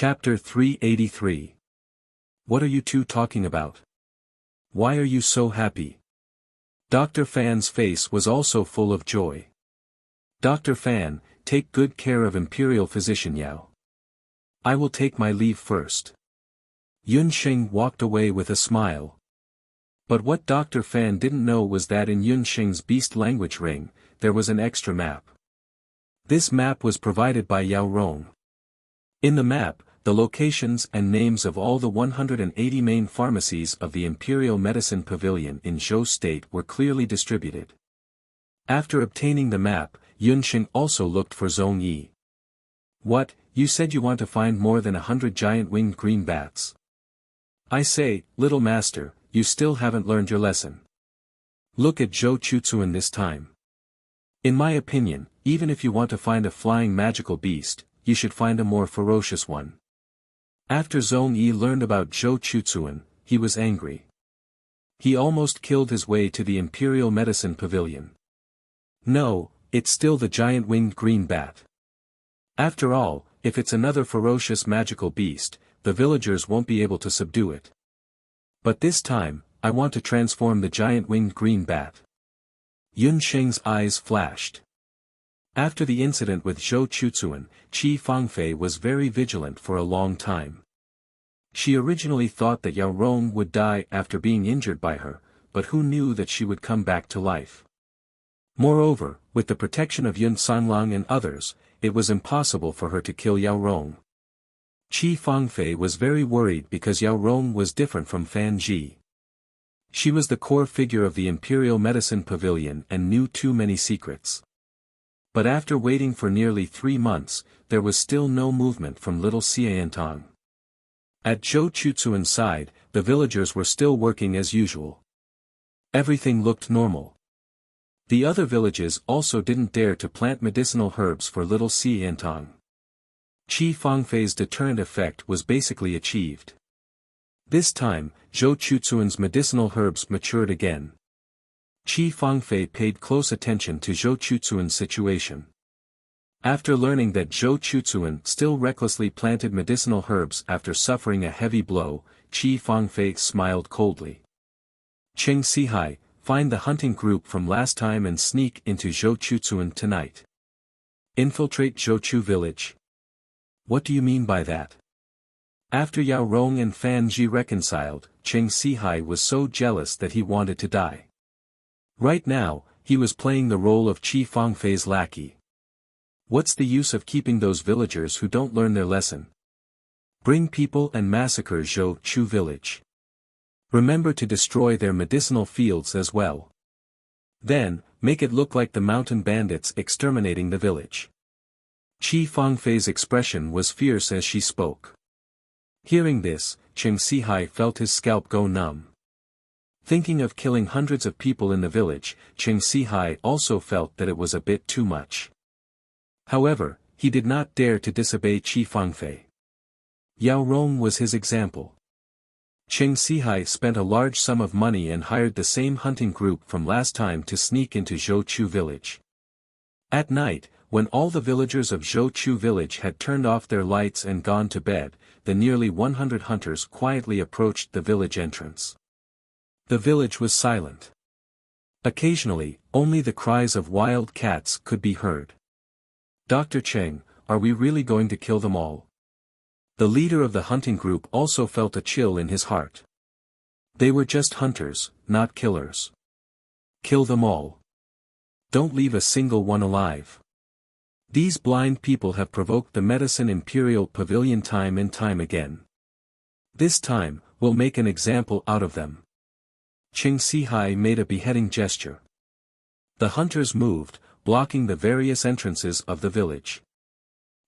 Chapter 383. What are you two talking about? Why are you so happy? Dr. Fan's face was also full of joy. Dr. Fan, take good care of Imperial Physician Yao. I will take my leave first. Yun Xing walked away with a smile. But what Dr. Fan didn't know was that in Yun Xing's beast language ring, there was an extra map. This map was provided by Yao Rong. In the map, the locations and names of all the 180 main pharmacies of the Imperial Medicine Pavilion in Zhou State were clearly distributed. After obtaining the map, Yun Xing also looked for Zhong Yi. What, you said you want to find more than 100 giant winged green bats? I say, little master, you still haven't learned your lesson. Look at Zhou Chuzuan this time. In my opinion, even if you want to find a flying magical beast, you should find a more ferocious one. After Zhong Yi learned about Zhou Chuzuan, he was angry. He almost killed his way to the Imperial Medicine Pavilion. No, it's still the giant winged green bat. After all, if it's another ferocious magical beast, the villagers won't be able to subdue it. But this time, I want to transform the giant winged green bat. Yun Xing's eyes flashed. After the incident with Zhou Chuzuan, Qi Fangfei was very vigilant for a long time. She originally thought that Yao Rong would die after being injured by her, but who knew that she would come back to life? Moreover, with the protection of Yun Sanlang and others, it was impossible for her to kill Yao Rong. Qi Fangfei was very worried because Yao Rong was different from Fan Ji. She was the core figure of the Imperial Medicine Pavilion and knew too many secrets. But after waiting for nearly 3 months, there was still no movement from little Xiantong. At Zhou Chuzuan's side, the villagers were still working as usual. Everything looked normal. The other villages also didn't dare to plant medicinal herbs for little Xiantong. Qi Fangfei's deterrent effect was basically achieved. This time, Zhou Chuzuan's medicinal herbs matured again. Qi Fangfei paid close attention to Zhou Chuzuan's situation. After learning that Zhou Chuzuan still recklessly planted medicinal herbs after suffering a heavy blow, Qi Fangfei smiled coldly. Cheng Sihai, find the hunting group from last time and sneak into Zhou Chuzuan tonight. Infiltrate Zhouchu village. What do you mean by that? After Yao Rong and Fan Ji reconciled, Cheng Sihai was so jealous that he wanted to die. Right now, he was playing the role of Qi Fangfei's lackey. What's the use of keeping those villagers who don't learn their lesson? Bring people and massacre Zhou Chu village. Remember to destroy their medicinal fields as well. Then, make it look like the mountain bandits exterminating the village. Qi Fangfei's expression was fierce as she spoke. Hearing this, Cheng Sihai felt his scalp go numb. Thinking of killing hundreds of people in the village, Cheng Sihai also felt that it was a bit too much. However, he did not dare to disobey Qi Fangfei. Yao Rong was his example. Cheng Sihai spent a large sum of money and hired the same hunting group from last time to sneak into Zhou Chu village. At night, when all the villagers of Zhou Chu village had turned off their lights and gone to bed, the nearly 100 hunters quietly approached the village entrance. The village was silent. Occasionally, only the cries of wild cats could be heard. Dr. Cheng, are we really going to kill them all? The leader of the hunting group also felt a chill in his heart. They were just hunters, not killers. Kill them all. Don't leave a single one alive. These blind people have provoked the Medicine Imperial Pavilion time and time again. This time, we'll make an example out of them. Cheng Sihai made a beheading gesture. The hunters moved, blocking the various entrances of the village.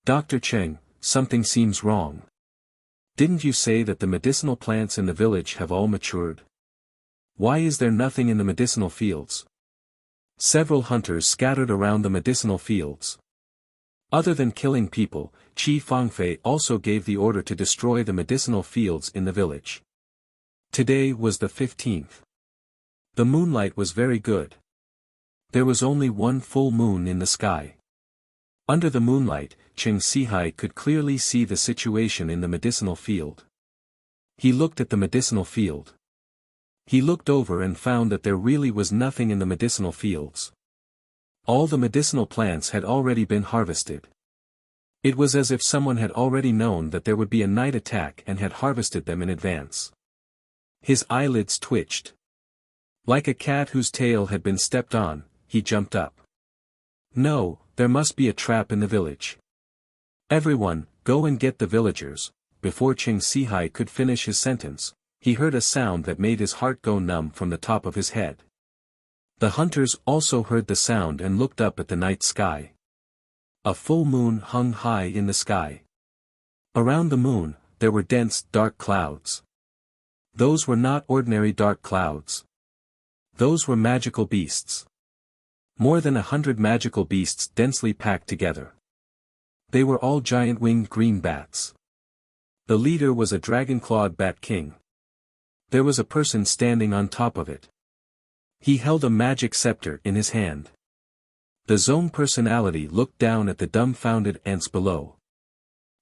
Dr. Cheng, something seems wrong. Didn't you say that the medicinal plants in the village have all matured? Why is there nothing in the medicinal fields? Several hunters scattered around the medicinal fields. Other than killing people, Qi Fangfei also gave the order to destroy the medicinal fields in the village. Today was the 15th. The moonlight was very good. There was only one full moon in the sky. Under the moonlight, Cheng Sihai could clearly see the situation in the medicinal field. He looked at the medicinal field. He looked over and found that there really was nothing in the medicinal fields. All the medicinal plants had already been harvested. It was as if someone had already known that there would be a night attack and had harvested them in advance. His eyelids twitched. Like a cat whose tail had been stepped on, he jumped up. No, there must be a trap in the village. Everyone, go and get the villagers. Before Cheng Sihai could finish his sentence, he heard a sound that made his heart go numb from the top of his head. The hunters also heard the sound and looked up at the night sky. A full moon hung high in the sky. Around the moon, there were dense, dark clouds. Those were not ordinary dark clouds. Those were magical beasts. More than 100 magical beasts densely packed together. They were all giant winged green bats. The leader was a dragon-clawed bat king. There was a person standing on top of it. He held a magic scepter in his hand. The zone personality looked down at the dumbfounded ants below.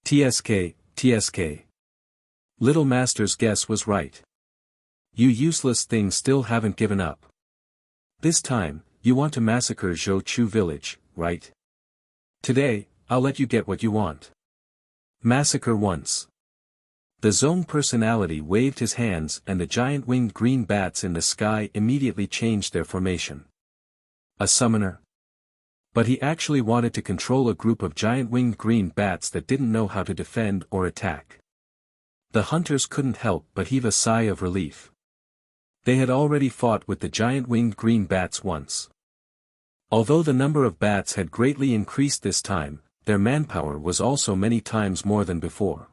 TSK, TSK. Little Master's guess was right. You useless things still haven't given up. This time, you want to massacre Zhou Chu village, right? Today, I'll let you get what you want. Massacre once. The zone personality waved his hands and the giant winged green bats in the sky immediately changed their formation. A summoner? But he actually wanted to control a group of giant winged green bats that didn't know how to defend or attack. The hunters couldn't help but heave a sigh of relief. They had already fought with the giant winged green bats once. Although the number of bats had greatly increased this time, their manpower was also many times more than before.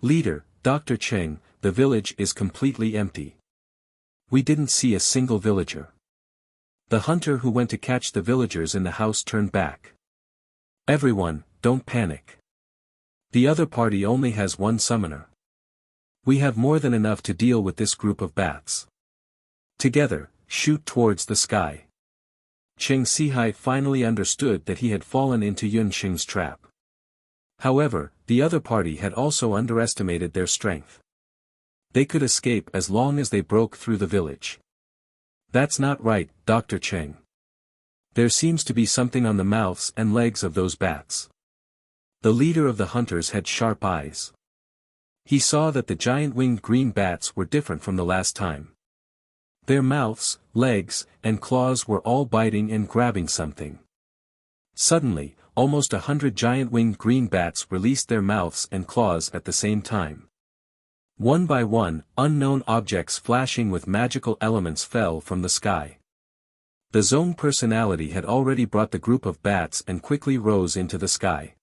Leader, Dr. Cheng, the village is completely empty. We didn't see a single villager. The hunter who went to catch the villagers in the house turned back. Everyone, don't panic. The other party only has one summoner. We have more than enough to deal with this group of bats. Together, shoot towards the sky. Cheng Sihai finally understood that he had fallen into Yun Xing's trap. However, the other party had also underestimated their strength. They could escape as long as they broke through the village. That's not right, Dr. Cheng. There seems to be something on the mouths and legs of those bats. The leader of the hunters had sharp eyes. He saw that the giant winged green bats were different from the last time. Their mouths, legs, and claws were all biting and grabbing something. Suddenly, almost 100 giant winged green bats released their mouths and claws at the same time. One by one, unknown objects flashing with magical elements fell from the sky. The zone personality had already brought the group of bats and quickly rose into the sky.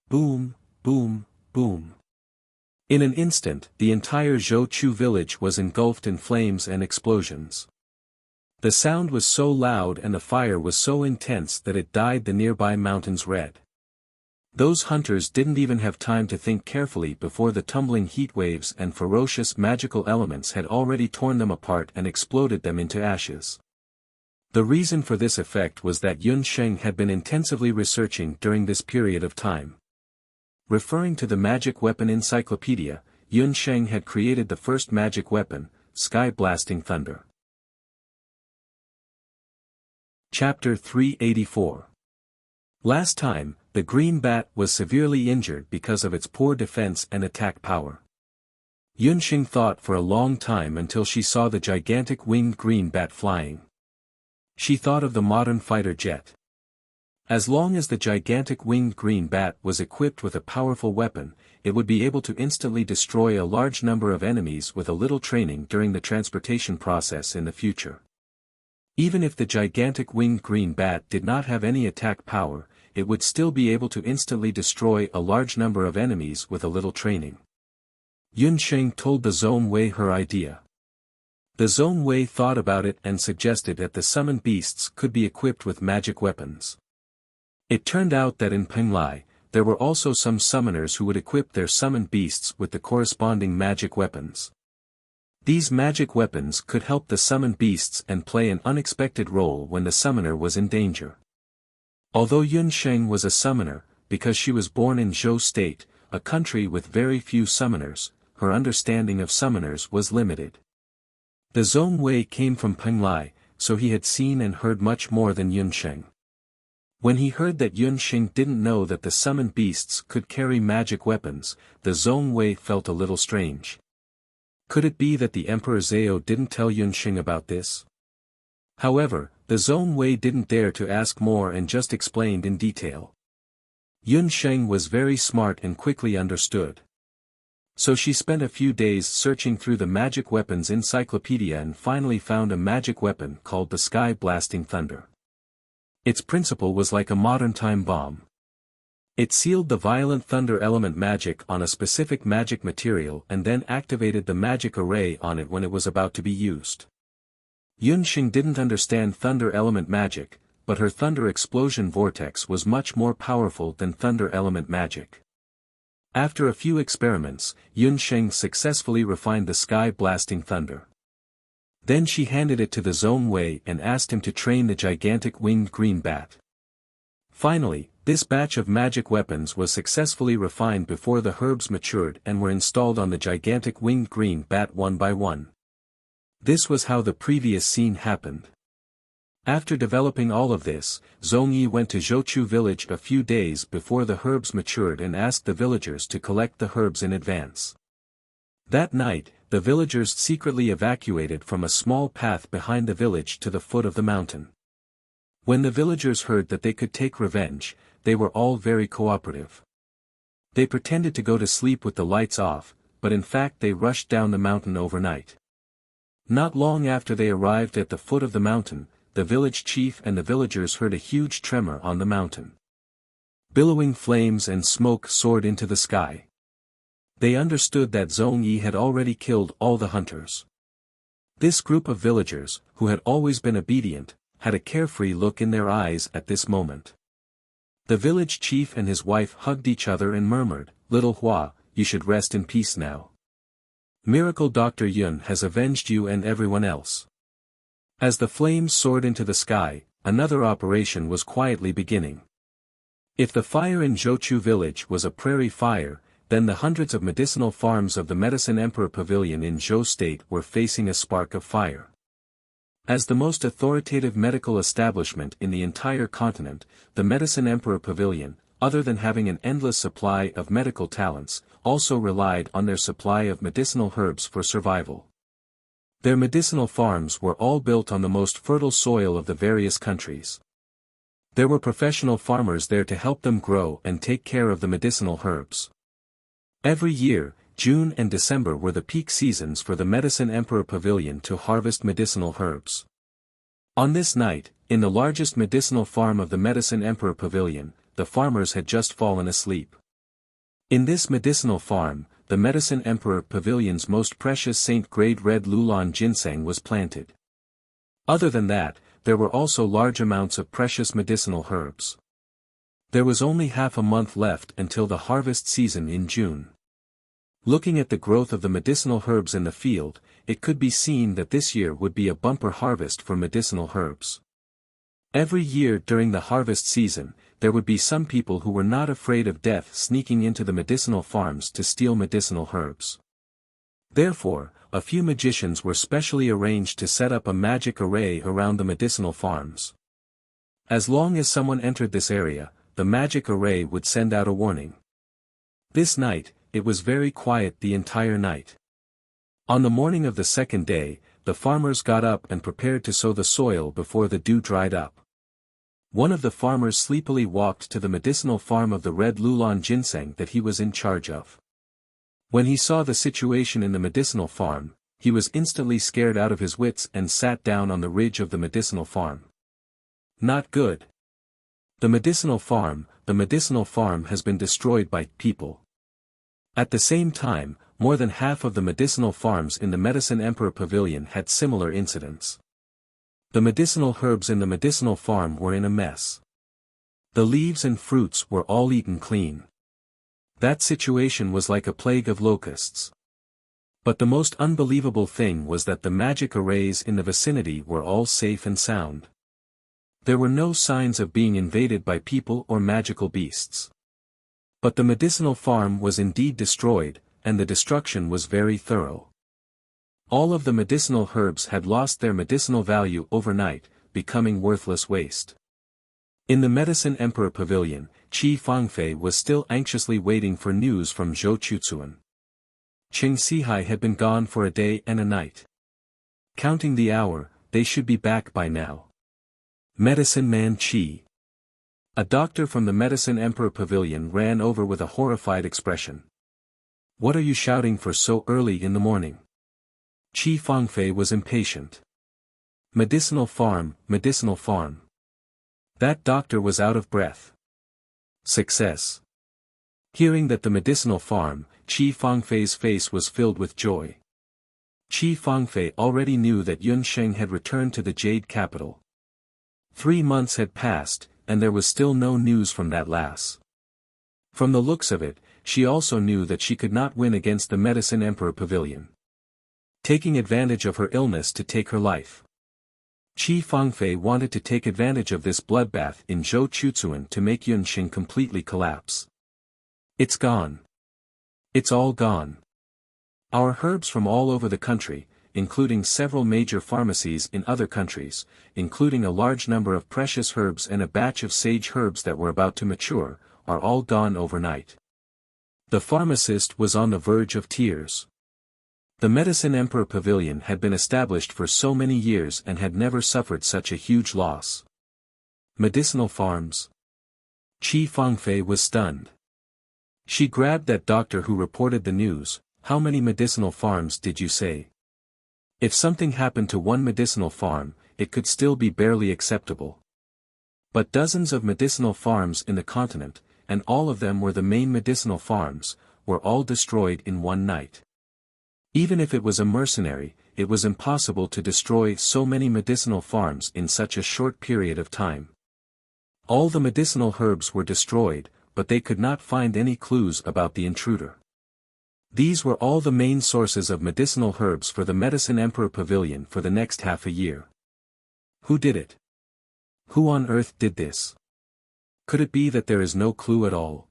Boom, boom, boom. In an instant, the entire Zhou Chu village was engulfed in flames and explosions. The sound was so loud and the fire was so intense that it dyed the nearby mountains red. Those hunters didn't even have time to think carefully before the tumbling heat waves and ferocious magical elements had already torn them apart and exploded them into ashes. The reason for this effect was that Yun Sheng had been intensively researching during this period of time. Referring to the magic weapon encyclopedia, Yun Sheng had created the first magic weapon, sky-blasting thunder. Chapter 384. Last time, the green bat was severely injured because of its poor defense and attack power. Yun Sheng thought for a long time until she saw the gigantic winged green bat flying. She thought of the modern fighter jet. As long as the gigantic winged green bat was equipped with a powerful weapon, it would be able to instantly destroy a large number of enemies with a little training during the transportation process in the future. Even if the gigantic winged green bat did not have any attack power, it would still be able to instantly destroy a large number of enemies with a little training. Yun Sheng told the Zone Wei her idea. The Zone Wei thought about it and suggested that the summoned beasts could be equipped with magic weapons. It turned out that in Penglai, there were also some summoners who would equip their summoned beasts with the corresponding magic weapons. These magic weapons could help the summoned beasts and play an unexpected role when the summoner was in danger. Although Yun Sheng was a summoner, because she was born in Zhou State, a country with very few summoners, her understanding of summoners was limited. The Zhong Wei came from Penglai, so he had seen and heard much more than Yun Sheng. When he heard that Yun Sheng didn't know that the summoned beasts could carry magic weapons, the Zhong Wei felt a little strange. Could it be that the Emperor Zhao didn't tell Yun Sheng about this? However, the Zhong Wei didn't dare to ask more and just explained in detail. Yun Sheng was very smart and quickly understood. So she spent a few days searching through the magic weapons encyclopedia and finally found a magic weapon called the Sky Blasting Thunder. Its principle was like a modern time bomb. It sealed the violent thunder element magic on a specific magic material and then activated the magic array on it when it was about to be used. Yun Sheng didn't understand thunder element magic, but her thunder explosion vortex was much more powerful than thunder element magic. After a few experiments, Yun Sheng successfully refined the Sky Blasting Thunder. Then she handed it to the Zhong Wei and asked him to train the gigantic winged green bat. Finally, this batch of magic weapons was successfully refined before the herbs matured and were installed on the gigantic winged green bat one by one. This was how the previous scene happened. After developing all of this, Zhong Yi went to Zhouchu village a few days before the herbs matured and asked the villagers to collect the herbs in advance. That night, the villagers secretly evacuated from a small path behind the village to the foot of the mountain. When the villagers heard that they could take revenge, they were all very cooperative. They pretended to go to sleep with the lights off, but in fact they rushed down the mountain overnight. Not long after they arrived at the foot of the mountain, the village chief and the villagers heard a huge tremor on the mountain. Billowing flames and smoke soared into the sky. They understood that Zhong Yi had already killed all the hunters. This group of villagers, who had always been obedient, had a carefree look in their eyes at this moment. The village chief and his wife hugged each other and murmured, "Little Hua, you should rest in peace now. Miracle Dr. Yun has avenged you and everyone else." As the flames soared into the sky, another operation was quietly beginning. If the fire in Zhouchu village was a prairie fire, then the hundreds of medicinal farms of the Medicine Emperor Pavilion in Zhou State were facing a spark of fire. As the most authoritative medical establishment in the entire continent, the Medicine Emperor Pavilion, other than having an endless supply of medical talents, also relied on their supply of medicinal herbs for survival. Their medicinal farms were all built on the most fertile soil of the various countries. There were professional farmers there to help them grow and take care of the medicinal herbs. Every year, June and December were the peak seasons for the Medicine Emperor Pavilion to harvest medicinal herbs. On this night, in the largest medicinal farm of the Medicine Emperor Pavilion, the farmers had just fallen asleep. In this medicinal farm, the Medicine Emperor Pavilion's most precious Saint-grade red Lulan ginseng was planted. Other than that, there were also large amounts of precious medicinal herbs. There was only half a month left until the harvest season in June. Looking at the growth of the medicinal herbs in the field, it could be seen that this year would be a bumper harvest for medicinal herbs. Every year during the harvest season, there would be some people who were not afraid of death sneaking into the medicinal farms to steal medicinal herbs. Therefore, a few magicians were specially arranged to set up a magic array around the medicinal farms. As long as someone entered this area, the magic array would send out a warning. This night, it was very quiet the entire night. On the morning of the second day, the farmers got up and prepared to sow the soil before the dew dried up. One of the farmers sleepily walked to the medicinal farm of the red Lulan ginseng that he was in charge of. When he saw the situation in the medicinal farm, he was instantly scared out of his wits and sat down on the ridge of the medicinal farm. Not good. The medicinal farm has been destroyed by people. At the same time, more than half of the medicinal farms in the Medicine Emperor Pavilion had similar incidents. The medicinal herbs in the medicinal farm were in a mess. The leaves and fruits were all eaten clean. That situation was like a plague of locusts. But the most unbelievable thing was that the magic arrays in the vicinity were all safe and sound. There were no signs of being invaded by people or magical beasts. But the medicinal farm was indeed destroyed, and the destruction was very thorough. All of the medicinal herbs had lost their medicinal value overnight, becoming worthless waste. In the Medicine Emperor Pavilion, Qi Fangfei was still anxiously waiting for news from Zhou Chuzuan. Qing Sihai had been gone for a day and a night. Counting the hour, they should be back by now. Medicine Man Qi. A doctor from the Medicine Emperor Pavilion ran over with a horrified expression. What are you shouting for so early in the morning? Qi Fangfei was impatient. Medicinal farm, medicinal farm. That doctor was out of breath. Success. Hearing that the medicinal farm, Qi Fangfei's face was filled with joy. Qi Fangfei already knew that Yun Sheng had returned to the Jade capital. 3 months had passed, and there was still no news from that lass. From the looks of it, she also knew that she could not win against the Medicine Emperor Pavilion. Taking advantage of her illness to take her life. Qi Fangfei wanted to take advantage of this bloodbath in Zhou Chuzuan to make Yun Sheng completely collapse. It's gone. It's all gone. Our herbs from all over the country, including several major pharmacies in other countries, including a large number of precious herbs and a batch of sage herbs that were about to mature, are all gone overnight. The pharmacist was on the verge of tears. The Medicine Emperor Pavilion had been established for so many years and had never suffered such a huge loss. Medicinal farms. Qi Fangfei was stunned. She grabbed that doctor who reported the news. How many medicinal farms did you say? If something happened to one medicinal farm, it could still be barely acceptable. But dozens of medicinal farms in the continent, and all of them were the main medicinal farms, were all destroyed in one night. Even if it was a mercenary, it was impossible to destroy so many medicinal farms in such a short period of time. All the medicinal herbs were destroyed, but they could not find any clues about the intruder. These were all the main sources of medicinal herbs for the Medicine Emperor Pavilion for the next half a year. Who did it? Who on earth did this? Could it be that there is no clue at all?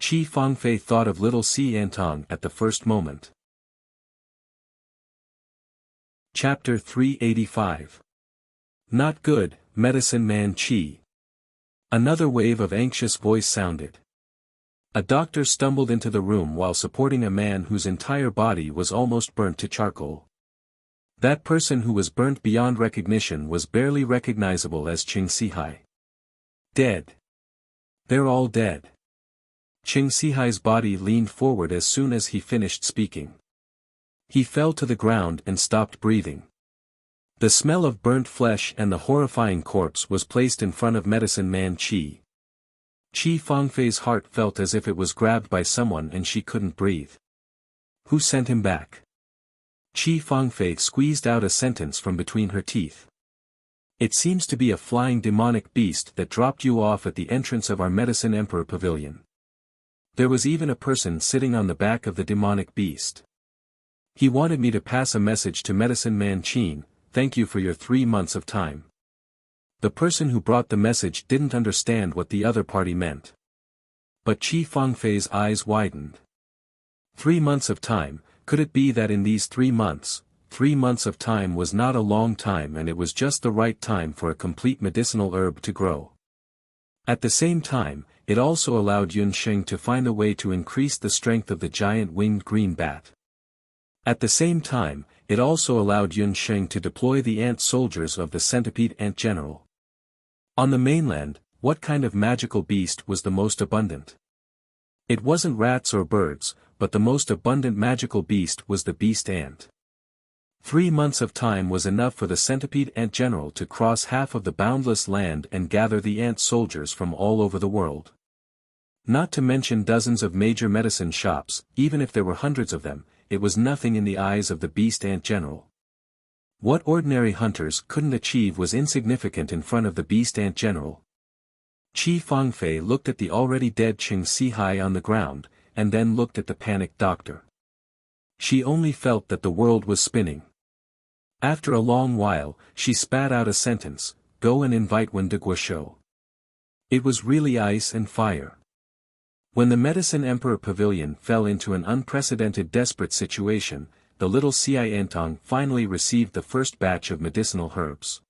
Qi Fangfei thought of little Si Antong at the first moment. Chapter 385. Not good, Medicine Man Qi. Another wave of anxious voice sounded. A doctor stumbled into the room while supporting a man whose entire body was almost burnt to charcoal. That person who was burnt beyond recognition was barely recognizable as Qing Sihai. Dead. They're all dead. Qing Sihai's body leaned forward as soon as he finished speaking. He fell to the ground and stopped breathing. The smell of burnt flesh and the horrifying corpse was placed in front of Medicine Man Qi. Qi Fangfei's heart felt as if it was grabbed by someone and she couldn't breathe. Who sent him back? Qi Fangfei squeezed out a sentence from between her teeth. It seems to be a flying demonic beast that dropped you off at the entrance of our Medicine Emperor Pavilion. There was even a person sitting on the back of the demonic beast. He wanted me to pass a message to Medicine Man Qin. Thank you for your 3 months of time. The person who brought the message didn't understand what the other party meant. But Qi Fangfei's eyes widened. 3 months of time, could it be that in these 3 months, 3 months of time was not a long time and it was just the right time for a complete medicinal herb to grow? At the same time, it also allowed Yun Sheng to find a way to increase the strength of the giant winged green bat. At the same time, it also allowed Yun Sheng to deploy the ant soldiers of the centipede ant general. On the mainland, what kind of magical beast was the most abundant? It wasn't rats or birds, but the most abundant magical beast was the beast ant. 3 months of time was enough for the centipede ant general to cross half of the boundless land and gather the ant soldiers from all over the world. Not to mention dozens of major medicine shops, even if there were hundreds of them, it was nothing in the eyes of the beast ant general. What ordinary hunters couldn't achieve was insignificant in front of the beast ant general. Qi Fangfei looked at the already dead Qing Sihai on the ground, and then looked at the panicked doctor. She only felt that the world was spinning. After a long while, she spat out a sentence, go and invite Wuxia. It was really ice and fire. When the Medicine Emperor Pavilion fell into an unprecedented desperate situation, the little Xiantong finally received the first batch of medicinal herbs.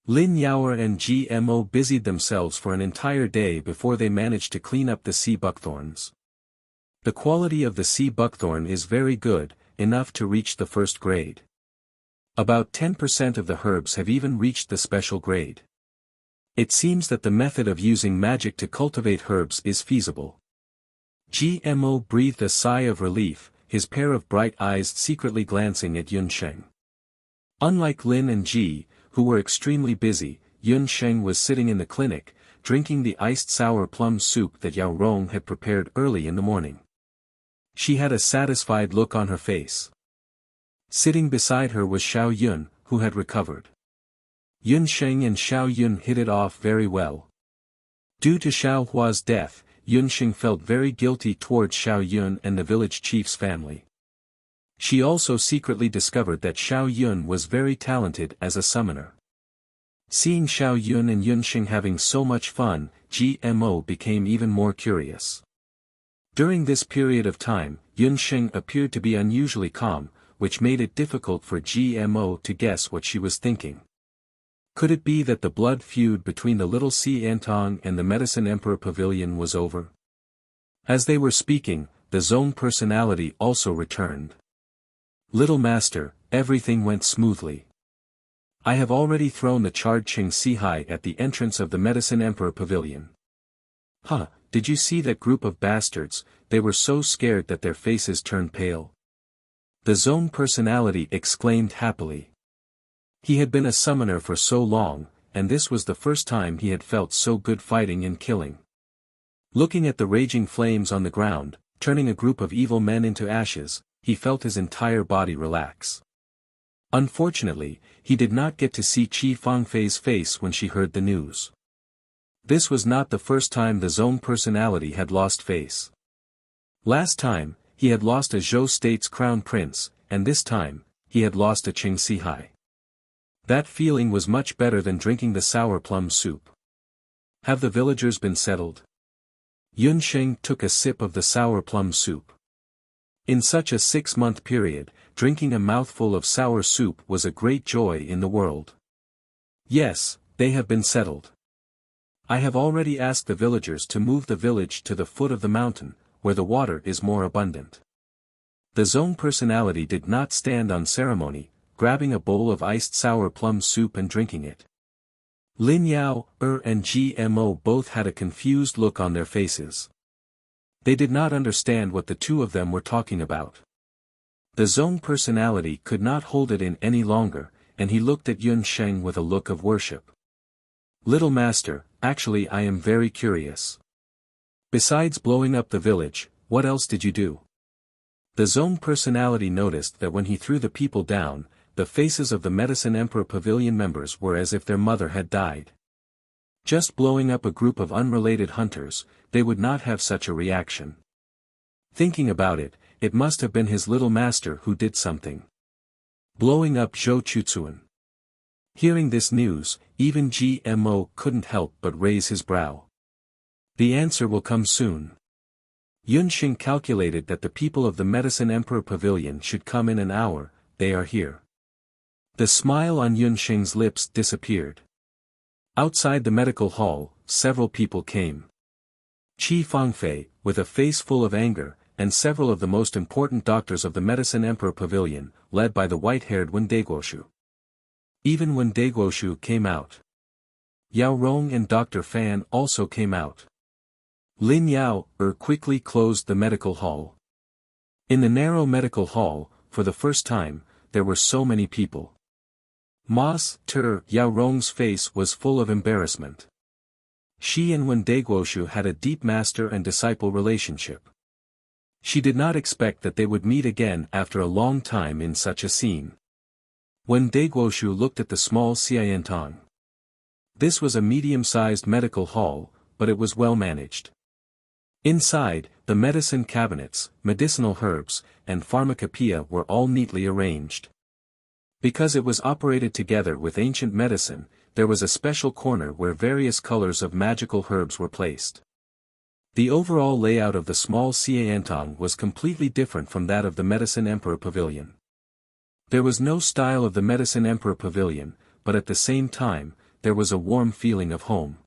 Lin Yaoer and GMO busied themselves for an entire day before they managed to clean up the sea buckthorns. The quality of the sea buckthorn is very good, enough to reach the first grade. About 10% of the herbs have even reached the special grade. It seems that the method of using magic to cultivate herbs is feasible. GMO breathed a sigh of relief, his pair of bright eyes secretly glancing at Yunsheng. Unlike Lin and Ji, who were extremely busy, Yunsheng was sitting in the clinic, drinking the iced sour plum soup that Yao Rong had prepared early in the morning. She had a satisfied look on her face. Sitting beside her was Xiao Yun, who had recovered. Yunsheng and Xiao Yun hit it off very well. Due to Xiao Hua's death, Yunsheng felt very guilty towards Xiao Yun and the village chief's family. She also secretly discovered that Xiao Yun was very talented as a summoner. Seeing Xiao Yun and Yunsheng having so much fun, GMO became even more curious. During this period of time, Yunsheng appeared to be unusually calm, which made it difficult for GMO to guess what she was thinking. Could it be that the blood feud between the little Xiantong and the Medicine Emperor Pavilion was over? As they were speaking, the zone personality also returned. Little master, everything went smoothly. I have already thrown the charred Qing Sihai at the entrance of the Medicine Emperor Pavilion. Huh, did you see that group of bastards? They were so scared that their faces turned pale. The zone personality exclaimed happily. He had been a summoner for so long, and this was the first time he had felt so good fighting and killing. Looking at the raging flames on the ground, turning a group of evil men into ashes, he felt his entire body relax. Unfortunately, he did not get to see Qi Fangfei's face when she heard the news. This was not the first time the zone personality had lost face. Last time, he had lost a Zhou state's crown prince, and this time, he had lost a Qing Sihai. That feeling was much better than drinking the sour plum soup. Have the villagers been settled? Yunsheng took a sip of the sour plum soup. In such a 6-month period, drinking a mouthful of sour soup was a great joy in the world. Yes, they have been settled. I have already asked the villagers to move the village to the foot of the mountain, where the water is more abundant. The zone personality did not stand on ceremony, grabbing a bowl of iced sour plum soup and drinking it. Lin Yao, and GMO both had a confused look on their faces. They did not understand what the two of them were talking about. The zone personality could not hold it in any longer, and he looked at Yunsheng with a look of worship. Little master, actually I am very curious. Besides blowing up the village, what else did you do? The zone personality noticed that when he threw the people down, the faces of the Medicine Emperor Pavilion members were as if their mother had died. Just blowing up a group of unrelated hunters, they would not have such a reaction. Thinking about it, it must have been his little master who did something. Blowing up Zhou Chuzuan. Hearing this news, even GMO couldn't help but raise his brow. The answer will come soon. Yunsheng calculated that the people of the Medicine Emperor Pavilion should come in an hour. They are here. The smile on Yunsheng's lips disappeared. Outside the medical hall, several people came. Qi Fangfei, with a face full of anger, and several of the most important doctors of the Medicine Emperor Pavilion, led by the white-haired Wen Deguoshu. Even when Deguoshu came out. Yao Rong and Dr. Fan also came out. Lin Yao quickly closed the medical hall. In the narrow medical hall, for the first time, there were so many people. Yao Rong's face was full of embarrassment. She and Wen Deguoshu had a deep master and disciple relationship. She did not expect that they would meet again after a long time in such a scene. Wen Deguoshu looked at the small Xiantong. This was a medium-sized medical hall, but it was well managed. Inside, the medicine cabinets, medicinal herbs, and pharmacopoeia were all neatly arranged. Because it was operated together with ancient medicine, there was a special corner where various colors of magical herbs were placed. The overall layout of the small Xiantong was completely different from that of the Medicine Emperor Pavilion. There was no style of the Medicine Emperor Pavilion, but at the same time, there was a warm feeling of home.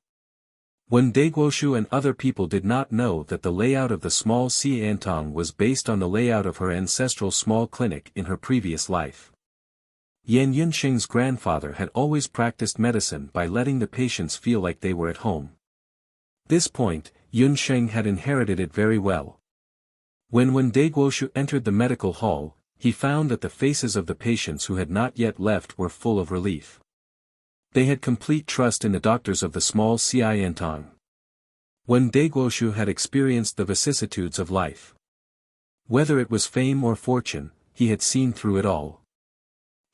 When Daiguoshu and other people did not know that the layout of the small Xiantong was based on the layout of her ancestral small clinic in her previous life. Yan Yunsheng's grandfather had always practiced medicine by letting the patients feel like they were at home. This point, Yunsheng had inherited it very well. When Daiguoshu entered the medical hall, he found that the faces of the patients who had not yet left were full of relief. They had complete trust in the doctors of the small Xiantong. When Daiguoshu had experienced the vicissitudes of life, whether it was fame or fortune, he had seen through it all.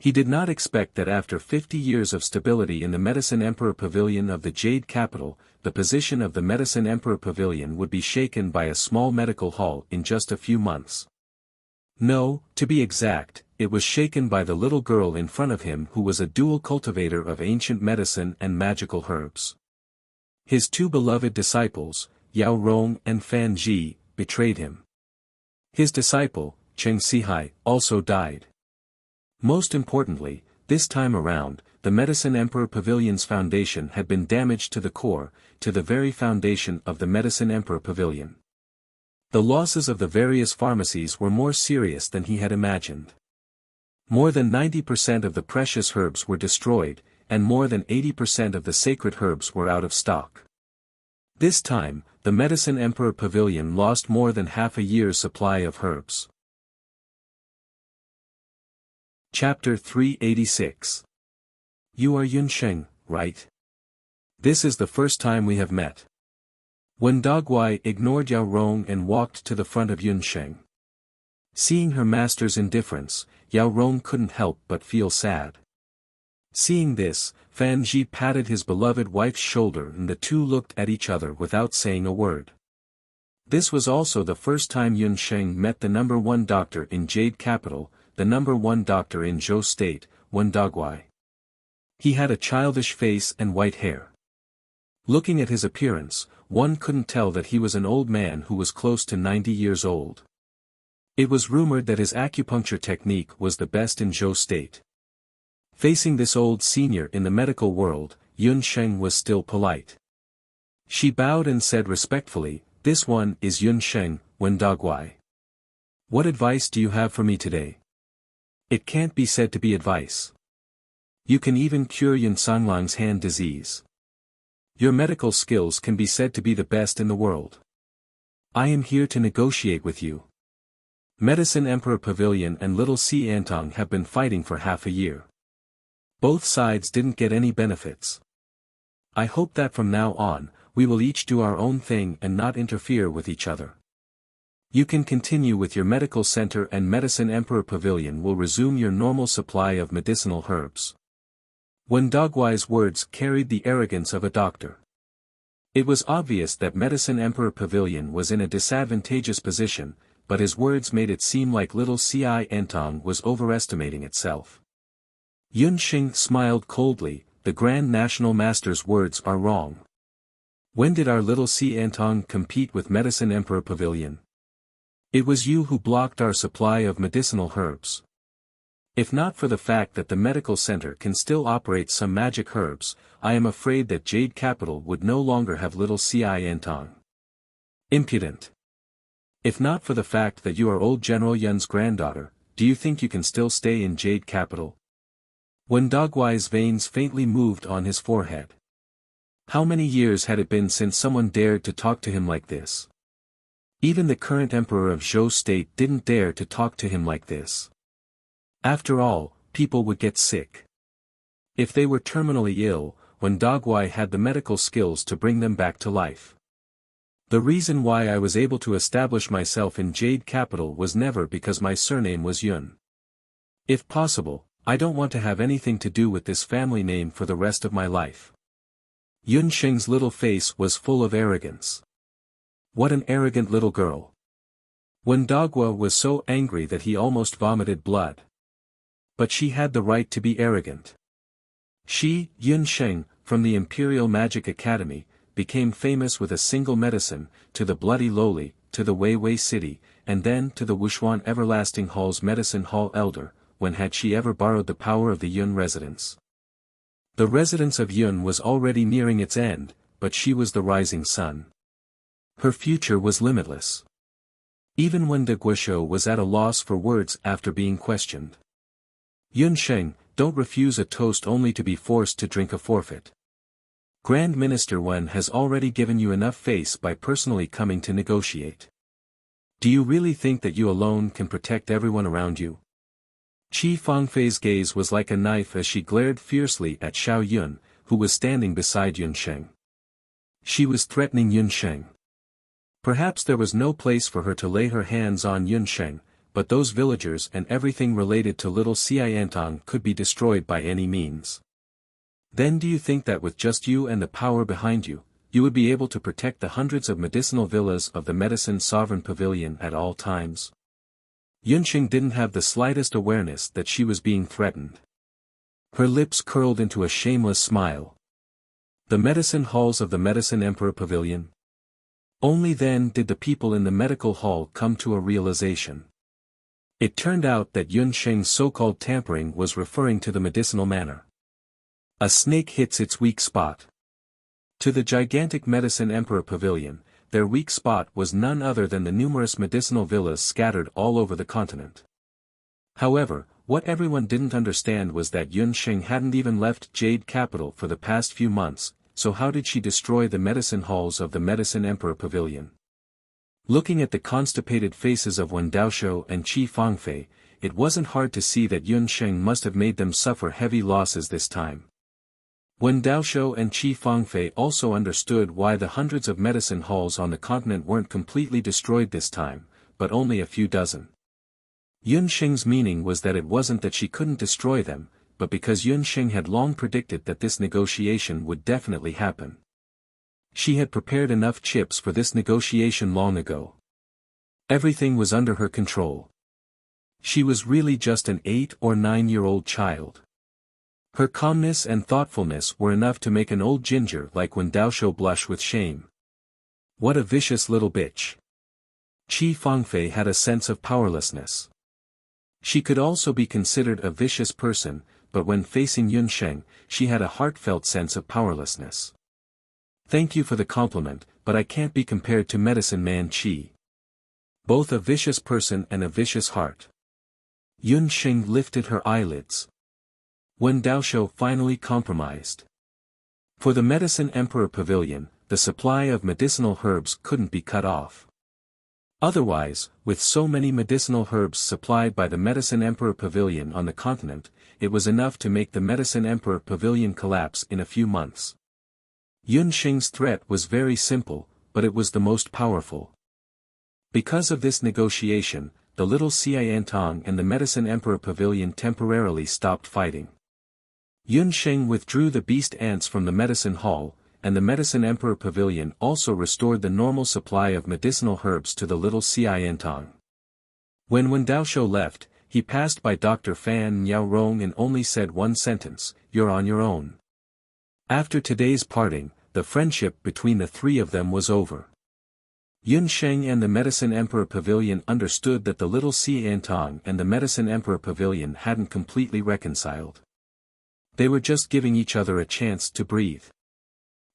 He did not expect that after 50 years of stability in the Medicine Emperor Pavilion of the Jade Capital, the position of the Medicine Emperor Pavilion would be shaken by a small medical hall in just a few months. No, to be exact, it was shaken by the little girl in front of him who was a dual cultivator of ancient medicine and magical herbs. His two beloved disciples, Yao Rong and Fan Ji, betrayed him. His disciple, Cheng Sihai, also died. Most importantly, this time around, the Medicine Emperor Pavilion's foundation had been damaged to the core, to the very foundation of the Medicine Emperor Pavilion. The losses of the various pharmacies were more serious than he had imagined. More than 90% of the precious herbs were destroyed, and more than 80% of the sacred herbs were out of stock. This time, the Medicine Emperor Pavilion lost more than half a year's supply of herbs. Chapter 386. You are Yunsheng, right? This is the first time we have met. When Daguai ignored Yao Rong and walked to the front of Yunsheng. Seeing her master's indifference, Yao Rong couldn't help but feel sad. Seeing this, Fan Ji patted his beloved wife's shoulder and the two looked at each other without saying a word. This was also the first time Yunsheng met the number one doctor in Jade Capital, the number one doctor in Zhou State, Wen Daguai. He had a childish face and white hair. Looking at his appearance, one couldn't tell that he was an old man who was close to 90 years old. It was rumored that his acupuncture technique was the best in Zhou State. Facing this old senior in the medical world, Yunsheng was still polite. She bowed and said respectfully, "This one is Yunsheng, Wen Daguai. What advice do you have for me today?" It can't be said to be advice. You can even cure Yun Sanglang's hand disease. Your medical skills can be said to be the best in the world. I am here to negotiate with you. Medicine Emperor Pavilion and Little Xiantong have been fighting for half a year. Both sides didn't get any benefits. I hope that from now on, we will each do our own thing and not interfere with each other. You can continue with your medical center and Medicine Emperor Pavilion will resume your normal supply of medicinal herbs. When Daguai's words carried the arrogance of a doctor. It was obvious that Medicine Emperor Pavilion was in a disadvantageous position, but his words made it seem like Little Xiantong was overestimating itself. Yunsheng smiled coldly, "The Grand National Master's words are wrong. When did our Little Xiantong compete with Medicine Emperor Pavilion? It was you who blocked our supply of medicinal herbs. If not for the fact that the medical center can still operate some magic herbs, I am afraid that Jade Capital would no longer have Little Xiantong. Impudent. If not for the fact that you are old General Yun's granddaughter, do you think you can still stay in Jade Capital?" When Daguai's veins faintly moved on his forehead. How many years had it been since someone dared to talk to him like this? Even the current emperor of Zhou State didn't dare to talk to him like this. After all, people would get sick. If they were terminally ill, when Daguai had the medical skills to bring them back to life. The reason why I was able to establish myself in Jade Capital was never because my surname was Yun. If possible, I don't want to have anything to do with this family name for the rest of my life. Yunsheng's little face was full of arrogance. What an arrogant little girl. When Dagua was so angry that he almost vomited blood. But she had the right to be arrogant. She, Yunsheng, from the Imperial Magic Academy, became famous with a single medicine, to the Bloody Lowly, to the Wei Wei City, and then to the Wushuan Everlasting Hall's Medicine Hall Elder, when had she ever borrowed the power of the Yun residence? The residence of Yun was already nearing its end, but she was the rising sun. Her future was limitless. Even when de Guizhou was at a loss for words after being questioned. Yun Sheng, don't refuse a toast only to be forced to drink a forfeit. Grand Minister Wen has already given you enough face by personally coming to negotiate. Do you really think that you alone can protect everyone around you? Qi Fangfei's gaze was like a knife as she glared fiercely at Xiao Yun, who was standing beside Yun Sheng. She was threatening Yun Sheng. Perhaps there was no place for her to lay her hands on Yun Sheng, but those villagers and everything related to little Xiantong could be destroyed by any means. Then do you think that with just you and the power behind you, you would be able to protect the hundreds of medicinal villas of the Medicine Sovereign Pavilion at all times? Yun Sheng didn't have the slightest awareness that she was being threatened. Her lips curled into a shameless smile. The medicine halls of the Medicine Emperor Pavilion? Only then did the people in the medical hall come to a realization. It turned out that Yun Sheng's so-called tampering was referring to the medicinal manor. A snake hits its weak spot. To the gigantic Medicine Emperor Pavilion, their weak spot was none other than the numerous medicinal villas scattered all over the continent. However, what everyone didn't understand was that Yun Sheng hadn't even left Jade Capital for the past few months, so how did she destroy the medicine halls of the Medicine Emperor Pavilion? Looking at the constipated faces of Wen Daoshou and Qi Fangfei, it wasn't hard to see that Yun Sheng must have made them suffer heavy losses this time. Wen Daoshou and Qi Fangfei also understood why the hundreds of medicine halls on the continent weren't completely destroyed this time, but only a few dozen. Yun Sheng's meaning was that it wasn't that she couldn't destroy them, but because Yun Sheng had long predicted that this negotiation would definitely happen. She had prepared enough chips for this negotiation long ago. Everything was under her control. She was really just an 8 or 9-year-old child. Her calmness and thoughtfulness were enough to make an old ginger like Wen Daoshou blush with shame. What a vicious little bitch. Qi Fangfei had a sense of powerlessness. She could also be considered a vicious person, but when facing Yun Sheng, she had a heartfelt sense of powerlessness. Thank you for the compliment, but I can't be compared to Medicine Man Qi. Both a vicious person and a vicious heart. Yun Sheng lifted her eyelids. Wen Daoshou finally compromised. For the Medicine Emperor Pavilion, the supply of medicinal herbs couldn't be cut off. Otherwise, with so many medicinal herbs supplied by the Medicine Emperor Pavilion on the continent, it was enough to make the Medicine Emperor Pavilion collapse in a few months. Yun Sheng's threat was very simple, but it was the most powerful. Because of this negotiation, the little Xiantong and the Medicine Emperor Pavilion temporarily stopped fighting. Yun Sheng withdrew the beast ants from the medicine hall, and the Medicine Emperor Pavilion also restored the normal supply of medicinal herbs to the little Xiantong. When Wen Daoshou left, he passed by Dr. Fan Yaorong and only said one sentence, "You're on your own." After today's parting, the friendship between the three of them was over. Yun Sheng and the Medicine Emperor Pavilion understood that the little Xiantong and the Medicine Emperor Pavilion hadn't completely reconciled. They were just giving each other a chance to breathe.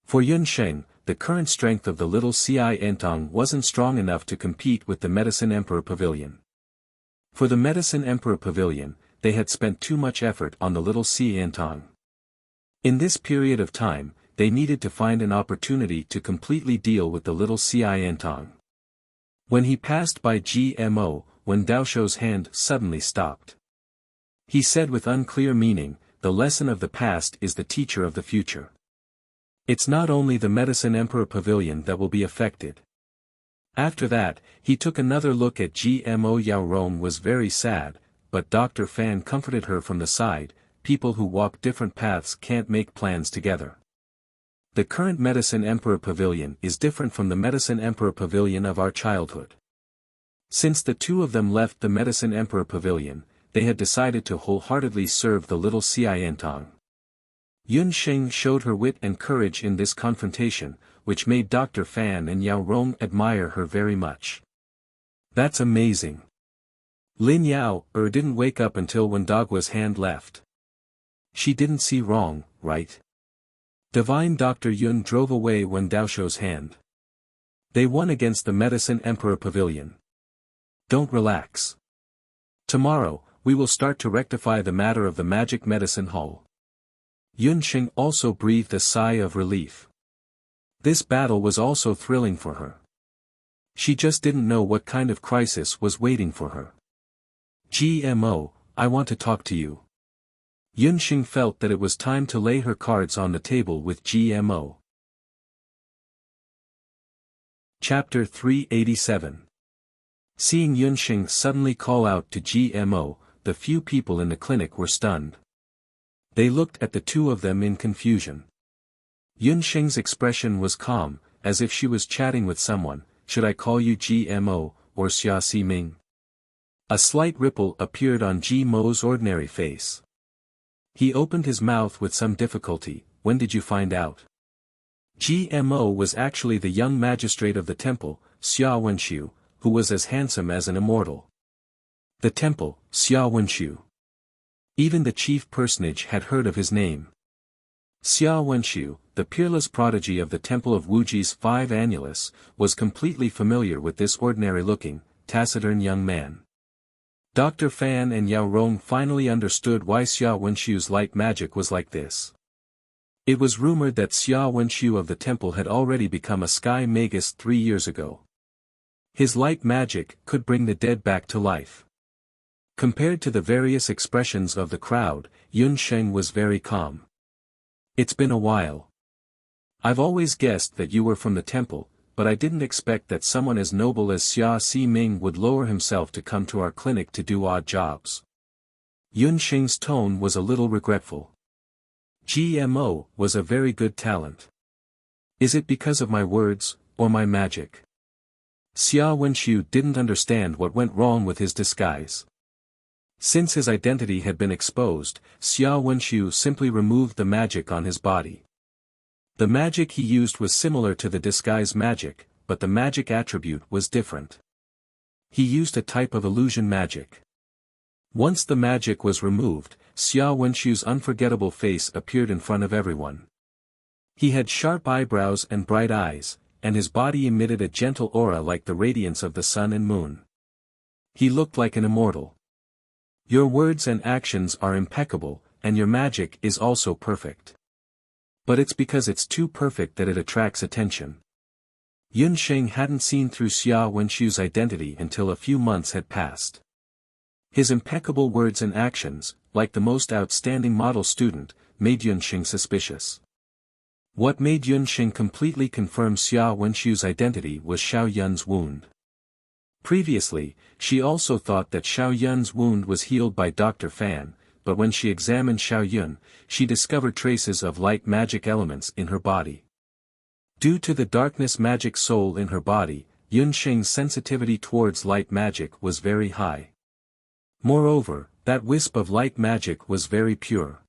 For Yun Sheng, the current strength of the little Xiantong wasn't strong enough to compete with the Medicine Emperor Pavilion. For the Medicine Emperor Pavilion, they had spent too much effort on the little Xiantong. In this period of time, they needed to find an opportunity to completely deal with the little Xiantong. When he passed by GMO, Wen Daoshou's hand suddenly stopped. He said with unclear meaning, "The lesson of the past is the teacher of the future. It's not only the Medicine Emperor Pavilion that will be affected." After that, he took another look at GMO. Yaorong was very sad, but Dr. Fan comforted her from the side. People who walk different paths can't make plans together. The current Medicine Emperor Pavilion is different from the Medicine Emperor Pavilion of our childhood. Since the two of them left the Medicine Emperor Pavilion, they had decided to wholeheartedly serve the little Xiantong. Yun Sheng showed her wit and courage in this confrontation, which made Dr. Fan and Yao Rong admire her very much. That's amazing. Lin Yao didn't wake up until when Dogwa's hand left. She didn't see wrong, right? Divine Dr. Yun drove away when Daosho's hand. They won against the Medicine Emperor Pavilion. Don't relax. Tomorrow, we will start to rectify the matter of the Magic Medicine Hall. Yun Sheng also breathed a sigh of relief. This battle was also thrilling for her. She just didn't know what kind of crisis was waiting for her. GMO, I want to talk to you. Yun Sheng felt that it was time to lay her cards on the table with GMO. Chapter 387. Seeing Yun Sheng suddenly call out to GMO, the few people in the clinic were stunned. They looked at the two of them in confusion. Yun Sheng's expression was calm, as if she was chatting with someone. Should I call you GMO, or Xia Ximing? A slight ripple appeared on GMO's ordinary face. He opened his mouth with some difficulty. When did you find out? GMO was actually the young magistrate of the temple, Xia Wenxiu, who was as handsome as an immortal. The temple, Xia Wenxiu. Even the chief personage had heard of his name. Xia Wenxiu, the peerless prodigy of the temple of Wuji's 5 annulus, was completely familiar with this ordinary-looking, taciturn young man. Dr. Fan and Yao Rong finally understood why Xia Wenxiu's light magic was like this. It was rumored that Xia Wenxiu of the temple had already become a sky magus 3 years ago. His light magic could bring the dead back to life. Compared to the various expressions of the crowd, Yun Sheng was very calm. It's been a while. I've always guessed that you were from the temple, but I didn't expect that someone as noble as Xia Ximing would lower himself to come to our clinic to do odd jobs. Yun Sheng's tone was a little regretful. GMO was a very good talent. Is it because of my words, or my magic? Xia Wenxiu didn't understand what went wrong with his disguise. Since his identity had been exposed, Xia Wenxiu simply removed the magic on his body. The magic he used was similar to the disguise magic, but the magic attribute was different. He used a type of illusion magic. Once the magic was removed, Xia Wenxiu's unforgettable face appeared in front of everyone. He had sharp eyebrows and bright eyes, and his body emitted a gentle aura like the radiance of the sun and moon. He looked like an immortal. Your words and actions are impeccable, and your magic is also perfect. But it's because it's too perfect that it attracts attention. Yun Sheng hadn't seen through Xia Wenxiu's identity until a few months had passed. His impeccable words and actions, like the most outstanding model student, made Yun Sheng suspicious. What made Yun Sheng completely confirm Xia Wenxiu's identity was Xiao Yun's wound. Previously, she also thought that Xiao Yun's wound was healed by Dr. Fan, but when she examined Xiao Yun, she discovered traces of light magic elements in her body. Due to the darkness magic soul in her body, Yun Sheng's sensitivity towards light magic was very high. Moreover, that wisp of light magic was very pure.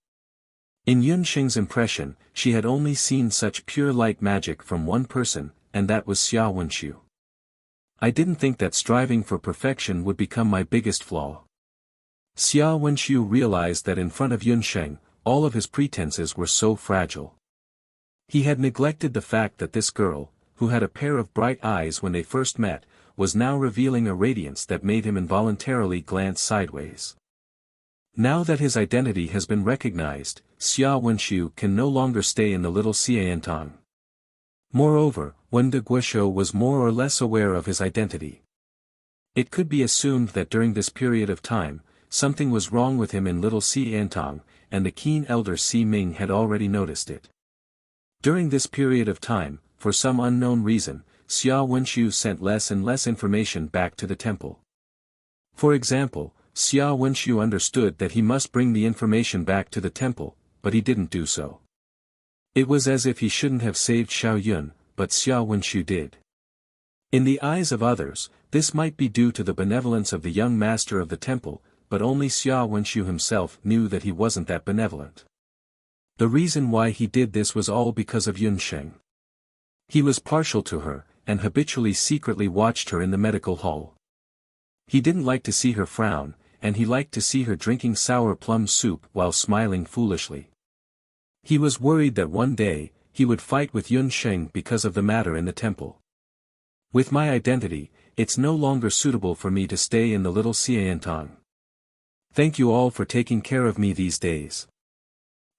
In Yun Sheng's impression, she had only seen such pure light magic from one person, and that was Xia Wenxiu. I didn't think that striving for perfection would become my biggest flaw. Xia Wenxiu realized that in front of Yun Sheng, all of his pretenses were so fragile. He had neglected the fact that this girl, who had a pair of bright eyes when they first met, was now revealing a radiance that made him involuntarily glance sideways. Now that his identity has been recognized, Xia Wenxiu can no longer stay in the little Xiantong. Moreover, Wen de Guisho was more or less aware of his identity. It could be assumed that during this period of time, something was wrong with him in little Xiantong, and the keen elder Si Ming had already noticed it. During this period of time, for some unknown reason, Xia Wenxiu sent less and less information back to the temple. For example, Xia Wenxiu understood that he must bring the information back to the temple, but he didn't do so. It was as if he shouldn't have saved Xiao Yun, but Xia Wenxiu did. In the eyes of others, this might be due to the benevolence of the young master of the temple, but only Xia Wenxiu himself knew that he wasn't that benevolent. The reason why he did this was all because of Yunsheng. He was partial to her, and habitually secretly watched her in the medical hall. He didn't like to see her frown, and he liked to see her drinking sour plum soup while smiling foolishly. He was worried that one day, he would fight with Yunsheng because of the matter in the temple. With my identity, it's no longer suitable for me to stay in the little Xiantang. Thank you all for taking care of me these days.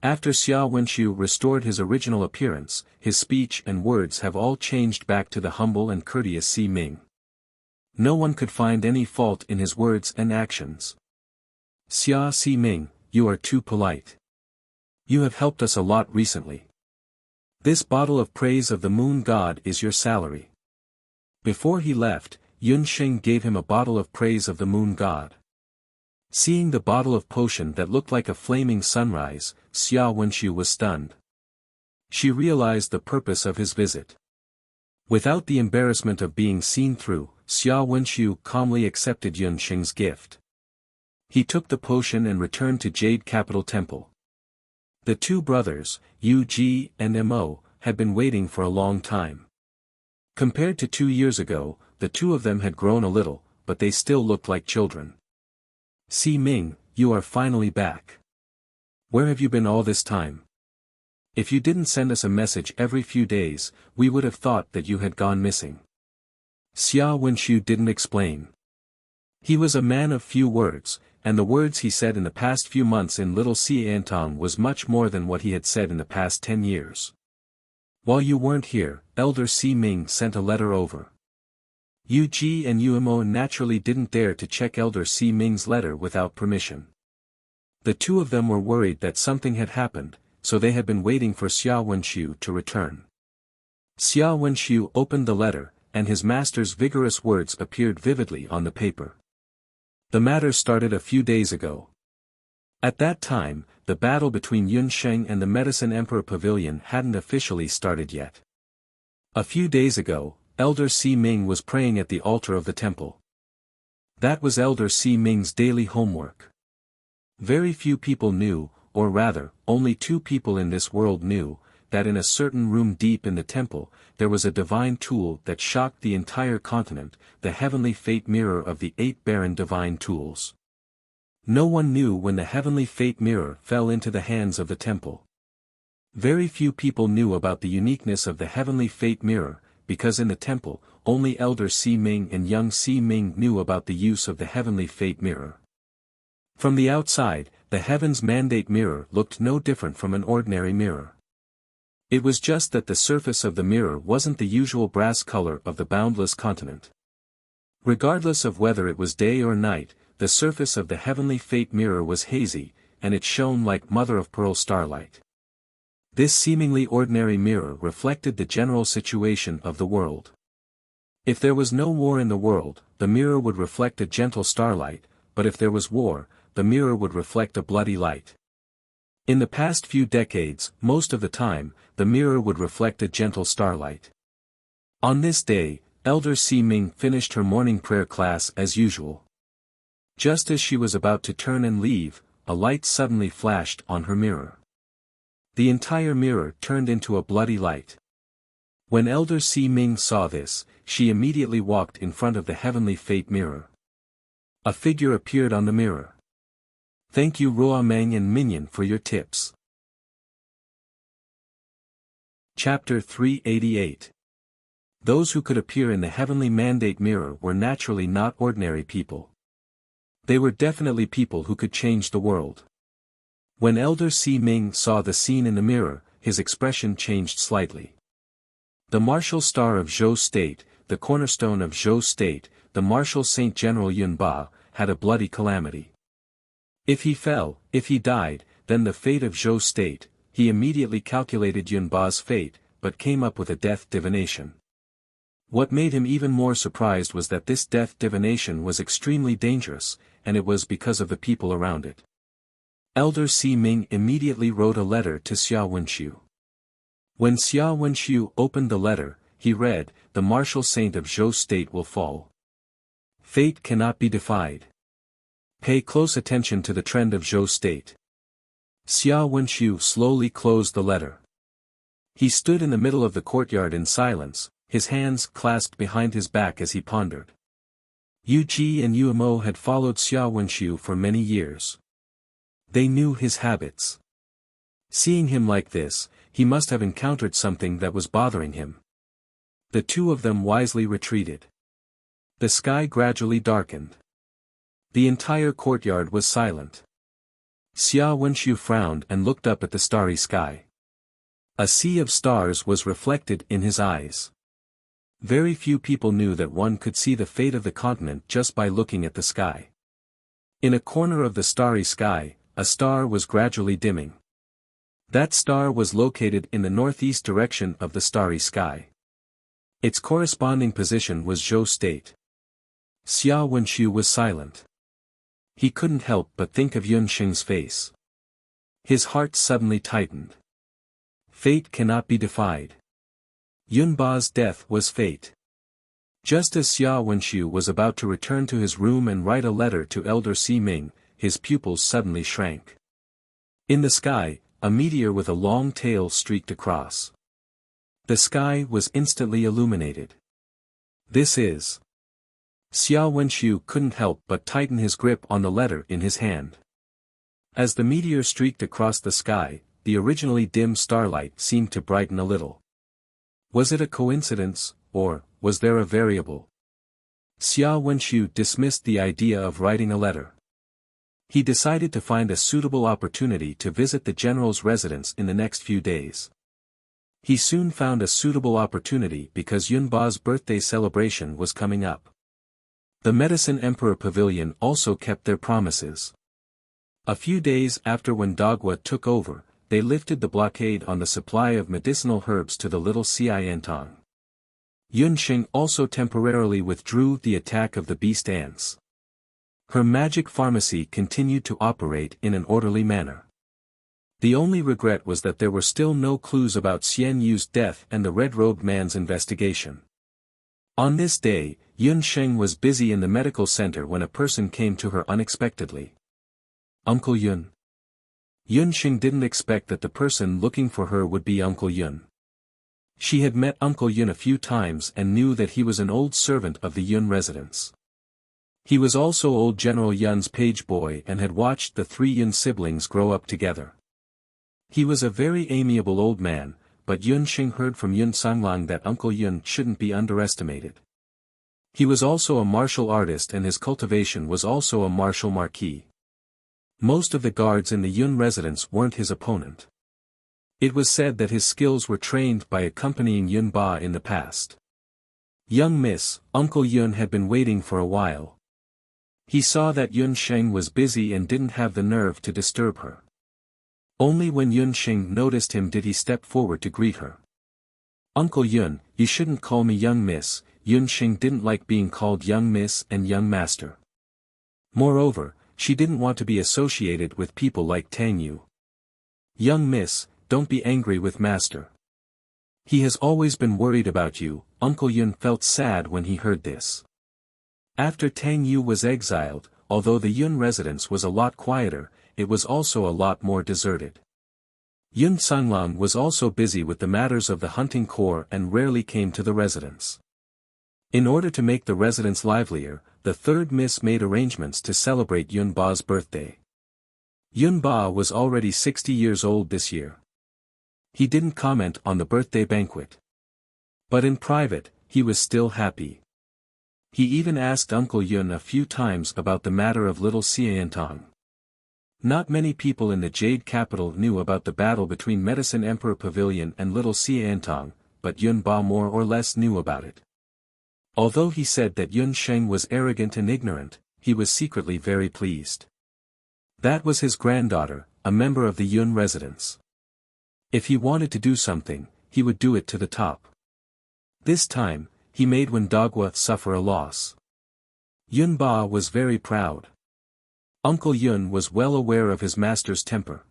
After Xia Wenxiu restored his original appearance, his speech and words have all changed back to the humble and courteous Si Ming. No one could find any fault in his words and actions. Xia Si Ming, you are too polite. You have helped us a lot recently. This bottle of praise of the moon god is your salary. Before he left, Yunsheng gave him a bottle of praise of the moon god. Seeing the bottle of potion that looked like a flaming sunrise, Xia Wenxiu was stunned. She realized the purpose of his visit. Without the embarrassment of being seen through, Xia Wenxiu calmly accepted Yunsheng's gift. He took the potion and returned to Jade Capital Temple. The two brothers, Yu Ji and Mo, had been waiting for a long time. Compared to 2 years ago, the two of them had grown a little, but they still looked like children. Si Ming, you are finally back. Where have you been all this time? If you didn't send us a message every few days, we would have thought that you had gone missing. Xia Wenxiu didn't explain. He was a man of few words, and the words he said in the past few months in Little Xiantang was much more than what he had said in the past 10 years. While you weren't here, Elder Si Ming sent a letter over. Yu Ji and Yu Mo naturally didn't dare to check Elder Si Ming's letter without permission. The two of them were worried that something had happened, so they had been waiting for Xia Wenxiu to return. Xia Wenxiu opened the letter, and his master's vigorous words appeared vividly on the paper. The matter started a few days ago. At that time, the battle between Yunsheng and the Medicine Emperor Pavilion hadn't officially started yet. A few days ago, Elder Si Ming was praying at the altar of the temple. That was Elder Si Ming's daily homework. Very few people knew, or rather, only 2 people in this world knew, that in a certain room deep in the temple, there was a divine tool that shocked the entire continent, the heavenly fate mirror of the 8 barren divine tools. No one knew when the heavenly fate mirror fell into the hands of the temple. Very few people knew about the uniqueness of the heavenly fate mirror, because in the temple, only Elder Si Ming and young Si Ming knew about the use of the heavenly fate mirror. From the outside, the heaven's mandate mirror looked no different from an ordinary mirror. It was just that the surface of the mirror wasn't the usual brass color of the boundless continent. Regardless of whether it was day or night, the surface of the heavenly fate mirror was hazy, and it shone like mother-of-pearl starlight. This seemingly ordinary mirror reflected the general situation of the world. If there was no war in the world, the mirror would reflect a gentle starlight, but if there was war, the mirror would reflect a bloody light. In the past few decades, most of the time, the mirror would reflect a gentle starlight. On this day, Elder Si Ming finished her morning prayer class as usual. Just as she was about to turn and leave, a light suddenly flashed on her mirror. The entire mirror turned into a bloody light. When Elder Si Ming saw this, she immediately walked in front of the heavenly fate mirror. A figure appeared on the mirror. Thank you Roa Meng and Minion for your tips. Chapter 388. Those who could appear in the heavenly mandate mirror were naturally not ordinary people. They were definitely people who could change the world. When Elder Si Ming saw the scene in the mirror, his expression changed slightly. The martial star of Zhou State, the cornerstone of Zhou State, the martial Saint General Yun Ba, had a bloody calamity. If he fell, if he died, then the fate of Zhou State. He immediately calculated Yun Ba's fate, but came up with a death divination. What made him even more surprised was that this death divination was extremely dangerous, and it was because of the people around it. Elder Si Ming immediately wrote a letter to Xia Wenxiu. When Xia Wenxiu opened the letter, he read, "The martial saint of Zhou State will fall. Fate cannot be defied. Pay close attention to the trend of Zhou State. Xia Wenxiu slowly closed the letter. He stood in the middle of the courtyard in silence, his hands clasped behind his back as he pondered. Yu Ji and Yu Mo had followed Xia Wenxiu for many years. They knew his habits. Seeing him like this, he must have encountered something that was bothering him. The two of them wisely retreated. The sky gradually darkened. The entire courtyard was silent. Xia Wenxiu frowned and looked up at the starry sky. A sea of stars was reflected in his eyes. Very few people knew that one could see the fate of the continent just by looking at the sky. In a corner of the starry sky, a star was gradually dimming. That star was located in the northeast direction of the starry sky. Its corresponding position was Zhou State. Xia Wenxiu was silent. He couldn't help but think of Yun Xing's face. His heart suddenly tightened. Fate cannot be defied. Yun Ba's death was fate. Just as Xia Wenxiu was about to return to his room and write a letter to Elder Si Ming, his pupils suddenly shrank. In the sky, a meteor with a long tail streaked across. The sky was instantly illuminated. This is. Xia Wenxiu couldn't help but tighten his grip on the letter in his hand. As the meteor streaked across the sky, the originally dim starlight seemed to brighten a little. Was it a coincidence, or was there a variable? Xia Wenxiu dismissed the idea of writing a letter. He decided to find a suitable opportunity to visit the general's residence in the next few days. He soon found a suitable opportunity because Yun Ba's birthday celebration was coming up. The Medicine Emperor Pavilion also kept their promises. A few days after when Dagua took over, they lifted the blockade on the supply of medicinal herbs to the Little Xiantong. Yun Xing also temporarily withdrew the attack of the beast ants. Her magic pharmacy continued to operate in an orderly manner. The only regret was that there were still no clues about Xian Yu's death and the red-robed man's investigation. On this day, Yun Xing was busy in the medical center when a person came to her unexpectedly. Uncle Yun. Yun Xing didn't expect that the person looking for her would be Uncle Yun. She had met Uncle Yun a few times and knew that he was an old servant of the Yun residence. He was also old General Yun's page boy and had watched the three Yun siblings grow up together. He was a very amiable old man, but Yun Xing heard from Yun Sanglang that Uncle Yun shouldn't be underestimated. He was also a martial artist and his cultivation was also a martial marquis. Most of the guards in the Yun residence weren't his opponent. It was said that his skills were trained by accompanying Yun Ba in the past. Young Miss, Uncle Yun had been waiting for a while. He saw that Yun Xing was busy and didn't have the nerve to disturb her. Only when Yun Xing noticed him did he step forward to greet her. Uncle Yun, you shouldn't call me young miss. Yun Xing didn't like being called young miss and young master. Moreover, she didn't want to be associated with people like Tang Yu. Young miss, don't be angry with master. He has always been worried about you. Uncle Yun felt sad when he heard this. After Tang Yu was exiled, although the Yun residence was a lot quieter, it was also a lot more deserted. Yun Sanglang was also busy with the matters of the hunting corps and rarely came to the residence. In order to make the residence livelier, the third miss made arrangements to celebrate Yun Ba's birthday. Yun Ba was already 60 years old this year. He didn't comment on the birthday banquet. But in private, he was still happy. He even asked Uncle Yun a few times about the matter of Little Xiantong. Not many people in the Jade capital knew about the battle between Medicine Emperor Pavilion and Little Xiantong, but Yun Ba more or less knew about it. Although he said that Yun Xing was arrogant and ignorant, he was secretly very pleased. That was his granddaughter, a member of the Yun residence. If he wanted to do something, he would do it to the top. This time, he made Wen Dagua suffer a loss. Yun Ba was very proud. Uncle Yun was well aware of his master's temper.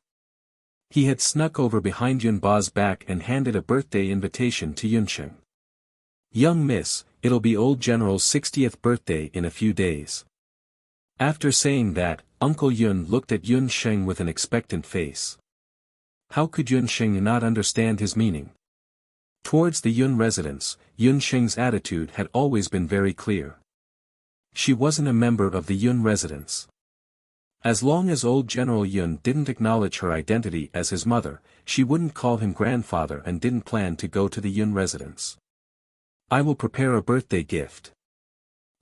He had snuck over behind Yun Ba's back and handed a birthday invitation to Yun Xing. Young miss, it'll be old General's 60th birthday in a few days. After saying that, Uncle Yun looked at Yun Xing with an expectant face. How could Yun Sheng not understand his meaning? Towards the Yun residence, Yun Sheng's attitude had always been very clear. She wasn't a member of the Yun residence. As long as old General Yun didn't acknowledge her identity as his mother, she wouldn't call him grandfather and didn't plan to go to the Yun residence. I will prepare a birthday gift,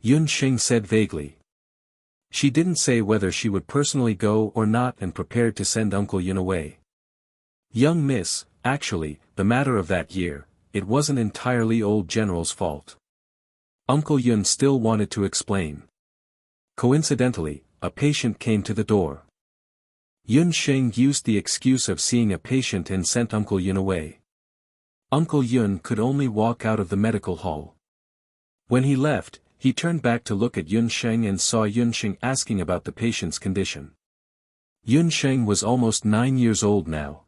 Yun Sheng said vaguely. She didn't say whether she would personally go or not and prepared to send Uncle Yun away. Young miss, actually, the matter of that year, it wasn't entirely old General's fault. Uncle Yun still wanted to explain. Coincidentally, a patient came to the door. Yun Sheng used the excuse of seeing a patient and sent Uncle Yun away. Uncle Yun could only walk out of the medical hall. When he left, he turned back to look at Yun Sheng and saw Yun Sheng asking about the patient's condition. Yun Sheng was almost 9 years old now.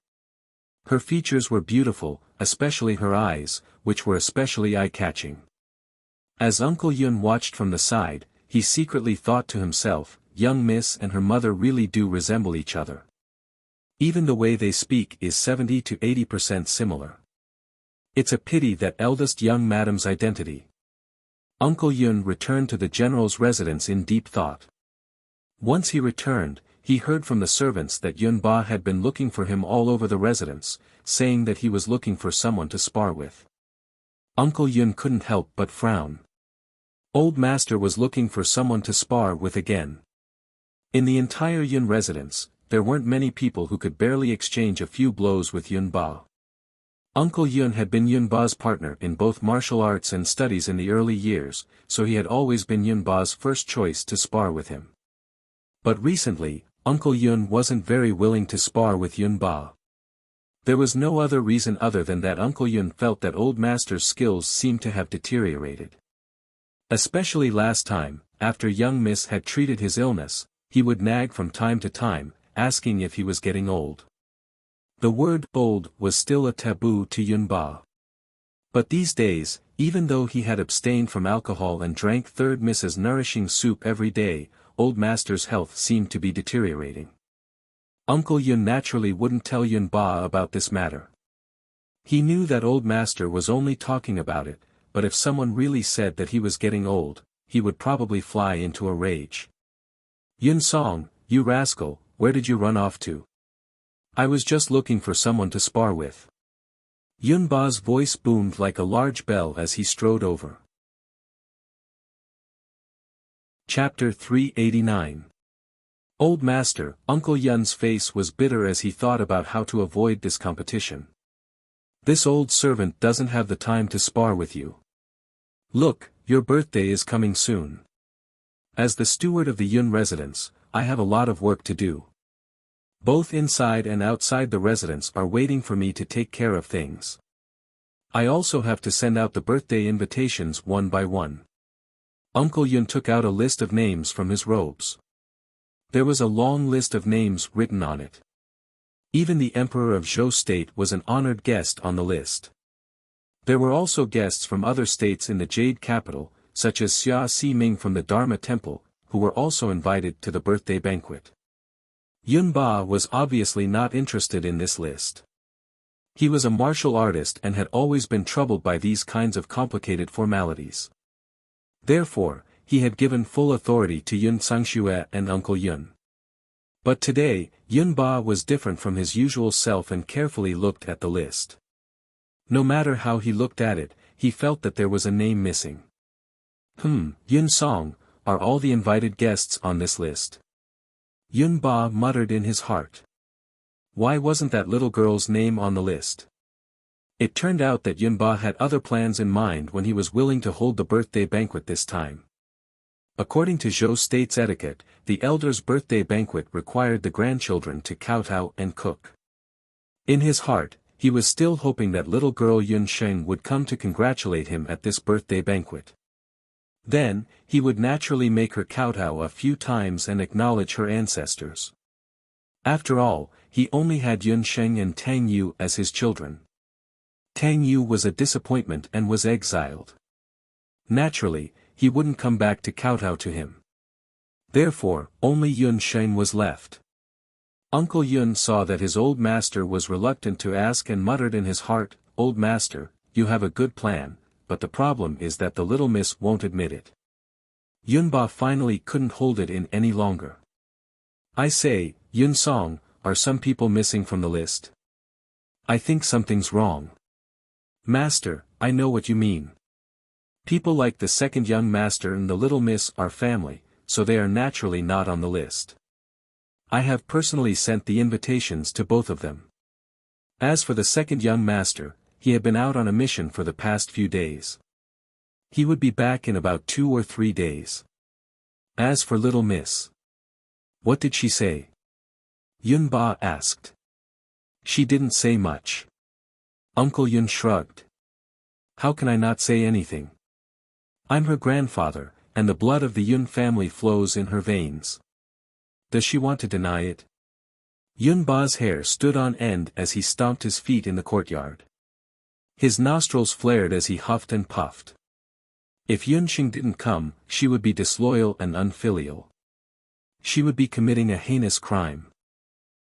Her features were beautiful, especially her eyes, which were especially eye-catching. As Uncle Yun watched from the side, he secretly thought to himself, young miss and her mother really do resemble each other. Even the way they speak is 70 to 80% similar. It's a pity that eldest young madam's identity. Uncle Yun returned to the general's residence in deep thought. Once he returned, he heard from the servants that Yun Ba had been looking for him all over the residence, saying that he was looking for someone to spar with. Uncle Yun couldn't help but frown. Old master was looking for someone to spar with again. In the entire Yun residence, there weren't many people who could barely exchange a few blows with Yun Ba. Uncle Yun had been Yun Ba's partner in both martial arts and studies in the early years, so he had always been Yun Ba's first choice to spar with him. But recently, Uncle Yun wasn't very willing to spar with Yun Ba. There was no other reason other than that Uncle Yun felt that old master's skills seemed to have deteriorated. Especially last time, after young miss had treated his illness, he would nag from time to time, asking if he was getting old. The word old was still a taboo to Yun Ba. But these days, even though he had abstained from alcohol and drank third miss's nourishing soup every day, old master's health seemed to be deteriorating. Uncle Yun naturally wouldn't tell Yun Ba about this matter. He knew that old master was only talking about it, but if someone really said that he was getting old, he would probably fly into a rage. Yun Song, you rascal, where did you run off to? I was just looking for someone to spar with. Yun Ba's voice boomed like a large bell as he strode over. Chapter 389. Old Master, Uncle Yun's face was bitter as he thought about how to avoid this competition. This old servant doesn't have the time to spar with you. Look, your birthday is coming soon. As the steward of the Yun residence, I have a lot of work to do. Both inside and outside the residence are waiting for me to take care of things. I also have to send out the birthday invitations one by one. Uncle Yun took out a list of names from his robes. There was a long list of names written on it. Even the Emperor of Zhou State was an honored guest on the list. There were also guests from other states in the Jade capital, such as Xia Si-ming from the Dharma Temple, who were also invited to the birthday banquet. Yun Ba was obviously not interested in this list. He was a martial artist and had always been troubled by these kinds of complicated formalities. Therefore, he had given full authority to Yun Sangxue and Uncle Yun. But today, Yun Ba was different from his usual self and carefully looked at the list. No matter how he looked at it, he felt that there was a name missing. Yun Song, are all the invited guests on this list? Yun Ba muttered in his heart. Why wasn't that little girl's name on the list? It turned out that Yun Ba had other plans in mind when he was willing to hold the birthday banquet this time. According to Zhou State's etiquette, the elder's birthday banquet required the grandchildren to kowtow and cook. In his heart, he was still hoping that little girl Yun Sheng would come to congratulate him at this birthday banquet. Then, he would naturally make her kowtow a few times and acknowledge her ancestors. After all, he only had Yun Sheng and Tang Yu as his children. Tang Yu was a disappointment and was exiled. Naturally, he wouldn't come back to kowtow to him. Therefore, only Yun Sheng was left. Uncle Yun saw that his old master was reluctant to ask and muttered in his heart, "Old master, you have a good plan, but the problem is that the little miss won't admit it." Yunba finally couldn't hold it in any longer. "I say, Yun Song, are some people missing from the list? I think something's wrong." "Master, I know what you mean. People like the second young master and the little miss are family, so they are naturally not on the list. I have personally sent the invitations to both of them. As for the second young master, he had been out on a mission for the past few days. He would be back in about 2 or 3 days. As for little miss, what did she say?" Yunba asked. "She didn't say much." Uncle Yun shrugged. "How can I not say anything? I'm her grandfather, and the blood of the Yun family flows in her veins. Does she want to deny it?" Yunba's hair stood on end as he stomped his feet in the courtyard. His nostrils flared as he huffed and puffed. If Yunqing didn't come, she would be disloyal and unfilial. She would be committing a heinous crime.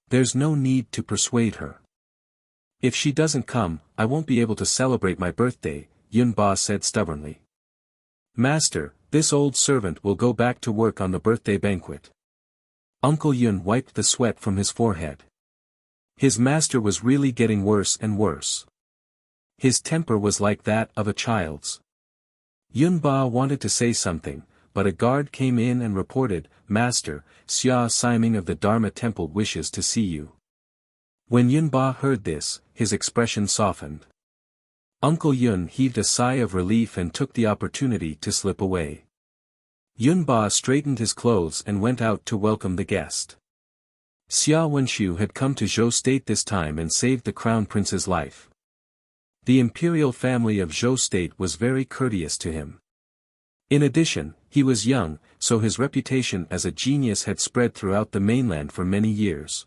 There's no need to persuade her. "If she doesn't come, I won't be able to celebrate my birthday," Yunba said stubbornly. "Master, this old servant will go back to work on the birthday banquet." Uncle Yun wiped the sweat from his forehead. His master was really getting worse and worse. His temper was like that of a child's. Yunba wanted to say something, but a guard came in and reported, "Master, Xia Siming of the Dharma Temple wishes to see you." When Yunba heard this, his expression softened. Uncle Yun heaved a sigh of relief and took the opportunity to slip away. Yunba straightened his clothes and went out to welcome the guest. Xia Wenxiu had come to Zhou State this time and saved the crown prince's life. The imperial family of Zhou State was very courteous to him. In addition, he was young, so his reputation as a genius had spread throughout the mainland for many years.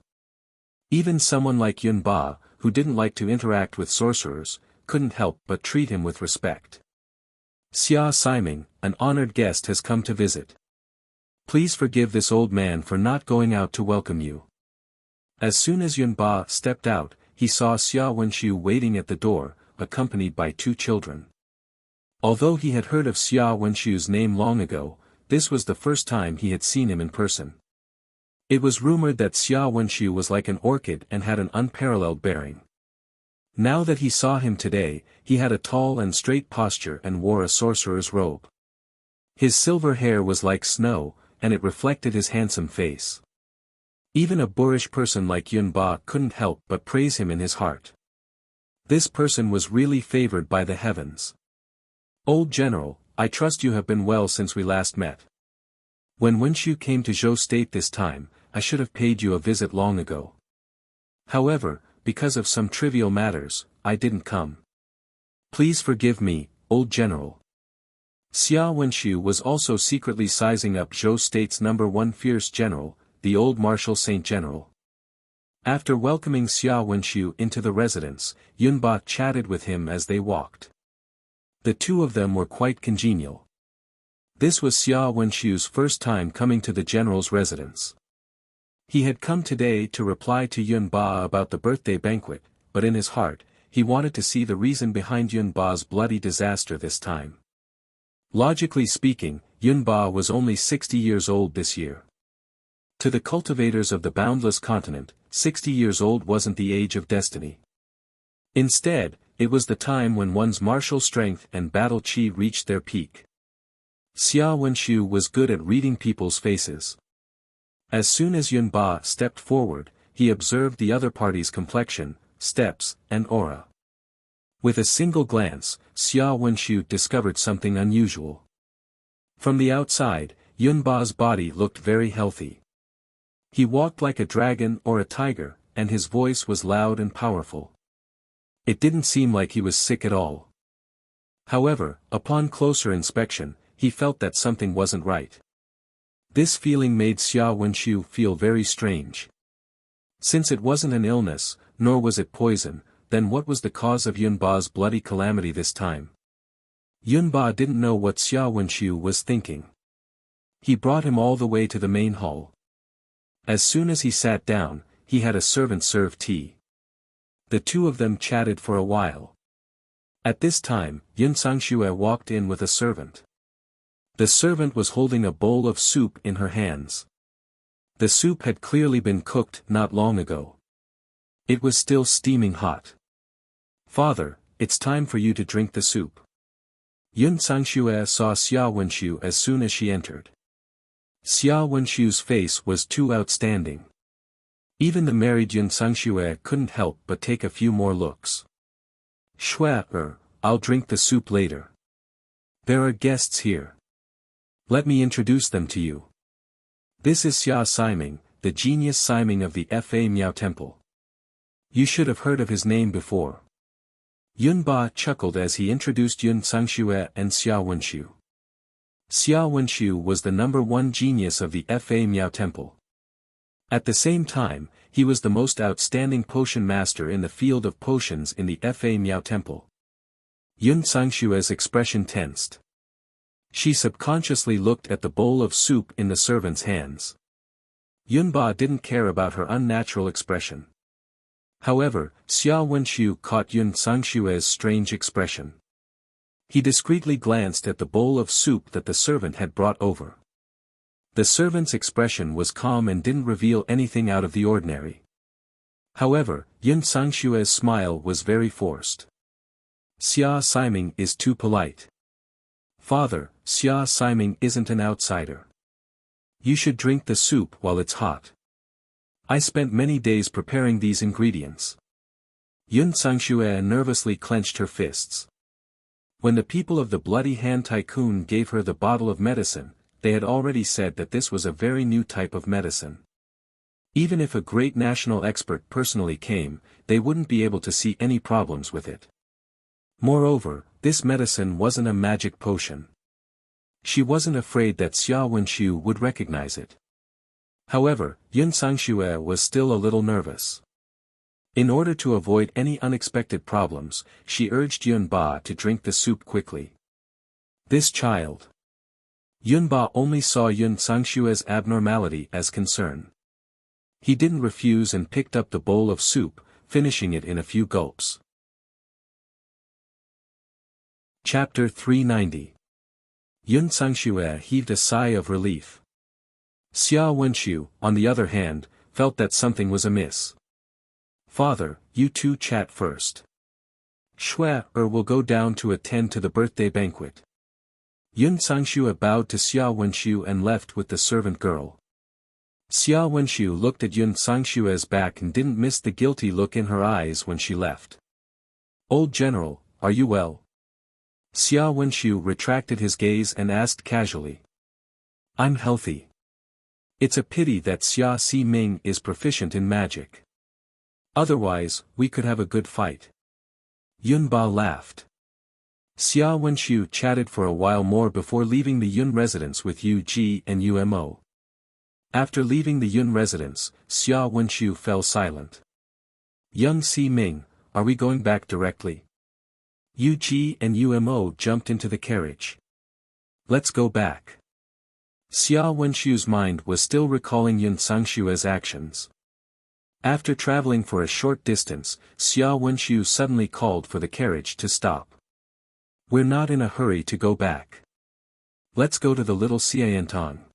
Even someone like Yunba, who didn't like to interact with sorcerers, couldn't help but treat him with respect. "Xia Siming, an honored guest has come to visit. Please forgive this old man for not going out to welcome you." As soon as Yunba stepped out, he saw Xia Wenxiu waiting at the door, accompanied by 2 children. Although he had heard of Xia Wenxiu's name long ago, this was the first time he had seen him in person. It was rumored that Xia Wenxiu was like an orchid and had an unparalleled bearing. Now that he saw him today, he had a tall and straight posture and wore a sorcerer's robe. His silver hair was like snow, and it reflected his handsome face. Even a boorish person like Yunba couldn't help but praise him in his heart. This person was really favored by the heavens. "Old General, I trust you have been well since we last met. When Wenxiu came to Zhou State this time, I should have paid you a visit long ago. However, because of some trivial matters, I didn't come. Please forgive me, old general." Xia Wenxiu was also secretly sizing up Zhou State's #1 fierce general, the old Martial Saint General. After welcoming Xia Wenxiu into the residence, Yunba chatted with him as they walked. The two of them were quite congenial. This was Xia Wenxiu's first time coming to the general's residence. He had come today to reply to Yunba about the birthday banquet, but in his heart, he wanted to see the reason behind Yunba's bloody disaster this time. Logically speaking, Yunba was only 60 years old this year. To the cultivators of the boundless continent, 60 years old wasn't the age of destiny. Instead, it was the time when one's martial strength and battle chi reached their peak. Xia Wenxiu was good at reading people's faces. As soon as Yunba stepped forward, he observed the other party's complexion, steps, and aura. With a single glance, Xia Wenxiu discovered something unusual. From the outside, Yunba's body looked very healthy. He walked like a dragon or a tiger, and his voice was loud and powerful. It didn't seem like he was sick at all. However, upon closer inspection, he felt that something wasn't right. This feeling made Xia Wenxiu feel very strange. Since it wasn't an illness, nor was it poison, then what was the cause of Yunba's bloody calamity this time? Yunba didn't know what Xia Wenxiu was thinking. He brought him all the way to the main hall. As soon as he sat down, he had a servant serve tea. The two of them chatted for a while. At this time, Yun Sangxue walked in with a servant. The servant was holding a bowl of soup in her hands. The soup had clearly been cooked not long ago. It was still steaming hot. "Father, it's time for you to drink the soup." Yun Sangxue saw Xia Wenxiu as soon as she entered. Xia Wenxiu's face was too outstanding. Even the married Yun Sangxue couldn't help but take a few more looks. "Shui, I'll drink the soup later. There are guests here. Let me introduce them to you. This is Xia Siming, the genius Siming of the Fa Miao Temple. You should have heard of his name before." Yun Ba chuckled as he introduced Yun Sangxue and Xia Wenxiu. Xia Wenxiu was the #1 genius of the Fa Miao Temple. At the same time, he was the most outstanding potion master in the field of potions in the Fa Miao Temple. Yun Sangxue's expression tensed. She subconsciously looked at the bowl of soup in the servant's hands. Yun Ba didn't care about her unnatural expression. However, Xia Wenxiu caught Yun Sangxue's strange expression. He discreetly glanced at the bowl of soup that the servant had brought over. The servant's expression was calm and didn't reveal anything out of the ordinary. However, Yun Sangxue's smile was very forced. "Xia Siming is too polite. Father, Xia Siming isn't an outsider. You should drink the soup while it's hot. I spent many days preparing these ingredients." Yun Sangxue nervously clenched her fists. When the people of the Bloody Hand Tycoon gave her the bottle of medicine, they had already said that this was a very new type of medicine. Even if a great national expert personally came, they wouldn't be able to see any problems with it. Moreover, this medicine wasn't a magic potion. She wasn't afraid that Xia Wenxiu would recognize it. However, Yun Sangxue was still a little nervous. In order to avoid any unexpected problems, she urged Yun Ba to drink the soup quickly. This child. Yun Ba only saw Yun Sangxue's abnormality as concern. He didn't refuse and picked up the bowl of soup, finishing it in a few gulps. Chapter 390. Yun Sangxue heaved a sigh of relief. Xia Wenxiu, on the other hand, felt that something was amiss. "Father, you two chat first. Shui will go down to attend to the birthday banquet." Yun Sangxue bowed to Xia Wenxiu and left with the servant girl. Xia Wenxiu looked at Yun Sangxue's back and didn't miss the guilty look in her eyes when she left. "Old General, are you well?" Xia Wenxiu retracted his gaze and asked casually. "I'm healthy. It's a pity that Xia Siming is proficient in magic. Otherwise, we could have a good fight." Yun Ba laughed. Xia Wenxiu chatted for a while more before leaving the Yun residence with Yu Ji and Umo. After leaving the Yun residence, Xia Wenxiu fell silent. "Young Siming, are we going back directly?" Yu Ji and Umo jumped into the carriage. "Let's go back." Xia Wenxiu's mind was still recalling Yun Sangxue's actions. After traveling for a short distance, Xia Wenxiu suddenly called for the carriage to stop. "We're not in a hurry to go back. Let's go to the little Xiantong."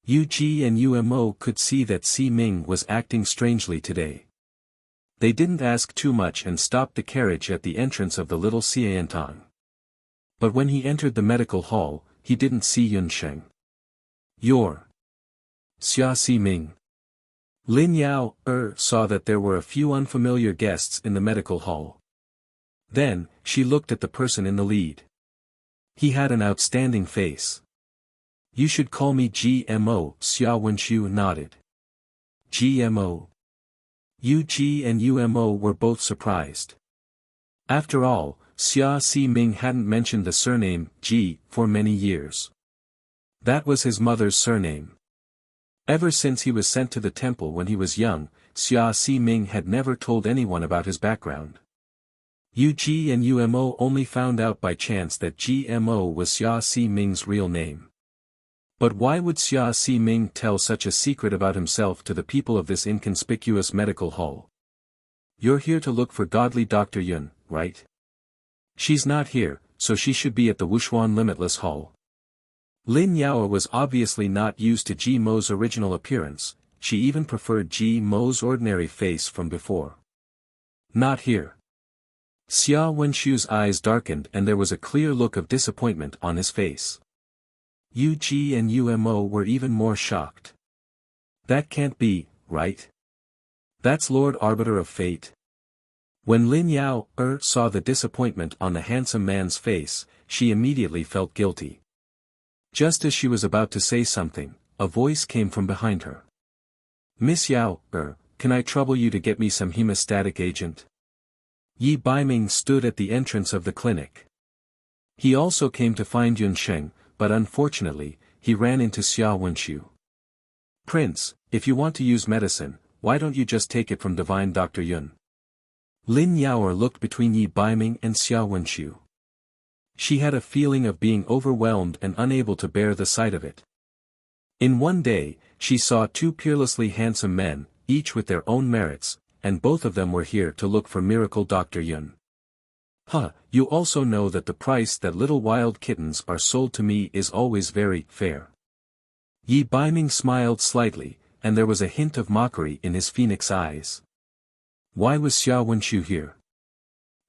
Yu Ji and Umo could see that Siming was acting strangely today. They didn't ask too much and stopped the carriage at the entrance of the little Xiantong. But when he entered the medical hall, he didn't see Yun Sheng. "You're Xia Siming." Lin Yao saw that there were a few unfamiliar guests in the medical hall. Then, she looked at the person in the lead. He had an outstanding face. "You should call me GMO," Xia Wenxiu nodded. "GMO?" Yu Ji and Umo were both surprised. After all, Xia Siming hadn't mentioned the surname Ji for many years. That was his mother's surname. Ever since he was sent to the temple when he was young, Xia Siming had never told anyone about his background. Yu Ji and Umo only found out by chance that GMO was Xia Siming's real name. But why would Xia Si-ming tell such a secret about himself to the people of this inconspicuous medical hall? You're here to look for godly Dr. Yun, right? She's not here, so she should be at the Wushuan Limitless Hall. Lin Yao was obviously not used to Ji Mo's original appearance, she even preferred Ji Mo's ordinary face from before. Not here. Xia Wenshu's eyes darkened and there was a clear look of disappointment on his face. Yu Ji and Yu Mo were even more shocked. That can't be, right? That's Lord Arbiter of Fate. When Lin Yao saw the disappointment on the handsome man's face, she immediately felt guilty. Just as she was about to say something, a voice came from behind her. Miss Yao, can I trouble you to get me some hemostatic agent? Yi Baiming stood at the entrance of the clinic. He also came to find Yun Sheng, but unfortunately, he ran into Xia Wenshu. Prince, if you want to use medicine, why don't you just take it from divine Dr. Yun? Lin Yao looked between Yi Baiming and Xia Wenshu. She had a feeling of being overwhelmed and unable to bear the sight of it. In one day, she saw two peerlessly handsome men, each with their own merits, and both of them were here to look for miracle Dr. Yun. You also know that the price that little wild kittens are sold to me is always very fair. Yi Baiming smiled slightly, and there was a hint of mockery in his phoenix eyes. Why was Xia Wenshu here?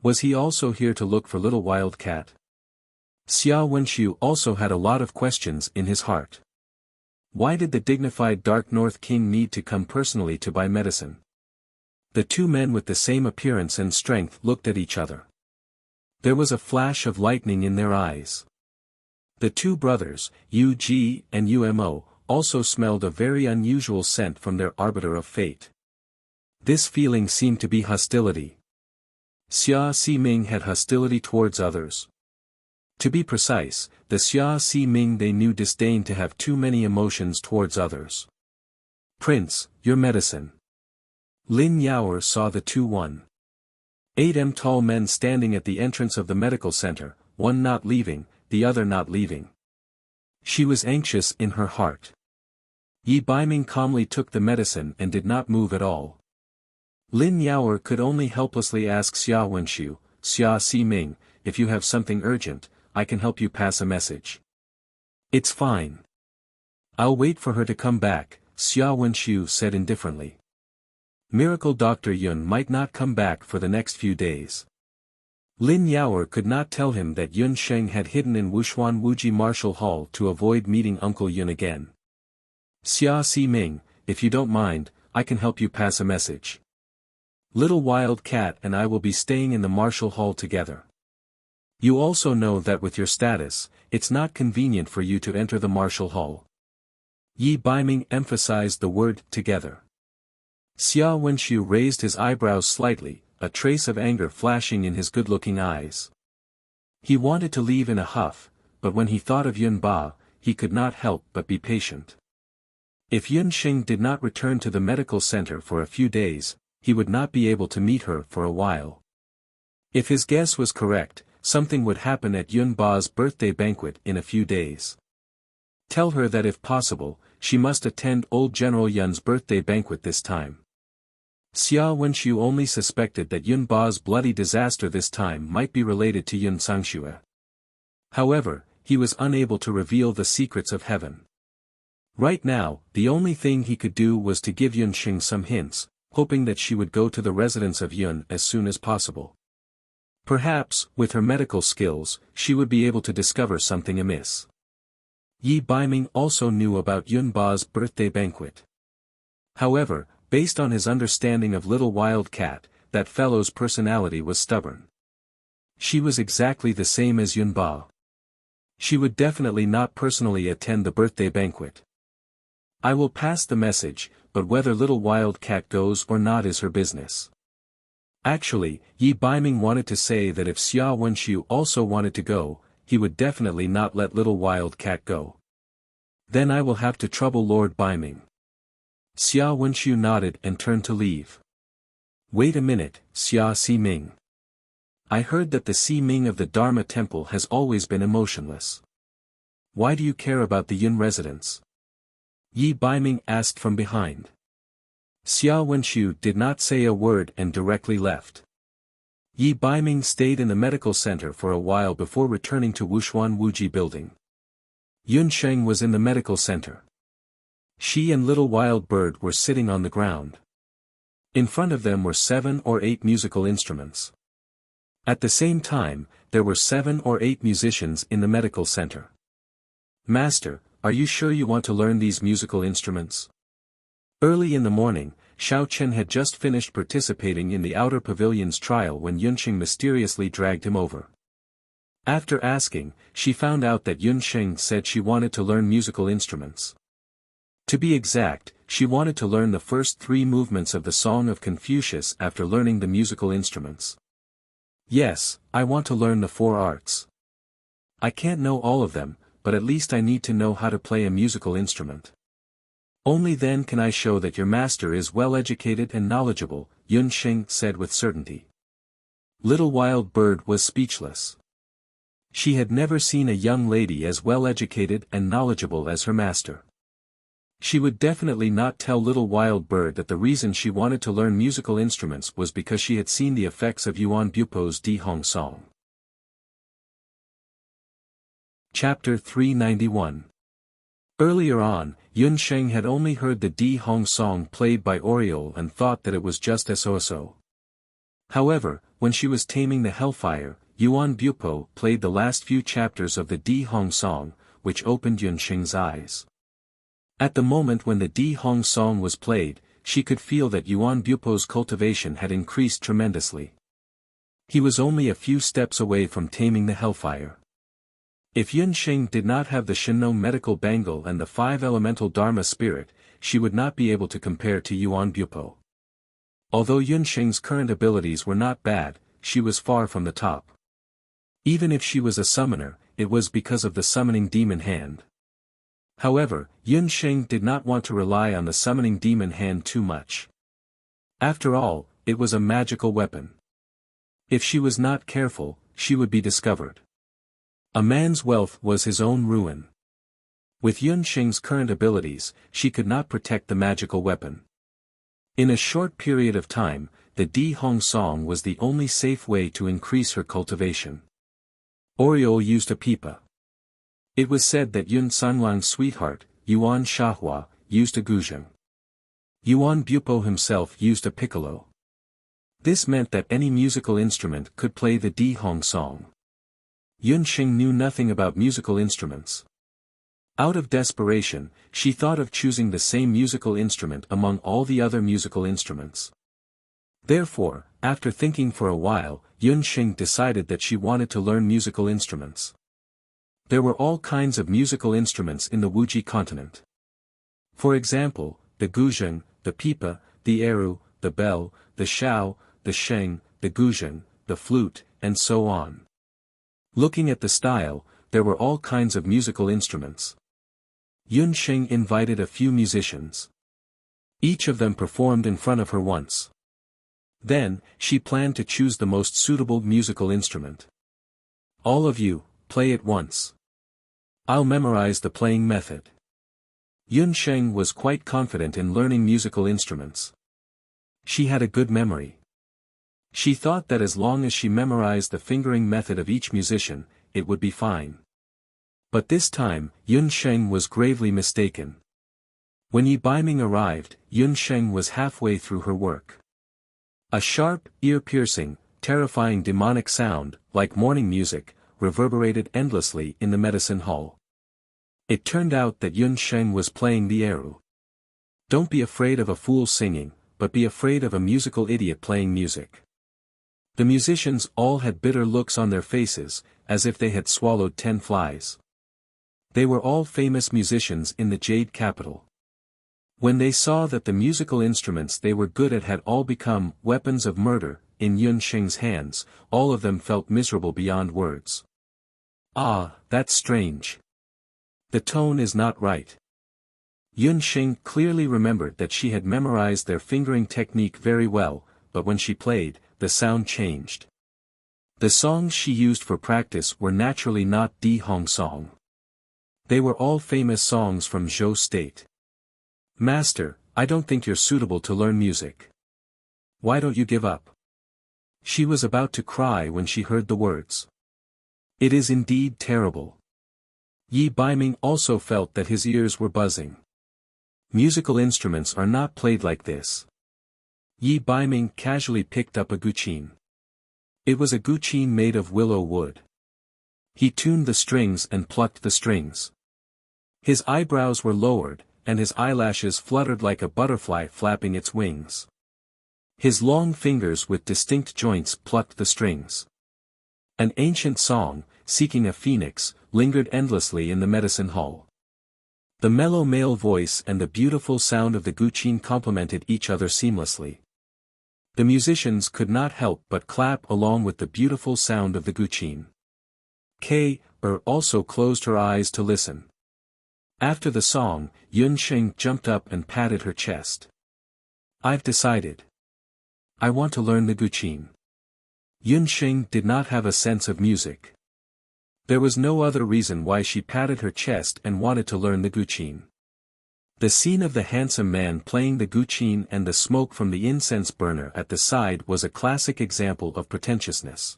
Was he also here to look for little wild cat? Xia Wenshu also had a lot of questions in his heart. Why did the dignified Dark North King need to come personally to buy medicine? The two men with the same appearance and strength looked at each other. There was a flash of lightning in their eyes. The two brothers, Yu Ji and Yu Mo, also smelled a very unusual scent from their arbiter of fate. This feeling seemed to be hostility. Xia Si-ming had hostility towards others. To be precise, the Xia Si-ming they knew disdained to have too many emotions towards others. Prince, your medicine. Lin Yao saw the 2-1-8 tall men standing at the entrance of the medical center, one not leaving, the other not leaving. She was anxious in her heart. Yi Baiming calmly took the medicine and did not move at all. Lin Yao could only helplessly ask Xia Wenshu, Xia Si-ming, if you have something urgent, I can help you pass a message. It's fine. I'll wait for her to come back, Xia Wenshu said indifferently. Miracle Dr. Yun might not come back for the next few days. Lin Yao could not tell him that Yun Sheng had hidden in Wushuan Wuji Martial Hall to avoid meeting Uncle Yun again. Xia Si-ming, if you don't mind, I can help you pass a message. Little Wild Cat and I will be staying in the Martial Hall together. You also know that with your status, it's not convenient for you to enter the Martial Hall. Yi Baiming emphasized the word together. Xia Wenshu raised his eyebrows slightly, a trace of anger flashing in his good-looking eyes. He wanted to leave in a huff, but when he thought of Yun Ba, he could not help but be patient. If Yun Sheng did not return to the medical center for a few days, he would not be able to meet her for a while. If his guess was correct, something would happen at Yun Ba's birthday banquet in a few days. Tell her that if possible, she must attend old General Yun's birthday banquet this time. Xia Wenshu only suspected that Yun Ba's bloody disaster this time might be related to Yun Sangxue. However, he was unable to reveal the secrets of heaven. Right now, the only thing he could do was to give Yun Sheng some hints, hoping that she would go to the residence of Yun as soon as possible. Perhaps, with her medical skills, she would be able to discover something amiss. Yi Baiming also knew about Yun Ba's birthday banquet. However, based on his understanding of Little Wild Cat, that fellow's personality was stubborn. She was exactly the same as Yun Ba. She would definitely not personally attend the birthday banquet. I will pass the message, but whether Little Wild Cat goes or not is her business. Actually, Yi Baiming wanted to say that if Xia Wenshu also wanted to go, he would definitely not let Little Wild Cat go. Then I will have to trouble Lord Baiming. Xia Wenshu nodded and turned to leave. Wait a minute, Xia Si-ming. I heard that the Si-ming of the Dharma Temple has always been emotionless. Why do you care about the Yun residence? Yi Baiming asked from behind. Xia Wenxiu did not say a word and directly left. Yi Baiming stayed in the medical center for a while before returning to Wushuan Wuji building. Yun Sheng was in the medical center. She and Little Wild Bird were sitting on the ground. In front of them were 7 or 8 musical instruments. At the same time, there were 7 or 8 musicians in the medical center. Master, are you sure you want to learn these musical instruments? Early in the morning, Xiao Chen had just finished participating in the outer pavilion's trial when Yunqing mysteriously dragged him over. After asking, she found out that Yunqing said she wanted to learn musical instruments. To be exact, she wanted to learn the first 3 movements of the Song of Confucius after learning the musical instruments. Yes, I want to learn the 4 arts. I can't know all of them, but at least I need to know how to play a musical instrument. Only then can I show that your master is well educated and knowledgeable, Yunqing said with certainty. Little Wild Bird was speechless. She had never seen a young lady as well educated and knowledgeable as her master. She would definitely not tell Little Wild Bird that the reason she wanted to learn musical instruments was because she had seen the effects of Yuan Bupo's Di Hong song. Chapter 391. Earlier on, Yunqing had only heard the Di Hong song played by Oriole and thought that it was just so. However, when she was taming the hellfire, Yuan Bupo played the last few chapters of the Di Hong song, which opened Yunqing's eyes. At the moment when the Di Hong song was played, she could feel that Yuan Bupo's cultivation had increased tremendously. He was only a few steps away from taming the hellfire. If Yunqing did not have the Shinno medical bangle and the 5 elemental Dharma spirit, she would not be able to compare to Yuan Bupo. Although Yunqing's current abilities were not bad, she was far from the top. Even if she was a summoner, it was because of the summoning demon hand. However, Yunqing did not want to rely on the summoning demon hand too much. After all, it was a magical weapon. If she was not careful, she would be discovered. A man's wealth was his own ruin. With Yunqing's current abilities, she could not protect the magical weapon. In a short period of time, the Di Hong song was the only safe way to increase her cultivation. Oriole used a pipa. It was said that Yun Sanlang's sweetheart, Yuan Shahua, used a guzheng. Yuan Bupo himself used a piccolo. This meant that any musical instrument could play the Di Hong song. Yunqing knew nothing about musical instruments. Out of desperation, she thought of choosing the same musical instrument among all the other musical instruments. Therefore, after thinking for a while, Yunqing decided that she wanted to learn musical instruments. There were all kinds of musical instruments in the Wuji continent. For example, the guzheng, the pipa, the eru, the bell, the shao, the sheng, the guzheng, the flute, and so on. Looking at the style, there were all kinds of musical instruments. Yunqing invited a few musicians. Each of them performed in front of her once. Then, she planned to choose the most suitable musical instrument. All of you, play it once. I'll memorize the playing method. Yunqing was quite confident in learning musical instruments. She had a good memory. She thought that as long as she memorized the fingering method of each musician, it would be fine. But this time, Yunqing was gravely mistaken. When Yi Baiming arrived, Yunqing was halfway through her work. A sharp, ear-piercing, terrifying demonic sound, like morning music, reverberated endlessly in the medicine hall. It turned out that Yunqing was playing the eru. Don't be afraid of a fool singing, but be afraid of a musical idiot playing music. The musicians all had bitter looks on their faces, as if they had swallowed 10 flies. They were all famous musicians in the Jade capital. When they saw that the musical instruments they were good at had all become weapons of murder in Yunqing's hands, all of them felt miserable beyond words. Ah, that's strange. The tone is not right. Yunqing clearly remembered that she had memorized their fingering technique very well, but when she played, the sound changed. The songs she used for practice were naturally not Di Hong song. They were all famous songs from Zhou State. "Master, I don't think you're suitable to learn music. Why don't you give up?" She was about to cry when she heard the words. It is indeed terrible. Yi Baiming also felt that his ears were buzzing. Musical instruments are not played like this. Yi Baiming casually picked up a guqin. It was a guqin made of willow wood. He tuned the strings and plucked the strings. His eyebrows were lowered, and his eyelashes fluttered like a butterfly flapping its wings. His long fingers with distinct joints plucked the strings. An ancient song, seeking a phoenix, lingered endlessly in the medicine hall. The mellow male voice and the beautiful sound of the guqin complemented each other seamlessly. The musicians could not help but clap along with the beautiful sound of the guqin. K.Er also closed her eyes to listen. After the song, Yunsheng jumped up and patted her chest. "I've decided. I want to learn the guqin." Yunsheng did not have a sense of music. There was no other reason why she patted her chest and wanted to learn the guqin. The scene of the handsome man playing the guqin and the smoke from the incense burner at the side was a classic example of pretentiousness.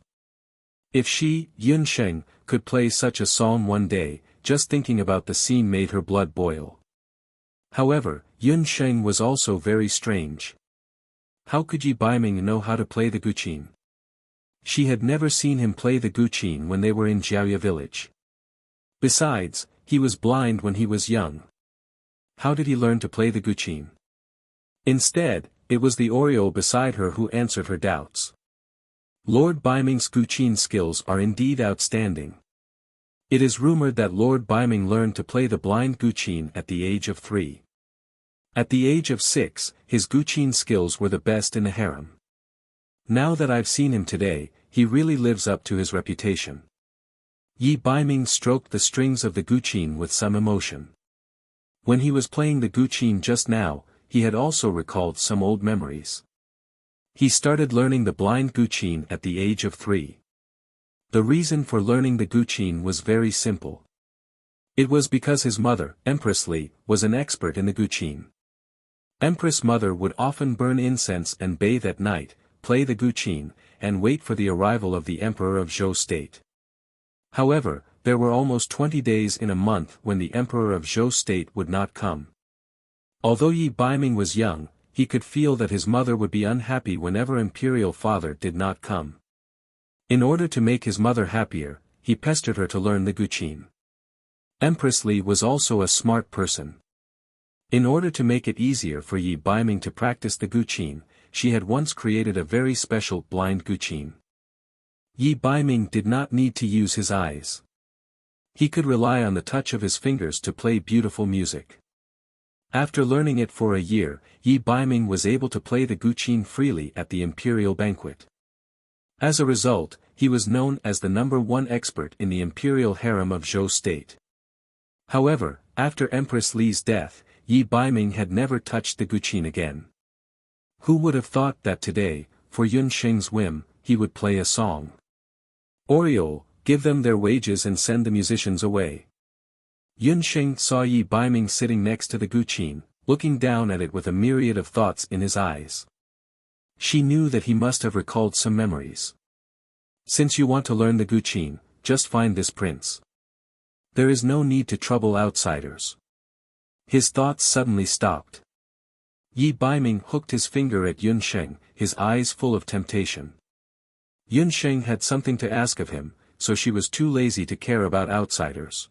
If she, Yunsheng, could play such a song one day, just thinking about the scene made her blood boil. However, Yunsheng was also very strange. How could Yi Baiming know how to play the guqin? She had never seen him play the guqin when they were in Jiaoya village. Besides, he was blind when he was young. How did he learn to play the guqin? Instead, it was the Oriole beside her who answered her doubts. Lord Baiming's guqin skills are indeed outstanding. It is rumored that Lord Baiming learned to play the blind guqin at the age of 3. At the age of 6, his guqin skills were the best in the harem. Now that I've seen him today, he really lives up to his reputation. Yi Baiming stroked the strings of the guqin with some emotion. When he was playing the guqin just now, he had also recalled some old memories. He started learning the blind guqin at the age of 3. The reason for learning the guqin was very simple. It was because his mother, Empress Li, was an expert in the guqin. Empress mother would often burn incense and bathe at night, play the guqin, and wait for the arrival of the emperor of Zhou State. However, there were almost 20 days in a month when the emperor of Zhou State would not come. Although Yi Baiming was young, he could feel that his mother would be unhappy whenever imperial father did not come. In order to make his mother happier, he pestered her to learn the guqin. Empress Li was also a smart person. In order to make it easier for Yi Baiming to practice the guqin, she had once created a very special blind guqin. Yi Baiming did not need to use his eyes. He could rely on the touch of his fingers to play beautiful music. After learning it for a year, Yi Baiming was able to play the guqin freely at the imperial banquet. As a result, he was known as the #1 expert in the imperial harem of Zhou State. However, after Empress Li's death, Yi Baiming had never touched the guqin again. Who would have thought that today, for Yunsheng's whim, he would play a song? Oriole, give them their wages and send the musicians away. Yunsheng saw Yi Baiming sitting next to the guqin, looking down at it with a myriad of thoughts in his eyes. She knew that he must have recalled some memories. Since you want to learn the guqin, just find this prince. There is no need to trouble outsiders. His thoughts suddenly stopped. Yi Baiming hooked his finger at Yunsheng, his eyes full of temptation. Yunsheng had something to ask of him, so she was too lazy to care about outsiders.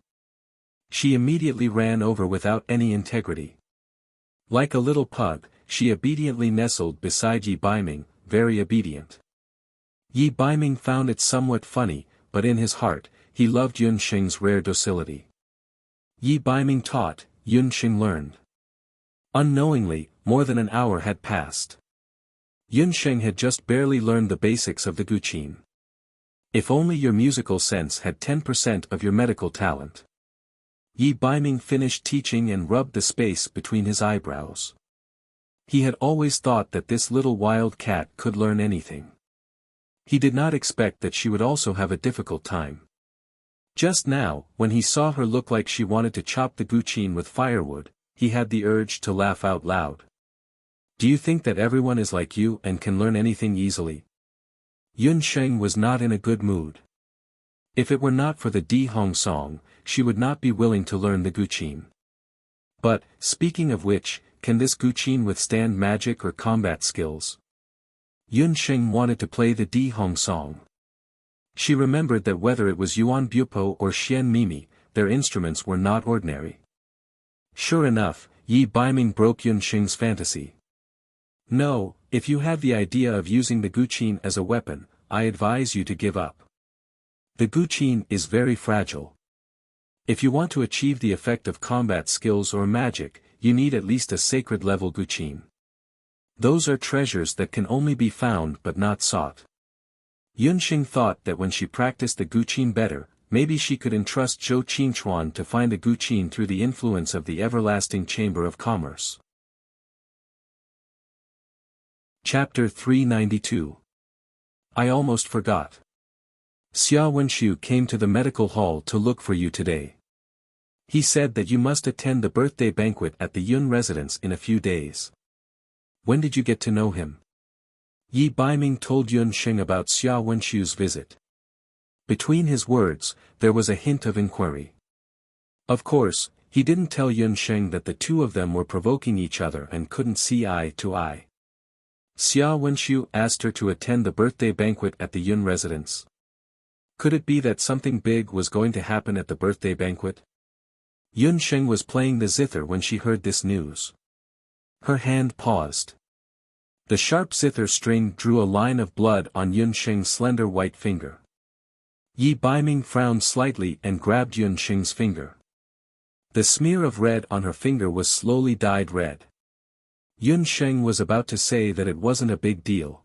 She immediately ran over without any integrity. Like a little pug, she obediently nestled beside Yi Baiming, very obedient. Yi Baiming found it somewhat funny, but in his heart, he loved Yunsheng's rare docility. Yi Baiming taught, Yunsheng learned. Unknowingly, more than an hour had passed. Yunsheng had just barely learned the basics of the guqin. If only your musical sense had 10% of your medical talent. Yi Baiming finished teaching and rubbed the space between his eyebrows. He had always thought that this little wild cat could learn anything. He did not expect that she would also have a difficult time. Just now, when he saw her look like she wanted to chop the guqin with firewood, he had the urge to laugh out loud. Do you think that everyone is like you and can learn anything easily? Yun Sheng was not in a good mood. If it were not for the Di Hong song, she would not be willing to learn the guqin. But, speaking of which, can this guqin withstand magic or combat skills? Yun Sheng wanted to play the Di Hong song. She remembered that whether it was Yuan Bupo or Xian Mimi, their instruments were not ordinary. Sure enough, Yi Baiming broke Yun Sheng's fantasy. No, if you have the idea of using the guqin as a weapon, I advise you to give up. The guqin is very fragile. If you want to achieve the effect of combat skills or magic, you need at least a sacred level guqin. Those are treasures that can only be found but not sought. Yun Sheng thought that when she practiced the guqin better, maybe she could entrust Zhou Qingchuan to find a guqin through the influence of the everlasting Chamber of Commerce. Chapter 392. I almost forgot. Xia Wenshu came to the medical hall to look for you today. He said that you must attend the birthday banquet at the Yun residence in a few days. When did you get to know him? Yi Baiming told Yun Sheng about Xia Wenshu's visit. Between his words, there was a hint of inquiry. Of course, he didn't tell Yun Sheng that the two of them were provoking each other and couldn't see eye to eye. Xia Wenshu asked her to attend the birthday banquet at the Yun residence. Could it be that something big was going to happen at the birthday banquet? Yun Sheng was playing the zither when she heard this news. Her hand paused. The sharp zither string drew a line of blood on Yun Sheng's slender white finger. Yi Baiming frowned slightly and grabbed Yun Sheng's finger. The smear of red on her finger was slowly dyed red. Yun Sheng was about to say that it wasn't a big deal.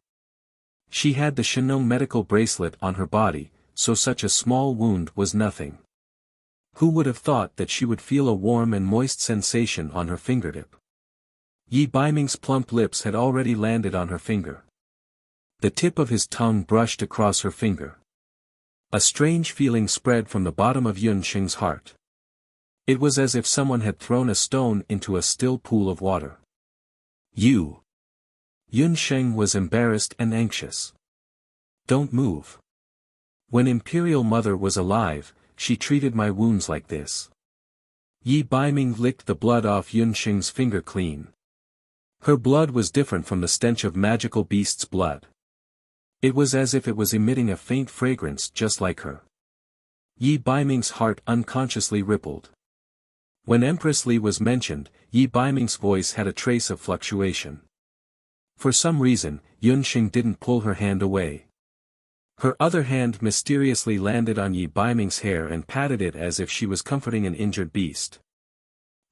She had the Shenong medical bracelet on her body, so such a small wound was nothing. Who would have thought that she would feel a warm and moist sensation on her fingertip? Yi Baiming's plump lips had already landed on her finger. The tip of his tongue brushed across her finger. A strange feeling spread from the bottom of Yun Sheng's heart. It was as if someone had thrown a stone into a still pool of water. You. Yun Sheng was embarrassed and anxious. Don't move. When Imperial Mother was alive, she treated my wounds like this. Yi Baiming licked the blood off Yun Sheng's finger clean. Her blood was different from the stench of magical beasts' blood. It was as if it was emitting a faint fragrance just like her. Yi Baiming's heart unconsciously rippled. When Empress Li was mentioned, Yi Baiming's voice had a trace of fluctuation. For some reason, Yun Sheng didn't pull her hand away. Her other hand mysteriously landed on Yi Baiming's hair and patted it as if she was comforting an injured beast.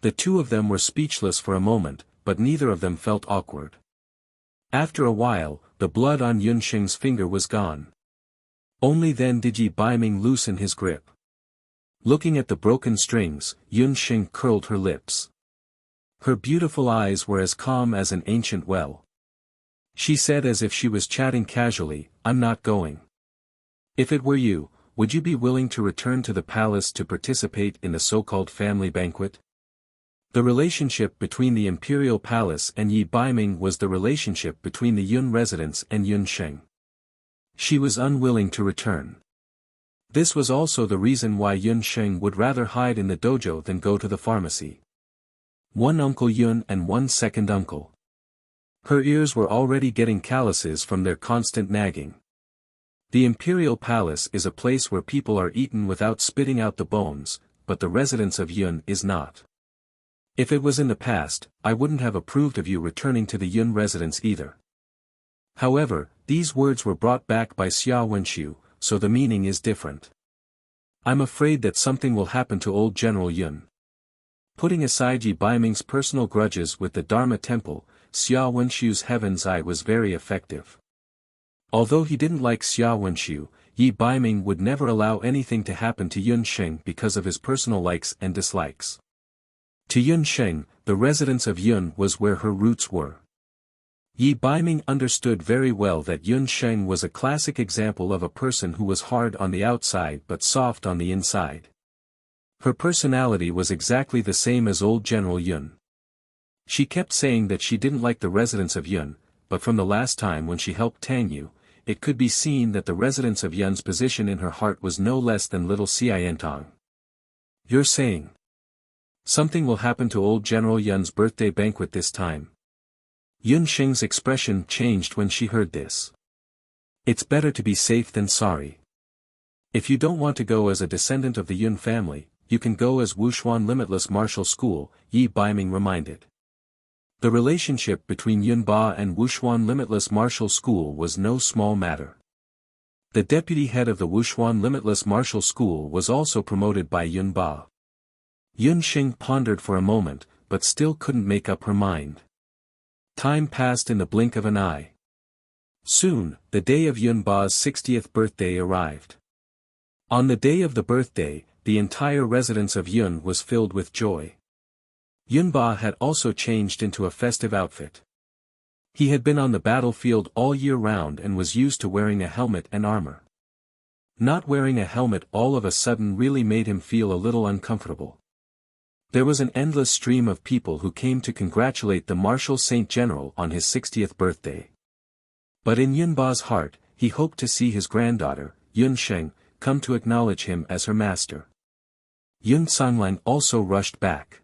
The two of them were speechless for a moment, but neither of them felt awkward. After a while, the blood on Yun Sheng's finger was gone. Only then did Yi Baiming loosen his grip. Looking at the broken strings, Yun Sheng curled her lips. Her beautiful eyes were as calm as an ancient well. She said as if she was chatting casually, "I'm not going. If it were you, would you be willing to return to the palace to participate in the so-called family banquet?" The relationship between the imperial palace and Yi Baiming was the relationship between the Yun residents and Yun Sheng. She was unwilling to return. This was also the reason why Yun Sheng would rather hide in the dojo than go to the pharmacy. One Uncle Yun and one second uncle. Her ears were already getting calluses from their constant nagging. The imperial palace is a place where people are eaten without spitting out the bones, but the residence of Yun is not. If it was in the past, I wouldn't have approved of you returning to the Yun residence either. However, these words were brought back by Xia Wenshu, so the meaning is different. I'm afraid that something will happen to old General Yun. Putting aside Yi Baiming's personal grudges with the Dharma Temple, Xia Wenshu's Heaven's Eye was very effective. Although he didn't like Xia Wenshu, Yi Baiming would never allow anything to happen to Yun Sheng because of his personal likes and dislikes. To Yun Sheng, the residence of Yun was where her roots were. Yi Baiming understood very well that Yun Sheng was a classic example of a person who was hard on the outside but soft on the inside. Her personality was exactly the same as old General Yun. She kept saying that she didn't like the residence of Yun, but from the last time when she helped Tang Yu, it could be seen that the residence of Yun's position in her heart was no less than little Xiantong. You're saying something will happen to old General Yun's birthday banquet this time? Yun Sheng's expression changed when she heard this. It's better to be safe than sorry. If you don't want to go as a descendant of the Yun family, you can go as Wuxia Limitless Martial School, Yi Baiming reminded. The relationship between Yun Ba and Wuxia Limitless Martial School was no small matter. The deputy head of the Wuxia Limitless Martial School was also promoted by Yun Ba. Yun Sheng pondered for a moment, but still couldn't make up her mind. Time passed in the blink of an eye. Soon, the day of Yun Ba's 60th birthday arrived. On the day of the birthday, the entire residence of Yun was filled with joy. Yun Ba had also changed into a festive outfit. He had been on the battlefield all year round and was used to wearing a helmet and armor. Not wearing a helmet all of a sudden really made him feel a little uncomfortable. There was an endless stream of people who came to congratulate the martial Saint General on his 60th birthday. But in Yun Ba's heart, he hoped to see his granddaughter, Yun Sheng, come to acknowledge him as her master. Yun Sanglan also rushed back.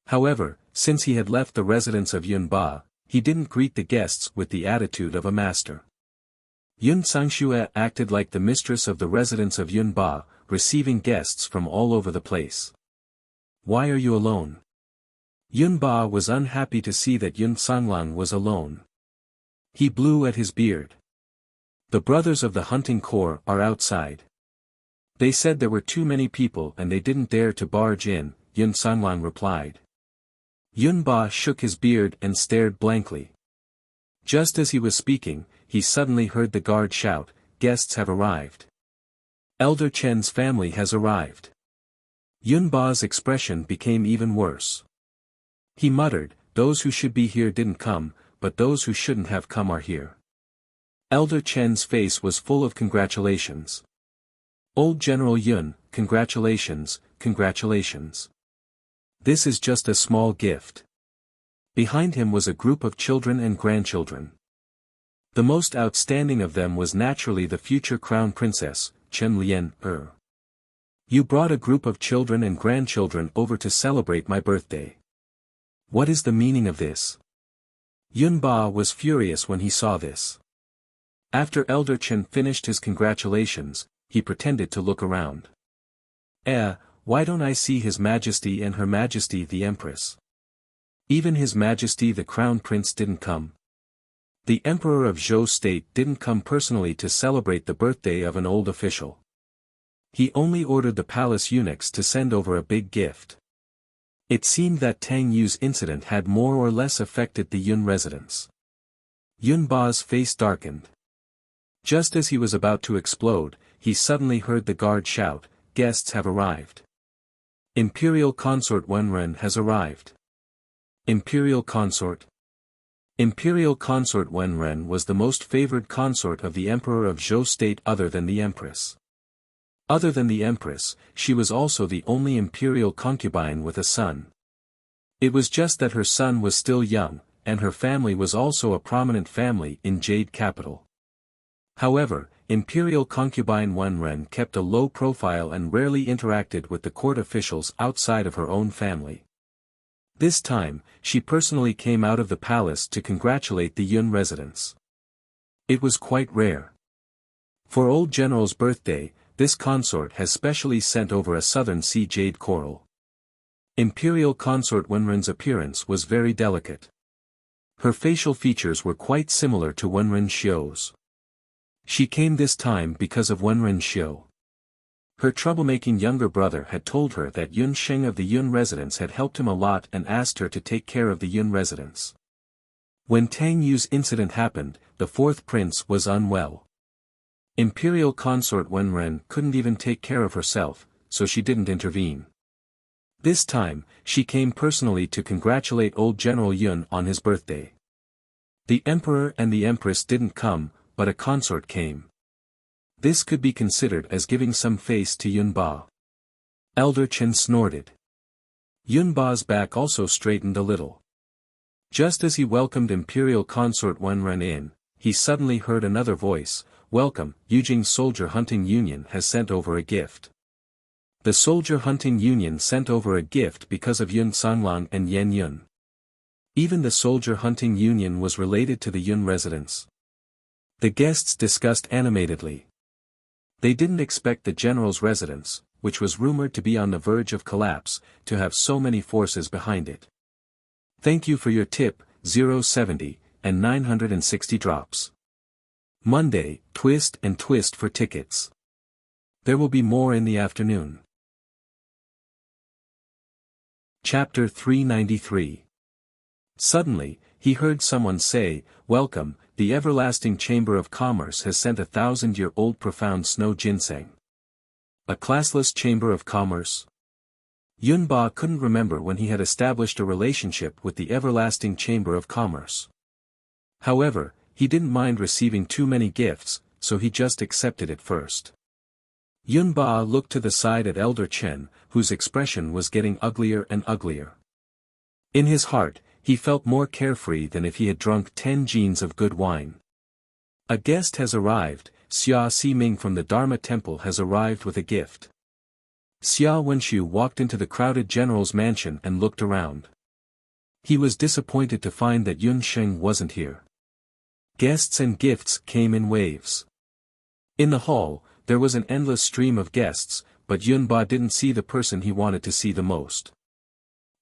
However, since he had left the residence of Yun Ba, he didn't greet the guests with the attitude of a master. Yun Sangxue acted like the mistress of the residence of Yun Ba, receiving guests from all over the place. Why are you alone? Yun Ba was unhappy to see that Yun Sanglang was alone. He blew at his beard. The brothers of the hunting corps are outside. They said there were too many people and they didn't dare to barge in, Yun Sanglang replied. Yun Ba shook his beard and stared blankly. Just as he was speaking, he suddenly heard the guard shout, "Guests have arrived. Elder Chen's family has arrived." Yun Ba's expression became even worse. He muttered, "Those who should be here didn't come, but those who shouldn't have come are here." Elder Chen's face was full of congratulations. "Old General Yun, congratulations, congratulations. This is just a small gift." Behind him was a group of children and grandchildren. The most outstanding of them was naturally the future crown princess, Chen Lian. You brought a group of children and grandchildren over to celebrate my birthday. What is the meaning of this? Yun Ba was furious when he saw this. After Elder Chen finished his congratulations, he pretended to look around. Why don't I see His Majesty and Her Majesty the Empress? Even His Majesty the Crown Prince didn't come. The Emperor of Zhou State didn't come personally to celebrate the birthday of an old official. He only ordered the palace eunuchs to send over a big gift. It seemed that Tang Yu's incident had more or less affected the Yun residence. Yun Ba's face darkened. Just as he was about to explode, he suddenly heard the guard shout, "Guests have arrived. Imperial Consort Wenren has arrived." Imperial Consort? Imperial Consort Wenren was the most favored consort of the Emperor of Zhou State other than the Empress. Other than the Empress, she was also the only imperial concubine with a son. It was just that her son was still young, and her family was also a prominent family in Jade Capital. However, imperial concubine Wenren kept a low profile and rarely interacted with the court officials outside of her own family. This time, she personally came out of the palace to congratulate the Yun residents. It was quite rare. For old General's birthday, this consort has specially sent over a southern sea jade coral. Imperial consort Wenren's appearance was very delicate. Her facial features were quite similar to Wenren Xiu's. She came this time because of Wenren Xiu. Her troublemaking younger brother had told her that Yun Sheng of the Yun residence had helped him a lot and asked her to take care of the Yun residence. When Tang Yu's incident happened, the fourth prince was unwell. Imperial consort Wenren couldn't even take care of herself, so she didn't intervene. This time, she came personally to congratulate old General Yun on his birthday. The emperor and the empress didn't come, but a consort came. This could be considered as giving some face to Yunba. Elder Chen snorted. Yunba's back also straightened a little. Just as he welcomed Imperial Consort Wenren in, he suddenly heard another voice, "Welcome, Yujing Soldier Hunting Union has sent over a gift." The Soldier Hunting Union sent over a gift because of Yun Sanglang and Yen Yun. Even the Soldier Hunting Union was related to the Yun residents. The guests discussed animatedly. They didn't expect the general's residence, which was rumored to be on the verge of collapse, to have so many forces behind it. Thank you for your tip, 070, and 960 drops. Monday, twist and twist for tickets. There will be more in the afternoon. Chapter 393. Suddenly, he heard someone say, "Welcome, the everlasting Chamber of Commerce has sent 1,000-year-old profound snow ginseng." A classless Chamber of Commerce? Yunba couldn't remember when he had established a relationship with the everlasting Chamber of Commerce. However, he didn't mind receiving too many gifts, so he just accepted it first. Yunba looked to the side at Elder Chen, whose expression was getting uglier and uglier. In his heart, he felt more carefree than if he had drunk 10 jeans of good wine. A guest has arrived. Xia Ximing from the Dharma Temple has arrived with a gift. Xia Wenshu walked into the crowded general's mansion and looked around. He was disappointed to find that Yun Sheng wasn't here. Guests and gifts came in waves. In the hall, there was an endless stream of guests, but Yunba didn't see the person he wanted to see the most.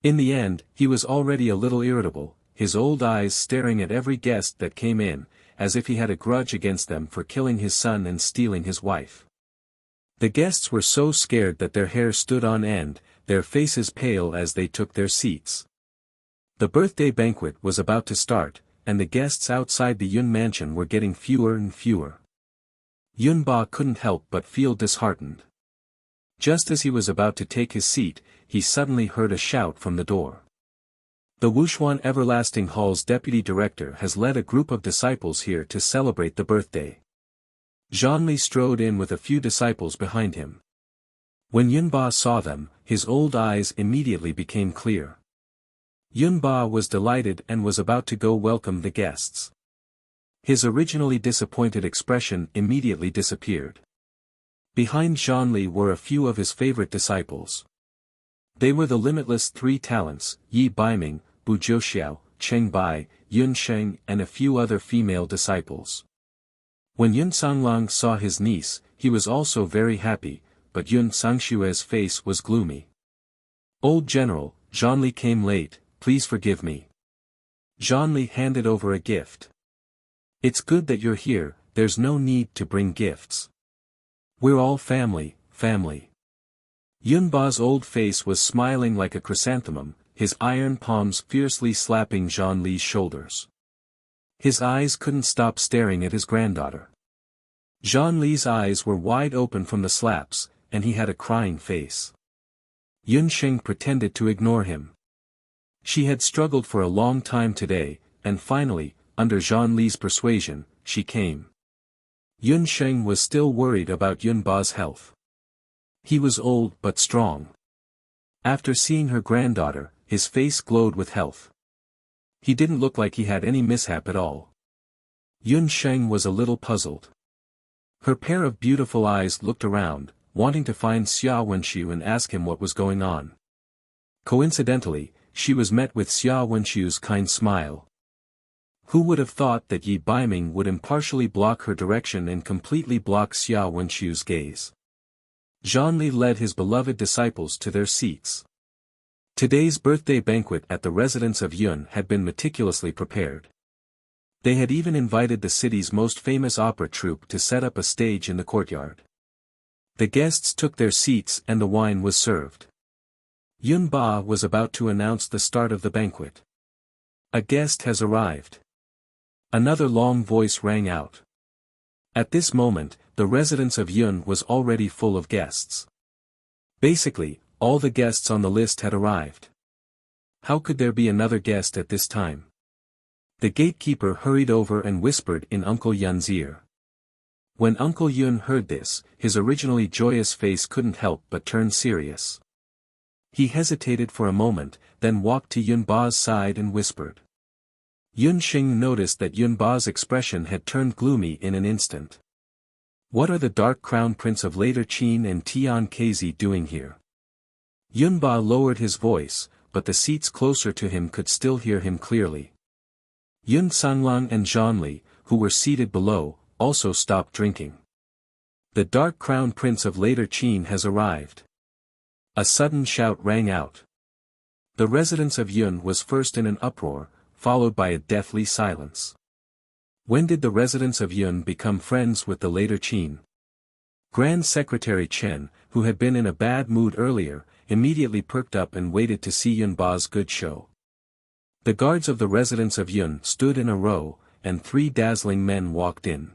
In the end, he was already a little irritable, his old eyes staring at every guest that came in, as if he had a grudge against them for killing his son and stealing his wife. The guests were so scared that their hair stood on end, their faces pale as they took their seats. The birthday banquet was about to start, and the guests outside the Yun mansion were getting fewer and fewer. Yunba couldn't help but feel disheartened. Just as he was about to take his seat, he suddenly heard a shout from the door. The Wushuan Everlasting Hall's deputy director has led a group of disciples here to celebrate the birthday. Zhanli strode in with a few disciples behind him. When Yunba saw them, his old eyes immediately became clear. Yunba was delighted and was about to go welcome the guests. His originally disappointed expression immediately disappeared. Behind Zhanli were a few of his favorite disciples. They were the limitless 3 talents, Yi Baiming, Bu Zhouxiao, Cheng Bai, Yun Sheng and a few other female disciples. When Yun Sanglang saw his niece, he was also very happy, but Yun Sangshue's face was gloomy. "Old General, Zhanli came late, please forgive me." Zhanli handed over a gift. "It's good that you're here, there's no need to bring gifts. We're all family, family." Yunba's old face was smiling like a chrysanthemum, his iron palms fiercely slapping Zhanli's shoulders. His eyes couldn't stop staring at his granddaughter. Zhanli's eyes were wide open from the slaps, and he had a crying face. Yun Sheng pretended to ignore him. She had struggled for a long time today, and finally, under Zhanli's persuasion, she came. Yun Sheng was still worried about Yunba's health. He was old but strong. After seeing her granddaughter, his face glowed with health. He didn't look like he had any mishap at all. Yun Sheng was a little puzzled. Her pair of beautiful eyes looked around, wanting to find Xia Wenshu and ask him what was going on. Coincidentally, she was met with Xia Wenshu's kind smile. Who would have thought that Yi Baiming would impartially block her direction and completely block Xia Wenshu's gaze? Zhanli led his beloved disciples to their seats. Today's birthday banquet at the residence of Yun had been meticulously prepared. They had even invited the city's most famous opera troupe to set up a stage in the courtyard. The guests took their seats and the wine was served. Yunba was about to announce the start of the banquet. "A guest has arrived." Another long voice rang out. At this moment, the residence of Yun was already full of guests. Basically, all the guests on the list had arrived. How could there be another guest at this time? The gatekeeper hurried over and whispered in Uncle Yun's ear. When Uncle Yun heard this, his originally joyous face couldn't help but turn serious. He hesitated for a moment, then walked to Yun Ba's side and whispered. Yun Xing noticed that Yun Ba's expression had turned gloomy in an instant. What are the Dark Crown Prince of Later Qin and Tian Kezi doing here? Yun Ba lowered his voice, but the seats closer to him could still hear him clearly. Yun Sanglang and Zhanli, who were seated below, also stopped drinking. The Dark Crown Prince of Later Qin has arrived. A sudden shout rang out. The residence of Yun was first in an uproar, followed by a deathly silence. When did the residents of Yun become friends with the Later Qin? Grand Secretary Chen, who had been in a bad mood earlier, immediately perked up and waited to see Yun Ba's good show. The guards of the residence of Yun stood in a row, and 3 dazzling men walked in.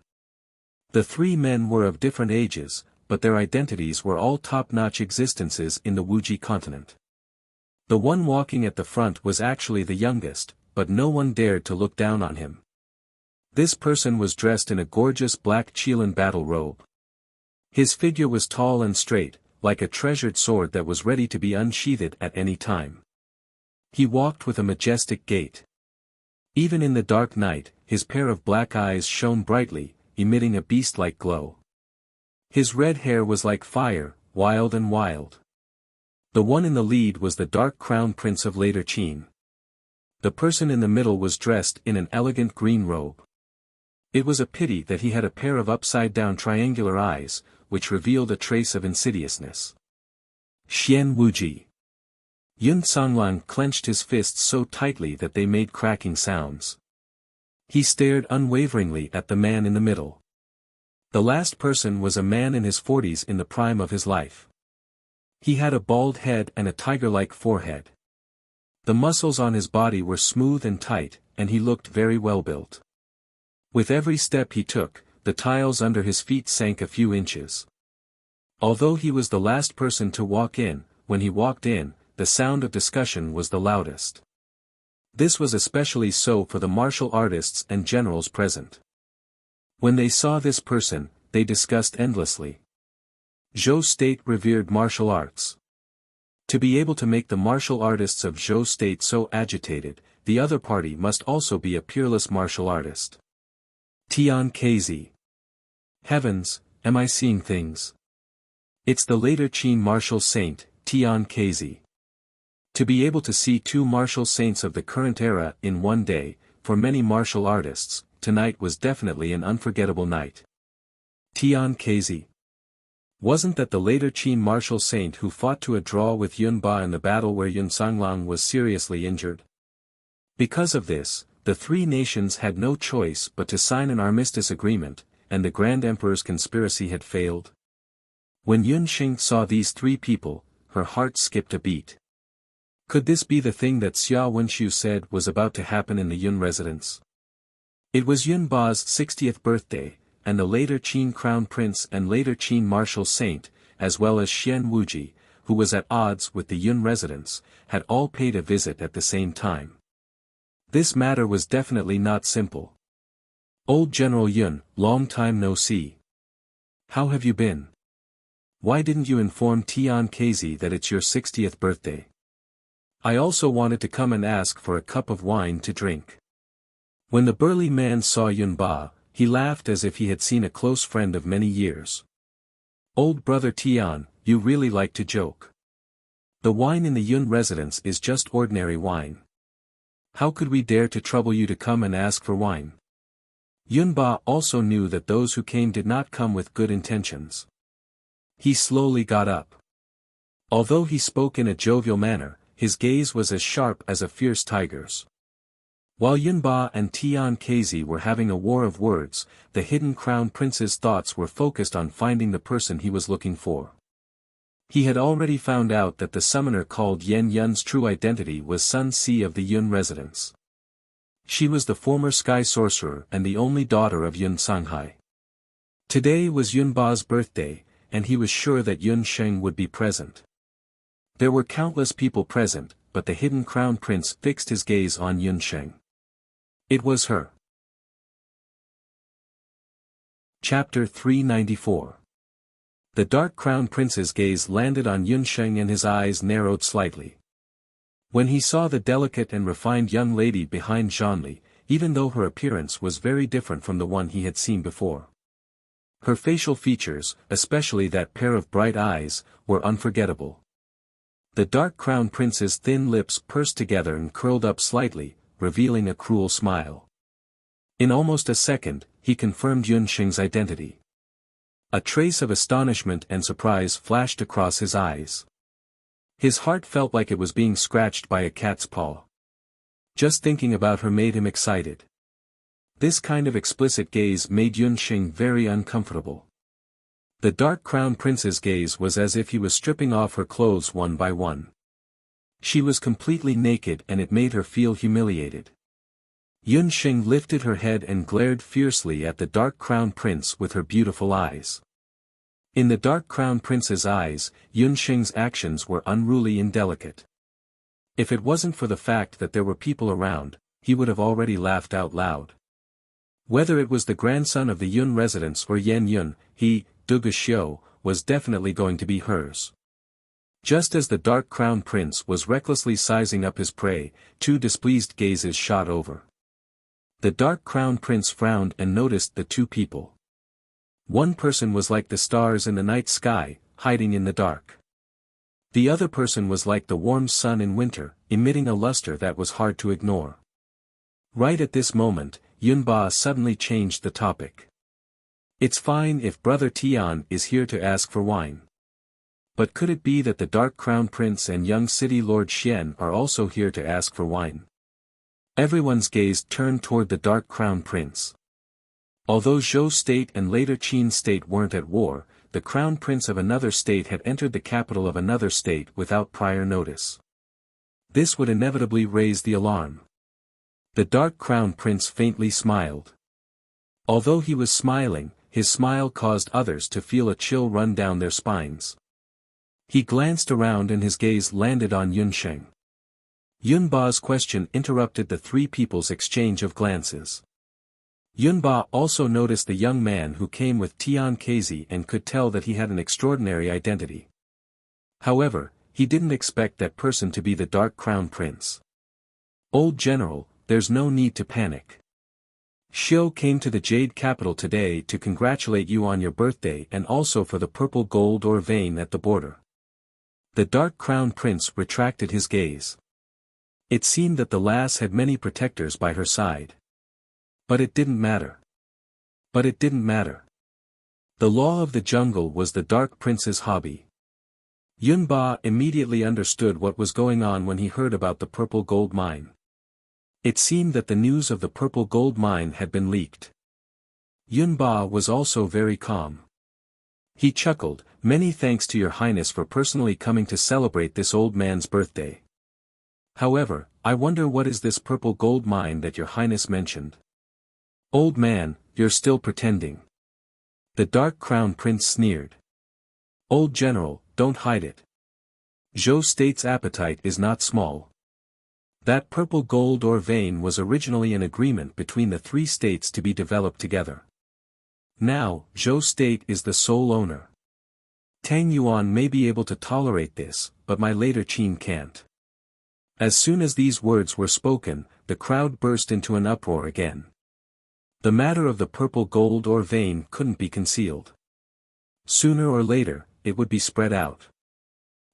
The 3 men were of different ages, but their identities were all top-notch existences in the Wuji continent. The one walking at the front was actually the youngest, but no one dared to look down on him. This person was dressed in a gorgeous black Qilin battle robe. His figure was tall and straight, like a treasured sword that was ready to be unsheathed at any time. He walked with a majestic gait. Even in the dark night, his pair of black eyes shone brightly, emitting a beast-like glow. His red hair was like fire, wild and wild. The one in the lead was the Dark Crown Prince of Later Qin. The person in the middle was dressed in an elegant green robe. It was a pity that he had a pair of upside-down triangular eyes, which revealed a trace of insidiousness. Xian Wuji. Yun Sanglang clenched his fists so tightly that they made cracking sounds. He stared unwaveringly at the man in the middle. The last person was a man in his 40s in the prime of his life. He had a bald head and a tiger-like forehead. The muscles on his body were smooth and tight, and he looked very well built. With every step he took, the tiles under his feet sank a few inches. Although he was the last person to walk in, when he walked in, the sound of discussion was the loudest. This was especially so for the martial artists and generals present. When they saw this person, they discussed endlessly. Zhou State revered martial arts. To be able to make the martial artists of Zhou State so agitated, the other party must also be a peerless martial artist. Tian Kezi. Heavens, am I seeing things? It's the Later Qin martial saint, Tian Kezi. To be able to see 2 martial saints of the current era in one day, for many martial artists, tonight was definitely an unforgettable night. Tian Kezi. Wasn't that the Later Qin martial saint who fought to a draw with Yun Ba in the battle where Yun Sanglang was seriously injured? Because of this, the 3 nations had no choice but to sign an armistice agreement, and the Grand Emperor's conspiracy had failed. When Yun Xing saw these 3 people, her heart skipped a beat. Could this be the thing that Xia Wenxiu said was about to happen in the Yun residence? It was Yun Ba's 60th birthday, and the Later Qin Crown Prince and Later Qin Martial Saint, as well as Xian Wuji, who was at odds with the Yun residents, had all paid a visit at the same time. This matter was definitely not simple. Old General Yun, long time no see. How have you been? Why didn't you inform Tian Kezi that it's your 60th birthday? I also wanted to come and ask for a cup of wine to drink. When the burly man saw Yun Ba, he laughed as if he had seen a close friend of many years. Old brother Tian, you really like to joke. The wine in the Yun residence is just ordinary wine. How could we dare to trouble you to come and ask for wine? Yun Ba also knew that those who came did not come with good intentions. He slowly got up. Although he spoke in a jovial manner, his gaze was as sharp as a fierce tiger's. While Yun Ba and Tian Kezi were having a war of words, the hidden crown prince's thoughts were focused on finding the person he was looking for. He had already found out that the summoner called Yen Yun's true identity was Sun Si of the Yun residence. She was the former sky sorcerer and the only daughter of Yun Sanghai. Today was Yun Ba's birthday, and he was sure that Yun Sheng would be present. There were countless people present, but the hidden crown prince fixed his gaze on Yun Sheng. It was her. Chapter 394. The dark crown prince's gaze landed on Yunsheng and his eyes narrowed slightly. When he saw the delicate and refined young lady behind Zhonli, even though her appearance was very different from the one he had seen before. Her facial features, especially that pair of bright eyes, were unforgettable. The dark crown prince's thin lips pursed together and curled up slightly, revealing a cruel smile. In almost a second, he confirmed Yunsheng's identity. A trace of astonishment and surprise flashed across his eyes. His heart felt like it was being scratched by a cat's paw. Just thinking about her made him excited. This kind of explicit gaze made Yunsheng very uncomfortable. The dark crown prince's gaze was as if he was stripping off her clothes one by one. She was completely naked and it made her feel humiliated. Yunsheng lifted her head and glared fiercely at the dark crown prince with her beautiful eyes. In the dark crown prince's eyes, Yunsheng's actions were unruly and delicate. If it wasn't for the fact that there were people around, he would have already laughed out loud. Whether it was the grandson of the Yun residents or Yan Yun, he, Duga Xiu, was definitely going to be hers. Just as the dark crown prince was recklessly sizing up his prey, two displeased gazes shot over. The dark crown prince frowned and noticed the two people. One person was like the stars in the night sky, hiding in the dark. The other person was like the warm sun in winter, emitting a luster that was hard to ignore. Right at this moment, Yunba suddenly changed the topic. It's fine if Brother Tian is here to ask for wine. But could it be that the Dark Crown Prince and young City Lord Xian are also here to ask for wine? Everyone's gaze turned toward the Dark Crown Prince. Although Zhou State and later Qin State weren't at war, the Crown Prince of another state had entered the capital of another state without prior notice. This would inevitably raise the alarm. The Dark Crown Prince faintly smiled. Although he was smiling, his smile caused others to feel a chill run down their spines. He glanced around and his gaze landed on Yunsheng. Yunba's question interrupted the three people's exchange of glances. Yunba also noticed the young man who came with Tian Kezi and could tell that he had an extraordinary identity. However, he didn't expect that person to be the Dark Crown Prince. Old General, there's no need to panic. Xiu came to the Jade Capital today to congratulate you on your birthday and also for the purple gold or vein at the border. The Dark Crown Prince retracted his gaze. It seemed that the lass had many protectors by her side. But it didn't matter. The law of the jungle was the Dark Prince's hobby. Yunba immediately understood what was going on when he heard about the purple gold mine. It seemed that the news of the purple gold mine had been leaked. Yunba was also very calm. He chuckled, "Many thanks to your highness for personally coming to celebrate this old man's birthday. However, I wonder what is this purple gold mine that your highness mentioned?" "Old man, you're still pretending." The Dark Crown Prince sneered. "Old General, don't hide it. Zhou State's appetite is not small. That purple gold or vein was originally an agreement between the three states to be developed together. Now, Zhou State is the sole owner. Tang Yuan may be able to tolerate this, but my later Qin can't." As soon as these words were spoken, the crowd burst into an uproar again. The matter of the purple gold or vein couldn't be concealed. Sooner or later, it would be spread out.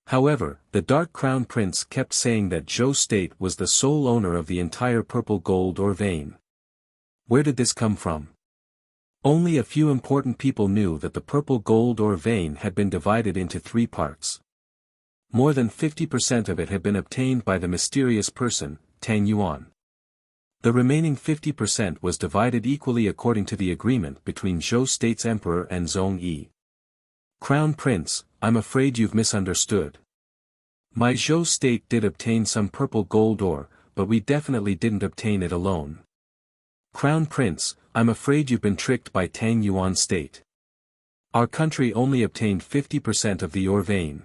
However, the Dark Crown Prince kept saying that Zhou State was the sole owner of the entire purple gold or vein. Where did this come from? Only a few important people knew that the purple gold or vein had been divided into three parts. More than 50% of it had been obtained by the mysterious person, Tang Yuan. The remaining 50% was divided equally according to the agreement between Zhou State's emperor and Zhong Yi. "Crown Prince, I'm afraid you've misunderstood. My Zhou State did obtain some purple gold ore, but we definitely didn't obtain it alone. Crown Prince, I'm afraid you've been tricked by Tang Yuan State. Our country only obtained 50% of the ore vein."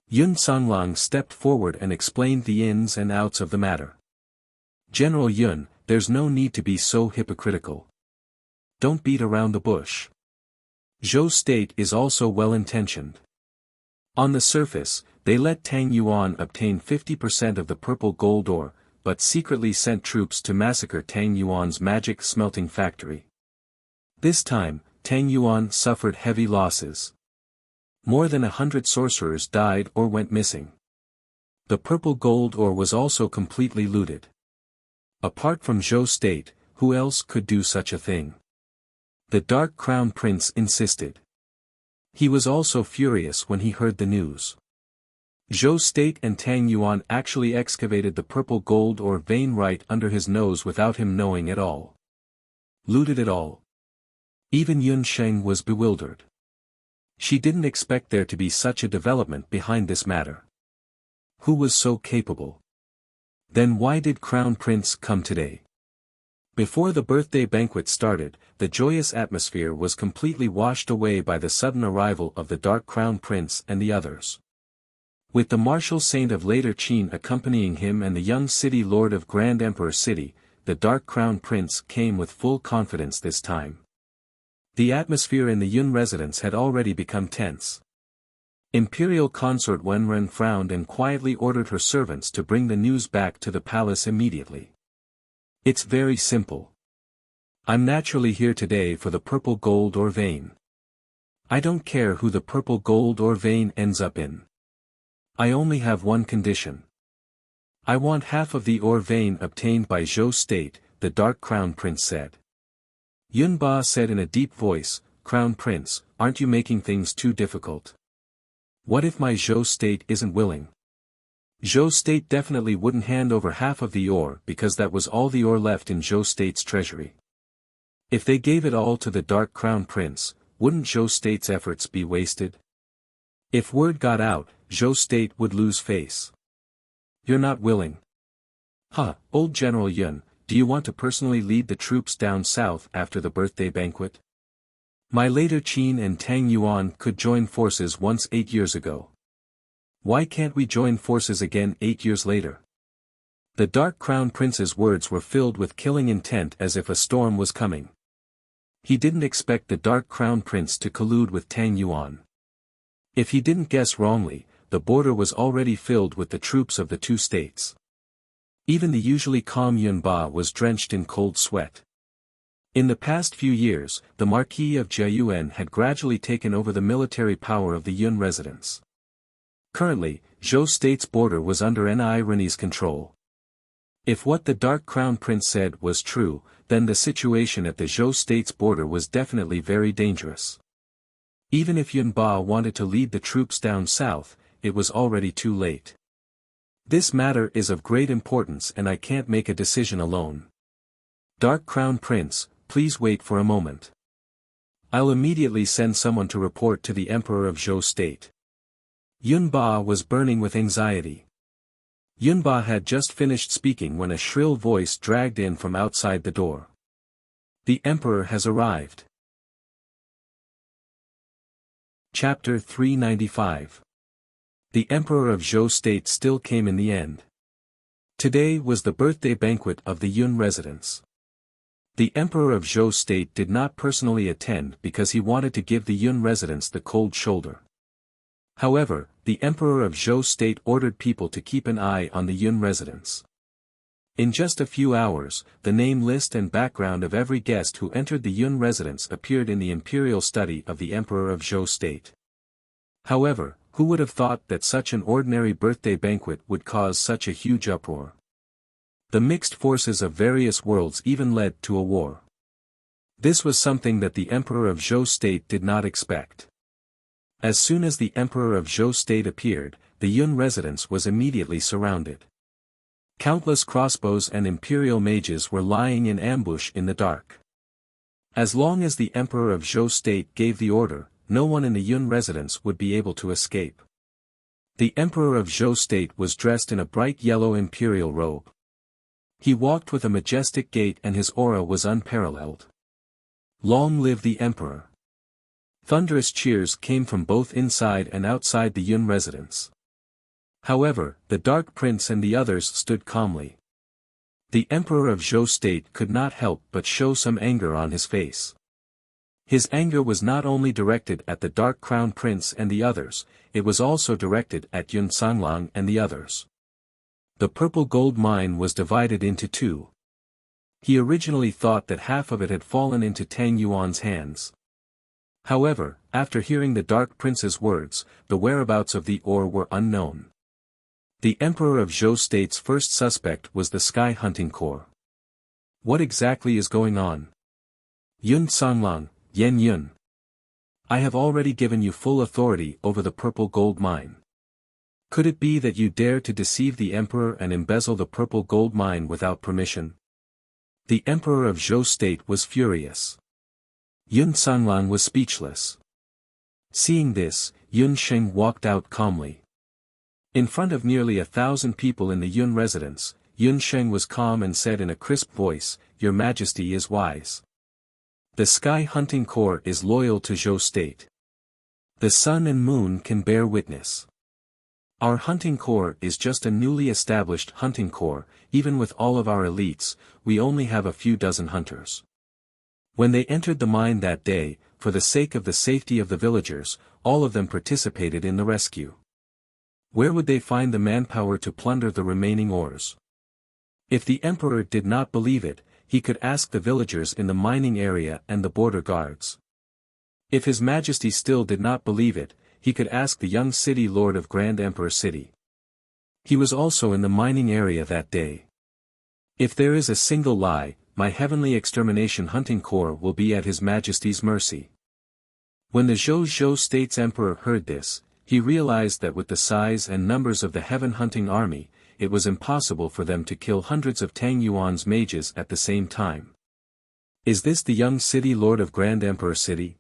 Yun Songlang stepped forward and explained the ins and outs of the matter. General Yun, there's no need to be so hypocritical. Don't beat around the bush. Zhou State is also well-intentioned. On the surface, they let Tang Yuan obtain 50% of the purple gold ore, but secretly sent troops to massacre Tang Yuan's magic smelting factory. This time, Tang Yuan suffered heavy losses. More than 100 sorcerers died or went missing. The purple gold ore was also completely looted. Apart from Zhou State, who else could do such a thing? The Dark Crown Prince insisted. He was also furious when he heard the news. Zhou State and Tang Yuan actually excavated the purple gold ore vein right under his nose without him knowing at all. Looted it all. Even Yun Sheng was bewildered. She didn't expect there to be such a development behind this matter. Who was so capable? Then why did Crown Prince come today? Before the birthday banquet started, the joyous atmosphere was completely washed away by the sudden arrival of the Dark Crown Prince and the others. With the martial saint of later Qin accompanying him and the young city lord of Grand Emperor City, the Dark Crown Prince came with full confidence this time. The atmosphere in the Yun residence had already become tense. Imperial consort Wenren frowned and quietly ordered her servants to bring the news back to the palace immediately. It's very simple. I'm naturally here today for the purple gold ore vein. I don't care who the purple gold ore vein ends up in. I only have one condition. I want half of the ore vein obtained by Zhou State, the Dark Crown Prince said. Yun Ba said in a deep voice, Crown Prince, aren't you making things too difficult? What if my Zhou State isn't willing? Zhou State definitely wouldn't hand over half of the ore because that was all the ore left in Zhou State's treasury. If they gave it all to the Dark Crown Prince, wouldn't Zhou State's efforts be wasted? If word got out, Zhou State would lose face. You're not willing. Huh, old General Yun, do you want to personally lead the troops down south after the birthday banquet? My later Qin and Tang Yuan could join forces once 8 years ago. Why can't we join forces again 8 years later? The Dark Crown Prince's words were filled with killing intent as if a storm was coming. He didn't expect the Dark Crown Prince to collude with Tang Yuan. If he didn't guess wrongly, the border was already filled with the troops of the two states. Even the usually calm Yun Ba was drenched in cold sweat. In the past few years, the Marquis of Jiayuan had gradually taken over the military power of the Yun residence. Currently, Zhou State's border was under Ni's control. If what the Dark Crown Prince said was true, then the situation at the Zhou State's border was definitely very dangerous. Even if Yun Ba wanted to lead the troops down south, it was already too late. This matter is of great importance and I can't make a decision alone. Dark Crown Prince, please wait for a moment. I'll immediately send someone to report to the Emperor of Zhou State. Yun Ba was burning with anxiety. Yun Ba had just finished speaking when a shrill voice dragged in from outside the door. The Emperor has arrived. Chapter 395. The Emperor of Zhou State still came in the end. Today was the birthday banquet of the Yun residence. The Emperor of Zhou State did not personally attend because he wanted to give the Yun residents the cold shoulder. However, the Emperor of Zhou State ordered people to keep an eye on the Yun residents. In just a few hours, the name list and background of every guest who entered the Yun residence appeared in the imperial study of the Emperor of Zhou State. However, who would have thought that such an ordinary birthday banquet would cause such a huge uproar? The mixed forces of various worlds even led to a war. This was something that the Emperor of Zhou State did not expect. As soon as the Emperor of Zhou State appeared, the Yun residence was immediately surrounded. Countless crossbows and imperial mages were lying in ambush in the dark. As long as the Emperor of Zhou State gave the order, no one in the Yun residence would be able to escape. The Emperor of Zhou State was dressed in a bright yellow imperial robe. He walked with a majestic gait and his aura was unparalleled. Long live the Emperor! Thunderous cheers came from both inside and outside the Yun residence. However, the Dark Prince and the others stood calmly. The emperor of Zhou state could not help but show some anger on his face. His anger was not only directed at the Dark Crown Prince and the others, it was also directed at Yun Sanlang and the others. The purple gold mine was divided into two. He originally thought that half of it had fallen into Tang Yuan's hands. However, after hearing the Dark Prince's words, the whereabouts of the ore were unknown. The Emperor of Zhou State's first suspect was the Sky Hunting Corps. What exactly is going on? Yun Sanlang, Yan Yun. I have already given you full authority over the purple gold mine. Could it be that you dare to deceive the Emperor and embezzle the purple gold mine without permission? The Emperor of Zhou State was furious. Yun Sanlang was speechless. Seeing this, Yun Sheng walked out calmly. In front of nearly 1,000 people in the Yun residence, Yun Sheng was calm and said in a crisp voice, "Your Majesty is wise. The Sky Hunting Corps is loyal to Zhou State. The sun and moon can bear witness. Our hunting corps is just a newly established hunting corps, even with all of our elites, we only have a few dozen hunters. When they entered the mine that day, for the sake of the safety of the villagers, all of them participated in the rescue. Where would they find the manpower to plunder the remaining ores? If the Emperor did not believe it, he could ask the villagers in the mining area and the border guards. If His Majesty still did not believe it, he could ask the young city lord of Grand Emperor City. He was also in the mining area that day. If there is a single lie, my heavenly extermination hunting corps will be at His Majesty's mercy." When the Zhou State's Emperor heard this, he realized that with the size and numbers of the heaven hunting army, it was impossible for them to kill hundreds of Tang Yuan's mages at the same time. Is this the young city lord of Grand Emperor City?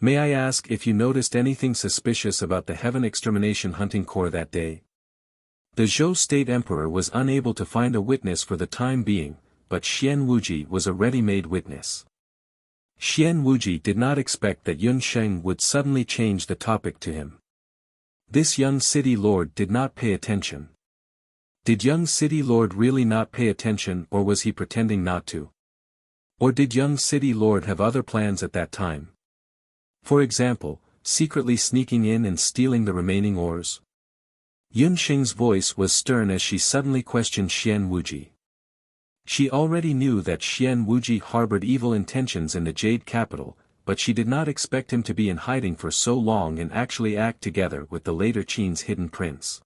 May I ask if you noticed anything suspicious about the Heaven Extermination Hunting Corps that day? The Zhou State Emperor was unable to find a witness for the time being, but Xian Wuji was a ready-made witness. Xian Wuji did not expect that Yun Sheng would suddenly change the topic to him. This young city lord did not pay attention. Did young city lord really not pay attention, or was he pretending not to? Or did young city lord have other plans at that time? For example, secretly sneaking in and stealing the remaining ores? Yun Sheng's voice was stern as she suddenly questioned Xian Wuji. She already knew that Xian Wuji harbored evil intentions in the Jade Capital, but she did not expect him to be in hiding for so long and actually act together with the later Qin's hidden prince.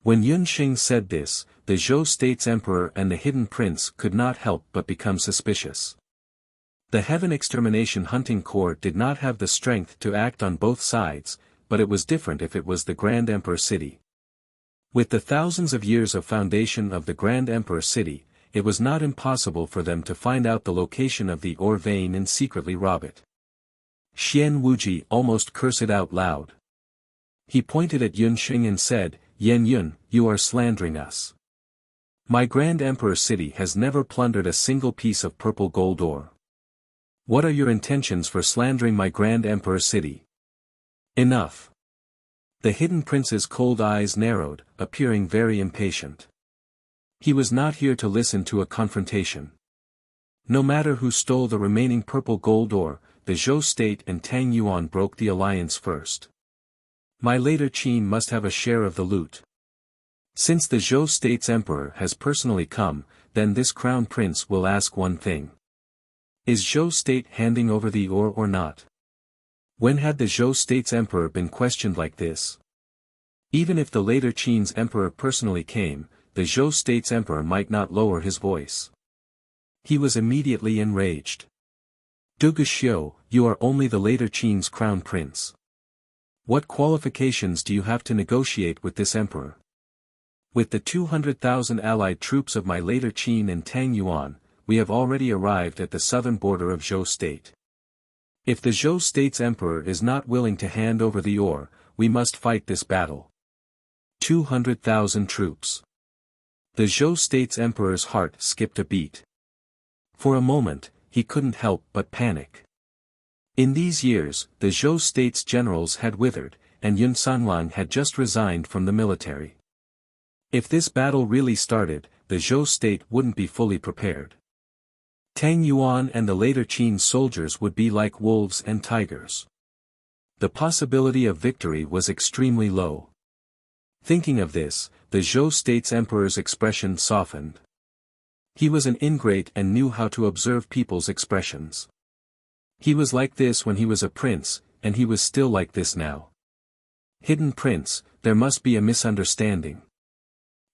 When Yun Sheng said this, the Zhou State's Emperor and the hidden prince could not help but become suspicious. The Heaven Extermination Hunting Corps did not have the strength to act on both sides, but it was different if it was the Grand Emperor City. With the thousands of years of foundation of the Grand Emperor City, it was not impossible for them to find out the location of the ore vein and secretly rob it. Xian Wuji almost cursed out loud. He pointed at Yun Sheng and said, "Yan Yun, you are slandering us. My Grand Emperor City has never plundered a single piece of purple gold ore. What are your intentions for slandering my Grand Emperor City?" Enough. The hidden prince's cold eyes narrowed, appearing very impatient. He was not here to listen to a confrontation. No matter who stole the remaining purple gold ore, the Zhou State and Tang Yuan broke the alliance first. My later Qin must have a share of the loot. Since the Zhou State's emperor has personally come, then this crown prince will ask one thing. Is Zhou State handing over the ore or not? When had the Zhou State's emperor been questioned like this? Even if the later Qin's emperor personally came, the Zhou State's emperor might not lower his voice. He was immediately enraged. Dugu Xiu, you are only the later Qin's crown prince. What qualifications do you have to negotiate with this emperor? With the 200,000 allied troops of my later Qin and Tang Yuan, we have already arrived at the southern border of Zhou State. If the Zhou State's emperor is not willing to hand over the ore, we must fight this battle. 200,000 troops. The Zhou State's emperor's heart skipped a beat. For a moment, he couldn't help but panic. In these years, the Zhou State's generals had withered, and Yun Sanlang had just resigned from the military. If this battle really started, the Zhou state wouldn't be fully prepared. Tang Yuan and the later Qin soldiers would be like wolves and tigers. The possibility of victory was extremely low. Thinking of this, the Zhou state's emperor's expression softened. He was an ingrate and knew how to observe people's expressions. He was like this when he was a prince, and he was still like this now. Hidden prince, there must be a misunderstanding.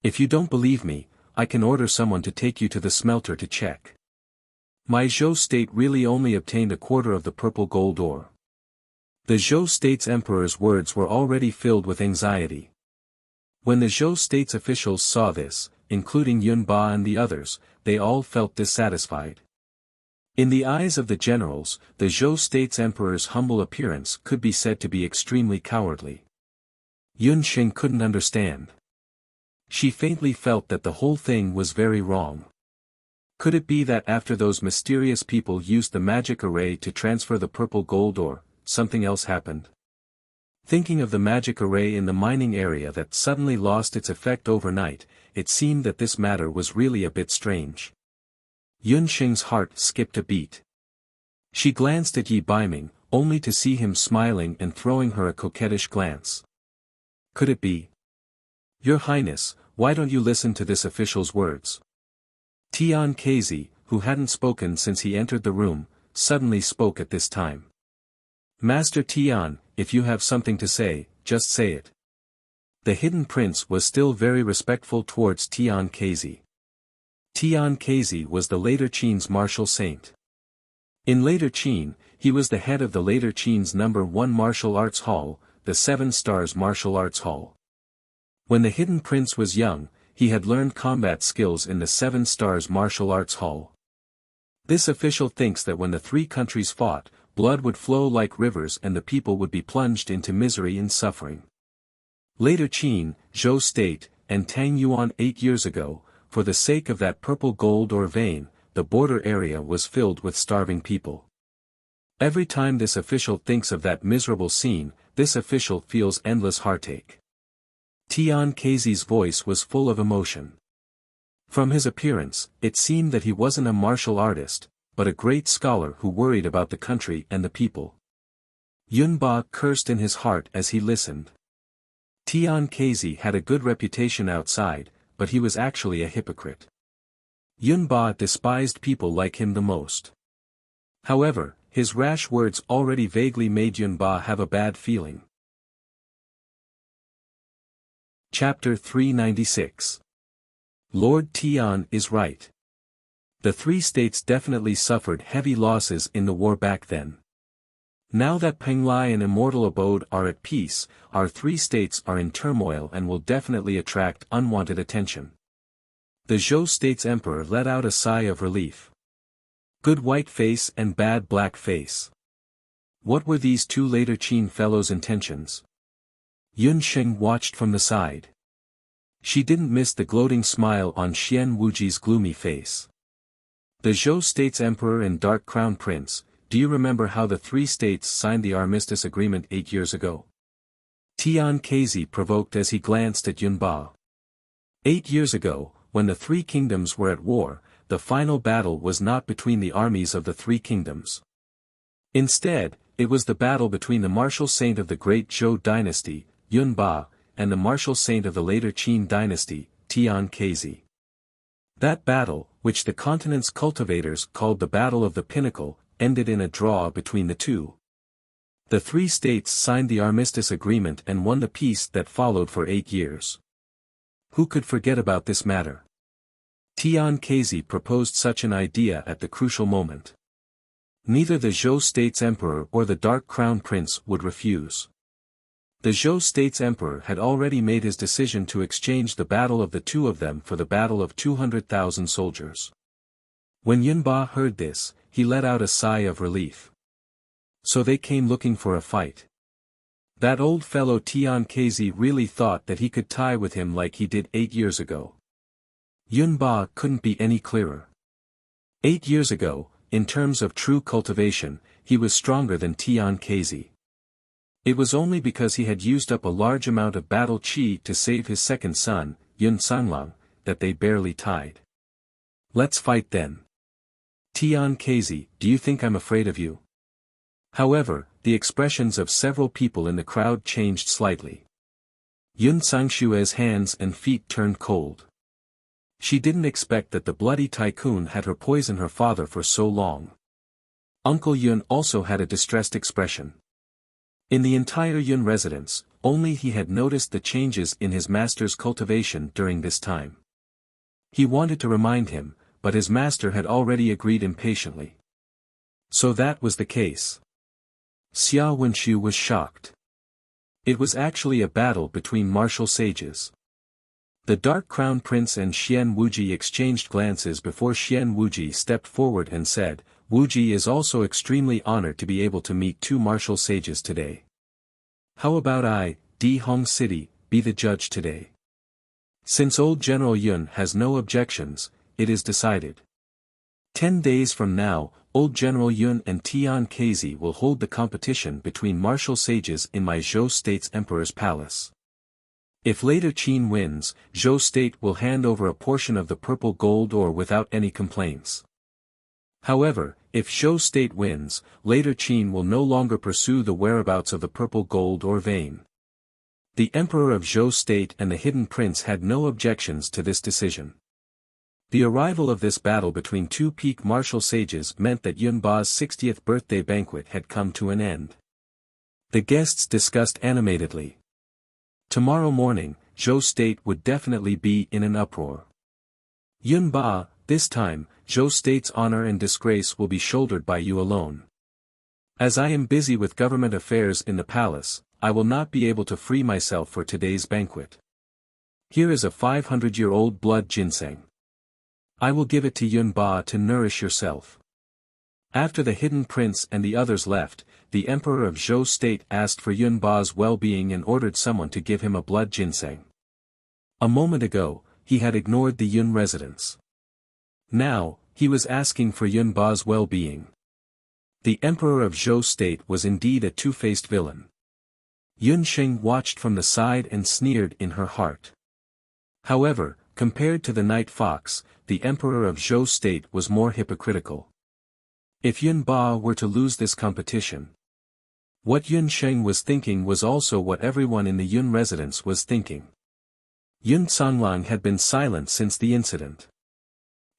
If you don't believe me, I can order someone to take you to the smelter to check. My Zhou state really only obtained a quarter of the purple gold ore. The Zhou state's emperor's words were already filled with anxiety. When the Zhou state's officials saw this, including Yun Ba and the others, they all felt dissatisfied. In the eyes of the generals, the Zhou state's emperor's humble appearance could be said to be extremely cowardly. Yun Xing couldn't understand. She faintly felt that the whole thing was very wrong. Could it be that after those mysterious people used the magic array to transfer the purple gold ore, something else happened? Thinking of the magic array in the mining area that suddenly lost its effect overnight, it seemed that this matter was really a bit strange. Yun Xing's heart skipped a beat. She glanced at Yi Baiming, only to see him smiling and throwing her a coquettish glance. Could it be? Your Highness, why don't you listen to this official's words? Tian Kezi, who hadn't spoken since he entered the room, suddenly spoke at this time. Master Tian, if you have something to say, just say it. The hidden prince was still very respectful towards Tian Kezi. Tian Kezi was the later Qin's martial saint. In later Qin, he was the head of the later Qin's #1 martial arts hall, the 7 Stars Martial Arts Hall. When the hidden prince was young, he had learned combat skills in the 7 Stars Martial Arts Hall. This official thinks that when the 3 countries fought, blood would flow like rivers and the people would be plunged into misery and suffering. Later Qin, Zhou State, and Tang Yuan 8 years ago, for the sake of that purple gold or vein, the border area was filled with starving people. Every time this official thinks of that miserable scene, this official feels endless heartache. Tian Kezi's voice was full of emotion. From his appearance, it seemed that he wasn't a martial artist, but a great scholar who worried about the country and the people. Yun Ba cursed in his heart as he listened. Tian Kezi had a good reputation outside, but he was actually a hypocrite. Yun Ba despised people like him the most. However, his rash words already vaguely made Yun Ba have a bad feeling. Chapter 396. Lord Tian is right. The 3 states definitely suffered heavy losses in the war back then. Now that Penglai and Immortal Abode are at peace, our 3 states are in turmoil and will definitely attract unwanted attention. The Zhou state's emperor let out a sigh of relief. Good white face and bad black face. What were these 2 later Qin fellows' intentions? Yun Xing watched from the side. She didn't miss the gloating smile on Xian Wuji's gloomy face. The Zhou state's emperor and Dark Crown Prince, do you remember how the 3 states signed the armistice agreement 8 years ago? Tian Kezi provoked as he glanced at Yun Ba. 8 years ago, when the 3 kingdoms were at war, the final battle was not between the armies of the 3 kingdoms. Instead, it was the battle between the martial saint of the great Zhou dynasty, Yun Ba, and the martial saint of the later Qin dynasty, Tian Kezi. That battle, which the continent's cultivators called the Battle of the Pinnacle, ended in a draw between the 2. The 3 states signed the armistice agreement and won the peace that followed for 8 years. Who could forget about this matter? Tian Kezi proposed such an idea at the crucial moment. Neither the Zhou state's emperor or the Dark Crown Prince would refuse. The Zhou state's emperor had already made his decision to exchange the battle of the 2 of them for the battle of 200,000 soldiers. When Yun Ba heard this, he let out a sigh of relief. So they came looking for a fight. That old fellow Tian Kezi really thought that he could tie with him like he did 8 years ago. Yun Ba couldn't be any clearer. 8 years ago, in terms of true cultivation, he was stronger than Tian Kezi. It was only because he had used up a large amount of battle qi to save his second son, Yun Sanglang, that they barely tied. Let's fight then. Tian Kezi, do you think I'm afraid of you? However, the expressions of several people in the crowd changed slightly. Yun Sangshue's hands and feet turned cold. She didn't expect that the bloody tycoon had her poison her father for so long. Uncle Yun also had a distressed expression. In the entire Yun residence, only he had noticed the changes in his master's cultivation during this time. He wanted to remind him, but his master had already agreed impatiently. So that was the case. Xia Wenxiu was shocked. It was actually a battle between martial sages. The Dark Crown Prince and Xian Wuji exchanged glances before Xian Wuji stepped forward and said, Wuji is also extremely honored to be able to meet two martial sages today. How about I, Di Hong City, be the judge today? Since old General Yun has no objections, it is decided. 10 days from now, old General Yun and Tian Kezi will hold the competition between martial sages in my Zhou State's Emperor's Palace. If later Qin wins, Zhou State will hand over a portion of the purple gold ore without any complaints. However, if Zhou State wins, later Qin will no longer pursue the whereabouts of the purple gold ore vein. The Emperor of Zhou State and the Hidden Prince had no objections to this decision. The arrival of this battle between two peak martial sages meant that Yun Ba's 60th birthday banquet had come to an end. The guests discussed animatedly. Tomorrow morning, Zhou State would definitely be in an uproar. Yun Ba, this time, Zhou State's honor and disgrace will be shouldered by you alone. As I am busy with government affairs in the palace, I will not be able to free myself for today's banquet. Here is a 500-year-old blood ginseng. I will give it to Yun Ba to nourish yourself. After the Hidden Prince and the others left, the Emperor of Zhou State asked for Yun Ba's well-being and ordered someone to give him a blood ginseng. A moment ago, he had ignored the Yun residence. Now, he was asking for Yun Ba's well-being. The Emperor of Zhou State was indeed a two-faced villain. Yun Sheng watched from the side and sneered in her heart. However, compared to the Night Fox, the Emperor of Zhou State was more hypocritical. If Yun Ba were to lose this competition, what Yun Sheng was thinking was also what everyone in the Yun residence was thinking. Yun Songlang had been silent since the incident.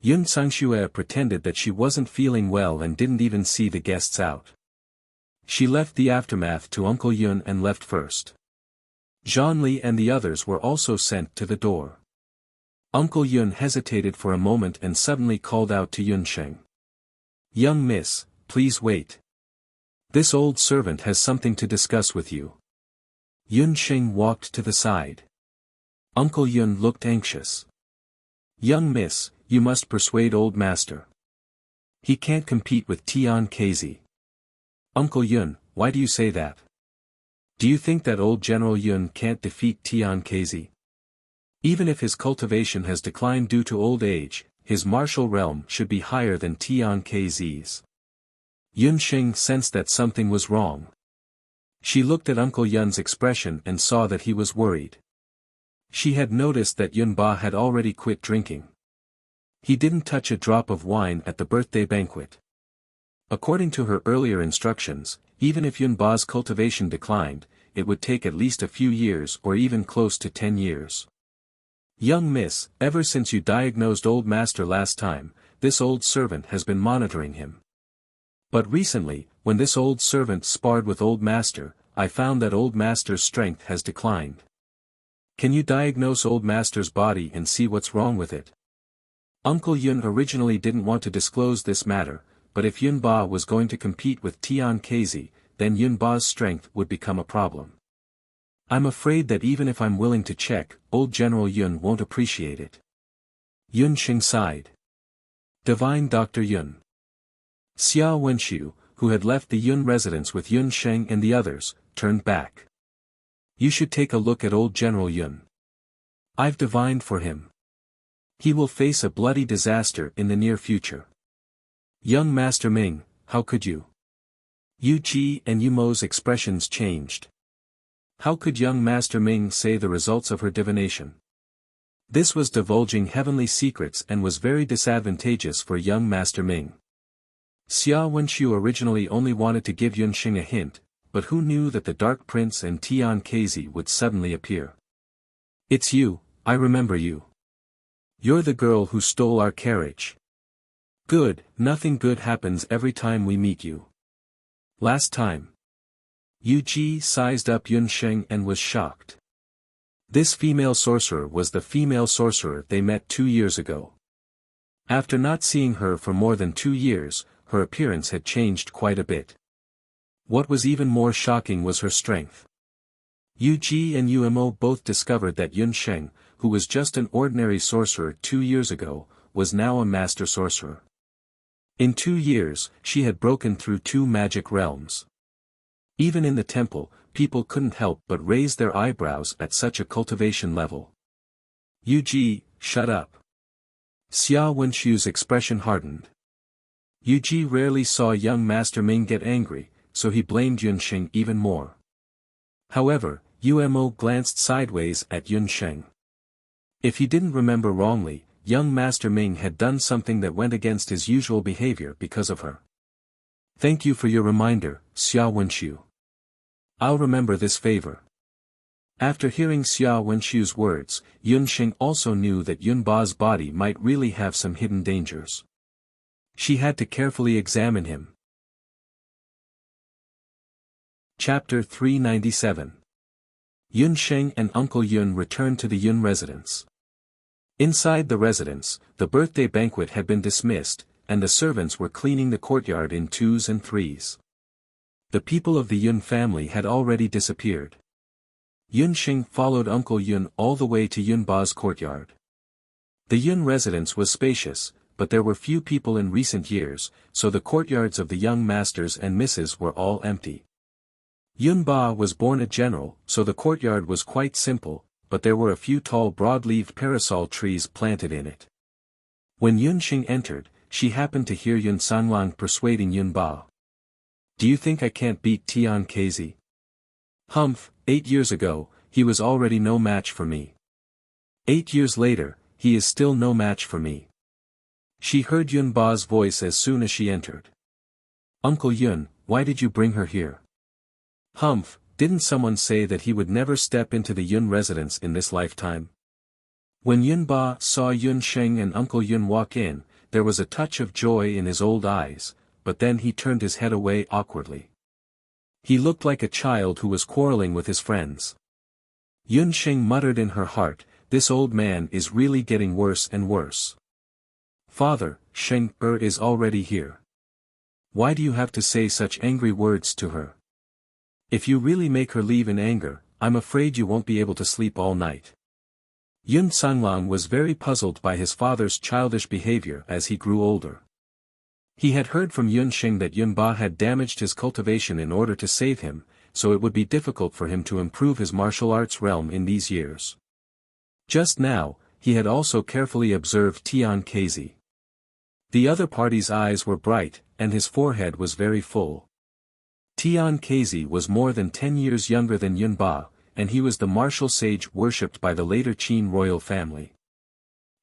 Yun Sangxue pretended that she wasn't feeling well and didn't even see the guests out. She left the aftermath to Uncle Yun and left first. Zhonli and the others were also sent to the door. Uncle Yun hesitated for a moment and suddenly called out to Yun Sheng. Young miss, please wait. This old servant has something to discuss with you. Yun Sheng walked to the side. Uncle Yun looked anxious. Young miss, you must persuade old master. He can't compete with Tian Kezi. Uncle Yun, why do you say that? Do you think that old General Yun can't defeat Tian Kezi? Even if his cultivation has declined due to old age, his martial realm should be higher than Tian Kezi's. Yun Sheng sensed that something was wrong. She looked at Uncle Yun's expression and saw that he was worried. She had noticed that Yun Ba had already quit drinking. He didn't touch a drop of wine at the birthday banquet. According to her earlier instructions, even if Yun Ba's cultivation declined, it would take at least a few years or even close to 10 years. Young miss, ever since you diagnosed old master last time, this old servant has been monitoring him. But recently, when this old servant sparred with old master, I found that old master's strength has declined. Can you diagnose old master's body and see what's wrong with it? Uncle Yun originally didn't want to disclose this matter, but if Yun Ba was going to compete with Tian Kezi, then Yun Ba's strength would become a problem. I'm afraid that even if I'm willing to check, old General Yun won't appreciate it. Yun Sheng sighed. Divine Dr. Yun. Xia Wenxiu, who had left the Yun residence with Yun Sheng and the others, turned back. You should take a look at old General Yun. I've divined for him. He will face a bloody disaster in the near future. Young Master Ming, how could you? Yu Ji and Yu Mo's expressions changed. How could young Master Ming say the results of her divination? This was divulging heavenly secrets and was very disadvantageous for young Master Ming. Xia Wenxiu originally only wanted to give Yunxing a hint, but who knew that the Dark Prince and Tian Kezi would suddenly appear. "It's you, I remember you. You're the girl who stole our carriage. Good, nothing good happens every time we meet you. Last time." Yu Ji sized up Yunxing and was shocked. This female sorcerer was the female sorcerer they met 2 years ago. After not seeing her for more than 2 years, her appearance had changed quite a bit. What was even more shocking was her strength. Yu Ji and Umo both discovered that Yunxing, who was just an ordinary sorcerer 2 years ago, was now a master sorcerer. In 2 years, she had broken through 2 magic realms. Even in the temple, people couldn't help but raise their eyebrows at such a cultivation level. "Yu Ji, shut up." Xia Wenxiu's expression hardened. Yu Ji rarely saw young Master Ming get angry, so he blamed Yunxing even more. However, Umo glanced sideways at Yunxing. If he didn't remember wrongly, young Master Ming had done something that went against his usual behavior because of her. "Thank you for your reminder, Xia Wenxiu. I'll remember this favor." After hearing Xia Wenxiu's words, Yunxing also knew that Yunba's body might really have some hidden dangers. She had to carefully examine him. Chapter 397. Yunxing and Uncle Yun returned to the Yun residence. Inside the residence, the birthday banquet had been dismissed, and the servants were cleaning the courtyard in 2s and 3s. The people of the Yun family had already disappeared. Yunxing followed Uncle Yun all the way to Yunba's courtyard. The Yun residence was spacious, but there were few people in recent years, so the courtyards of the young masters and misses were all empty. Yunba was born a general, so the courtyard was quite simple, but there were a few tall broad-leaved parasol trees planted in it. When Yunxing entered, she happened to hear Yun Sanlang persuading Yunba. "Do you think I can't beat Tian Kezi? Humph, 8 years ago, he was already no match for me. 8 years later, he is still no match for me." She heard Yunba's voice as soon as she entered. "Uncle Yun, why did you bring her here?" "Humph, didn't someone say that he would never step into the Yun residence in this lifetime?" When Yunba saw Yunxing and Uncle Yun walk in, there was a touch of joy in his old eyes, but then he turned his head away awkwardly. He looked like a child who was quarreling with his friends. Yunxing muttered in her heart, "This old man is really getting worse and worse." "Father, Sheng is already here. Why do you have to say such angry words to her? If you really make her leave in anger, I'm afraid you won't be able to sleep all night." Yun Sanlang was very puzzled by his father's childish behavior as he grew older. He had heard from Yunxing that Yunba had damaged his cultivation in order to save him, so it would be difficult for him to improve his martial arts realm in these years. Just now, he had also carefully observed Tian Kezi. The other party's eyes were bright, and his forehead was very full. Tian Kezi was more than 10 years younger than Yunba, and he was the martial sage worshipped by the later Qin royal family.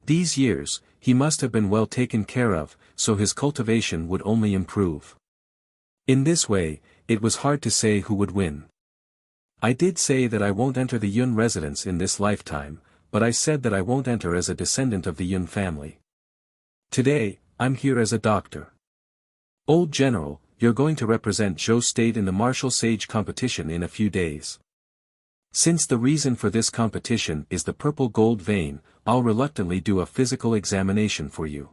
These years, he must have been well taken care of, so his cultivation would only improve. In this way, it was hard to say who would win. "I did say that I won't enter the Yun residence in this lifetime, but I said that I won't enter as a descendant of the Yun family. Today, I'm here as a doctor." "Old General, you're going to represent Zhou State in the martial sage competition in a few days. Since the reason for this competition is the purple gold vein, I'll reluctantly do a physical examination for you."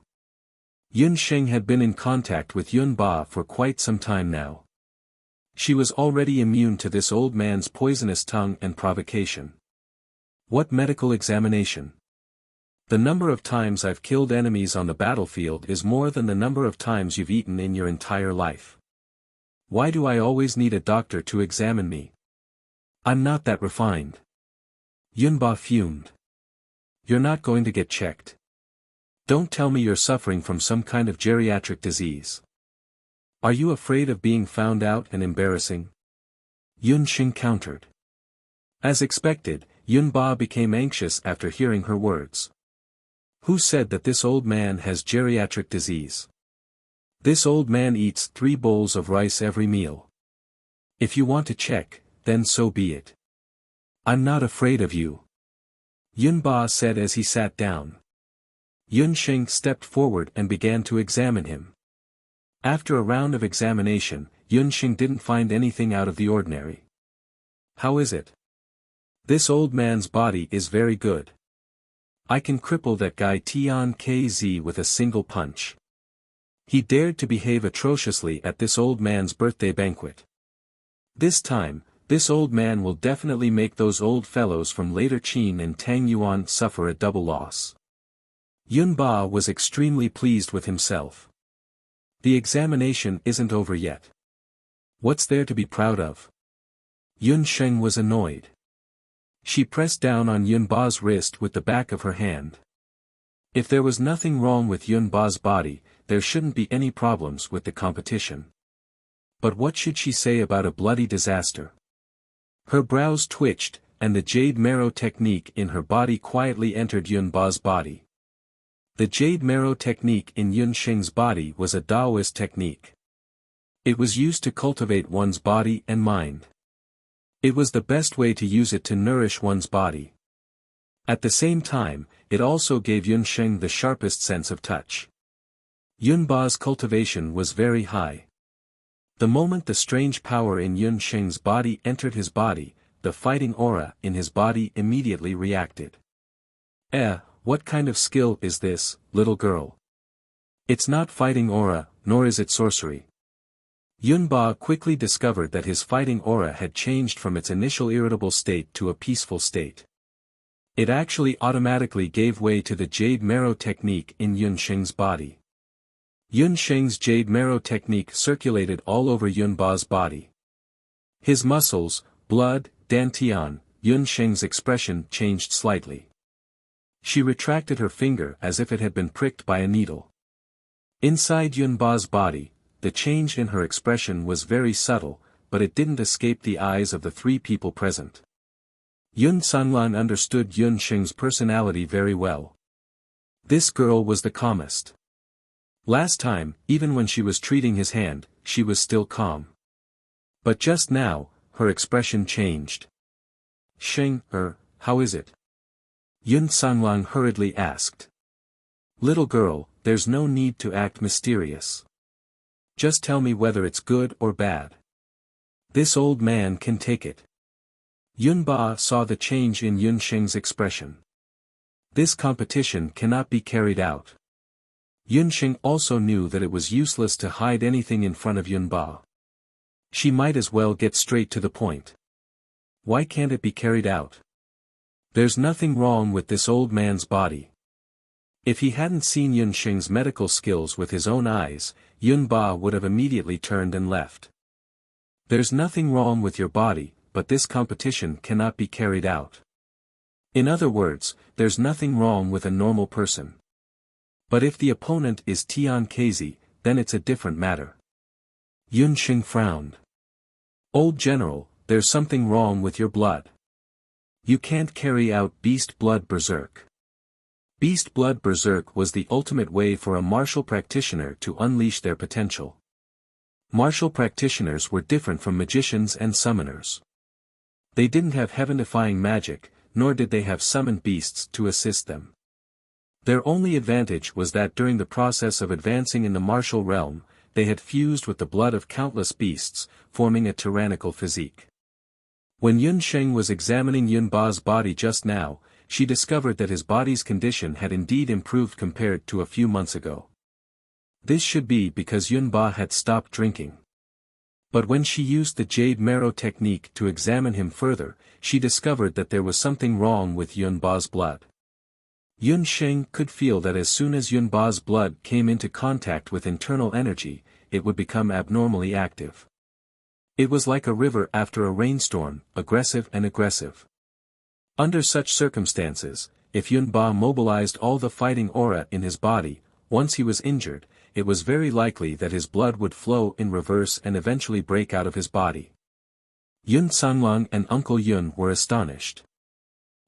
Yunxing had been in contact with Yunba for quite some time now. She was already immune to this old man's poisonous tongue and provocation. "What medical examination? The number of times I've killed enemies on the battlefield is more than the number of times you've eaten in your entire life. Why do I always need a doctor to examine me? I'm not that refined." Yunba fumed. "You're not going to get checked. Don't tell me you're suffering from some kind of geriatric disease. Are you afraid of being found out and embarrassing?" Yunxing countered. As expected, Yunba became anxious after hearing her words. Who said that this old man has geriatric disease? This old man eats 3 bowls of rice every meal. If you want to check, then so be it. I'm not afraid of you. Yunba said as he sat down. Yunsheng stepped forward and began to examine him. After a round of examination, Yunsheng didn't find anything out of the ordinary. How is it? This old man's body is very good. I can cripple that guy Tian Kz with a single punch. He dared to behave atrociously at this old man's birthday banquet. This time, this old man will definitely make those old fellows from later Qin and Tang Yuan suffer a double loss. Yunba was extremely pleased with himself. The examination isn't over yet. What's there to be proud of? Yunsheng was annoyed. She pressed down on Yunba's wrist with the back of her hand. If there was nothing wrong with Yunba's body, there shouldn't be any problems with the competition. But what should she say about a bloody disaster? Her brows twitched, and the jade marrow technique in her body quietly entered Yunba's body. The jade marrow technique in Yunsheng's body was a Taoist technique. It was used to cultivate one's body and mind. It was the best way to use it to nourish one's body. At the same time, it also gave Yunsheng the sharpest sense of touch. Yunba's cultivation was very high. The moment the strange power in Yunsheng's body entered his body, the fighting aura in his body immediately reacted. What kind of skill is this, little girl? It's not fighting aura, nor is it sorcery. Yunba quickly discovered that his fighting aura had changed from its initial irritable state to a peaceful state. It actually automatically gave way to the jade marrow technique in Yunsheng's body. Yunsheng's jade marrow technique circulated all over Yunba's body. His muscles, blood, dantian, Yunsheng's expression changed slightly. She retracted her finger as if it had been pricked by a needle. Inside Yunba's body, the change in her expression was very subtle, but it didn't escape the eyes of the 3 people present. Yun Sanlan understood Yunsheng's personality very well. This girl was the calmest. Last time, even when she was treating his hand, she was still calm. But just now, her expression changed. Sheng, how is it? Yun Sanlan hurriedly asked. Little girl, there's no need to act mysterious. Just tell me whether it's good or bad. This old man can take it. Yunba saw the change in Yunsheng's expression. This competition cannot be carried out. Yunsheng also knew that it was useless to hide anything in front of Yunba. She might as well get straight to the point. Why can't it be carried out? There's nothing wrong with this old man's body. If he hadn't seen Yunsheng's medical skills with his own eyes, Yunba would have immediately turned and left. There's nothing wrong with your body, but this competition cannot be carried out. In other words, there's nothing wrong with a normal person. But if the opponent is Tian Kz, then it's a different matter. Yunsheng frowned. Old general, there's something wrong with your blood. You can't carry out beast blood berserk. Beast blood berserk was the ultimate way for a martial practitioner to unleash their potential. Martial practitioners were different from magicians and summoners. They didn't have heaven-defying magic, nor did they have summoned beasts to assist them. Their only advantage was that during the process of advancing in the martial realm, they had fused with the blood of countless beasts, forming a tyrannical physique. When Yunsheng was examining Yunba's body just now, she discovered that his body's condition had indeed improved compared to a few months ago. This should be because Yunba had stopped drinking. But when she used the jade marrow technique to examine him further, she discovered that there was something wrong with Yunba's blood. Yunsheng could feel that as soon as Yunba's blood came into contact with internal energy, it would become abnormally active. It was like a river after a rainstorm, aggressive and aggressive. Under such circumstances, if Yunba mobilized all the fighting aura in his body, once he was injured, it was very likely that his blood would flow in reverse and eventually break out of his body. Yun Sanlang and Uncle Yun were astonished.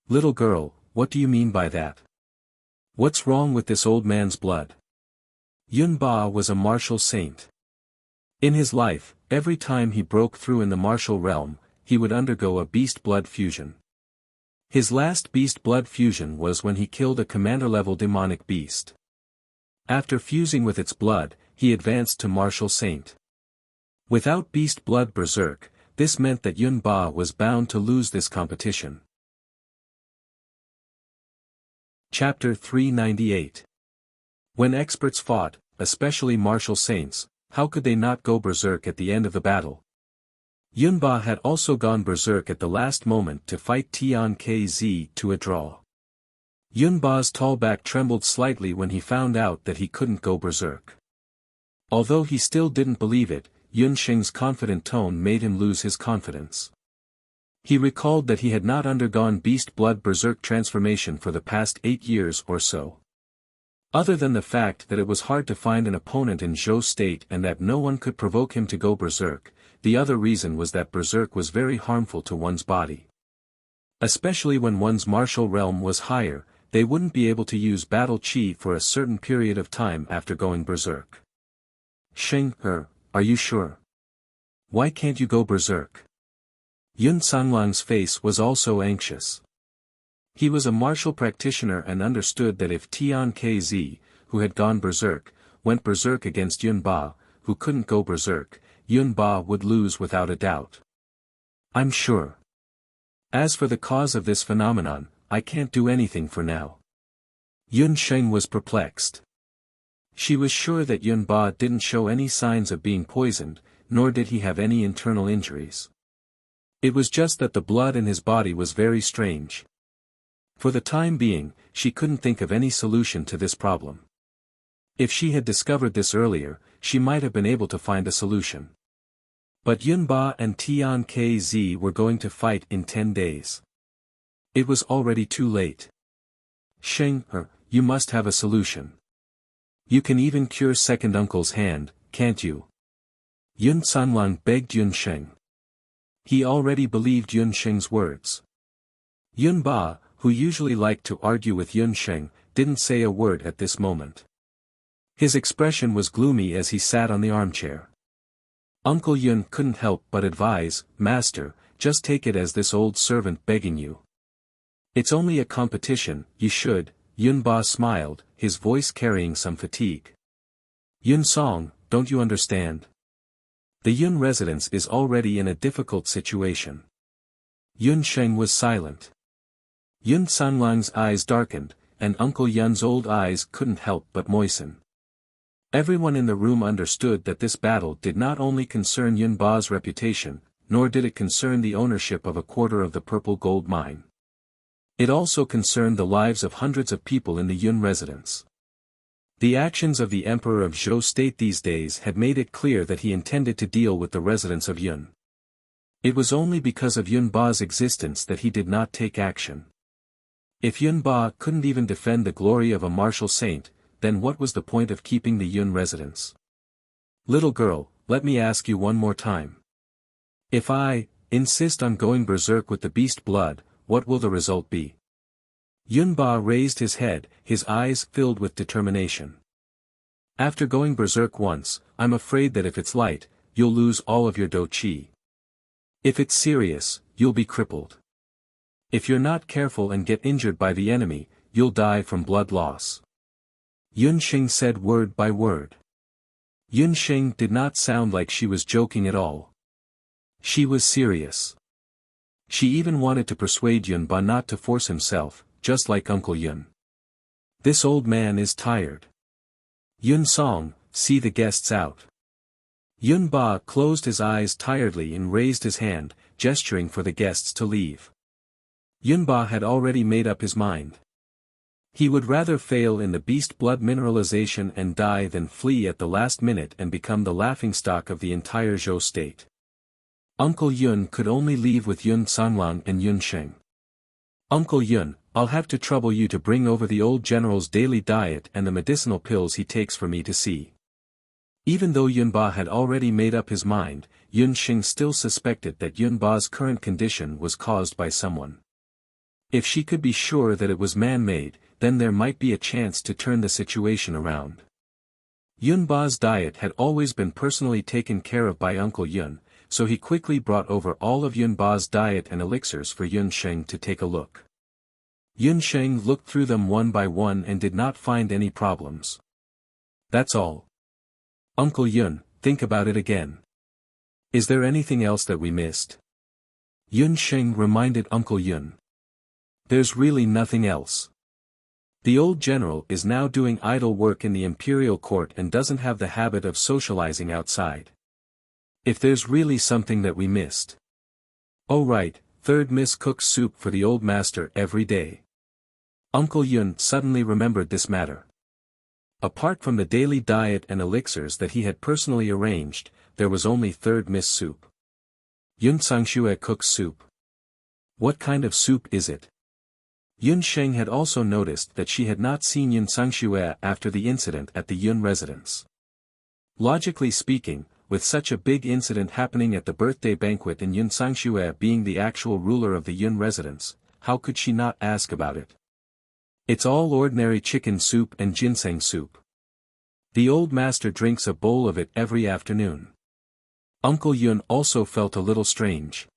Little girl, what do you mean by that? What's wrong with this old man's blood? Yun Ba was a martial saint. In his life, every time he broke through in the martial realm, he would undergo a beast blood fusion. His last beast blood fusion was when he killed a commander-level demonic beast. After fusing with its blood, he advanced to martial saint. Without beast blood berserk, this meant that Yun Ba was bound to lose this competition. Chapter 398. When experts fought, especially martial saints, how could they not go berserk at the end of the battle? Yun Ba had also gone berserk at the last moment to fight Tian Kz to a draw. Yun Ba's tall back trembled slightly when he found out that he couldn't go berserk. Although he still didn't believe it, Yun Sheng's confident tone made him lose his confidence. He recalled that he had not undergone beast blood berserk transformation for the past 8 years or so. Other than the fact that it was hard to find an opponent in Zhou state and that no one could provoke him to go berserk, the other reason was that berserk was very harmful to one's body. Especially when one's martial realm was higher, they wouldn't be able to use battle chi for a certain period of time after going berserk. Sheng, are you sure? Why can't you go berserk? Yun Sanglang's face was also anxious. He was a martial practitioner and understood that if Tian Kz, who had gone berserk, went berserk against Yun Ba, who couldn't go berserk, Yun Ba would lose without a doubt. I'm sure. As for the cause of this phenomenon, I can't do anything for now. Yun Sheng was perplexed. She was sure that Yun Ba didn't show any signs of being poisoned, nor did he have any internal injuries. It was just that the blood in his body was very strange. For the time being, she couldn't think of any solution to this problem. If she had discovered this earlier, she might have been able to find a solution. But Yun Ba and Tian Kz were going to fight in 10 days. It was already too late. Sheng, you must have a solution. You can even cure second uncle's hand, can't you? Yun Sanlang begged Yun Sheng. He already believed Yun Sheng's words. Yun Ba, who usually liked to argue with Yun Sheng, didn't say a word at this moment. His expression was gloomy as he sat on the armchair. Uncle Yun couldn't help but advise, Master, just take it as this old servant begging you. It's only a competition, you should. Yun Ba smiled, his voice carrying some fatigue. Yun Song, don't you understand? The Yun residence is already in a difficult situation. Yun Sheng was silent. Yun Sanglang's eyes darkened, and Uncle Yun's old eyes couldn't help but moisten. Everyone in the room understood that this battle did not only concern Yun Ba's reputation, nor did it concern the ownership of a quarter of the purple gold mine. It also concerned the lives of hundreds of people in the Yun residence. The actions of the Emperor of Zhou state these days had made it clear that he intended to deal with the residents of Yun. It was only because of Yun Ba's existence that he did not take action. If Yun Ba couldn't even defend the glory of a martial saint, then what was the point of keeping the Yun residence? Little girl, let me ask you one more time. If I insist on going berserk with the beast blood, what will the result be? Yun Ba raised his head, his eyes filled with determination. After going berserk once, I'm afraid that if it's light, you'll lose all of your do chi. If it's serious, you'll be crippled. If you're not careful and get injured by the enemy, you'll die from blood loss. Yun Sheng said word by word. Yun Sheng did not sound like she was joking at all. She was serious. She even wanted to persuade Yun Ba not to force himself, just like Uncle Yun. This old man is tired. Yun Song, see the guests out. Yun Ba closed his eyes tiredly and raised his hand, gesturing for the guests to leave. Yun Ba had already made up his mind. He would rather fail in the beast blood mineralization and die than flee at the last minute and become the laughingstock of the entire Zhou state. Uncle Yun could only leave with Yun Sanlang and Yun Sheng. Uncle Yun, I'll have to trouble you to bring over the old general's daily diet and the medicinal pills he takes for me to see. Even though Yun Ba had already made up his mind, Yun Sheng still suspected that Yun Ba's current condition was caused by someone. If she could be sure that it was man-made, then there might be a chance to turn the situation around. Yunba's diet had always been personally taken care of by Uncle Yun, so he quickly brought over all of Yunba's diet and elixirs for Yun Sheng to take a look. Yun Sheng looked through them one by one and did not find any problems. That's all. Uncle Yun, think about it again. Is there anything else that we missed? Yun Sheng reminded Uncle Yun. There's really nothing else. The old general is now doing idle work in the imperial court and doesn't have the habit of socializing outside. If there's really something that we missed. Oh right, third Miss cooks soup for the old master every day. Uncle Yun suddenly remembered this matter. Apart from the daily diet and elixirs that he had personally arranged, there was only third Miss soup. Yun Sangxue cooks soup. What kind of soup is it? Yun Sheng had also noticed that she had not seen Yun Sangxue after the incident at the Yun residence. Logically speaking, with such a big incident happening at the birthday banquet and Yun Sangxue being the actual ruler of the Yun residence, how could she not ask about it? It's all ordinary chicken soup and ginseng soup. The old master drinks a bowl of it every afternoon. Uncle Yun also felt a little strange.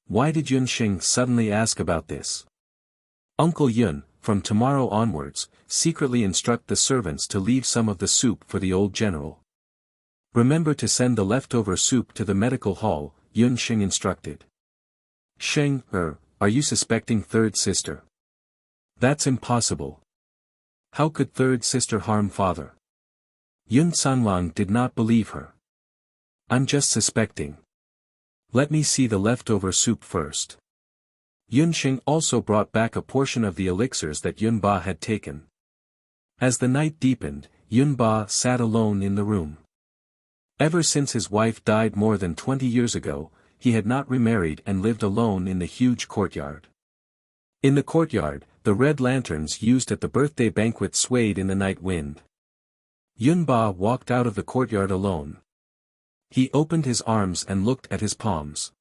Why did Yun Sheng suddenly ask about this? Uncle Yun, from tomorrow onwards, secretly instruct the servants to leave some of the soup for the old general. Remember to send the leftover soup to the medical hall, Yun Sheng instructed. Sheng, are you suspecting third sister? That's impossible. How could third sister harm father? Yun Sanlang did not believe her. I'm just suspecting. Let me see the leftover soup first. Yun Sheng also brought back a portion of the elixirs that Yun Ba had taken. As the night deepened, Yun Ba sat alone in the room. Ever since his wife died more than 20 years ago, he had not remarried and lived alone in the huge courtyard. In the courtyard, the red lanterns used at the birthday banquet swayed in the night wind. Yun Ba walked out of the courtyard alone. He opened his arms and looked at his palms.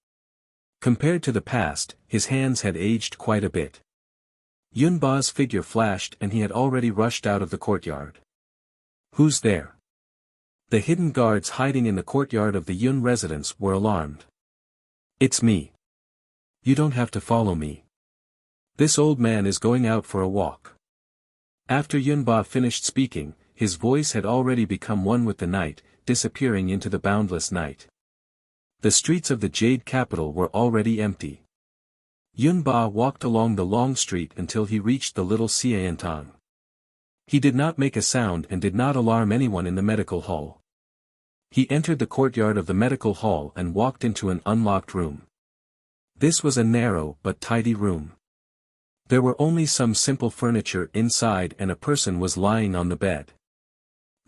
Compared to the past, his hands had aged quite a bit. Yun Ba's figure flashed and he had already rushed out of the courtyard. Who's there? The hidden guards hiding in the courtyard of the Yun residence were alarmed. It's me. You don't have to follow me. This old man is going out for a walk. After Yun Ba finished speaking, his voice had already become one with the night, disappearing into the boundless night. The streets of the Jade capital were already empty. Yun Ba walked along the long street until he reached the little Xiantang. He did not make a sound and did not alarm anyone in the medical hall. He entered the courtyard of the medical hall and walked into an unlocked room. This was a narrow but tidy room. There were only some simple furniture inside and a person was lying on the bed.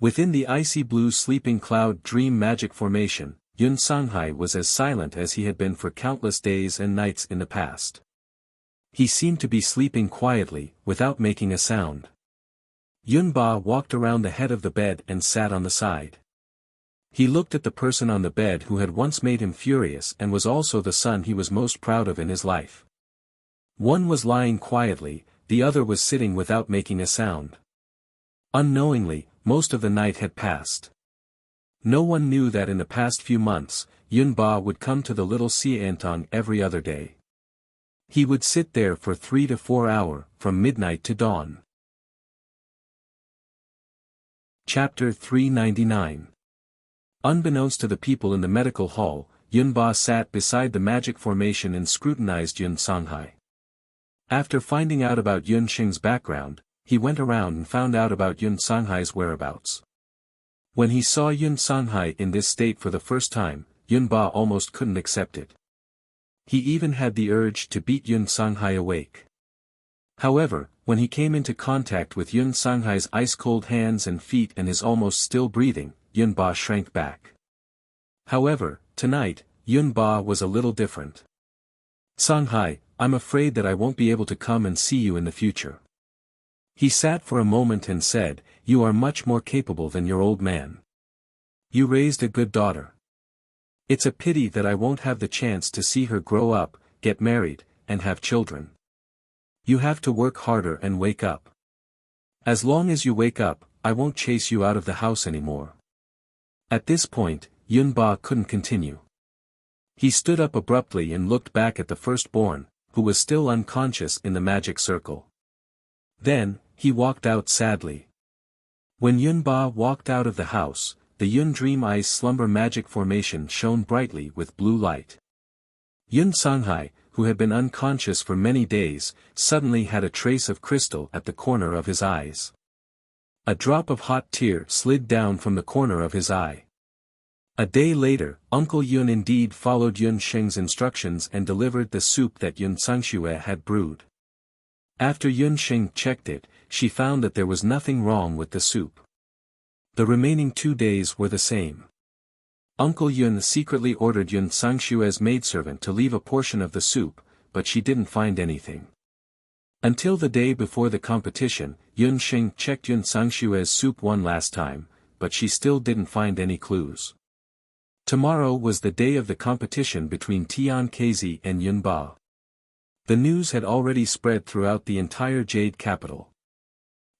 Within the icy blue sleeping cloud dream magic formation, Yun Sanghai was as silent as he had been for countless days and nights in the past. He seemed to be sleeping quietly, without making a sound. Yun Ba walked around the head of the bed and sat on the side. He looked at the person on the bed who had once made him furious and was also the son he was most proud of in his life. One was lying quietly, the other was sitting without making a sound. Unknowingly, most of the night had passed. No one knew that in the past few months, Yun Ba would come to the little Xiantang every other day. He would sit there for 3 to 4 hours, from midnight to dawn. Chapter 399. Unbeknownst to the people in the medical hall, Yun Ba sat beside the magic formation and scrutinized Yun Sanghai. After finding out about Yun Sheng's background, he went around and found out about Yun Sanghai's whereabouts. When he saw Yun Sanghai in this state for the first time, Yun Ba almost couldn't accept it. He even had the urge to beat Yun Sanghai awake. However, when he came into contact with Yun Sanghai's ice-cold hands and feet and his almost still breathing, Yun Ba shrank back. However, tonight, Yun Ba was a little different. Sanghai, I'm afraid that I won't be able to come and see you in the future. He sat for a moment and said, You are much more capable than your old man. You raised a good daughter. It's a pity that I won't have the chance to see her grow up, get married, and have children. You have to work harder and wake up. As long as you wake up, I won't chase you out of the house anymore. At this point, Yunba couldn't continue. He stood up abruptly and looked back at the firstborn, who was still unconscious in the magic circle. Then, he walked out sadly. When Yunba walked out of the house, the Yun Dream Eye's slumber magic formation shone brightly with blue light. Yun Sanghai, who had been unconscious for many days, suddenly had a trace of crystal at the corner of his eyes. A drop of hot tear slid down from the corner of his eye. A day later, Uncle Yun indeed followed Yun Sheng's instructions and delivered the soup that Yun Sangxue had brewed. After Yun Sheng checked it, she found that there was nothing wrong with the soup. The remaining 2 days were the same. Uncle Yun secretly ordered Yun Sangxue's maidservant to leave a portion of the soup, but she didn't find anything. Until the day before the competition, Yun Sheng checked Yun Sangxue's soup one last time, but she still didn't find any clues. Tomorrow was the day of the competition between Tian Kezi and Yun Ba. The news had already spread throughout the entire Jade capital.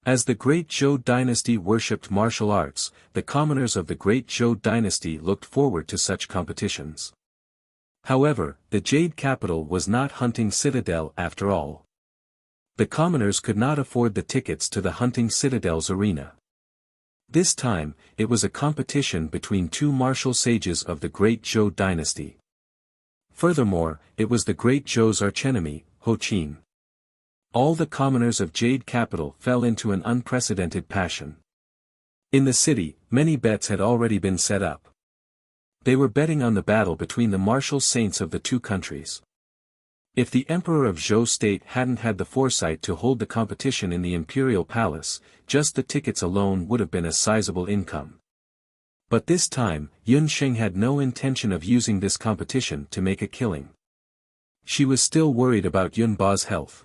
As the Great Zhou dynasty worshipped martial arts, the commoners of the Great Zhou dynasty looked forward to such competitions. However, the Jade capital was not Hunting Citadel after all. The commoners could not afford the tickets to the Hunting Citadel's arena. This time, it was a competition between 2 martial sages of the Great Zhou dynasty. Furthermore, it was the Great Zhou's archenemy, Ho Qin. All the commoners of Jade capital fell into an unprecedented passion. In the city, many bets had already been set up. They were betting on the battle between the martial saints of the 2 countries. If the Emperor of Zhou State hadn't had the foresight to hold the competition in the Imperial Palace, just the tickets alone would have been a sizable income. But this time, Yun Sheng had no intention of using this competition to make a killing. She was still worried about Yun Ba's health.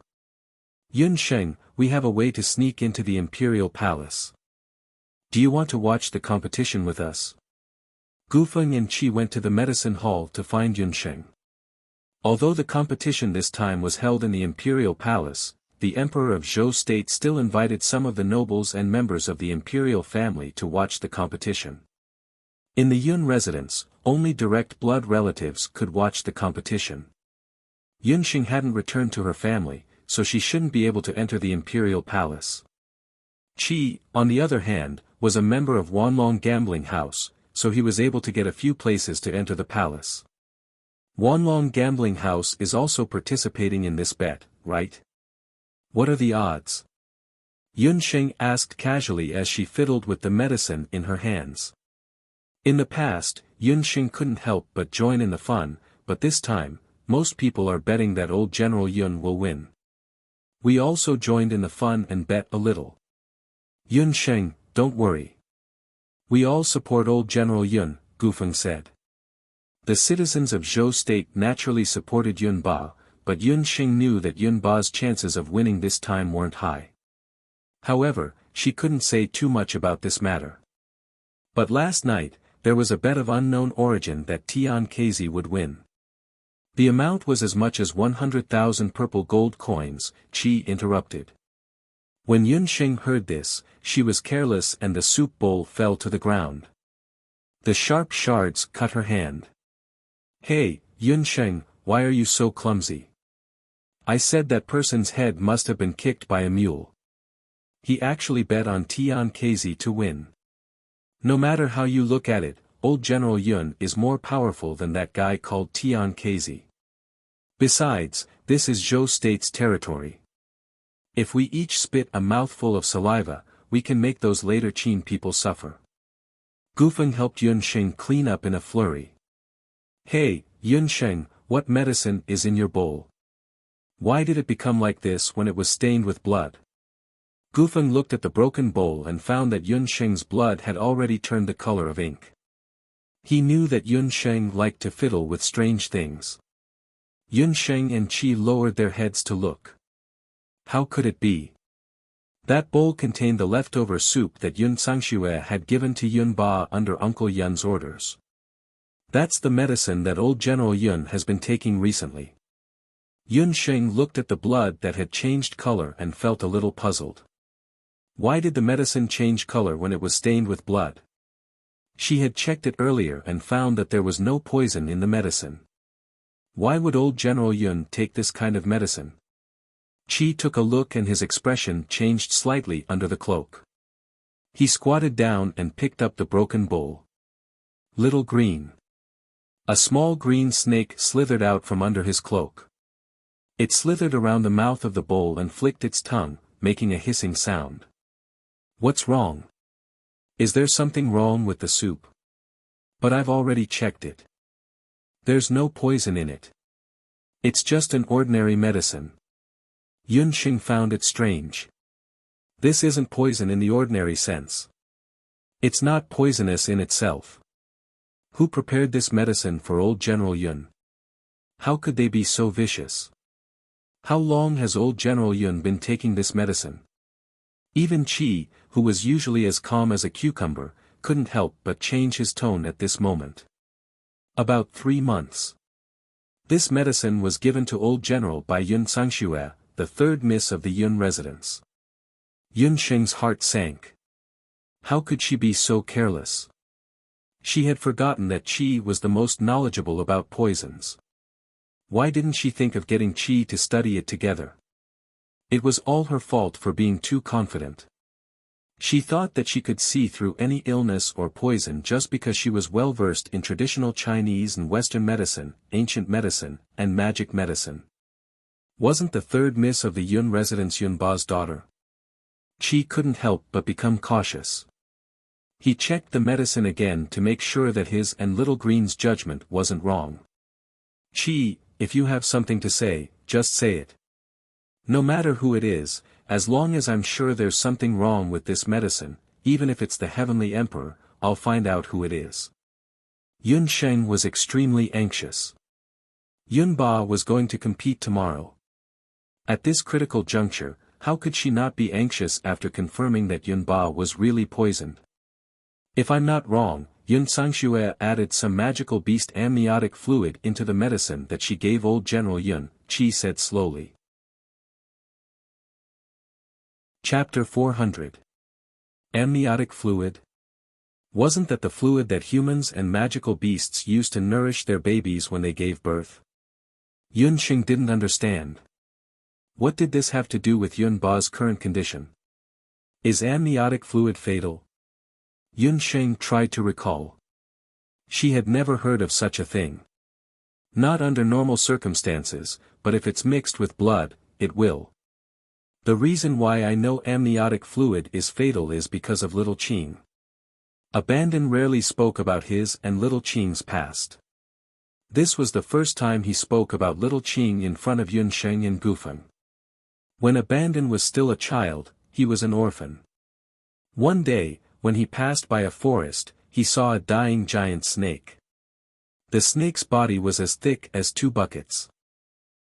Yun Sheng, we have a way to sneak into the Imperial Palace. Do you want to watch the competition with us? Gufeng and Qi went to the medicine hall to find Yun Sheng. Although the competition this time was held in the Imperial Palace, the Emperor of Zhou State still invited some of the nobles and members of the imperial family to watch the competition. In the Yun residence, only direct blood relatives could watch the competition. Yun Sheng hadn't returned to her family, so she shouldn't be able to enter the Imperial Palace. Qi, on the other hand, was a member of Wanlong Gambling House, so he was able to get a few places to enter the palace. Wanlong Gambling House is also participating in this bet, right? What are the odds? Yun Sheng asked casually as she fiddled with the medicine in her hands. In the past, Yun Sheng couldn't help but join in the fun, but this time, most people are betting that old General Yun will win. We also joined in the fun and bet a little. Yun Sheng, don't worry. We all support old General Yun, Gufeng said. The citizens of Zhou State naturally supported Yun Ba, but Yun Sheng knew that Yun Ba's chances of winning this time weren't high. However, she couldn't say too much about this matter. But last night, there was a bet of unknown origin that Tian Kezi would win. The amount was as much as 100,000 purple gold coins, Qi interrupted. When Yun Sheng heard this, she was careless and the soup bowl fell to the ground. The sharp shards cut her hand. Hey, Yun Sheng, why are you so clumsy? I said that person's head must have been kicked by a mule. He actually bet on Tian Kezi to win. No matter how you look at it, old General Yun is more powerful than that guy called Tian Kezi. Besides, this is Zhou State's territory. If we each spit a mouthful of saliva, we can make those later Qin people suffer. Gufeng helped Yun Sheng clean up in a flurry. Hey, Yun Sheng, what medicine is in your bowl? Why did it become like this when it was stained with blood? Gufeng looked at the broken bowl and found that Yun Sheng's blood had already turned the color of ink. He knew that Yun Sheng liked to fiddle with strange things. Yun Sheng and Qi lowered their heads to look. How could it be? That bowl contained the leftover soup that Yun Sangxue had given to Yun Ba under Uncle Yun's orders. That's the medicine that old General Yun has been taking recently. Yun Sheng looked at the blood that had changed color and felt a little puzzled. Why did the medicine change color when it was stained with blood? She had checked it earlier and found that there was no poison in the medicine. Why would old General Yun take this kind of medicine? Qi took a look and his expression changed slightly under the cloak. He squatted down and picked up the broken bowl. Little green. A small green snake slithered out from under his cloak. It slithered around the mouth of the bowl and flicked its tongue, making a hissing sound. What's wrong? Is there something wrong with the soup? But I've already checked it. There's no poison in it. It's just an ordinary medicine. Yun Sheng found it strange. This isn't poison in the ordinary sense. It's not poisonous in itself. Who prepared this medicine for old General Yun? How could they be so vicious? How long has old General Yun been taking this medicine? Even Qi, who was usually as calm as a cucumber, couldn't help but change his tone at this moment. About 3 months. This medicine was given to old General by Yun Sangxue, the third miss of the Yun residence. Yun Sheng's heart sank. How could she be so careless? She had forgotten that Qi was the most knowledgeable about poisons. Why didn't she think of getting Qi to study it together? It was all her fault for being too confident. She thought that she could see through any illness or poison just because she was well versed in traditional Chinese and Western medicine, ancient medicine, and magic medicine. Wasn't the third miss of the Yun residence Yun Ba's daughter? Qi couldn't help but become cautious. He checked the medicine again to make sure that his and Little Green's judgment wasn't wrong. Qi, if you have something to say, just say it. No matter who it is, as long as I'm sure there's something wrong with this medicine, even if it's the Heavenly Emperor, I'll find out who it is. Yun Sheng was extremely anxious. Yun Ba was going to compete tomorrow. At this critical juncture, how could she not be anxious after confirming that Yun Ba was really poisoned? If I'm not wrong, Yun Sangxue added some magical beast amniotic fluid into the medicine that she gave old General Yun, Qi said slowly. Chapter 400. Amniotic fluid? Wasn't that the fluid that humans and magical beasts used to nourish their babies when they gave birth? Yun Sheng didn't understand. What did this have to do with Yun Ba's current condition? Is amniotic fluid fatal? Yun Sheng tried to recall. She had never heard of such a thing. Not under normal circumstances, but if it's mixed with blood, it will. The reason why I know amniotic fluid is fatal is because of Little Qing. Abandon rarely spoke about his and Little Qing's past. This was the first time he spoke about Little Qing in front of Yun Sheng and Gufeng. When Abandon was still a child, he was an orphan. One day, when he passed by a forest, he saw a dying giant snake. The snake's body was as thick as 2 buckets.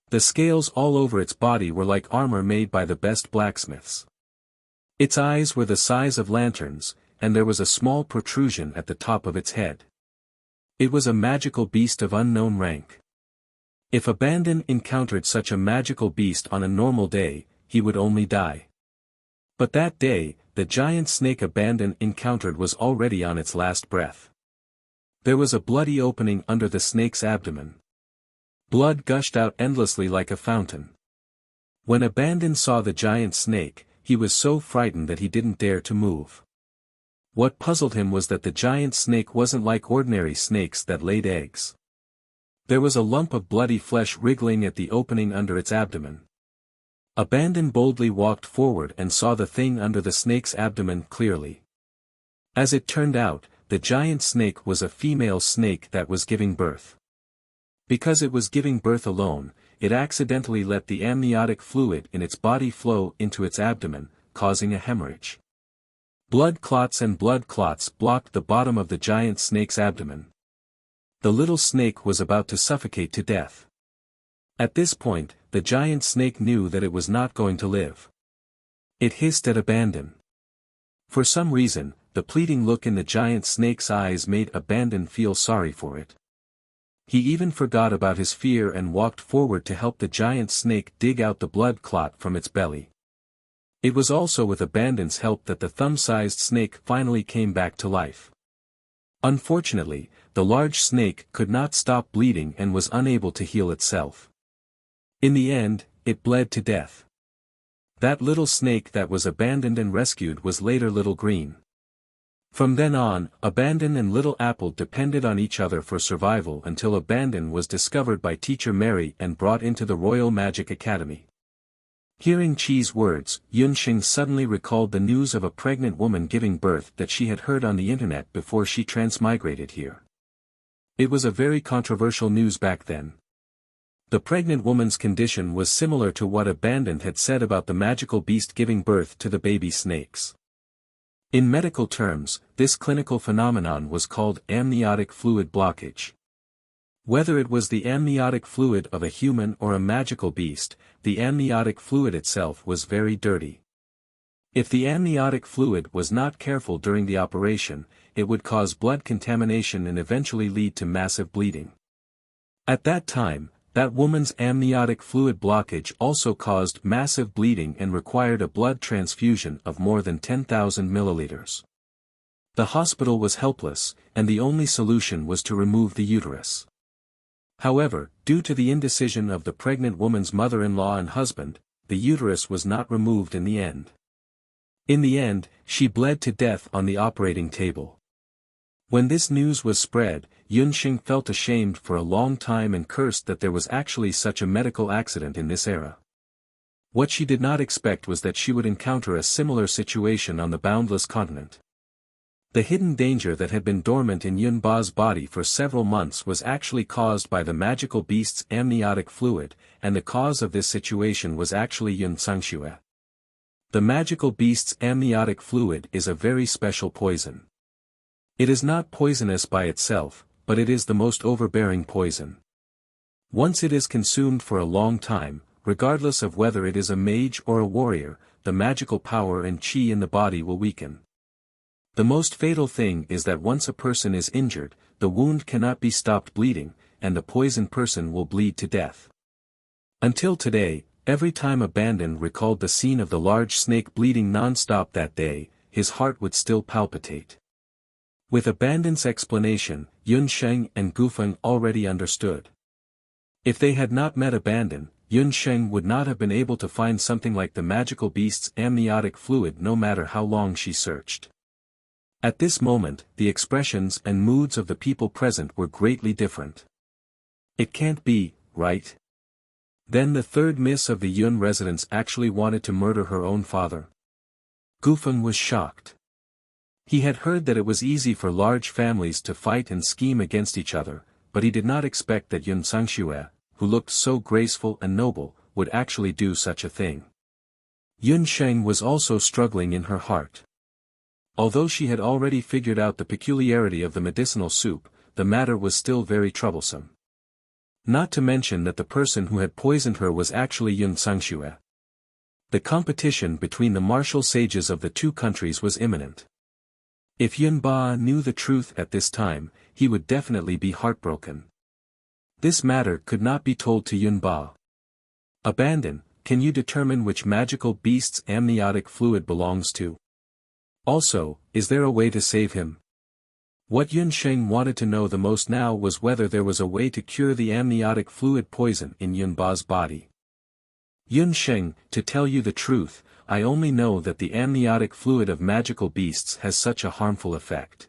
The scales all over its body were like armor made by the best blacksmiths. Its eyes were the size of lanterns, and there was a small protrusion at the top of its head. It was a magical beast of unknown rank. If Abandon encountered such a magical beast on a normal day, he would only die. But that day, the giant snake Abandon encountered was already on its last breath. There was a bloody opening under the snake's abdomen. Blood gushed out endlessly like a fountain. When Abandon saw the giant snake, he was so frightened that he didn't dare to move. What puzzled him was that the giant snake wasn't like ordinary snakes that laid eggs. There was a lump of bloody flesh wriggling at the opening under its abdomen. Abandon boldly walked forward and saw the thing under the snake's abdomen clearly. As it turned out, the giant snake was a female snake that was giving birth. Because it was giving birth alone, it accidentally let the amniotic fluid in its body flow into its abdomen, causing a hemorrhage. Blood clots and blood clots blocked the bottom of the giant snake's abdomen. The little snake was about to suffocate to death. At this point, the giant snake knew that it was not going to live. It hissed at Abandon. For some reason, the pleading look in the giant snake's eyes made Abandon feel sorry for it. He even forgot about his fear and walked forward to help the giant snake dig out the blood clot from its belly. It was also with abandon's help that the thumb-sized snake finally came back to life. Unfortunately, the large snake could not stop bleeding and was unable to heal itself. In the end, it bled to death. That little snake that was abandoned and rescued was later Little Green. From then on, Abandon and Little Apple depended on each other for survival until Abandon was discovered by Teacher Mary and brought into the Royal Magic Academy. Hearing Chi's words, Yunxing suddenly recalled the news of a pregnant woman giving birth that she had heard on the internet before she transmigrated here. It was a very controversial news back then. The pregnant woman's condition was similar to what Abandon had said about the magical beast giving birth to the baby snakes. In medical terms, this clinical phenomenon was called amniotic fluid blockage. Whether it was the amniotic fluid of a human or a magical beast, the amniotic fluid itself was very dirty. If the amniotic fluid was not careful during the operation, it would cause blood contamination and eventually lead to massive bleeding. At that time, that woman's amniotic fluid blockage also caused massive bleeding and required a blood transfusion of more than 10,000 milliliters. The hospital was helpless, and the only solution was to remove the uterus. However, due to the indecision of the pregnant woman's mother-in-law and husband, the uterus was not removed in the end. In the end, she bled to death on the operating table. When this news was spread, Yunxing felt ashamed for a long time and cursed that there was actually such a medical accident in this era. What she did not expect was that she would encounter a similar situation on the boundless continent. The hidden danger that had been dormant in Yunba's body for several months was actually caused by the magical beast's amniotic fluid, and the cause of this situation was actually Yun Sangxue. The magical beast's amniotic fluid is a very special poison. It is not poisonous by itself, but it is the most overbearing poison. Once it is consumed for a long time, regardless of whether it is a mage or a warrior, the magical power and qi in the body will weaken. The most fatal thing is that once a person is injured, the wound cannot be stopped bleeding, and the poisoned person will bleed to death. Until today, every time Abandon recalled the scene of the large snake bleeding non-stop that day, his heart would still palpitate. With Abandon's explanation, Yunsheng and Gufeng already understood. If they had not met Abandon, Yunsheng would not have been able to find something like the magical beast's amniotic fluid no matter how long she searched. At this moment, the expressions and moods of the people present were greatly different. It can't be, right? Then the third miss of the Yun residence actually wanted to murder her own father. Gufeng was shocked. He had heard that it was easy for large families to fight and scheme against each other, but he did not expect that Yun Sangxue, who looked so graceful and noble, would actually do such a thing. Yun Sheng was also struggling in her heart. Although she had already figured out the peculiarity of the medicinal soup, the matter was still very troublesome. Not to mention that the person who had poisoned her was actually Yun Sangxue. The competition between the martial sages of the two countries was imminent. If Yun Ba knew the truth at this time, he would definitely be heartbroken. This matter could not be told to Yun Ba. Abandon, can you determine which magical beast's amniotic fluid belongs to? Also, is there a way to save him? What Yun Sheng wanted to know the most now was whether there was a way to cure the amniotic fluid poison in Yun Ba's body. Yun Sheng, to tell you the truth, I only know that the amniotic fluid of magical beasts has such a harmful effect.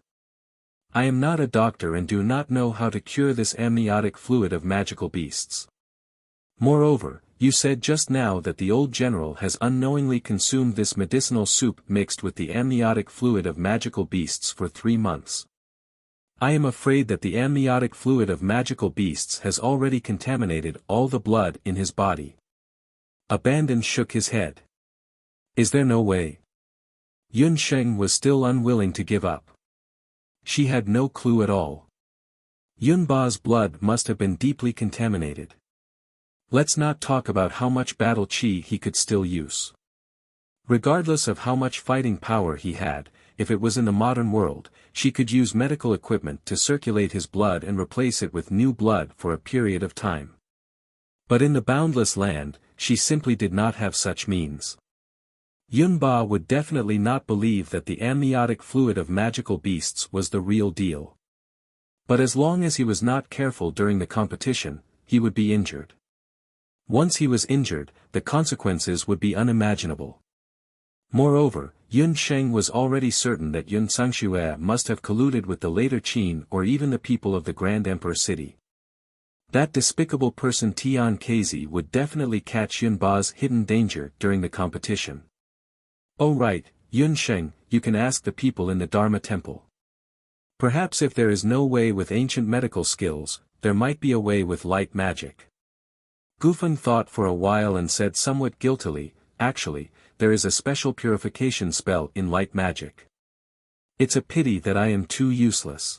I am not a doctor and do not know how to cure this amniotic fluid of magical beasts. Moreover, you said just now that the old general has unknowingly consumed this medicinal soup mixed with the amniotic fluid of magical beasts for 3 months. I am afraid that the amniotic fluid of magical beasts has already contaminated all the blood in his body. Abandon shook his head. Is there no way? Yun Sheng was still unwilling to give up. She had no clue at all. Yun Ba's blood must have been deeply contaminated. Let's not talk about how much battle qi he could still use. Regardless of how much fighting power he had, if it was in the modern world, she could use medical equipment to circulate his blood and replace it with new blood for a period of time. But in the boundless land, she simply did not have such means. Yunba would definitely not believe that the amniotic fluid of magical beasts was the real deal. But as long as he was not careful during the competition, he would be injured. Once he was injured, the consequences would be unimaginable. Moreover, Yun Sheng was already certain that Yun Sangxue must have colluded with the later Qin or even the people of the Grand Emperor city. That despicable person Tian Kezi would definitely catch Yunba's hidden danger during the competition. Oh right, Yun Sheng, you can ask the people in the Dharma Temple. Perhaps if there is no way with ancient medical skills, there might be a way with light magic. Gufeng thought for a while and said somewhat guiltily, actually, there is a special purification spell in light magic. It's a pity that I am too useless.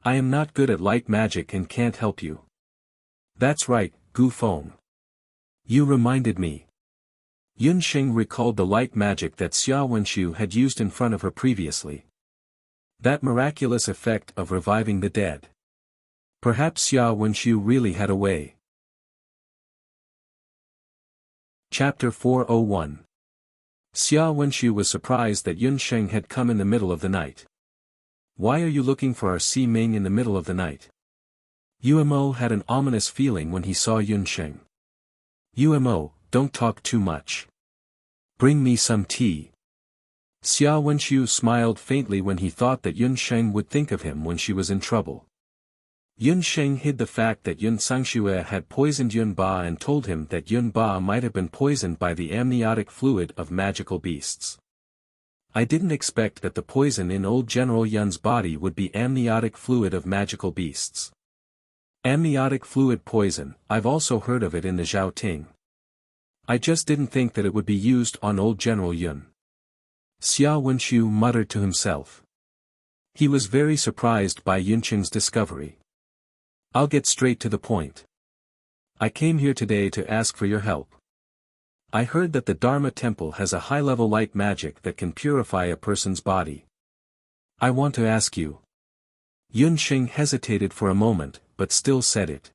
I am not good at light magic and can't help you. That's right, Gufeng. You reminded me. Yun Sheng recalled the light magic that Xia Wenshu had used in front of her previously. That miraculous effect of reviving the dead. Perhaps Xia Wenshu really had a way. Chapter 401. Xia Wenshu was surprised that Yun Sheng had come in the middle of the night. Why are you looking for our Si Ming in the middle of the night? Umo had an ominous feeling when he saw Yun Sheng. Umo, don't talk too much. Bring me some tea. Xia Wenshu smiled faintly when he thought that Yun Sheng would think of him when she was in trouble. Yun Sheng hid the fact that Yun Sangxue had poisoned Yun Ba and told him that Yun Ba might have been poisoned by the amniotic fluid of magical beasts. I didn't expect that the poison in old General Yun's body would be amniotic fluid of magical beasts. Amniotic fluid poison, I've also heard of it in the Zhao Ting. I just didn't think that it would be used on old General Yun. Xia Wenshu muttered to himself. He was very surprised by Yun Sheng's discovery. I'll get straight to the point. I came here today to ask for your help. I heard that the Dharma Temple has a high-level light magic that can purify a person's body. I want to ask you. Yun Sheng hesitated for a moment, but still said it.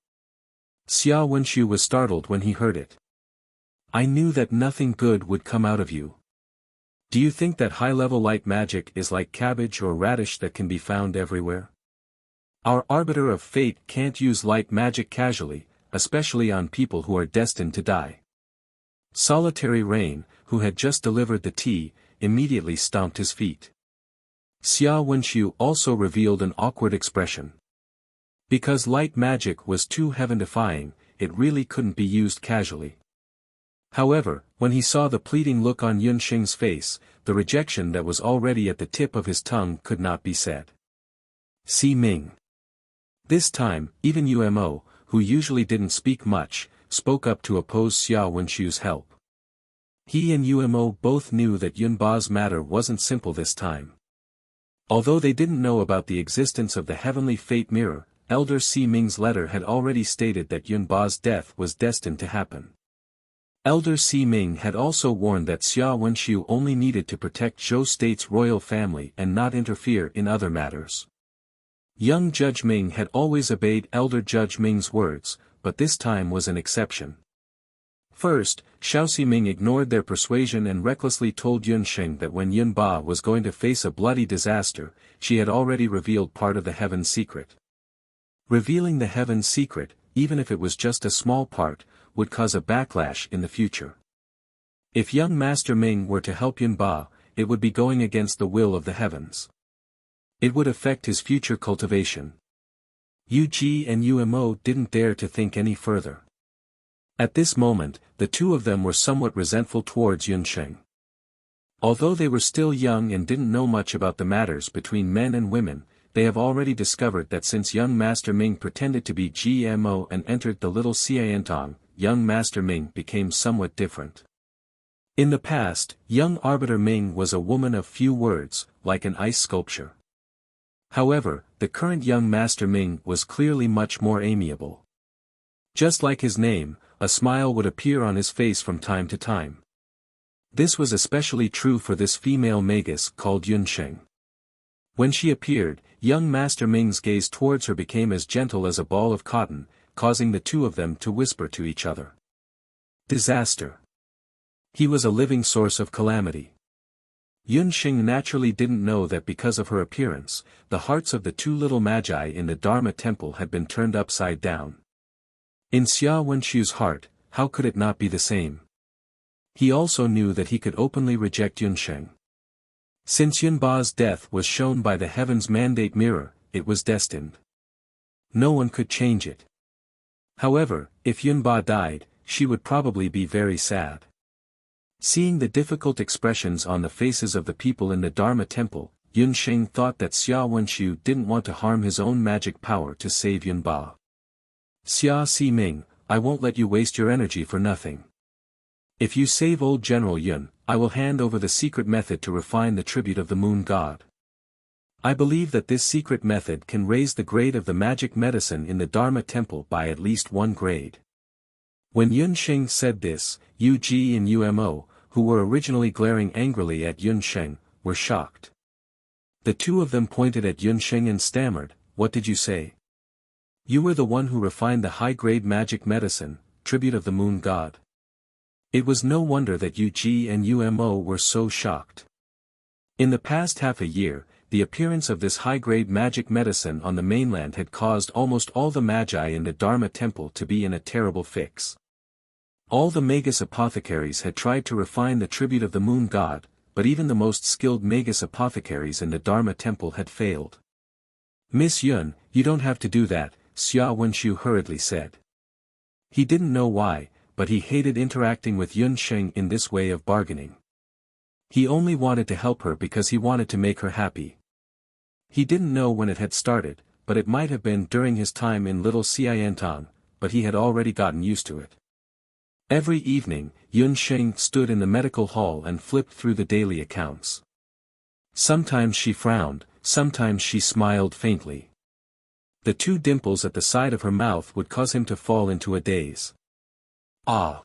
Xia Wenshu was startled when he heard it. I knew that nothing good would come out of you. Do you think that high-level light magic is like cabbage or radish that can be found everywhere? Our arbiter of fate can't use light magic casually, especially on people who are destined to die. Solitary Rain, who had just delivered the tea, immediately stomped his feet. Xia Wenshu also revealed an awkward expression. Because light magic was too heaven-defying, it really couldn't be used casually. However, when he saw the pleading look on Yun Sheng's face, the rejection that was already at the tip of his tongue could not be said. Si Ming. This time, even Umo, who usually didn't speak much, spoke up to oppose Xia Wenshu's help. He and Umo both knew that Yun Ba's matter wasn't simple this time. Although they didn't know about the existence of the heavenly fate mirror, Elder Si Ming's letter had already stated that Yun Ba's death was destined to happen. Elder Si Ming had also warned that Xia Wenshu only needed to protect Zhou State's royal family and not interfere in other matters. Young Judge Ming had always obeyed Elder Judge Ming's words, but this time was an exception. First, Xiao Ximing ignored their persuasion and recklessly told Yun Sheng that when Yun Ba was going to face a bloody disaster, she had already revealed part of the heaven's secret. Revealing the heaven's secret, even if it was just a small part, would cause a backlash in the future. If young Master Ming were to help Yun Ba, it would be going against the will of the heavens. It would affect his future cultivation. Yu Ji and Umo didn't dare to think any further. At this moment, the two of them were somewhat resentful towards Yun Sheng. Although they were still young and didn't know much about the matters between men and women, they have already discovered that since young Master Ming pretended to be GMO and entered the little Xiantong, young Master Ming became somewhat different. In the past, young Arbiter Ming was a woman of few words, like an ice sculpture. However, the current young Master Ming was clearly much more amiable. Just like his name, a smile would appear on his face from time to time. This was especially true for this female magus called Yunsheng. When she appeared, young Master Ming's gaze towards her became as gentle as a ball of cotton, causing the two of them to whisper to each other. Disaster. He was a living source of calamity. Yunsheng naturally didn't know that because of her appearance, the hearts of the two little magi in the Dharma temple had been turned upside down. In Xia Wenxu's heart, how could it not be the same? He also knew that he could openly reject Yunsheng. Since Yunba's death was shown by the heaven's mandate mirror, it was destined. No one could change it. However, if Yunba died, she would probably be very sad. Seeing the difficult expressions on the faces of the people in the Dharma temple, Yunsheng thought that Xia Wenxu didn't want to harm his own magic power to save Yunba. Xia Ximing, I won't let you waste your energy for nothing. If you save old General Yun, I will hand over the secret method to refine the tribute of the moon god. I believe that this secret method can raise the grade of the magic medicine in the Dharma temple by at least 1 grade. When Yunsheng said this, Yu Ji and Umo, who were originally glaring angrily at Yunsheng, were shocked. The two of them pointed at Yunsheng and stammered, "What did you say? You were the one who refined the high-grade magic medicine, tribute of the moon god." It was no wonder that Yu Ji and Umo were so shocked. In the past half a year, the appearance of this high-grade magic medicine on the mainland had caused almost all the magi in the Dharma temple to be in a terrible fix. All the magus apothecaries had tried to refine the tribute of the moon god, but even the most skilled magus apothecaries in the Dharma temple had failed. "Miss Yun, you don't have to do that," Xia Wenxu hurriedly said. He didn't know why, but he hated interacting with Yunsheng in this way of bargaining. He only wanted to help her because he wanted to make her happy. He didn't know when it had started, but it might have been during his time in Little Xiantang, but he had already gotten used to it. Every evening, Yunsheng stood in the medical hall and flipped through the daily accounts. Sometimes she frowned, sometimes she smiled faintly. The 2 dimples at the side of her mouth would cause him to fall into a daze. Ah!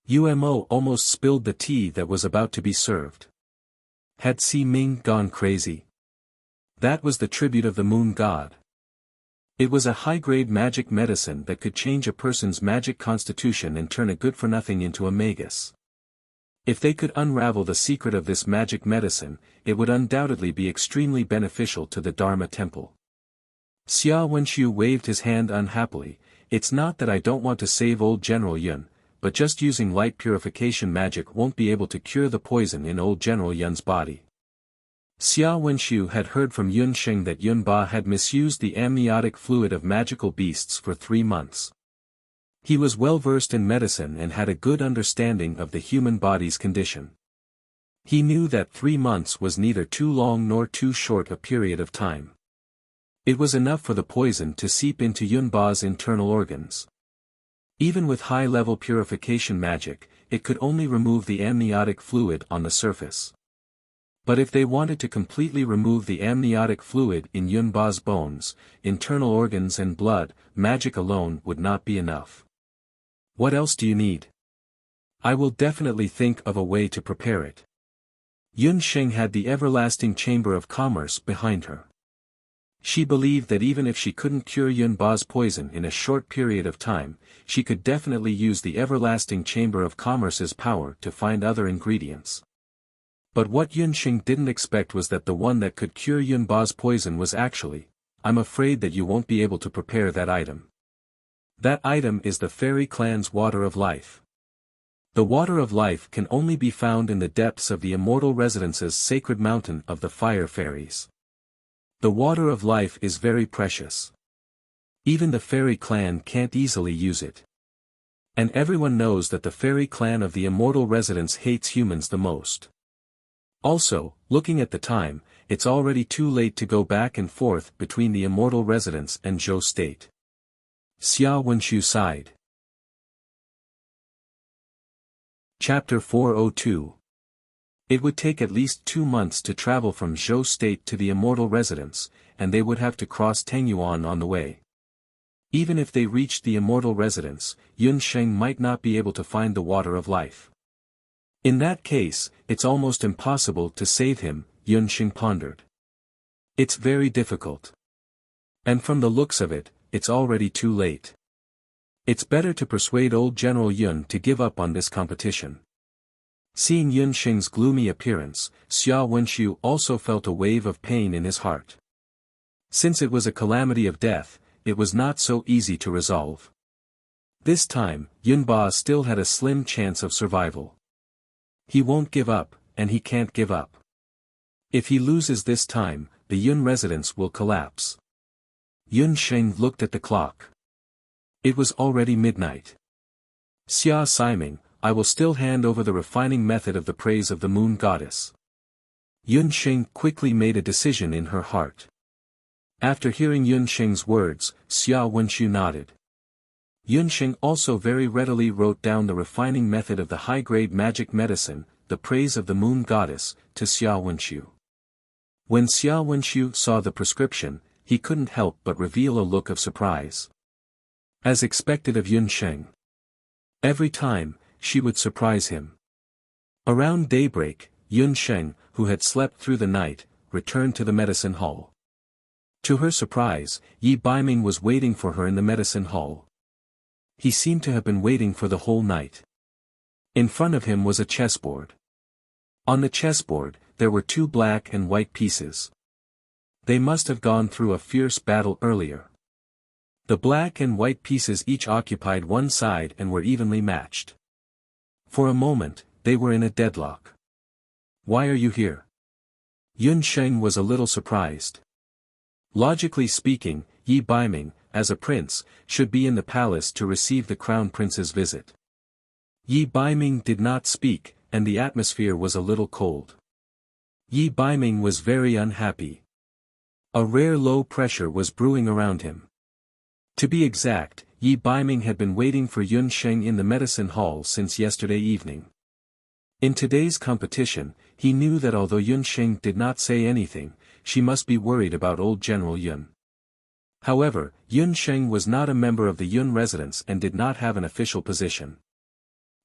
Umo almost spilled the tea that was about to be served. Had Si Ming gone crazy? That was the tribute of the moon god. It was a high-grade magic medicine that could change a person's magic constitution and turn a good-for-nothing into a magus. If they could unravel the secret of this magic medicine, it would undoubtedly be extremely beneficial to the Dharma temple. Xia Wenxu waved his hand unhappily. "It's not that I don't want to save old General Yun, but just using light purification magic won't be able to cure the poison in old General Yun's body." Xia Wenxu had heard from Yunsheng that Yunba had misused the amniotic fluid of magical beasts for 3 months. He was well versed in medicine and had a good understanding of the human body's condition. He knew that 3 months was neither too long nor too short a period of time. It was enough for the poison to seep into Yunba's internal organs. Even with high-level purification magic, it could only remove the amniotic fluid on the surface. But if they wanted to completely remove the amniotic fluid in Yunba's bones, internal organs and blood, magic alone would not be enough. "What else do you need?" "I will definitely think of a way to prepare it." Yunsheng had the everlasting chamber of commerce behind her. She believed that even if she couldn't cure Yunba's poison in a short period of time, she could definitely use the everlasting chamber of commerce's power to find other ingredients. But what Yunsheng didn't expect was that the one that could cure Yunba's poison was actually, "I'm afraid that you won't be able to prepare that item. That item is the fairy clan's water of life. The water of life can only be found in the depths of the immortal residence's sacred mountain of the fire fairies. The water of life is very precious. Even the fairy clan can't easily use it. And everyone knows that the fairy clan of the immortal residence hates humans the most. Also, looking at the time, it's already too late to go back and forth between the immortal residence and Zhou State." Xia Wenxu sighed. Chapter 402. It would take at least 2 months to travel from Zhou State to the immortal residence, and they would have to cross Tangyuan on the way. Even if they reached the immortal residence, Yunsheng might not be able to find the water of life. In that case, it's almost impossible to save him, Yunxing pondered. It's very difficult. And from the looks of it, it's already too late. It's better to persuade old General Yun to give up on this competition. Seeing Yunxing's gloomy appearance, Xia Wenxiu also felt a wave of pain in his heart. Since it was a calamity of death, it was not so easy to resolve. This time, Yunba still had a slim chance of survival. He won't give up, and he can't give up. If he loses this time, the Yun residence will collapse. Yunxing looked at the clock. It was already midnight. Xia Siming, I will still hand over the refining method of the praise of the moon goddess. Yunxing quickly made a decision in her heart. After hearing Yunxing's words, Xia Wenxiu nodded. Yunxing also very readily wrote down the refining method of the high-grade magic medicine, the praise of the moon goddess, to Xia Wenxiu. When Xia Wenxiu saw the prescription, he couldn't help but reveal a look of surprise. As expected of Yunxing. Every time, she would surprise him. Around daybreak, Yunxing, who had slept through the night, returned to the medicine hall. To her surprise, Yi Baiming was waiting for her in the medicine hall. He seemed to have been waiting for the whole night. In front of him was a chessboard. On the chessboard, there were 2 black and white pieces. They must have gone through a fierce battle earlier. The black and white pieces each occupied one side and were evenly matched. For a moment, they were in a deadlock. Why are you here? Yunxing was a little surprised. Logically speaking, Yi Baiming, as a prince, should be in the palace to receive the crown prince's visit. Yi Baiming did not speak, and the atmosphere was a little cold. Yi Baiming was very unhappy. A rare low pressure was brewing around him. To be exact, Yi Baiming had been waiting for Yunxing in the medicine hall since yesterday evening. In today's competition, he knew that although Yunxing did not say anything, she must be worried about old General Yun. However, Yunxing was not a member of the Yun residence and did not have an official position.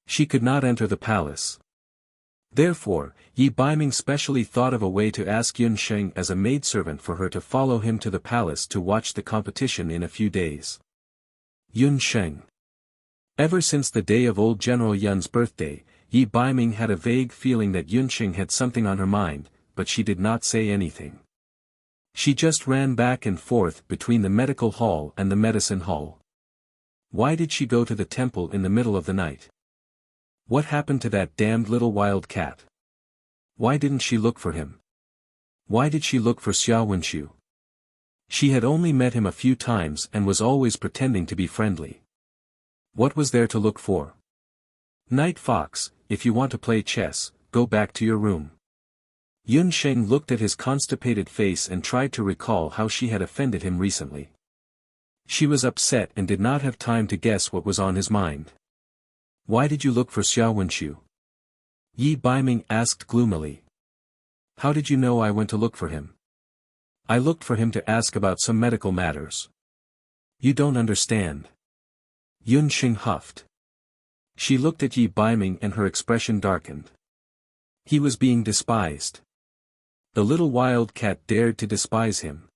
She could not enter the palace. Therefore, Yi Baiming specially thought of a way to ask Yunxing as a maidservant for her to follow him to the palace to watch the competition in a few days. Yunxing. Ever since the day of old General Yun's birthday, Yi Baiming had a vague feeling that Yunxing had something on her mind, but she did not say anything. She just ran back and forth between the medical hall and the medicine hall. Why did she go to the temple in the middle of the night? What happened to that damned little wild cat? Why didn't she look for him? Why did she look for Xia Wenxiu? She had only met him a few times and was always pretending to be friendly. What was there to look for? Night Fox, if you want to play chess, go back to your room. Yunxing looked at his constipated face and tried to recall how she had offended him recently. She was upset and did not have time to guess what was on his mind. Why did you look for Xia Wenxiu? Yi Baiming asked gloomily. How did you know I went to look for him? I looked for him to ask about some medical matters. You don't understand. Yunxing huffed. She looked at Yi Baiming and her expression darkened. He was being despised. The little wild cat dared to despise him.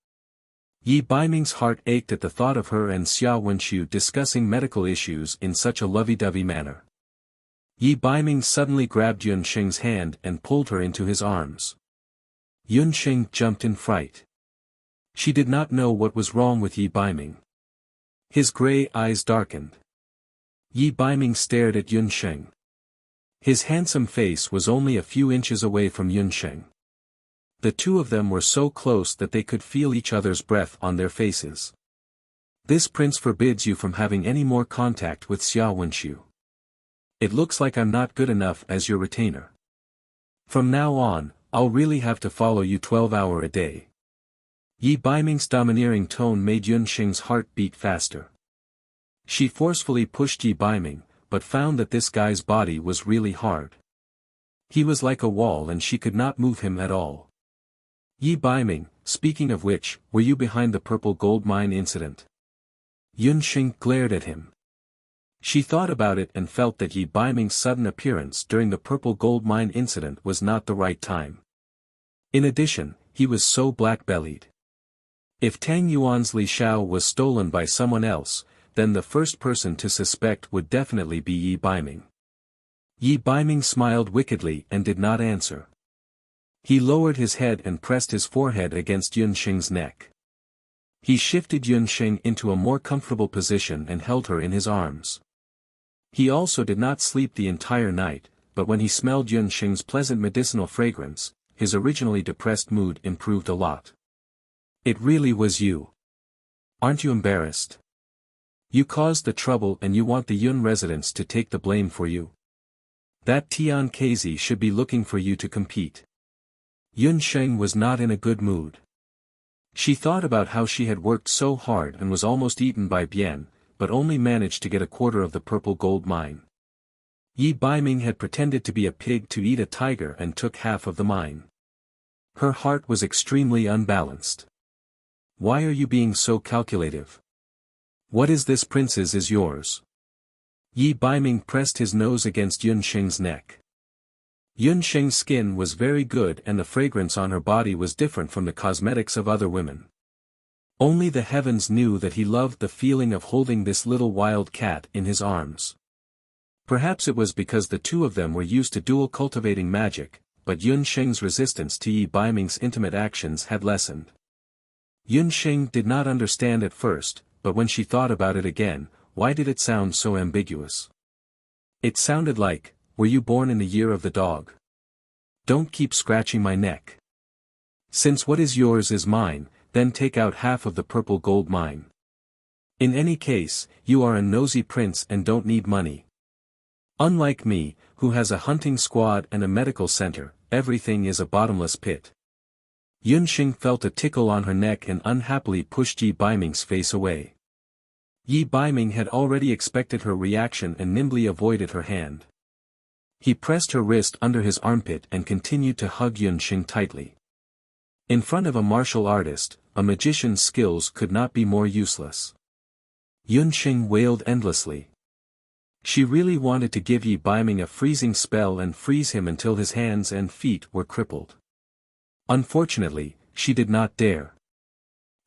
Yi Baiming's heart ached at the thought of her and Xia Wenxiu discussing medical issues in such a lovey-dovey manner. Yi Baiming suddenly grabbed Yunxing's hand and pulled her into his arms. Yunxing jumped in fright. She did not know what was wrong with Yi Baiming. His gray eyes darkened. Yi Baiming stared at Yunxing. His handsome face was only a few inches away from Yunxing. The two of them were so close that they could feel each other's breath on their faces. This prince forbids you from having any more contact with Xia Wenxiu. It looks like I'm not good enough as your retainer. From now on, I'll really have to follow you 12 hours a day. Yi Baiming's domineering tone made Yunxing's heart beat faster. She forcefully pushed Yi Baiming, but found that this guy's body was really hard. He was like a wall and she could not move him at all. Yi Baiming, speaking of which, were you behind the purple gold mine incident? Yunxing glared at him. She thought about it and felt that Yi Baiming's sudden appearance during the purple gold mine incident was not the right time. In addition, he was so black-bellied. If Tang Yuan's Li Xiao was stolen by someone else, then the first person to suspect would definitely be Yi Baiming. Yi Baiming smiled wickedly and did not answer. He lowered his head and pressed his forehead against Yunxing's neck. He shifted Yunxing into a more comfortable position and held her in his arms. He also did not sleep the entire night, but when he smelled Yunxing's pleasant medicinal fragrance, his originally depressed mood improved a lot. It really was you. Aren't you embarrassed? You caused the trouble and you want the Yun residents to take the blame for you. That Tian Kezi should be looking for you to compete. Yunxing was not in a good mood. She thought about how she had worked so hard and was almost eaten by Bian, but only managed to get a quarter of the purple gold mine. Yi Baiming had pretended to be a pig to eat a tiger and took half of the mine. Her heart was extremely unbalanced. Why are you being so calculative? What is this prince's is yours? Yi Baiming pressed his nose against Yunxing's neck. Yunxing's skin was very good and the fragrance on her body was different from the cosmetics of other women. Only the heavens knew that he loved the feeling of holding this little wild cat in his arms. Perhaps it was because the two of them were used to dual cultivating magic, but Yunxing's resistance to Yi Baiming's intimate actions had lessened. Yunxing did not understand at first, but when she thought about it again, why did it sound so ambiguous? It sounded like, were you born in the year of the dog? Don't keep scratching my neck. Since what is yours is mine, then take out half of the purple gold mine. In any case, you are a nosy prince and don't need money. Unlike me, who has a hunting squad and a medical center, everything is a bottomless pit. Yunxing felt a tickle on her neck and unhappily pushed Yi Baiming's face away. Yi Baiming had already expected her reaction and nimbly avoided her hand. He pressed her wrist under his armpit and continued to hug Yunxing tightly. In front of a martial artist, a magician's skills could not be more useless. Yunxing wailed endlessly. She really wanted to give Yi Baiming a freezing spell and freeze him until his hands and feet were crippled. Unfortunately, she did not dare.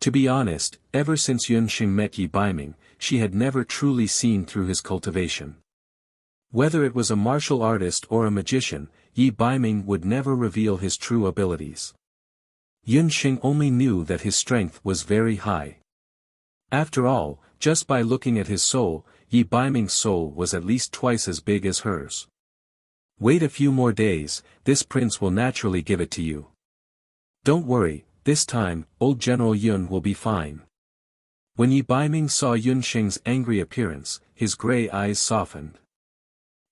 To be honest, ever since Yunxing met Yi Baiming, she had never truly seen through his cultivation. Whether it was a martial artist or a magician, Yi Baiming would never reveal his true abilities. Yunxing only knew that his strength was very high. After all, just by looking at his soul, Yi Baiming's soul was at least twice as big as hers. Wait a few more days, this prince will naturally give it to you. Don't worry, this time, old General Yun will be fine. When Yi Baiming saw Yunxing's angry appearance, his gray eyes softened.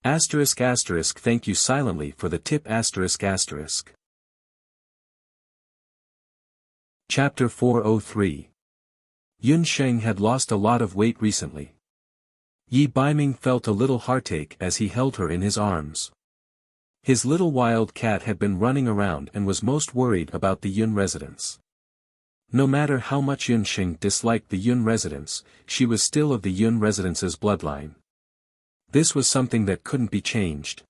Thank you silently for the tip ***. Chapter 403. Yunxing had lost a lot of weight recently. Yi Baiming felt a little heartache as he held her in his arms. His little wild cat had been running around and was most worried about the Yun residents. No matter how much Yunxing disliked the Yun residents, she was still of the Yun residents' bloodline. This was something that couldn't be changed.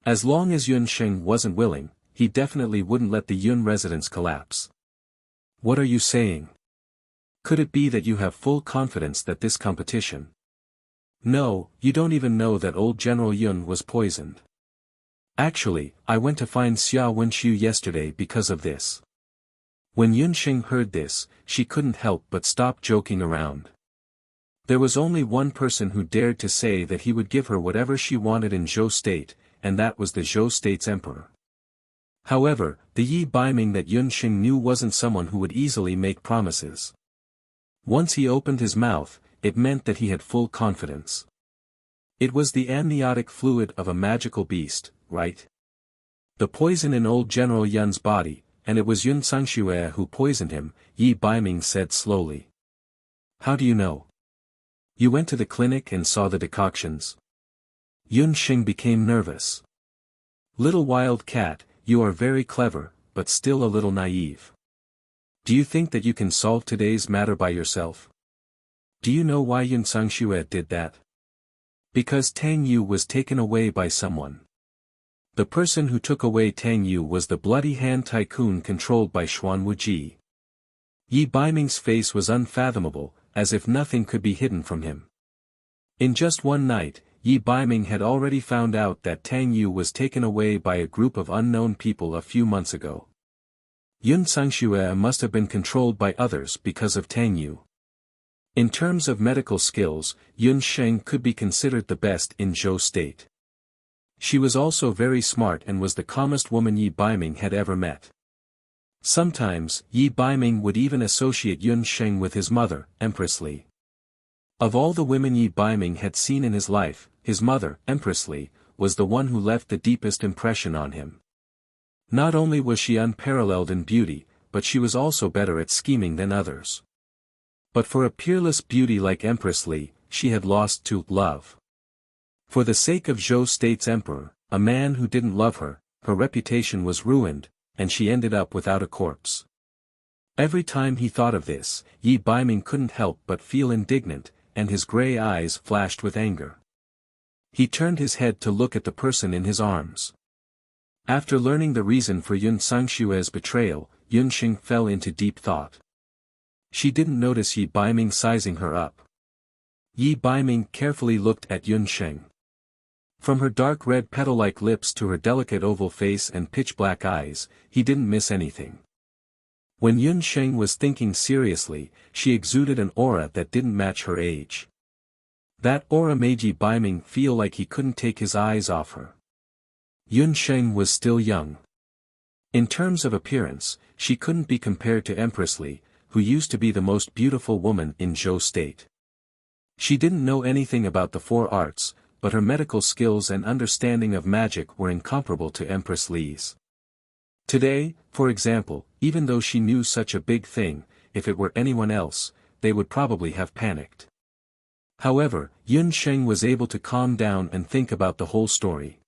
As long as Yunxing wasn't willing, he definitely wouldn't let the Yun residents collapse. What are you saying? Could it be that you have full confidence that this competition? No, you don't even know that old General Yun was poisoned. Actually, I went to find Xia Wenxiu yesterday because of this. When Yunxing heard this, she couldn't help but stop joking around. There was only one person who dared to say that he would give her whatever she wanted in Zhou State, and that was the Zhou State's emperor. However, the Yi Baiming that Yunxing knew wasn't someone who would easily make promises. Once he opened his mouth, it meant that he had full confidence. It was the amniotic fluid of a magical beast, right? The poison in old General Yun's body, and it was Yun Sangxue who poisoned him, Yi Baiming said slowly. How do you know? You went to the clinic and saw the decoctions. Yunxing became nervous. Little wild cat, you are very clever, but still a little naive. Do you think that you can solve today's matter by yourself? Do you know why Yun Sangxue did that? Because Tang Yu was taken away by someone. The person who took away Tang Yu was the Bloody Hand Tycoon controlled by Xuan Wuji. Yi Baiming's face was unfathomable, as if nothing could be hidden from him. In just one night, Yi Baiming had already found out that Tang Yu was taken away by a group of unknown people a few months ago. Yun Sangxue must have been controlled by others because of Tang Yu. In terms of medical skills, Yun Sheng could be considered the best in Zhou State. She was also very smart and was the calmest woman Yi Baiming had ever met. Sometimes, Yi Baiming would even associate Yun Sheng with his mother, Empress Li. Of all the women Yi Baiming had seen in his life, his mother, Empress Li, was the one who left the deepest impression on him. Not only was she unparalleled in beauty, but she was also better at scheming than others. But for a peerless beauty like Empress Li, she had lost to love. For the sake of Zhou State's emperor, a man who didn't love her, her reputation was ruined, and she ended up without a corpse. Every time he thought of this, Yi Baiming couldn't help but feel indignant, and his grey eyes flashed with anger. He turned his head to look at the person in his arms. After learning the reason for Yun Sangxue's betrayal, Yun Sheng fell into deep thought. She didn't notice Yi Baiming sizing her up. Yi Baiming carefully looked at Yun Sheng. From her dark red petal-like lips to her delicate oval face and pitch-black eyes, he didn't miss anything. When Yun Sheng was thinking seriously, she exuded an aura that didn't match her age. That aura made Yi Baiming feel like he couldn't take his eyes off her. Yun Sheng was still young. In terms of appearance, she couldn't be compared to Empress Li, who used to be the most beautiful woman in Zhou State. She didn't know anything about the four arts, but her medical skills and understanding of magic were incomparable to Empress Li's. Today, for example, even though she knew such a big thing, if it were anyone else, they would probably have panicked. However, Yun Sheng was able to calm down and think about the whole story.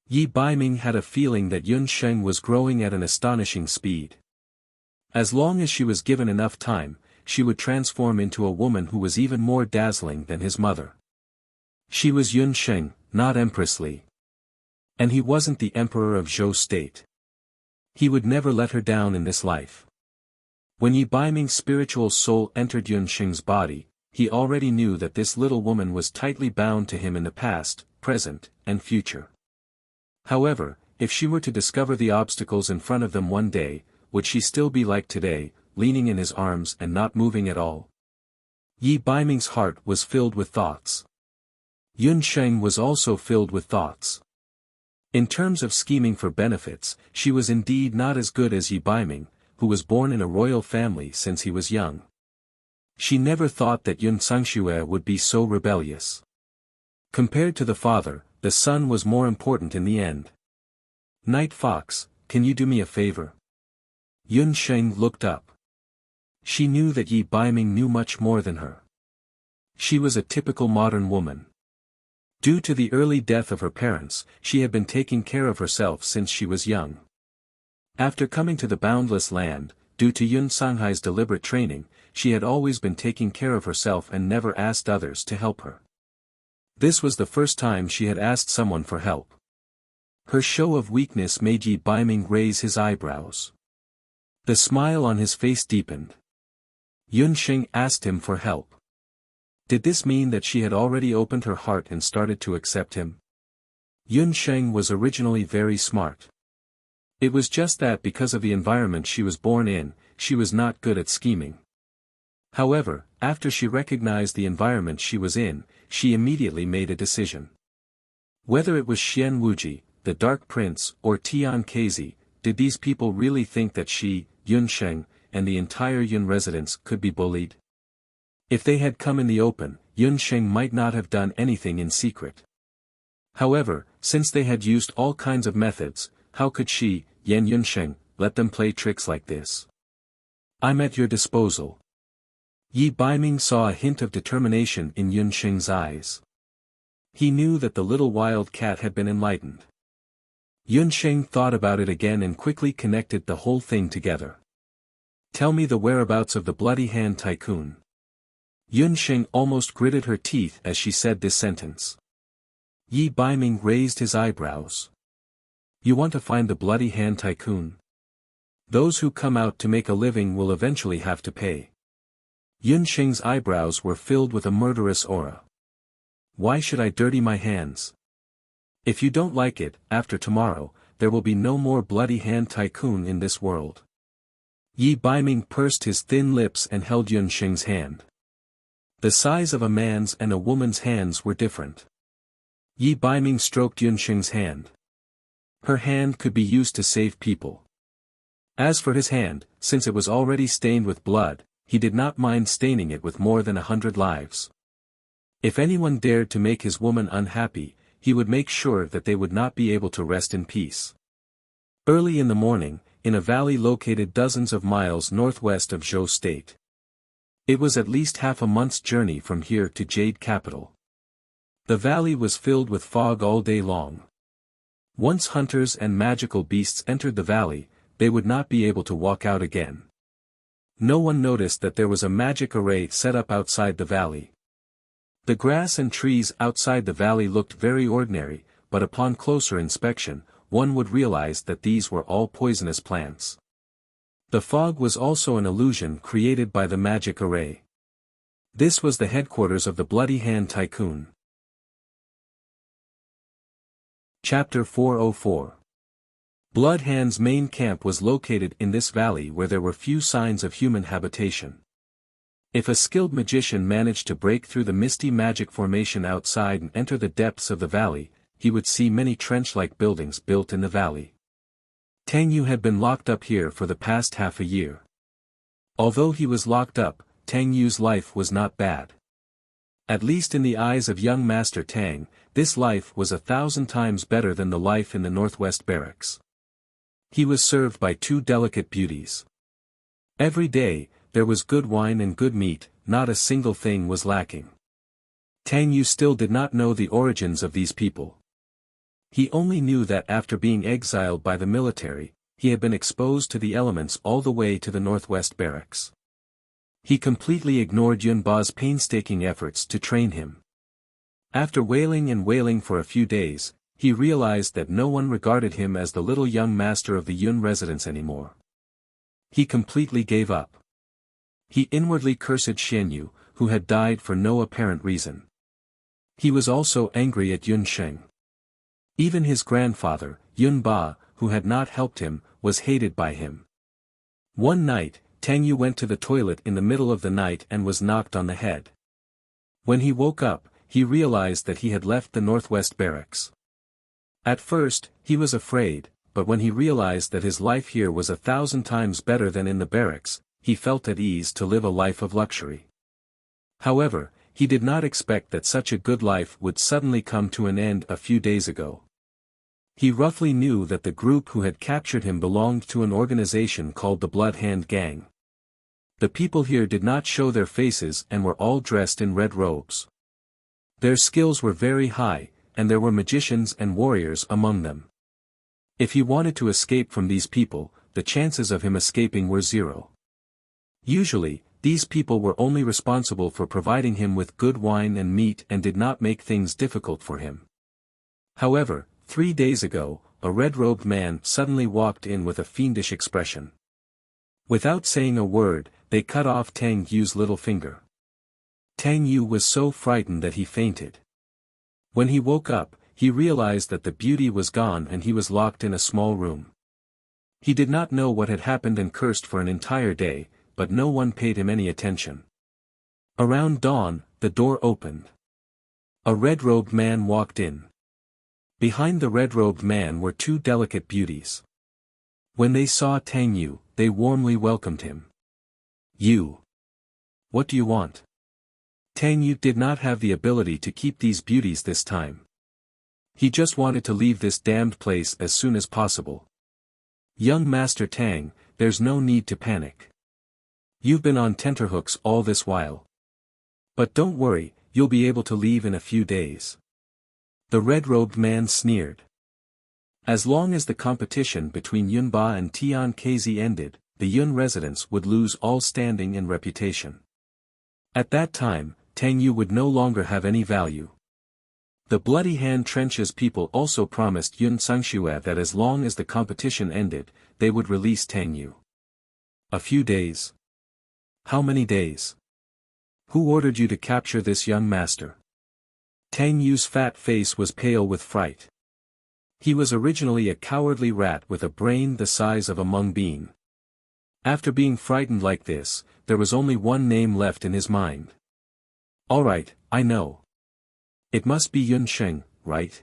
Yi Baiming had a feeling that Yun Sheng was growing at an astonishing speed. As long as she was given enough time, she would transform into a woman who was even more dazzling than his mother. She was Yun Sheng, not Empress Li. And he wasn't the emperor of Zhou State. He would never let her down in this life. When Yi Baiming's spiritual soul entered Yun Sheng's body, he already knew that this little woman was tightly bound to him in the past, present, and future. However, if she were to discover the obstacles in front of them one day, would she still be like today, leaning in his arms and not moving at all? Yi Baiming's heart was filled with thoughts. Yun Sheng was also filled with thoughts. In terms of scheming for benefits, she was indeed not as good as Yi Baiming, who was born in a royal family since he was young. She never thought that Yun Sangxue would be so rebellious. Compared to the father, the son was more important in the end. Night Fox, can you do me a favor? Yun Sheng looked up. She knew that Yi Baiming knew much more than her. She was a typical modern woman. Due to the early death of her parents, she had been taking care of herself since she was young. After coming to the Boundless Land, due to Yun Sanghai's deliberate training, she had always been taking care of herself and never asked others to help her. This was the first time she had asked someone for help. Her show of weakness made Yi Baiming raise his eyebrows. The smile on his face deepened. Yun Sheng asked him for help. Did this mean that she had already opened her heart and started to accept him? Yun Sheng was originally very smart. It was just that because of the environment she was born in, she was not good at scheming. However, after she recognized the environment she was in, she immediately made a decision. Whether it was Xian Wuji, the Dark Prince, or Tian Kezi, did these people really think that she, Yun Sheng, and the entire Yun residence could be bullied? If they had come in the open, Yun Sheng might not have done anything in secret. However, since they had used all kinds of methods, how could she, Yun Sheng, let them play tricks like this? I'm at your disposal. Yi Baiming saw a hint of determination in Yun Sheng's eyes. He knew that the little wild cat had been enlightened. Yun Sheng thought about it again and quickly connected the whole thing together. Tell me the whereabouts of the Bloody Hand Tycoon. Yun Sheng almost gritted her teeth as she said this sentence. Yi Baiming raised his eyebrows. You want to find the Bloody Hand Tycoon? Those who come out to make a living will eventually have to pay. Yun Sheng's eyebrows were filled with a murderous aura. Why should I dirty my hands? If you don't like it, after tomorrow, there will be no more Bloody Hand Tycoon in this world. Yi Baiming pursed his thin lips and held Yun Sheng's hand. The size of a man's and a woman's hands were different. Yi Baiming stroked Yun Sheng's hand. Her hand could be used to save people. As for his hand, since it was already stained with blood, he did not mind staining it with more than 100 lives. If anyone dared to make his woman unhappy, he would make sure that they would not be able to rest in peace. Early in the morning, in a valley located dozens of miles northwest of Zhou State. It was at least half a month's journey from here to Jade Capital. The valley was filled with fog all day long. Once hunters and magical beasts entered the valley, they would not be able to walk out again. No one noticed that there was a magic array set up outside the valley. The grass and trees outside the valley looked very ordinary, but upon closer inspection, one would realize that these were all poisonous plants. The fog was also an illusion created by the magic array. This was the headquarters of the Bloody Hand Tycoon. Chapter 404. Bloodhand's main camp was located in this valley where there were few signs of human habitation. If a skilled magician managed to break through the misty magic formation outside and enter the depths of the valley, he would see many trench-like buildings built in the valley. Tang Yu had been locked up here for the past half a year. Although he was locked up, Tang Yu's life was not bad. At least in the eyes of young Master Tang, this life was 1,000 times better than the life in the Northwest Barracks. He was served by 2 delicate beauties. Every day, there was good wine and good meat, not a single thing was lacking. Tang Yu still did not know the origins of these people. He only knew that after being exiled by the military, he had been exposed to the elements all the way to the Northwest Barracks. He completely ignored Yun Ba's painstaking efforts to train him. After wailing and wailing for a few days, he realized that no one regarded him as the little young master of the Yun residence anymore. He completely gave up. He inwardly cursed Xianyu, who had died for no apparent reason. He was also angry at Yun Sheng. Even his grandfather, Yun Ba, who had not helped him, was hated by him. One night, Tang Yu went to the toilet in the middle of the night and was knocked on the head. When he woke up, he realized that he had left the Northwest Barracks. At first, he was afraid, but when he realized that his life here was 1,000 times better than in the barracks, he felt at ease to live a life of luxury. However, he did not expect that such a good life would suddenly come to an end a few days ago. He roughly knew that the group who had captured him belonged to an organization called the Blood Hand Gang. The people here did not show their faces and were all dressed in red robes. Their skills were very high, and there were magicians and warriors among them. If he wanted to escape from these people, the chances of him escaping were 0. Usually, these people were only responsible for providing him with good wine and meat and did not make things difficult for him. However, 3 days ago, a red-robed man suddenly walked in with a fiendish expression. Without saying a word, they cut off Tang Yu's little finger. Tang Yu was so frightened that he fainted. When he woke up, he realized that the beauty was gone and he was locked in a small room. He did not know what had happened and cursed for an entire day, but no one paid him any attention. Around dawn, the door opened. A red-robed man walked in. Behind the red-robed man were 2 delicate beauties. When they saw Tang Yu, they warmly welcomed him. "You. What do you want?" Tang Yu did not have the ability to keep these beauties this time. He just wanted to leave this damned place as soon as possible. "Young Master Tang, there's no need to panic. You've been on tenterhooks all this while. But don't worry, you'll be able to leave in a few days." The red-robed man sneered. As long as the competition between Yun Ba and Tian Kezi ended, the Yun residence would lose all standing and reputation. At that time, Tang Yu would no longer have any value. The Bloody Hand Trenches people also promised Yun Sangxue that as long as the competition ended, they would release Tang Yu. A few days. How many days? Who ordered you to capture this young master? Tang Yu's fat face was pale with fright. He was originally a cowardly rat with a brain the size of a mung bean. After being frightened like this, there was only one name left in his mind. Alright, I know. It must be Yun Sheng, right?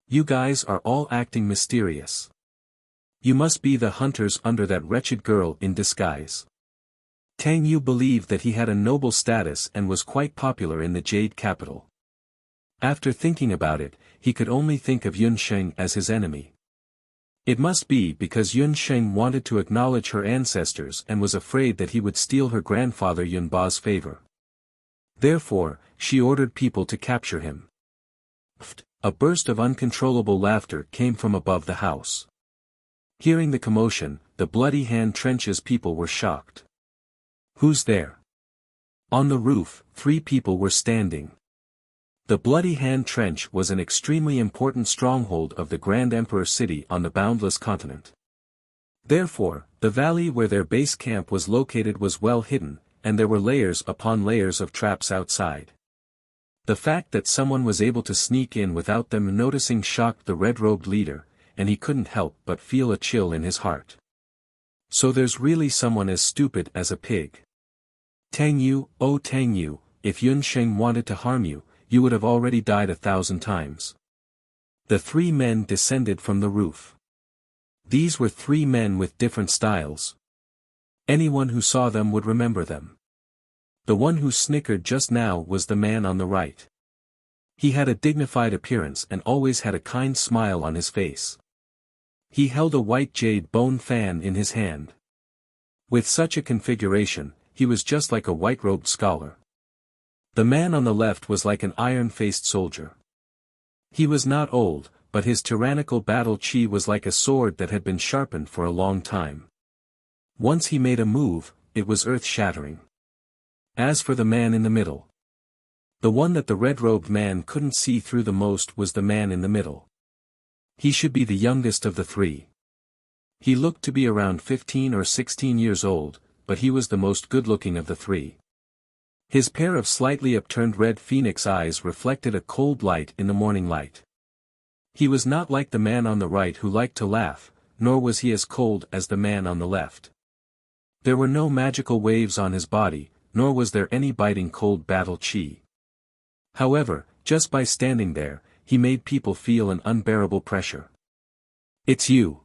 You guys are all acting mysterious. You must be the hunters under that wretched girl in disguise. Tang Yu believed that he had a noble status and was quite popular in the Jade capital. After thinking about it, he could only think of Yun Sheng as his enemy. It must be because Yun Sheng wanted to acknowledge her ancestors and was afraid that he would steal her grandfather Yun Ba's favor. Therefore, she ordered people to capture him. A burst of uncontrollable laughter came from above the house. Hearing the commotion, the Bloody Hand Trenches people were shocked. Who's there? On the roof, 3 people were standing. The Bloody Hand Trench was an extremely important stronghold of the Grand Emperor city on the boundless continent. Therefore, the valley where their base camp was located was well hidden, and there were layers upon layers of traps outside. The fact that someone was able to sneak in without them noticing shocked the red-robed leader, and he couldn't help but feel a chill in his heart. So there's really someone as stupid as a pig. Tang Yu, oh Tang Yu, if Yun Sheng wanted to harm you, you would have already died 1,000 times. The 3 men descended from the roof. These were 3 men with different styles. Anyone who saw them would remember them. The one who snickered just now was the man on the right. He had a dignified appearance and always had a kind smile on his face. He held a white jade bone fan in his hand. With such a configuration, he was just like a white-robed scholar. The man on the left was like an iron-faced soldier. He was not old, but his tyrannical battle chi was like a sword that had been sharpened for a long time. Once he made a move, it was earth-shattering. As for the man in the middle, the one that the red-robed man couldn't see through the most was the man in the middle. He should be the youngest of the 3. He looked to be around 15 or 16 years old, but he was the most good-looking of the 3. His pair of slightly upturned red phoenix eyes reflected a cold light in the morning light. He was not like the man on the right who liked to laugh, nor was he as cold as the man on the left. There were no magical waves on his body, nor was there any biting cold battle chi. However, just by standing there, he made people feel an unbearable pressure. It's you.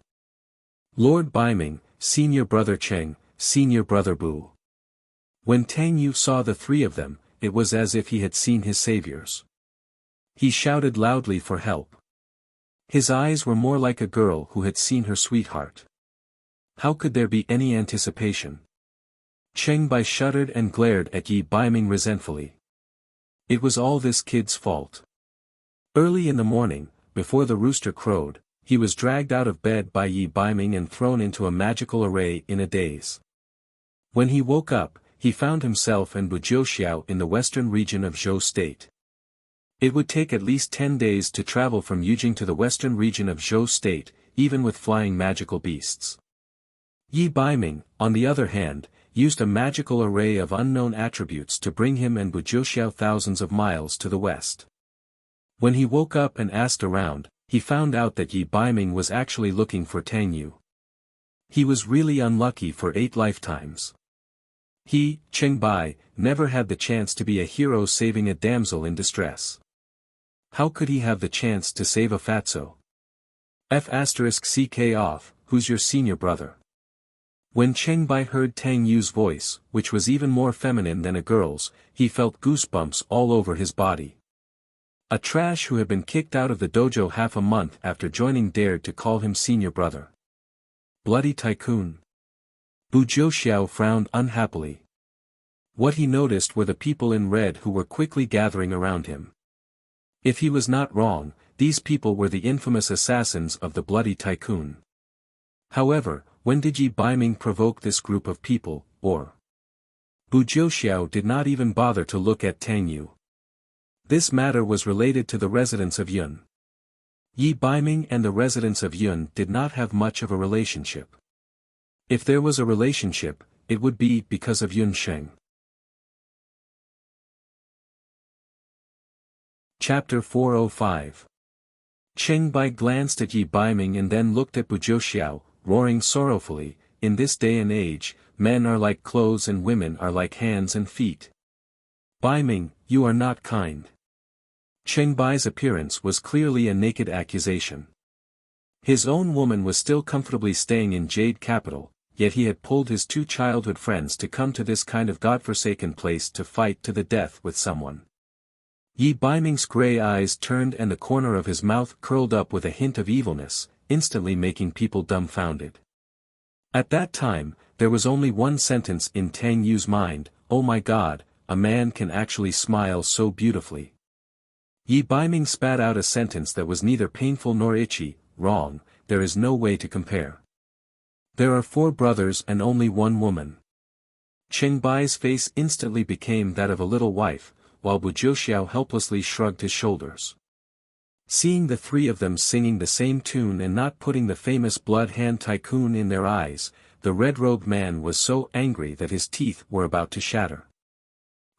Lord Baiming, Senior Brother Cheng, Senior Brother Bu. When Tang Yu saw the 3 of them, it was as if he had seen his saviors. He shouted loudly for help. His eyes were more like a girl who had seen her sweetheart. How could there be any anticipation? Cheng Bai shuddered and glared at Yi Baiming resentfully. It was all this kid's fault. Early in the morning, before the rooster crowed, he was dragged out of bed by Yi Baiming and thrown into a magical array in a daze. When he woke up, he found himself and Wuxia in the western region of Zhou State. It would take at least 10 days to travel from Yujing to the western region of Zhou State, even with flying magical beasts. Yi Baiming, on the other hand, used a magical array of unknown attributes to bring him and Wuxia thousands of miles to the west. When he woke up and asked around, he found out that Yi Baiming was actually looking for Tang Yu. He was really unlucky for 8 lifetimes. He, Cheng Bai, never had the chance to be a hero saving a damsel in distress. How could he have the chance to save a fatso? F***ck off, who's your senior brother? When Cheng Bai heard Tang Yu's voice, which was even more feminine than a girl's, he felt goosebumps all over his body. A trash who had been kicked out of the dojo half a month after joining dared to call him senior brother. Bloody tycoon. Bu Jiuxiao frowned unhappily. What he noticed were the people in red who were quickly gathering around him. If he was not wrong, these people were the infamous assassins of the bloody tycoon. However, when did Yi Baiming provoke this group of people, or Bu Jiuxiao did not even bother to look at Tang Yu. This matter was related to the residents of Yun. Yi Baiming and the residents of Yun did not have much of a relationship. If there was a relationship, it would be because of Yun Sheng. Chapter 405. Cheng Bai glanced at Yi Baiming and then looked at Bu Jiuxiao, roaring sorrowfully, "In this day and age, men are like clothes and women are like hands and feet. Baiming, you are not kind." Cheng Bai's appearance was clearly a naked accusation. His own woman was still comfortably staying in Jade Capital, yet he had pulled his two childhood friends to come to this kind of godforsaken place to fight to the death with someone. Yi Baiming's grey eyes turned and the corner of his mouth curled up with a hint of evilness, instantly making people dumbfounded. At that time, there was only one sentence in Tang Yu's mind: "Oh my God, a man can actually smile so beautifully." Yi Baiming spat out a sentence that was neither painful nor itchy: "Wrong, there is no way to compare. There are 4 brothers and only 1 woman." Cheng Bai's face instantly became that of a little wife, while Bu Jiuxiao helplessly shrugged his shoulders. Seeing the 3 of them singing the same tune and not putting the famous Blood Hand Tycoon in their eyes, the red-robed man was so angry that his teeth were about to shatter.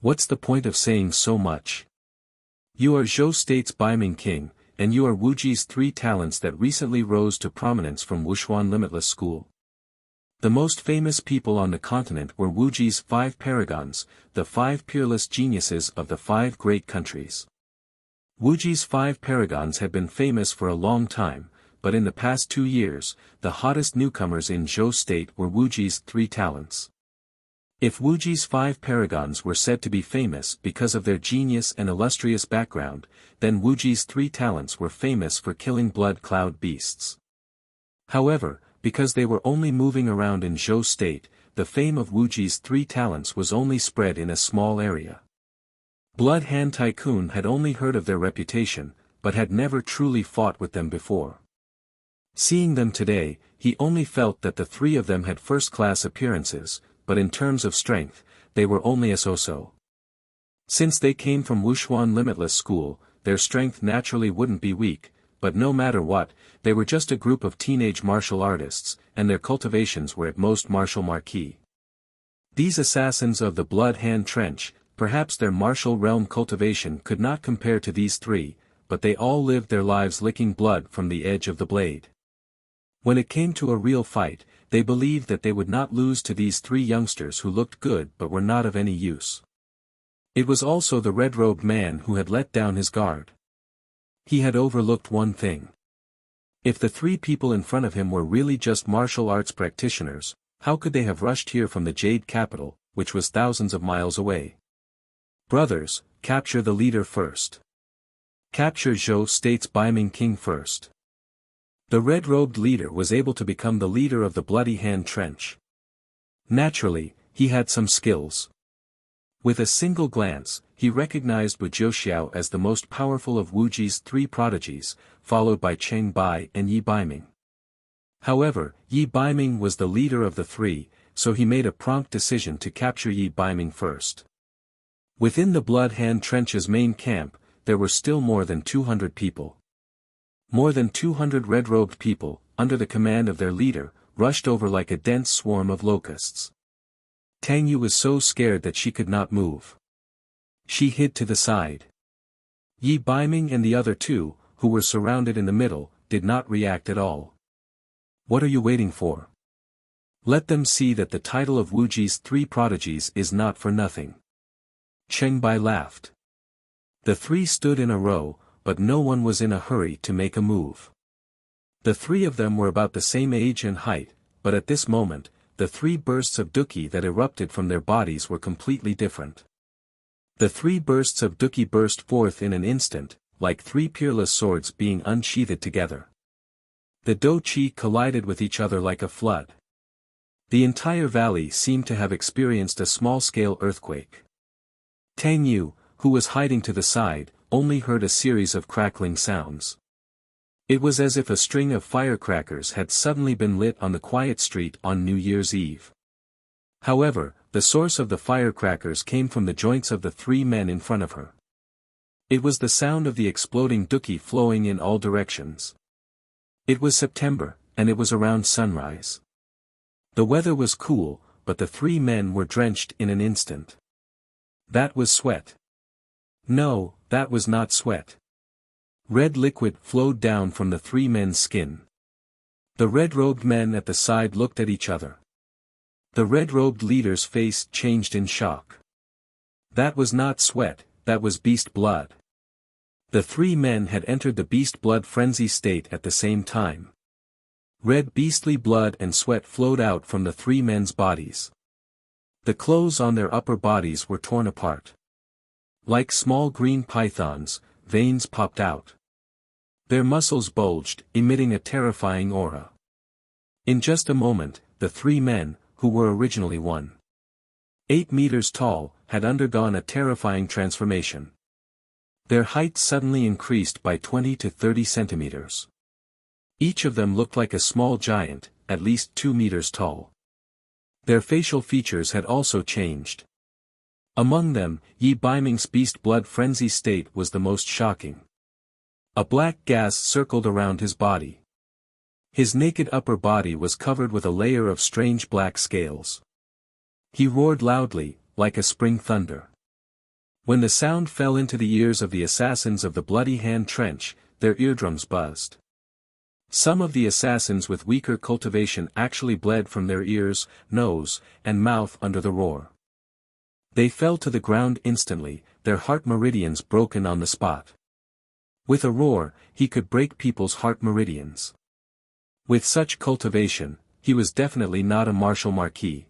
"What's the point of saying so much? You are Zhou State's Baiming King, and you are Wuji's 3 talents that recently rose to prominence from Wushuan Limitless School. The most famous people on the continent were Wuji's 5 paragons, the 5 peerless geniuses of the 5 great countries. Wuji's 5 paragons had been famous for a long time, but in the past 2 years, the hottest newcomers in Zhou State were Wuji's 3 talents. If Wuji's 5 paragons were said to be famous because of their genius and illustrious background, then Wuji's 3 talents were famous for killing blood cloud beasts. However, because they were only moving around in Zhou State, the fame of Wuji's 3 talents was only spread in a small area. Blood Hand Tycoon had only heard of their reputation, but had never truly fought with them before. Seeing them today, he only felt that the 3 of them had first-class appearances, but in terms of strength, they were only a so-so. Since they came from Wushuan Limitless School, their strength naturally wouldn't be weak, but no matter what, they were just a group of teenage martial artists, and their cultivations were at most martial marquis. These assassins of the Blood Hand Trench, perhaps their martial realm cultivation could not compare to these 3, but they all lived their lives licking blood from the edge of the blade. When it came to a real fight, they believed that they would not lose to these 3 youngsters who looked good but were not of any use. It was also the red-robed man who had let down his guard. He had overlooked one thing. If the 3 people in front of him were really just martial arts practitioners, how could they have rushed here from the Jade Capital, which was thousands of miles away? "Brothers, capture the leader first. Capture Zhou State's Baiming King first." The red-robed leader was able to become the leader of the Bloody Hand Trench. Naturally, he had some skills. With a single glance, he recognized Bu Jiuxiao as the most powerful of Wuji's 3 prodigies, followed by Cheng Bai and Yi Baiming. However, Yi Baiming was the leader of the 3, so he made a prompt decision to capture Yi Baiming first. Within the Blood Hand Trench's main camp, there were still more than 200 people. More than 200 red-robed people, under the command of their leader, rushed over like a dense swarm of locusts. Tang Yu was so scared that she could not move. She hid to the side. Yi Baiming and the other 2, who were surrounded in the middle, did not react at all. "What are you waiting for? Let them see that the title of Wuji's 3 prodigies is not for nothing." Cheng Bai laughed. The 3 stood in a row, but no one was in a hurry to make a move. The 3 of them were about the same age and height, but at this moment, the 3 bursts of Duki that erupted from their bodies were completely different. The 3 bursts of Duki burst forth in an instant, like 3 peerless swords being unsheathed together. The Do Chi collided with each other like a flood. The entire valley seemed to have experienced a small-scale earthquake. Tang Yu, who was hiding to the side, only heard a series of crackling sounds. It was as if a string of firecrackers had suddenly been lit on the quiet street on New Year's Eve. However, the source of the firecrackers came from the joints of the three men in front of her. It was the sound of the exploding dookie flowing in all directions. It was September, and it was around sunrise. The weather was cool, but the three men were drenched in an instant. That was sweat. No, that was not sweat. Red liquid flowed down from the three men's skin. The red-robed men at the side looked at each other. The red-robed leader's face changed in shock. That was not sweat, that was beast blood. The three men had entered the beast blood frenzy state at the same time. Red beastly blood and sweat flowed out from the three men's bodies. The clothes on their upper bodies were torn apart. Like small green pythons, veins popped out. Their muscles bulged, emitting a terrifying aura. In just a moment, the three men, who were originally 1.8 meters tall, had undergone a terrifying transformation. Their height suddenly increased by 20 to 30 centimeters. Each of them looked like a small giant, at least 2 meters tall. Their facial features had also changed. Among them, Yi Baiming's beast blood frenzy state was the most shocking. A black gas circled around his body. His naked upper body was covered with a layer of strange black scales. He roared loudly, like a spring thunder. When the sound fell into the ears of the assassins of the Bloody Hand Trench, their eardrums buzzed. Some of the assassins with weaker cultivation actually bled from their ears, nose, and mouth under the roar. They fell to the ground instantly, their heart meridians broken on the spot. With a roar, he could break people's heart meridians. With such cultivation, he was definitely not a martial marquis.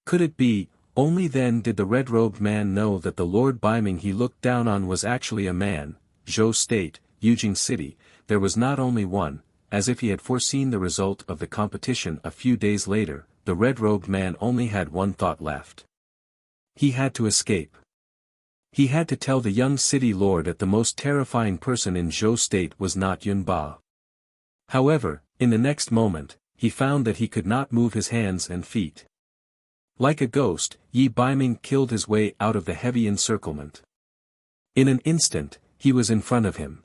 Could it be, only then did the red-robed man know that the Lord Baiming he looked down on was actually a man. Zhou State, Yujing City, there was not only one. As if he had foreseen the result of the competition a few days later, the red-robed man only had one thought left. He had to escape. He had to tell the young city lord that the most terrifying person in Zhou State was not Yun Ba. However, in the next moment, he found that he could not move his hands and feet. Like a ghost, Yi Baiming killed his way out of the heavy encirclement. In an instant, he was in front of him.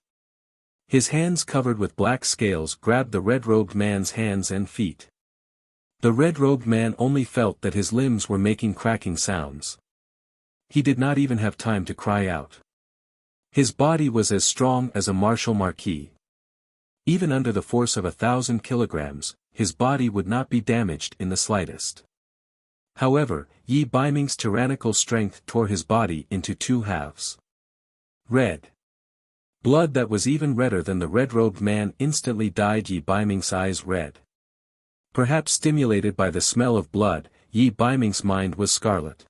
His hands covered with black scales grabbed the red-robed man's hands and feet. The red-robed man only felt that his limbs were making cracking sounds. He did not even have time to cry out. His body was as strong as a martial marquis. Even under the force of 1,000 kilograms, his body would not be damaged in the slightest. However, Yi Baiming's tyrannical strength tore his body into two halves. Red blood that was even redder than the red-robed man instantly dyed Yi Baiming's eyes red. Perhaps stimulated by the smell of blood, Yi Baiming's mind was scarlet.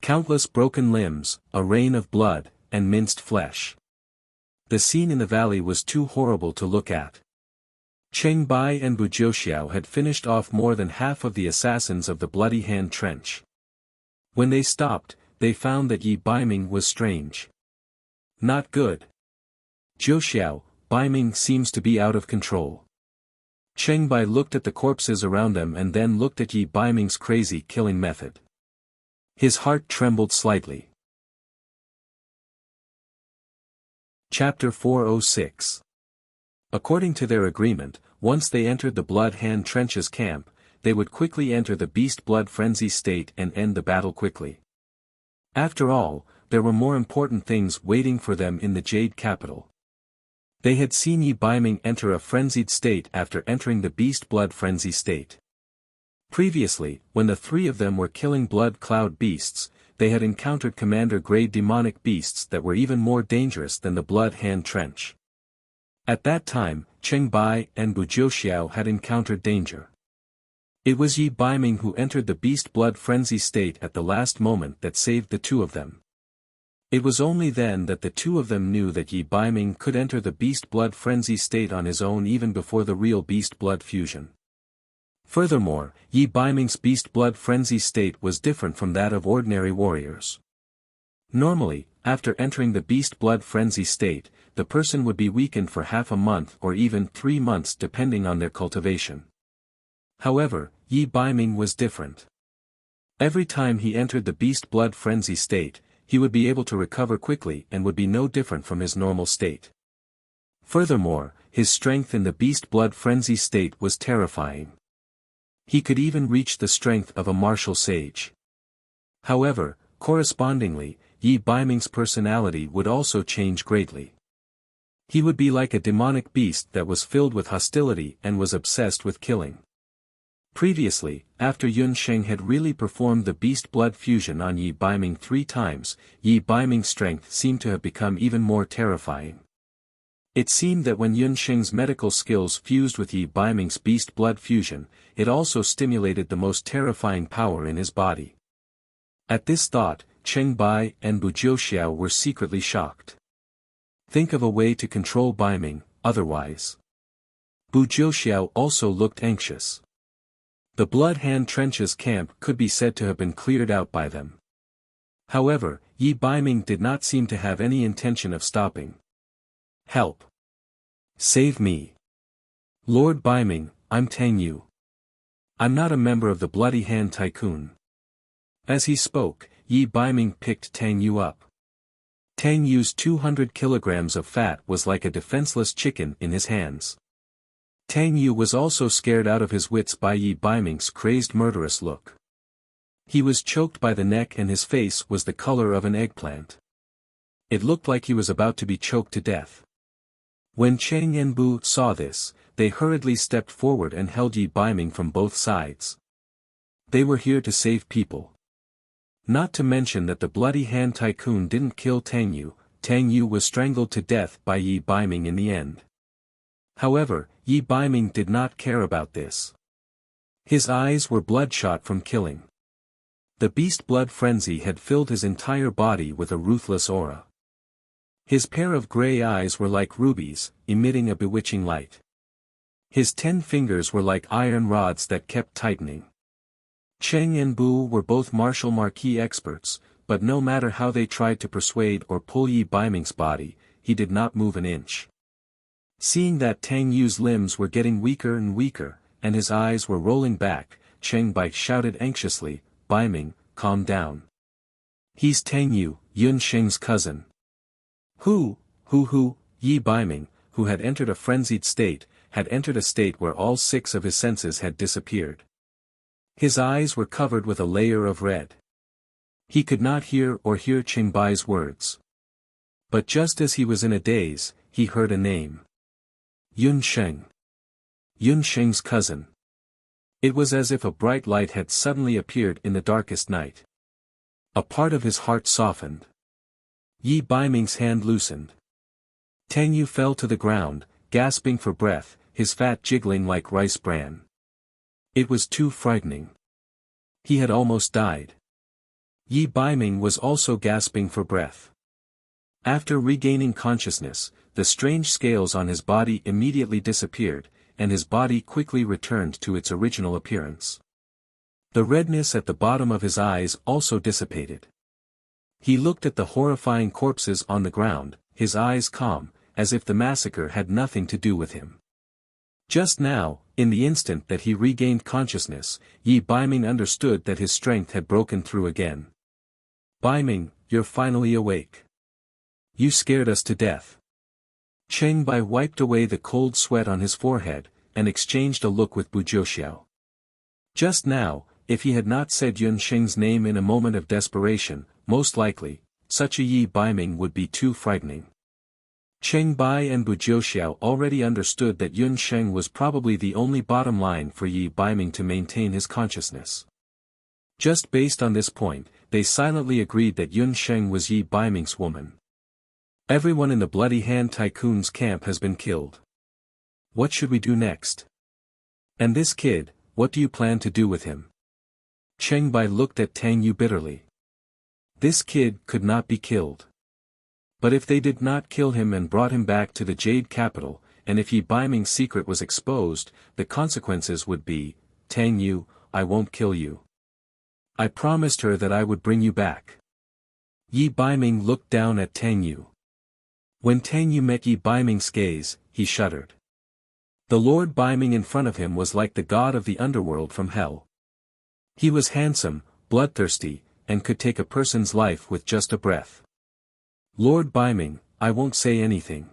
Countless broken limbs, a rain of blood, and minced flesh. The scene in the valley was too horrible to look at. Cheng Bai and Bu Jiuxiao had finished off more than half of the assassins of the Bloody Hand Trench. When they stopped, they found that Yi Baiming was strange. Not good. Jiuxiao, Baiming seems to be out of control. Cheng Bai looked at the corpses around them and then looked at Yi Baiming's crazy killing method. His heart trembled slightly. Chapter 406. According to their agreement, once they entered the Blood Hand Trench's camp, they would quickly enter the beast blood frenzy state and end the battle quickly. After all, there were more important things waiting for them in the Jade Capital. They had seen Yi Baiming enter a frenzied state after entering the beast blood frenzy state. Previously, when the three of them were killing blood cloud beasts, they had encountered commander-grade demonic beasts that were even more dangerous than the Blood Hand Trench. At that time, Cheng Bai and Bu Jiuxiao had encountered danger. It was Yi Baiming who entered the beast blood frenzy state at the last moment that saved the two of them. It was only then that the two of them knew that Yi Baiming could enter the beast blood frenzy state on his own even before the real beast blood fusion. Furthermore, Yi Baiming's beast blood frenzy state was different from that of ordinary warriors. Normally, after entering the beast blood frenzy state, the person would be weakened for half a month or even 3 months depending on their cultivation. However, Yi Baiming was different. Every time he entered the beast blood frenzy state, he would be able to recover quickly and would be no different from his normal state. Furthermore, his strength in the beast blood frenzy state was terrifying. He could even reach the strength of a martial sage. However, correspondingly, Yi Baiming's personality would also change greatly. He would be like a demonic beast that was filled with hostility and was obsessed with killing. Previously, after Yun Sheng had really performed the beast blood fusion on Yi Baiming 3 times, Yi Baiming's strength seemed to have become even more terrifying. It seemed that when Yun Sheng's medical skills fused with Yi Baiming's beast blood fusion, it also stimulated the most terrifying power in his body. At this thought, Cheng Bai and Bu Jiuxiao were secretly shocked. Think of a way to control Baiming, otherwise. Bu Jiuxiao also looked anxious. The Blood Hand Trenches camp could be said to have been cleared out by them. However, Yi Baiming did not seem to have any intention of stopping. Help! Save me! Lord Baiming, I'm Tang Yu. I'm not a member of the Bloody Hand Tycoon. As he spoke, Yi Baiming picked Tang Yu up. Tang Yu's 200 kilograms of fat was like a defenseless chicken in his hands. Tang Yu was also scared out of his wits by Yi Baiming's crazed murderous look. He was choked by the neck and his face was the color of an eggplant. It looked like he was about to be choked to death. When Cheng and Bu saw this, they hurriedly stepped forward and held Yi Baiming from both sides. They were here to save people. Not to mention that the Bloody Hand Tycoon didn't kill Tang Yu was strangled to death by Yi Baiming in the end. However, Yi Baiming did not care about this. His eyes were bloodshot from killing. The beast blood frenzy had filled his entire body with a ruthless aura. His pair of gray eyes were like rubies, emitting a bewitching light. His 10 fingers were like iron rods that kept tightening. Cheng and Bu were both martial marquis experts, but no matter how they tried to persuade or pull Yi Baiming's body, he did not move an inch. Seeing that Tang Yu's limbs were getting weaker and weaker, and his eyes were rolling back, Cheng Bai shouted anxiously, "Baiming, calm down. He's Tang Yu, Yun Sheng's cousin." Who, Yi Baiming, who had entered a frenzied state, had entered a state where all 6 of his senses had disappeared. His eyes were covered with a layer of red. He could not hear Cheng Bai's words. But just as he was in a daze, he heard a name. Yun Sheng. Yun Sheng's cousin. It was as if a bright light had suddenly appeared in the darkest night. A part of his heart softened. Yi Baiming's hand loosened. Tang Yu fell to the ground, gasping for breath, his fat jiggling like rice bran. It was too frightening. He had almost died. Yi Baiming was also gasping for breath. After regaining consciousness, the strange scales on his body immediately disappeared, and his body quickly returned to its original appearance. The redness at the bottom of his eyes also dissipated. He looked at the horrifying corpses on the ground, his eyes calm, as if the massacre had nothing to do with him. Just now, in the instant that he regained consciousness, Yi Baiming understood that his strength had broken through again. "Baiming, you're finally awake. You scared us to death." Cheng Bai wiped away the cold sweat on his forehead, and exchanged a look with Bu Jiuxiao. Just now, if he had not said Yun Sheng's name in a moment of desperation, most likely, such a Yi Baiming would be too frightening. Cheng Bai and Bu Jiuxiao already understood that Yun Sheng was probably the only bottom line for Yi Baiming to maintain his consciousness. Just based on this point, they silently agreed that Yun Sheng was Yi Baiming's woman. Everyone in the Bloody Hand Tycoon's camp has been killed. What should we do next? And this kid, what do you plan to do with him? Cheng Bai looked at Tang Yu bitterly. This kid could not be killed. But if they did not kill him and brought him back to the Jade Capital, and if Yi Baiming's secret was exposed, the consequences would be, "Tang Yu, I won't kill you. I promised her that I would bring you back." Yi Baiming looked down at Tang Yu. When Tang Yu met Yi Baiming's gaze, he shuddered. The Lord Baiming in front of him was like the god of the underworld from hell. He was handsome, bloodthirsty, and could take a person's life with just a breath. Lord Biming, I won't say anything.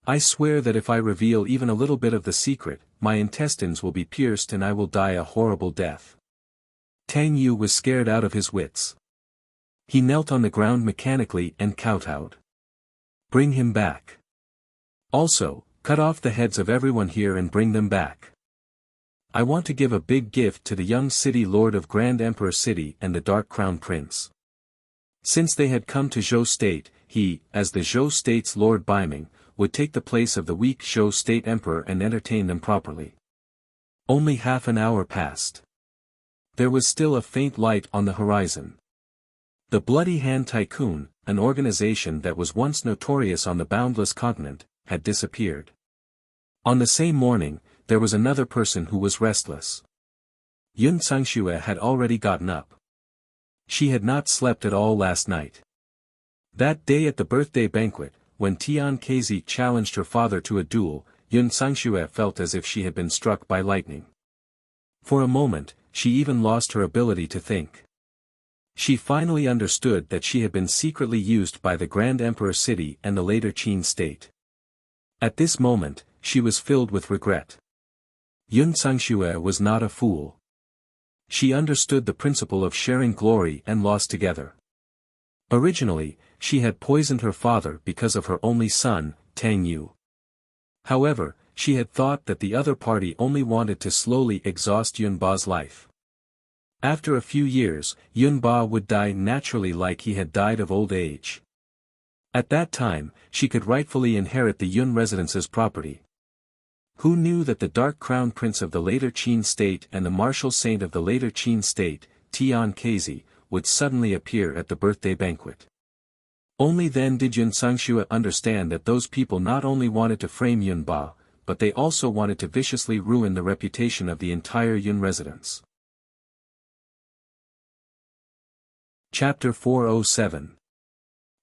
I swear that if I reveal even a little bit of the secret, my intestines will be pierced and I will die a horrible death. Tang Yu was scared out of his wits. He knelt on the ground mechanically and kowtowed. Bring him back. Also, cut off the heads of everyone here and bring them back. I want to give a big gift to the young city lord of Grand Emperor City and the Dark Crown Prince. Since they had come to Zhou State, he, as the Zhou State's Lord Biming, would take the place of the weak Zhou State Emperor and entertain them properly. Only half an hour passed. There was still a faint light on the horizon. The Bloody Hand Tycoon, an organization that was once notorious on the boundless continent, had disappeared. On the same morning, there was another person who was restless. Yun Sangxue had already gotten up. She had not slept at all last night. That day at the birthday banquet, when Tian Kezi challenged her father to a duel, Yun Sangxue felt as if she had been struck by lightning. For a moment, she even lost her ability to think. She finally understood that she had been secretly used by the Grand Emperor City and the later Qin state. At this moment, she was filled with regret. Yun Sangxue was not a fool. She understood the principle of sharing glory and loss together. Originally, she had poisoned her father because of her only son, Tang Yu. However, she had thought that the other party only wanted to slowly exhaust Yun Ba's life. After a few years, Yun Ba would die naturally like he had died of old age. At that time, she could rightfully inherit the Yun residence's property. Who knew that the Dark Crown Prince of the later Qin state and the martial saint of the later Qin state, Tian Kezi, would suddenly appear at the birthday banquet? Only then did Yun Sangxue understand that those people not only wanted to frame Yun Ba, but they also wanted to viciously ruin the reputation of the entire Yun residence. Chapter 407.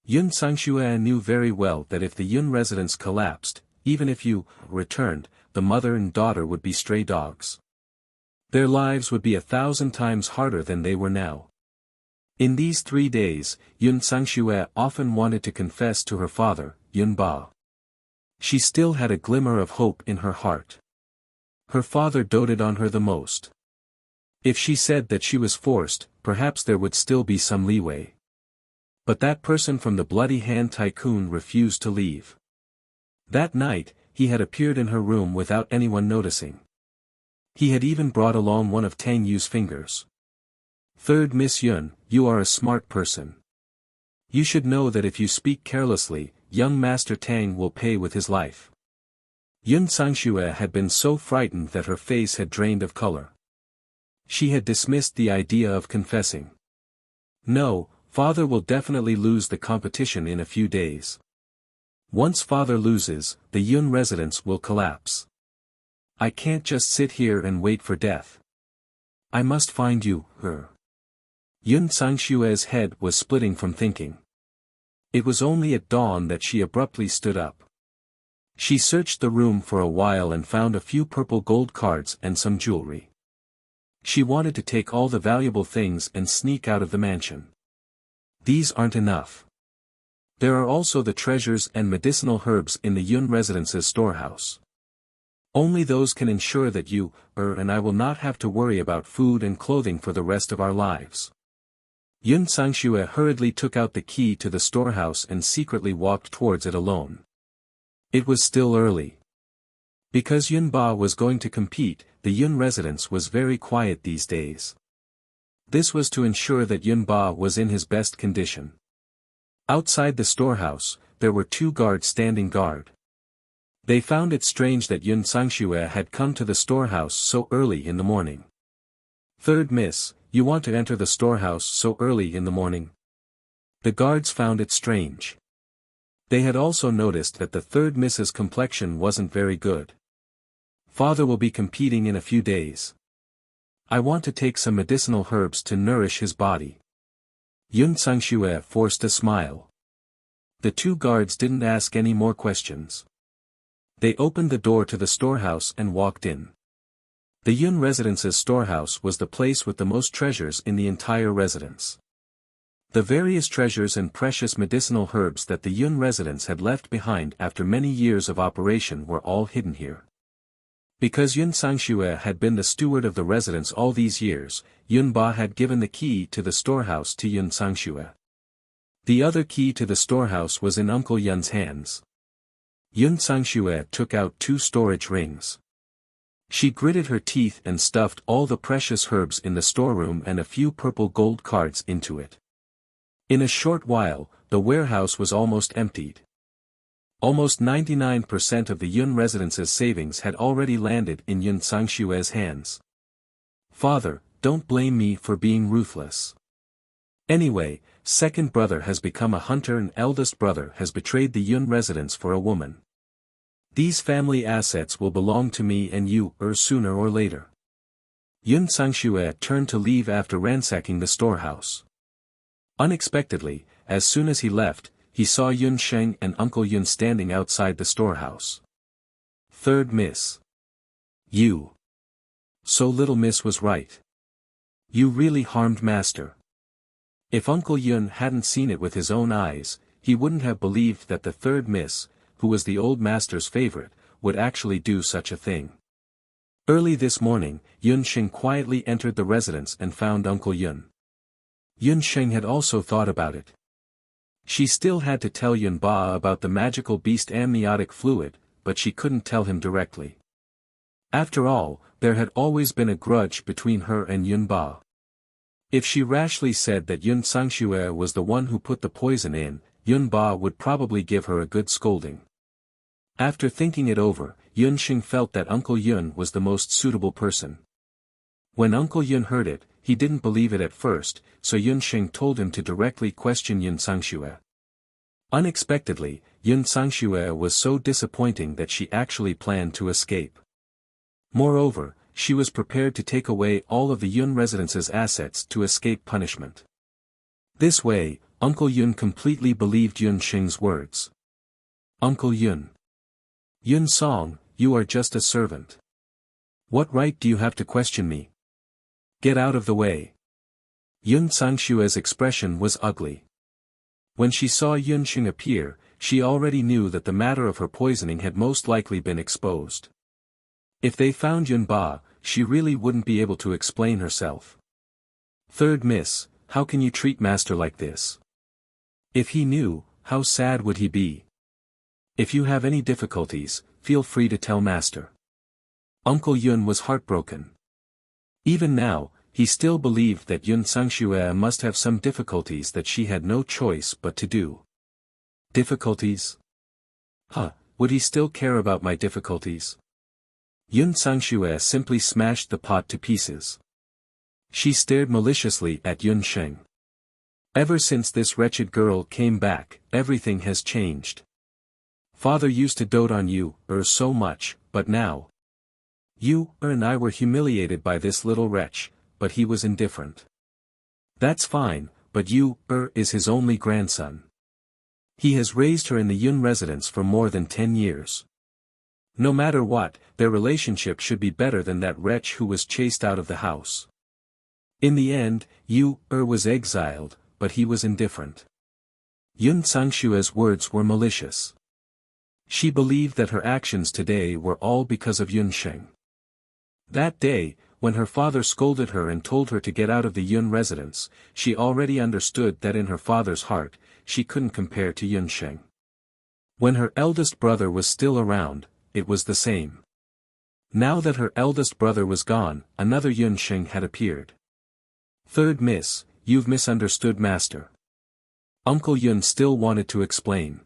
Yun Sangxue knew very well that if the Yun residence collapsed, even if you returned, the mother and daughter would be stray dogs. Their lives would be 1,000 times harder than they were now. In these 3 days, Yun Sangxue often wanted to confess to her father, Yun Ba. She still had a glimmer of hope in her heart. Her father doted on her the most. If she said that she was forced, perhaps there would still be some leeway. But that person from the Bloody Hand Tycoon refused to leave. That night, he had appeared in her room without anyone noticing. He had even brought along one of Tang Yu's fingers. "Third Miss Yun, you are a smart person. You should know that if you speak carelessly, young Master Tang will pay with his life." Yun Sangxue had been so frightened that her face had drained of color. She had dismissed the idea of confessing. "No, father will definitely lose the competition in a few days. Once father loses, the Yun residence will collapse. I can't just sit here and wait for death. I must find you, her." Yun Sangxue's head was splitting from thinking. It was only at dawn that she abruptly stood up. She searched the room for a while and found a few purple gold cards and some jewelry. She wanted to take all the valuable things and sneak out of the mansion. These aren't enough. There are also the treasures and medicinal herbs in the Yun residence's storehouse. Only those can ensure that you, and I will not have to worry about food and clothing for the rest of our lives. Yun Sangxue hurriedly took out the key to the storehouse and secretly walked towards it alone. It was still early. Because Yun Ba was going to compete, the Yun residence was very quiet these days. This was to ensure that Yun Ba was in his best condition. Outside the storehouse, there were 2 guards standing guard. They found it strange that Yun Sangxue had come to the storehouse so early in the morning. "Third Miss, you want to enter the storehouse so early in the morning?" The guards found it strange. They had also noticed that the third Miss's complexion wasn't very good. "Father will be competing in a few days. I want to take some medicinal herbs to nourish his body." Yun Sangxue forced a smile. The 2 guards didn't ask any more questions. They opened the door to the storehouse and walked in. The Yun residence's storehouse was the place with the most treasures in the entire residence. The various treasures and precious medicinal herbs that the Yun residence had left behind after many years of operation were all hidden here. Because Yun Sangxue had been the steward of the residence all these years, Yun Ba had given the key to the storehouse to Yun Sangxue. The other key to the storehouse was in Uncle Yun's hands. Yun Sangxue took out 2 storage rings. She gritted her teeth and stuffed all the precious herbs in the storeroom and a few purple gold cards into it. In a short while, the warehouse was almost emptied. Almost 99% of the Yun residence's savings had already landed in Yun Sangxue's hands. Father, don't blame me for being ruthless. Anyway, second brother has become a hunter and eldest brother has betrayed the Yun residence for a woman. These family assets will belong to me and you, sooner or later. Yun Sangxue turned to leave after ransacking the storehouse. Unexpectedly, as soon as he left, he saw Yun Sheng and Uncle Yun standing outside the storehouse. Third Miss. You. So little Miss was right. You really harmed Master. If Uncle Yun hadn't seen it with his own eyes, he wouldn't have believed that the third Miss, who was the old master's favorite, would actually do such a thing. Early this morning, Yun Sheng quietly entered the residence and found Uncle Yun. Yun Sheng had also thought about it. She still had to tell Yun Ba about the magical beast amniotic fluid, but she couldn't tell him directly. After all, there had always been a grudge between her and Yun Ba. If she rashly said that Yun Sangxue was the one who put the poison in, Yun Ba would probably give her a good scolding. After thinking it over, Yun Sheng felt that Uncle Yun was the most suitable person. When Uncle Yun heard it, he didn't believe it at first, so Yun Sheng told him to directly question Yun Sangxue. Unexpectedly, Yun Sangxue was so disappointing that she actually planned to escape. Moreover, she was prepared to take away all of the Yun residence's assets to escape punishment. This way, Uncle Yun completely believed Yun Sheng's words. Uncle Yun. Yun Song, you are just a servant. What right do you have to question me? Get out of the way. Yun Sangxue's expression was ugly. When she saw Yun Sheng appear, she already knew that the matter of her poisoning had most likely been exposed. If they found Yun Ba, she really wouldn't be able to explain herself. Third Miss, how can you treat Master like this? If he knew, how sad would he be? If you have any difficulties, feel free to tell Master. Uncle Yun was heartbroken. Even now, he still believed that Yun Sangxue must have some difficulties that she had no choice but to do. Difficulties? Would he still care about my difficulties? Yun Sangxue simply smashed the pot to pieces. She stared maliciously at Yun Sheng. Ever since this wretched girl came back, everything has changed. Father used to dote on you, so much, but now. You, and I were humiliated by this little wretch, but he was indifferent. That's fine, but you, is his only grandson. He has raised her in the Yun residence for more than 10 years. No matter what, their relationship should be better than that wretch who was chased out of the house. In the end, you, was exiled, but he was indifferent. Yun Sangxue's words were malicious. She believed that her actions today were all because of Yun Sheng. That day, when her father scolded her and told her to get out of the Yun residence, she already understood that in her father's heart, she couldn't compare to Yun Sheng. When her eldest brother was still around, it was the same. Now that her eldest brother was gone, another Yun Sheng had appeared. Third Miss, you've misunderstood Master. Uncle Yun still wanted to explain.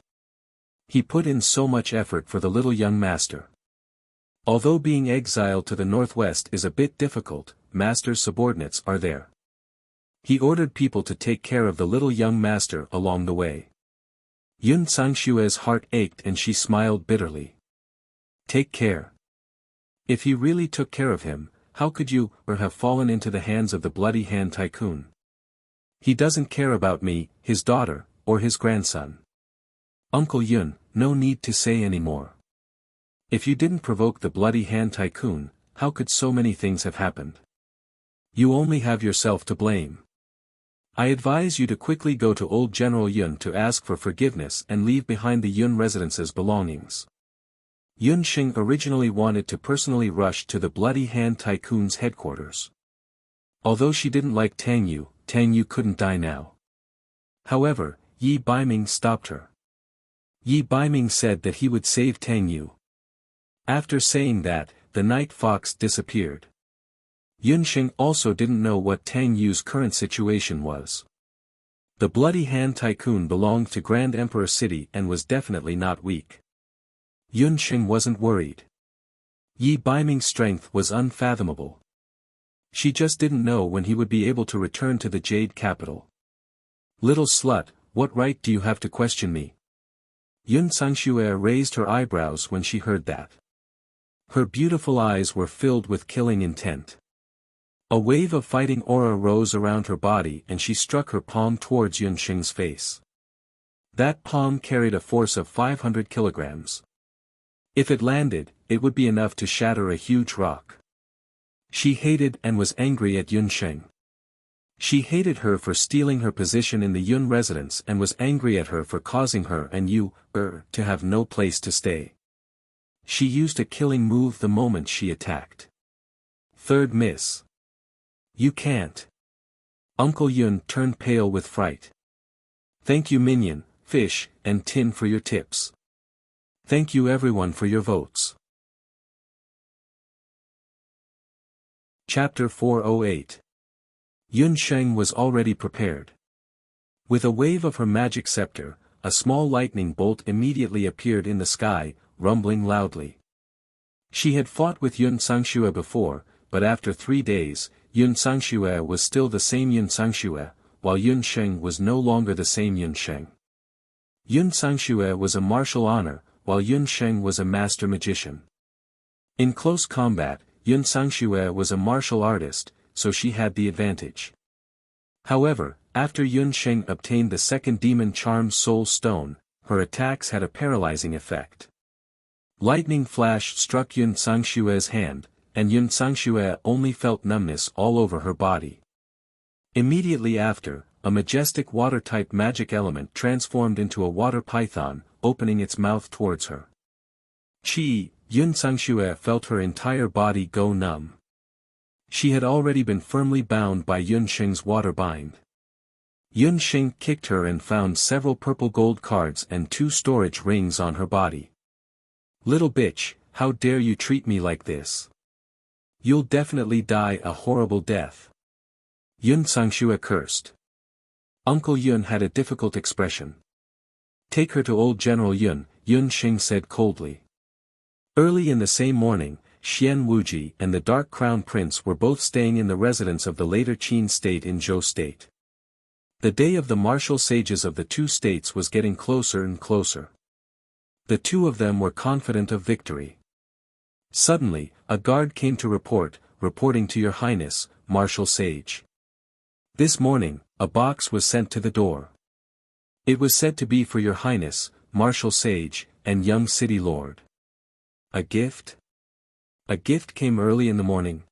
He put in so much effort for the little young Master. Although being exiled to the northwest is a bit difficult, Master's subordinates are there. He ordered people to take care of the little young Master along the way. Yun Sangxue's heart ached and she smiled bitterly. Take care. If he really took care of him, how could you, have fallen into the hands of the Bloody Hand Tycoon? He doesn't care about me, his daughter, or his grandson. Uncle Yun, no need to say any more. If you didn't provoke the Bloody Hand Tycoon, how could so many things have happened? You only have yourself to blame. I advise you to quickly go to old General Yun to ask for forgiveness and leave behind the Yun residence's belongings. Yun Xing originally wanted to personally rush to the Bloody Hand Tycoon's headquarters. Although she didn't like Tang Yu couldn't die now. However, Yi Baiming stopped her. Yi Baiming said that he would save Tang Yu. After saying that, the night fox disappeared. Yun Xing also didn't know what Tang Yu's current situation was. The Bloody Hand Tycoon belonged to Grand Emperor City and was definitely not weak. Yun Xing wasn't worried. Yi Baiming's strength was unfathomable. She just didn't know when he would be able to return to the Jade Capital. Little slut, what right do you have to question me? Yun Sangxue raised her eyebrows when she heard that. Her beautiful eyes were filled with killing intent. A wave of fighting aura rose around her body and she struck her palm towards Yun Xing's face. That palm carried a force of 500 kilograms. If it landed, it would be enough to shatter a huge rock. She hated and was angry at Yun Xing. She hated her for stealing her position in the Yun residence and was angry at her for causing her and Yu, to have no place to stay. She used a killing move the moment she attacked. Third miss. You can't. Uncle Yun turned pale with fright. Thank you Minion, Fish, and Tin for your tips. Thank you everyone for your votes. Chapter 408. Yun Sheng was already prepared. With a wave of her magic scepter, a small lightning bolt immediately appeared in the sky, rumbling loudly. She had fought with Yun Sangxue before, but after 3 days, Yun Sangxue was still the same Yun Sangxue, while Yun Sheng was no longer the same Yun Sheng. Yun Sangxue was a martial honor, while Yun Sheng was a master magician. In close combat, Yun Sangxue was a martial artist, so she had the advantage. However, after Yun Sheng obtained the second Demon Charm Soul Stone, her attacks had a paralyzing effect. Lightning flash struck Yun Sangxue's hand, and Yun Sangxue only felt numbness all over her body. Immediately after, a majestic water-type magic element transformed into a water python, opening its mouth towards her. Yun Sangxue felt her entire body go numb. She had already been firmly bound by Yun Sheng's water bind. Yun Sheng kicked her and found several purple gold cards and 2 storage rings on her body. Little bitch, how dare you treat me like this? You'll definitely die a horrible death. Yun Sangxue cursed. Uncle Yun had a difficult expression. Take her to old General Yun, Yun Sheng said coldly. Early in the same morning, Xian Wuji and the Dark Crown Prince were both staying in the residence of the later Qin state in Zhou state. The day of the martial sages of the 2 states was getting closer and closer. The 2 of them were confident of victory. Suddenly, a guard came to reporting to Your Highness, Martial Sage. This morning, a box was sent to the door. It was said to be for Your Highness, Martial Sage, and young city lord. A gift? A gift came early in the morning.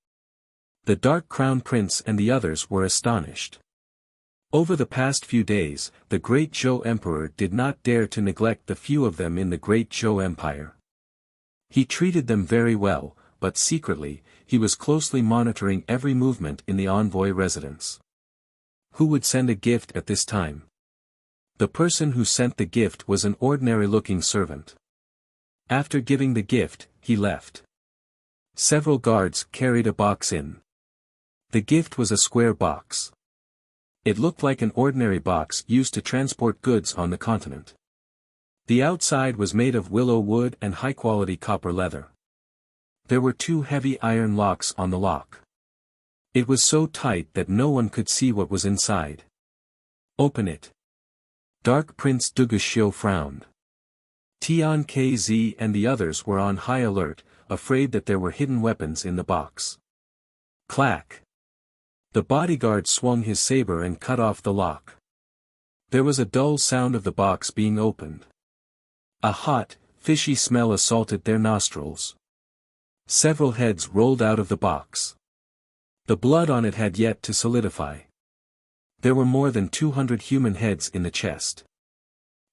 The Dark Crown Prince and the others were astonished. Over the past few days, the great Zhou Emperor did not dare to neglect the few of them in the great Zhou Empire. He treated them very well, but secretly, he was closely monitoring every movement in the envoy residence. Who would send a gift at this time? The person who sent the gift was an ordinary-looking servant. After giving the gift, he left. Several guards carried a box in. The gift was a square box. It looked like an ordinary box used to transport goods on the continent. The outside was made of willow wood and high-quality copper leather. There were 2 heavy iron locks on the lock. It was so tight that no one could see what was inside. Open it. Dark Prince Duguxiu frowned. Tian Kz and the others were on high alert, afraid that there were hidden weapons in the box. Clack. The bodyguard swung his saber and cut off the lock. There was a dull sound of the box being opened. A hot, fishy smell assaulted their nostrils. Several heads rolled out of the box. The blood on it had yet to solidify. There were more than 200 human heads in the chest.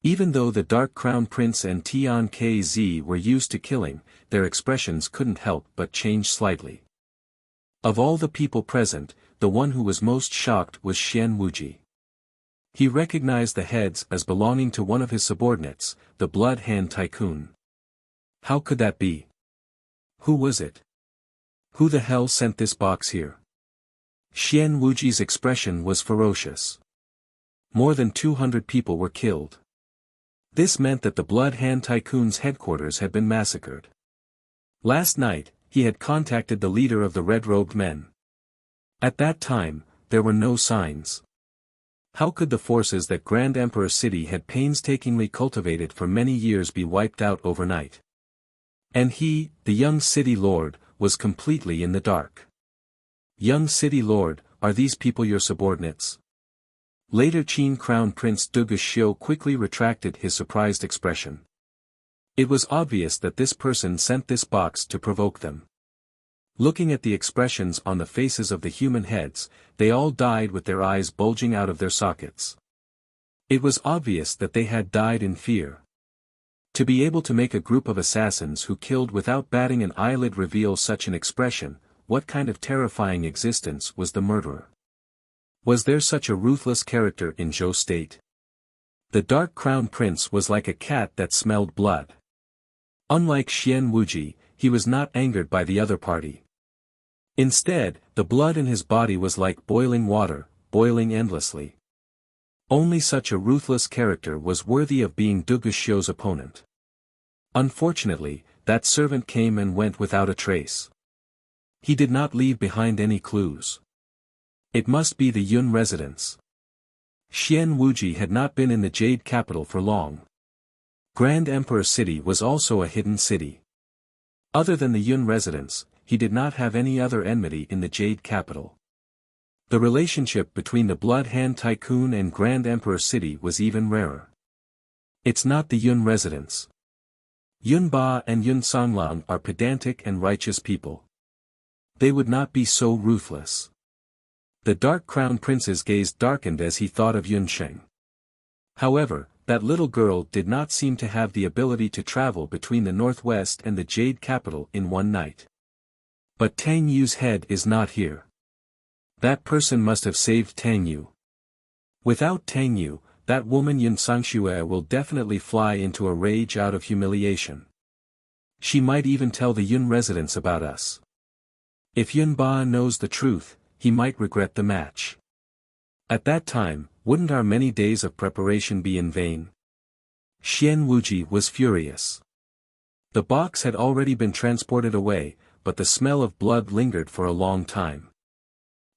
Even though the Dark Crown Prince and Tian Kz were used to killing, their expressions couldn't help but change slightly. Of all the people present, the one who was most shocked was Xian Wuji. He recognized the heads as belonging to one of his subordinates, the Blood Hand Tycoon. How could that be? Who was it? Who the hell sent this box here? Xian Wuji's expression was ferocious. More than 200 people were killed. This meant that the Blood Hand Tycoon's headquarters had been massacred. Last night, he had contacted the leader of the red-robed men. At that time, there were no signs. How could the forces that Grand Emperor City had painstakingly cultivated for many years be wiped out overnight? And he, the young city lord, was completely in the dark. Young city lord, are these people your subordinates? Later Qin Crown Prince Duguxiu quickly retracted his surprised expression. It was obvious that this person sent this box to provoke them. Looking at the expressions on the faces of the human heads, they all died with their eyes bulging out of their sockets. It was obvious that they had died in fear. To be able to make a group of assassins who killed without batting an eyelid reveal such an expression, what kind of terrifying existence was the murderer? Was there such a ruthless character in Zhou State? The Dark Crown Prince was like a cat that smelled blood. Unlike Xian Wuji, he was not angered by the other party. Instead, the blood in his body was like boiling water, boiling endlessly. Only such a ruthless character was worthy of being Duguxiu's opponent. Unfortunately, that servant came and went without a trace. He did not leave behind any clues. It must be the Yun residence. Xian Wuji had not been in the Jade capital for long. Grand Emperor City was also a hidden city. Other than the Yun residence, he did not have any other enmity in the Jade capital. The relationship between the Blood Hand Tycoon and Grand Emperor City was even rarer. It's not the Yun residence. Yun Ba and Yun Songlang are pedantic and righteous people. They would not be so ruthless. The Dark Crown Prince's gaze darkened as he thought of Yun Sheng. However, that little girl did not seem to have the ability to travel between the Northwest and the Jade capital in one night. But Tang Yu's head is not here. That person must have saved Tang Yu. Without Tang Yu, that woman Yun Sangxue will definitely fly into a rage out of humiliation. She might even tell the Yun residents about us. If Yun Ba knows the truth, he might regret the match. At that time, wouldn't our many days of preparation be in vain? Xian Wuji was furious. The box had already been transported away, but the smell of blood lingered for a long time.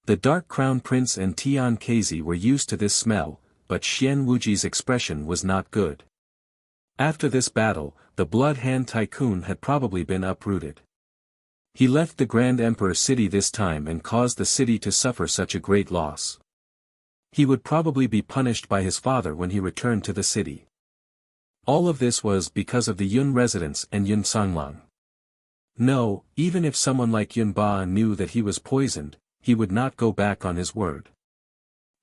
The Dark Crown Prince and Tian Kz were used to this smell, but Xian Wuji's expression was not good. After this battle, the Blood Hand Tycoon had probably been uprooted. He left the Grand Emperor City this time and caused the city to suffer such a great loss. He would probably be punished by his father when he returned to the city. All of this was because of the Yun residents and Yun Songlang. No, even if someone like Yun Ba knew that he was poisoned, he would not go back on his word.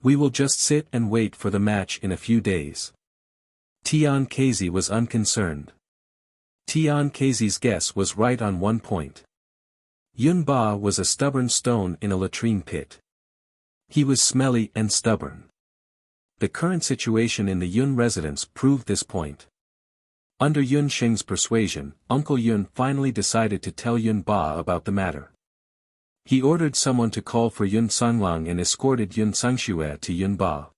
We will just sit and wait for the match in a few days. Tian Kz was unconcerned. Tian Kz's guess was right on one point. Yun Ba was a stubborn stone in a latrine pit. He was smelly and stubborn. The current situation in the Yun residence proved this point. Under Yun Sheng's persuasion, Uncle Yun finally decided to tell Yun Ba about the matter. He ordered someone to call for Yun Songlang and escorted Yun Sangxue to Yun Ba.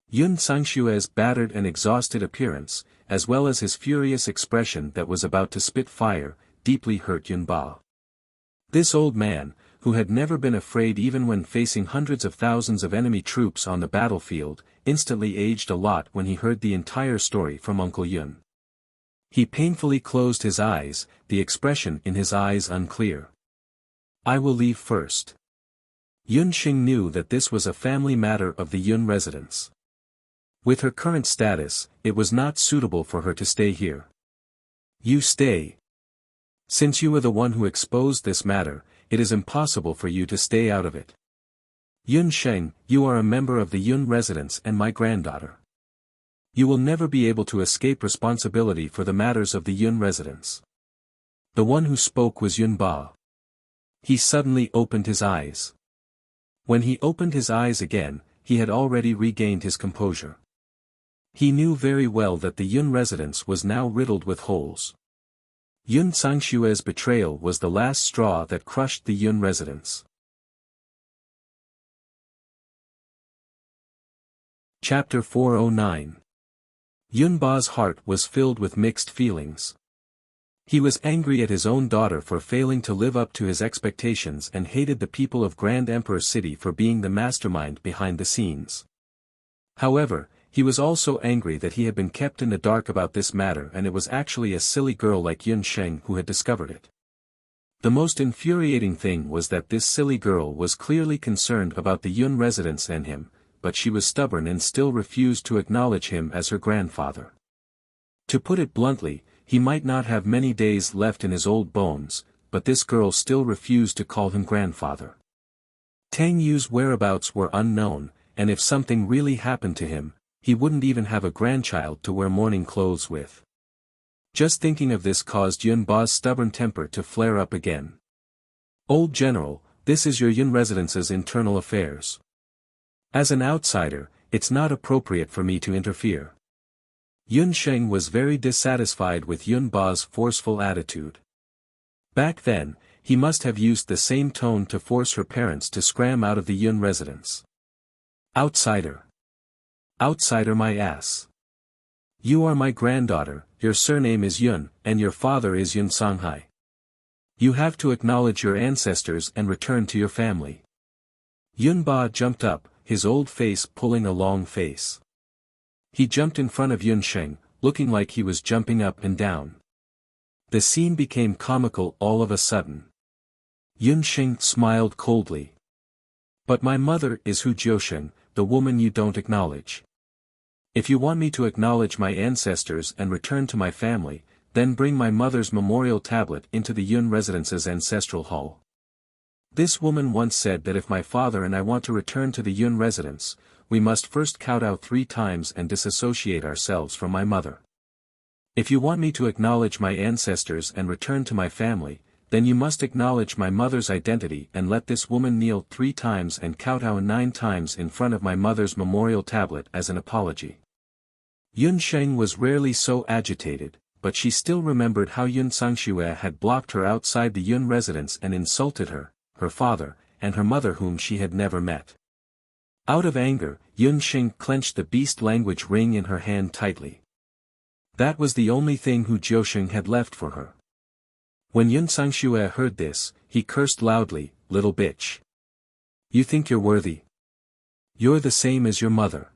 Yun Sangxue's battered and exhausted appearance, as well as his furious expression that was about to spit fire, deeply hurt Yun Ba. This old man, who had never been afraid even when facing hundreds of thousands of enemy troops on the battlefield, instantly aged a lot when he heard the entire story from Uncle Yun. He painfully closed his eyes, the expression in his eyes unclear. I will leave first. Yun Xing knew that this was a family matter of the Yun residence. With her current status, it was not suitable for her to stay here. You stay. Since you were the one who exposed this matter, it is impossible for you to stay out of it. Yun Sheng, you are a member of the Yun residence and my granddaughter. You will never be able to escape responsibility for the matters of the Yun residence. The one who spoke was Yun Ba. He suddenly opened his eyes. When he opened his eyes again, he had already regained his composure. He knew very well that the Yun residence was now riddled with holes. Yun Sangshue's betrayal was the last straw that crushed the Yun residence. Chapter 409. Yun Ba's heart was filled with mixed feelings. He was angry at his own daughter for failing to live up to his expectations and hated the people of Grand Emperor City for being the mastermind behind the scenes. However, he was also angry that he had been kept in the dark about this matter and it was actually a silly girl like Yun Sheng who had discovered it. The most infuriating thing was that this silly girl was clearly concerned about the Yun residence and him, but she was stubborn and still refused to acknowledge him as her grandfather. To put it bluntly, he might not have many days left in his old bones, but this girl still refused to call him grandfather. Tang Yu's whereabouts were unknown, and if something really happened to him, he wouldn't even have a grandchild to wear mourning clothes with. Just thinking of this caused Yun Ba's stubborn temper to flare up again. Old General, this is your Yun residence's internal affairs. As an outsider, it's not appropriate for me to interfere. Yun Sheng was very dissatisfied with Yun Ba's forceful attitude. Back then, he must have used the same tone to force her parents to scram out of the Yun residence. Outsider. Outsider my ass. You are my granddaughter, your surname is Yun, and your father is Yun Songhai. You have to acknowledge your ancestors and return to your family. Yun Ba jumped up, his old face pulling a long face. He jumped in front of Yun Sheng, looking like he was jumping up and down. The scene became comical all of a sudden. Yun Sheng smiled coldly. But my mother is Hu Jiusheng, the woman you don't acknowledge. If you want me to acknowledge my ancestors and return to my family, then bring my mother's memorial tablet into the Yun residence's ancestral hall. This woman once said that if my father and I want to return to the Yun residence, we must first kowtow 3 times and disassociate ourselves from my mother. If you want me to acknowledge my ancestors and return to my family, then you must acknowledge my mother's identity and let this woman kneel 3 times and kowtow 9 times in front of my mother's memorial tablet as an apology. Yun Sheng was rarely so agitated, but she still remembered how Yun Sangxue had blocked her outside the Yun residence and insulted her, her father, and her mother whom she had never met. Out of anger, Yun Sheng clenched the beast language ring in her hand tightly. That was the only thing Hu Jiusheng had left for her. When Yun Sangxue heard this, he cursed loudly, "Little bitch. You think you're worthy? You're the same as your mother.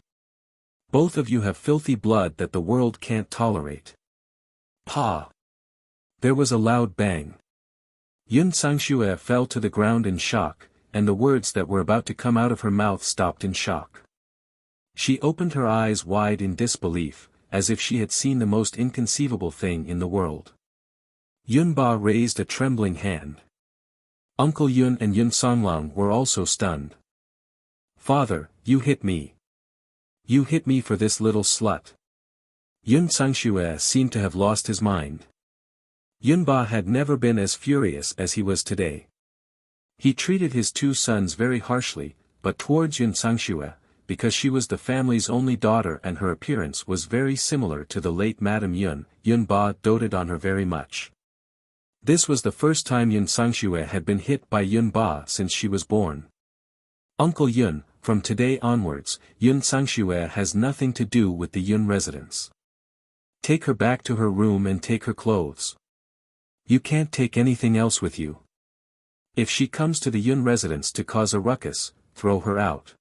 Both of you have filthy blood that the world can't tolerate." Pa! There was a loud bang. Yun Sangxue fell to the ground in shock, and the words that were about to come out of her mouth stopped in shock. She opened her eyes wide in disbelief, as if she had seen the most inconceivable thing in the world. Yun Ba raised a trembling hand. Uncle Yun and Yun Songlong were also stunned. "Father, you hit me. You hit me for this little slut." Yun Sangxue seemed to have lost his mind. Yun Ba had never been as furious as he was today. He treated his 2 sons very harshly, but towards Yun Sangxue, because she was the family's only daughter and her appearance was very similar to the late Madame Yun, Yun Ba doted on her very much. This was the first time Yun Sangxue had been hit by Yun Ba since she was born. "Uncle Yun, from today onwards, Yun Sangxue has nothing to do with the Yun residence. Take her back to her room and take her clothes. You can't take anything else with you. If she comes to the Yun residence to cause a ruckus, throw her out."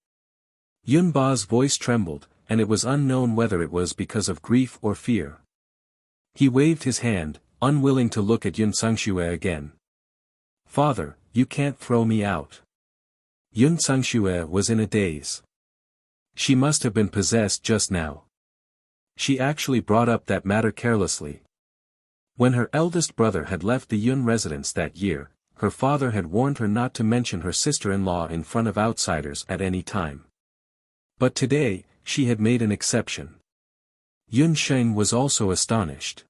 Yun Ba's voice trembled, and it was unknown whether it was because of grief or fear. He waved his hand, unwilling to look at Yun Sangxue again. "Father, you can't throw me out." Yun Sangxue was in a daze. She must have been possessed just now. She actually brought up that matter carelessly. When her eldest brother had left the Yun residence that year, her father had warned her not to mention her sister-in-law in front of outsiders at any time. But today, she had made an exception. Yun Sheng was also astonished.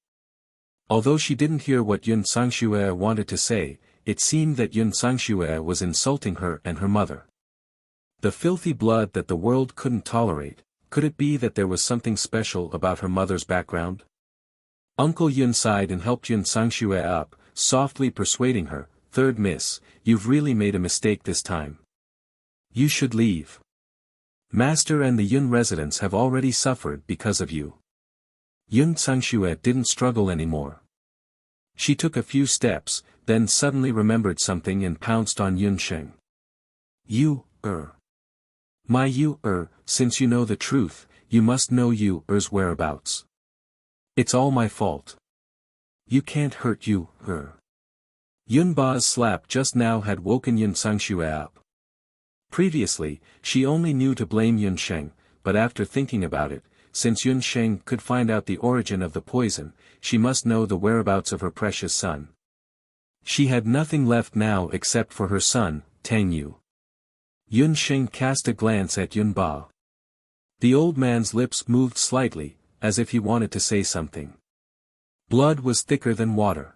Although she didn't hear what Yun Sangxue wanted to say, it seemed that Yun Sangxue was insulting her and her mother. The filthy blood that the world couldn't tolerate, could it be that there was something special about her mother's background? Uncle Yun sighed and helped Yun Sangxue up, softly persuading her, "Third miss, you've really made a mistake this time. You should leave. Master and the Yun residents have already suffered because of you." Yun Sangxue didn't struggle anymore. She took a few steps, then suddenly remembered something and pounced on Yun Sheng. Since you know the truth, you must know Yu's whereabouts. It's all my fault. You can't hurt Yun Ba's slap just now had woken Yun Sangxue up. Previously, she only knew to blame Yun Sheng, but after thinking about it, since Yun Sheng could find out the origin of the poison, she must know the whereabouts of her precious son. She had nothing left now except for her son, Tang Yu. Yun Sheng cast a glance at Yun Ba. The old man's lips moved slightly, as if he wanted to say something. Blood was thicker than water.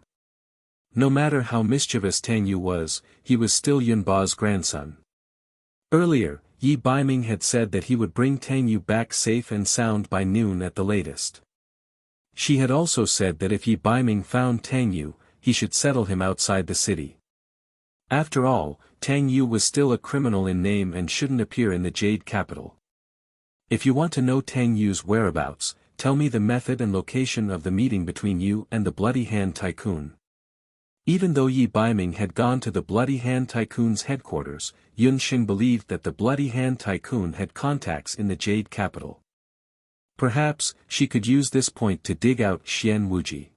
No matter how mischievous Tang Yu was, he was still Yun Ba's grandson. Earlier, Yi Baiming had said that he would bring Tang Yu back safe and sound by noon at the latest. She had also said that if Yi Baiming found Tang Yu, he should settle him outside the city. After all, Tang Yu was still a criminal in name and shouldn't appear in the Jade capital. If you want to know Tang Yu's whereabouts, tell me the method and location of the meeting between you and the Bloody Hand Tycoon. Even though Yi Baiming had gone to the Bloody Hand Tycoon's headquarters, Yun Sheng believed that the Bloody Hand Tycoon had contacts in the Jade capital. Perhaps, she could use this point to dig out Xian Wuji.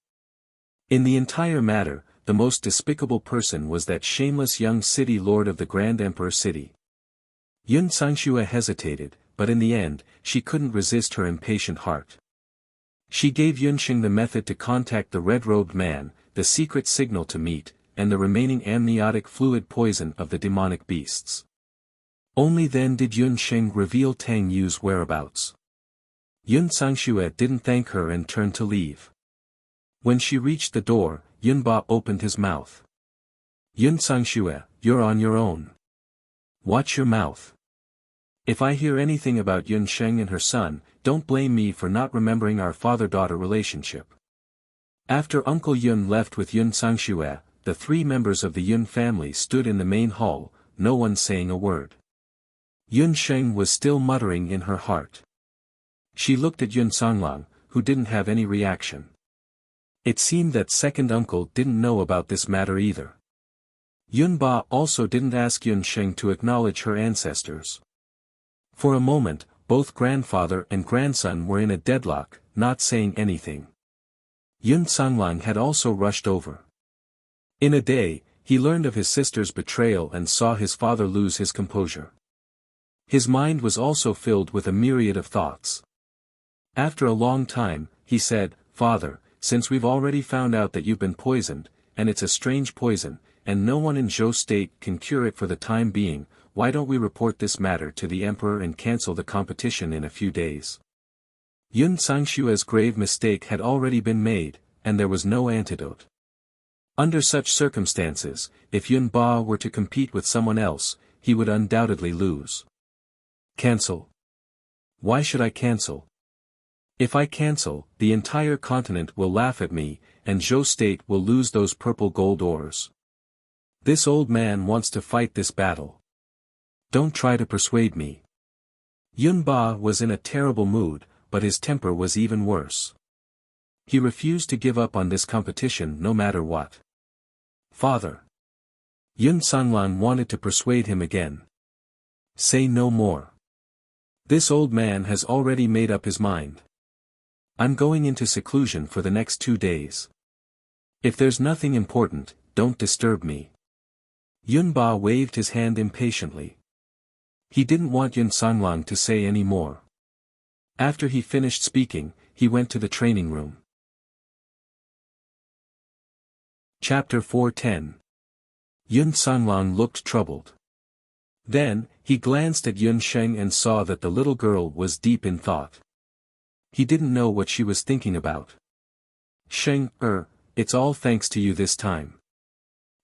In the entire matter, the most despicable person was that shameless young city lord of the Grand Emperor city. Yun Sangxue hesitated, but in the end, she couldn't resist her impatient heart. She gave Yun Sheng the method to contact the red-robed man, the secret signal to meet, and the remaining amniotic fluid poison of the demonic beasts. Only then did Yun Sheng reveal Tang Yu's whereabouts. Yun Sangxue didn't thank her and turned to leave. When she reached the door, Yun Ba opened his mouth. "Yun Sangxue, you're on your own. Watch your mouth. If I hear anything about Yun Sheng and her son, don't blame me for not remembering our father-daughter relationship." After Uncle Yun left with Yun Sangxue, the three members of the Yun family stood in the main hall, no one saying a word. Yun Sheng was still muttering in her heart. She looked at Yun Sanglang, who didn't have any reaction. It seemed that second uncle didn't know about this matter either. Yun Ba also didn't ask Yun Sheng to acknowledge her ancestors. For a moment, both grandfather and grandson were in a deadlock, not saying anything. Yun Sanglang had also rushed over. In a day, he learned of his sister's betrayal and saw his father lose his composure. His mind was also filled with a myriad of thoughts. After a long time, he said, "Father, since we've already found out that you've been poisoned, and it's a strange poison, and no one in Zhou State can cure it for the time being, why don't we report this matter to the emperor and cancel the competition in a few days?" Yun Sangxue's grave mistake had already been made, and there was no antidote. Under such circumstances, if Yun Ba were to compete with someone else, he would undoubtedly lose. Cancel? Why should I cancel? If I cancel, the entire continent will laugh at me, and Zhou State will lose those purple gold ores. This old man wants to fight this battle. Don't try to persuade me. Yun Ba was in a terrible mood, but his temper was even worse. He refused to give up on this competition no matter what. "Father." Yun Sanglang wanted to persuade him again. "Say no more. This old man has already made up his mind. I'm going into seclusion for the next 2 days. If there's nothing important, don't disturb me." Yun Ba waved his hand impatiently. He didn't want Yun Sanglang to say any more. After he finished speaking, he went to the training room. Chapter 410. Yun Sanglong looked troubled. Then, he glanced at Yun Sheng and saw that the little girl was deep in thought. He didn't know what she was thinking about. Sheng, it's all thanks to you this time.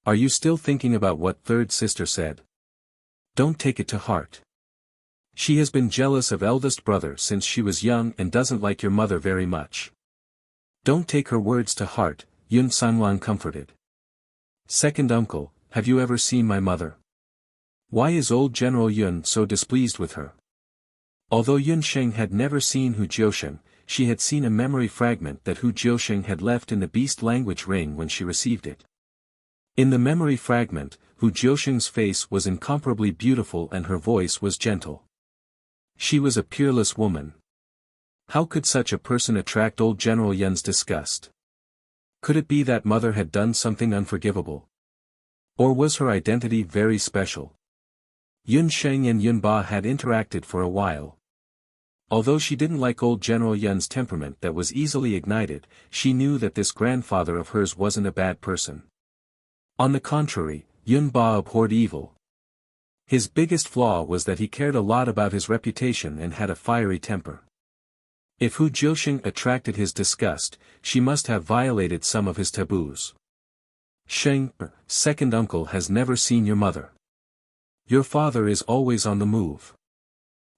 Are you still thinking about what third sister said? Don't take it to heart. She has been jealous of eldest brother since she was young and doesn't like your mother very much. Don't take her words to heart, Yun Sanglong comforted. Second uncle, have you ever seen my mother? Why is old General Yun so displeased with her? Although Yun Sheng had never seen Hu Jiusheng, she had seen a memory fragment that Hu Jiusheng had left in the beast language ring when she received it. In the memory fragment, Hu Jiusheng's face was incomparably beautiful and her voice was gentle. She was a peerless woman. How could such a person attract old General Yun's disgust? Could it be that mother had done something unforgivable? Or was her identity very special? Yun Sheng and Yun Ba had interacted for a while. Although she didn't like old General Yun's temperament that was easily ignited, she knew that this grandfather of hers wasn't a bad person. On the contrary, Yun Ba abhorred evil. His biggest flaw was that he cared a lot about his reputation and had a fiery temper. If Hu Jiusheng attracted his disgust, she must have violated some of his taboos. Sheng, second uncle has never seen your mother. Your father is always on the move.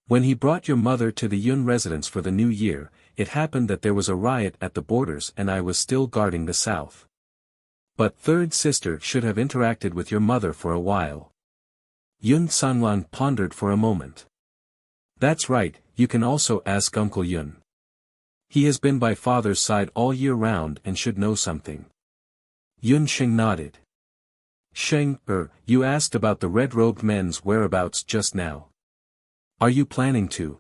When he brought your mother to the Yun residence for the new year, it happened that there was a riot at the borders and I was still guarding the south. But third sister should have interacted with your mother for a while. Yun Sanglong pondered for a moment. That's right, you can also ask Uncle Yun. He has been by father's side all year round and should know something. Yun Sheng nodded. Sheng, you asked about the red-robed men's whereabouts just now. Are you planning to?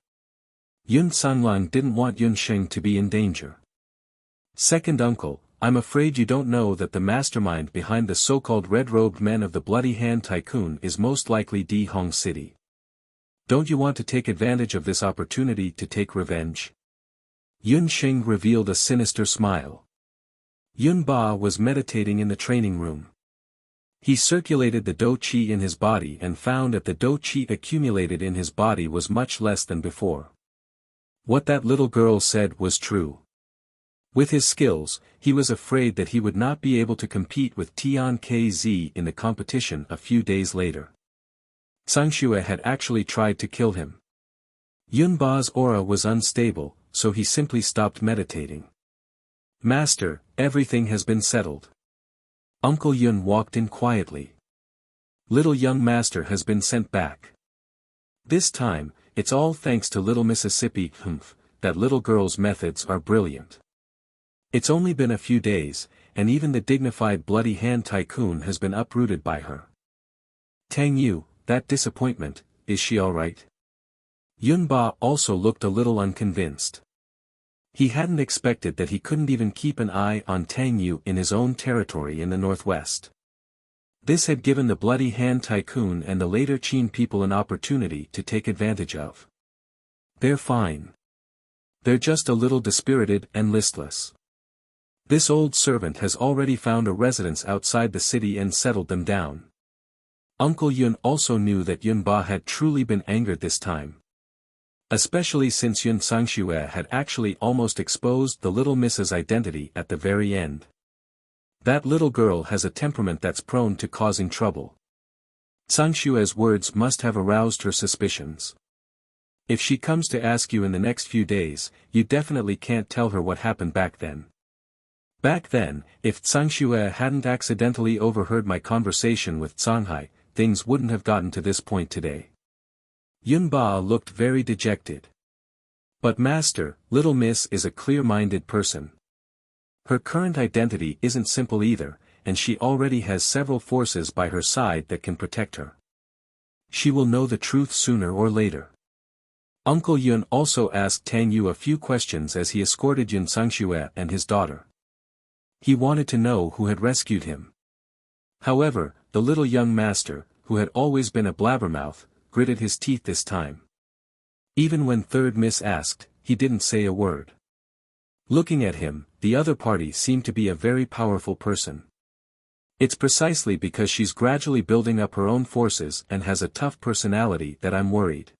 Yun Sanglong didn't want Yun Sheng to be in danger. Second uncle, I'm afraid you don't know that the mastermind behind the so-called red-robed men of the Bloody Hand Tycoon is most likely Di Hong City. Don't you want to take advantage of this opportunity to take revenge? Yun Sheng revealed a sinister smile. Yun Ba was meditating in the training room. He circulated the dou qi in his body and found that the dou qi accumulated in his body was much less than before. What that little girl said was true. With his skills, he was afraid that he would not be able to compete with Tian Kz in the competition a few days later. Zhangxue had actually tried to kill him. Yun Ba's aura was unstable, so he simply stopped meditating. Master, everything has been settled. Uncle Yun walked in quietly. Little young master has been sent back. This time, it's all thanks to little Mississippi, that little girl's methods are brilliant. It's only been a few days, and even the dignified Bloody Hand Tycoon has been uprooted by her. Tang Yu, that disappointment, is she alright? Yun Ba also looked a little unconvinced. He hadn't expected that he couldn't even keep an eye on Tang Yu in his own territory in the northwest. This had given the Bloody Hand Tycoon and the later Qin people an opportunity to take advantage of. They're fine. They're just a little dispirited and listless. This old servant has already found a residence outside the city and settled them down. Uncle Yun also knew that Yun Ba had truly been angered this time. Especially since Yun Zhangxue had actually almost exposed the little Miss's identity at the very end. That little girl has a temperament that's prone to causing trouble. Zhangxue's words must have aroused her suspicions. If she comes to ask you in the next few days, you definitely can't tell her what happened back then. Back then, if Zhangxue hadn't accidentally overheard my conversation with Zhanghai, things wouldn't have gotten to this point today. Yun Ba looked very dejected. But master, little miss is a clear-minded person. Her current identity isn't simple either, and she already has several forces by her side that can protect her. She will know the truth sooner or later. Uncle Yun also asked Tang Yu a few questions as he escorted Yun Zhangxue and his daughter. He wanted to know who had rescued him. However, the little young master, who had always been a blabbermouth, gritted his teeth this time. Even when third miss asked, he didn't say a word. Looking at him, the other party seemed to be a very powerful person. It's precisely because she's gradually building up her own forces and has a tough personality that I'm worried.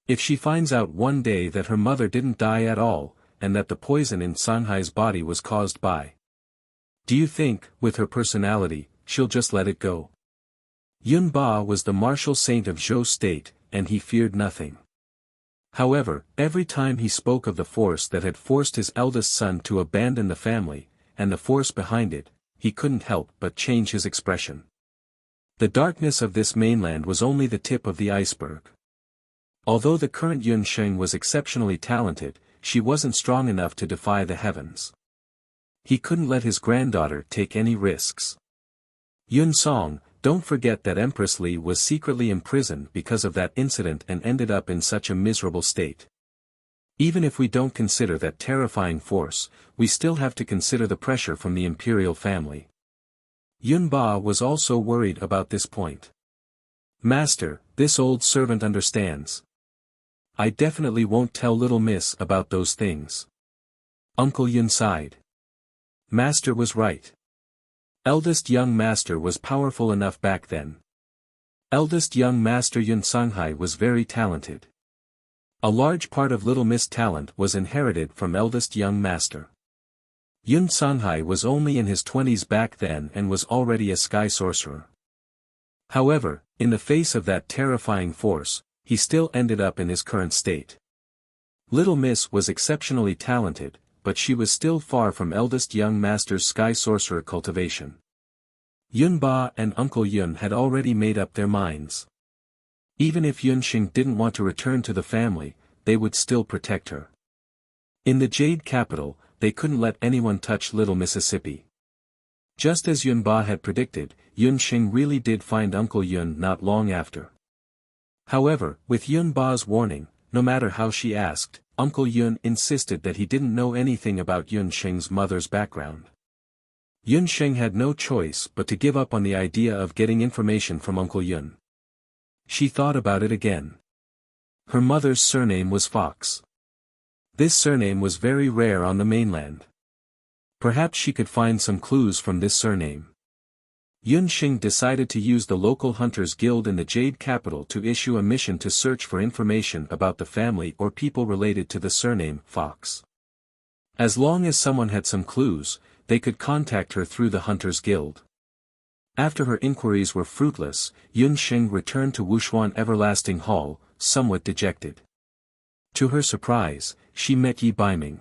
If she finds out one day that her mother didn't die at all, and that the poison in Sanghai's body was caused by. Do you think, with her personality, she'll just let it go? Yun Ba was the martial saint of Zhou state, and he feared nothing. However, every time he spoke of the force that had forced his eldest son to abandon the family, and the force behind it, he couldn't help but change his expression. The darkness of this mainland was only the tip of the iceberg. Although the current Yun Sheng was exceptionally talented, she wasn't strong enough to defy the heavens. He couldn't let his granddaughter take any risks. Yun Song, don't forget that Empress Li was secretly imprisoned because of that incident and ended up in such a miserable state. Even if we don't consider that terrifying force, we still have to consider the pressure from the imperial family. Yun Ba was also worried about this point. Master, this old servant understands. I definitely won't tell little miss about those things. Uncle Yun sighed. Master was right. Eldest young master was powerful enough back then. Eldest young master Yun Sanghai was very talented. A large part of Little Miss' talent was inherited from eldest young master. Yun Sanghai was only in his 20s back then and was already a sky sorcerer. However, in the face of that terrifying force, he still ended up in his current state. Little Miss was exceptionally talented, but she was still far from eldest young master's sky sorcerer cultivation. Yun Ba and Uncle Yun had already made up their minds. Even if Yun Xing didn't want to return to the family, they would still protect her. In the Jade capital, they couldn't let anyone touch Little Mississippi. Just as Yun Ba had predicted, Yun Xing really did find Uncle Yun not long after. However, with Yun Ba's warning, no matter how she asked, Uncle Yun insisted that he didn't know anything about Yun Xing's mother's background. Yun Xing had no choice but to give up on the idea of getting information from Uncle Yun. She thought about it again. Her mother's surname was Fox. This surname was very rare on the mainland. Perhaps she could find some clues from this surname. Yun Xing decided to use the local hunters guild in the Jade capital to issue a mission to search for information about the family or people related to the surname Fox. As long as someone had some clues, they could contact her through the hunters guild. After her inquiries were fruitless, Yun Xing returned to Wushuan Everlasting Hall, somewhat dejected. To her surprise, she met Yi Baiming.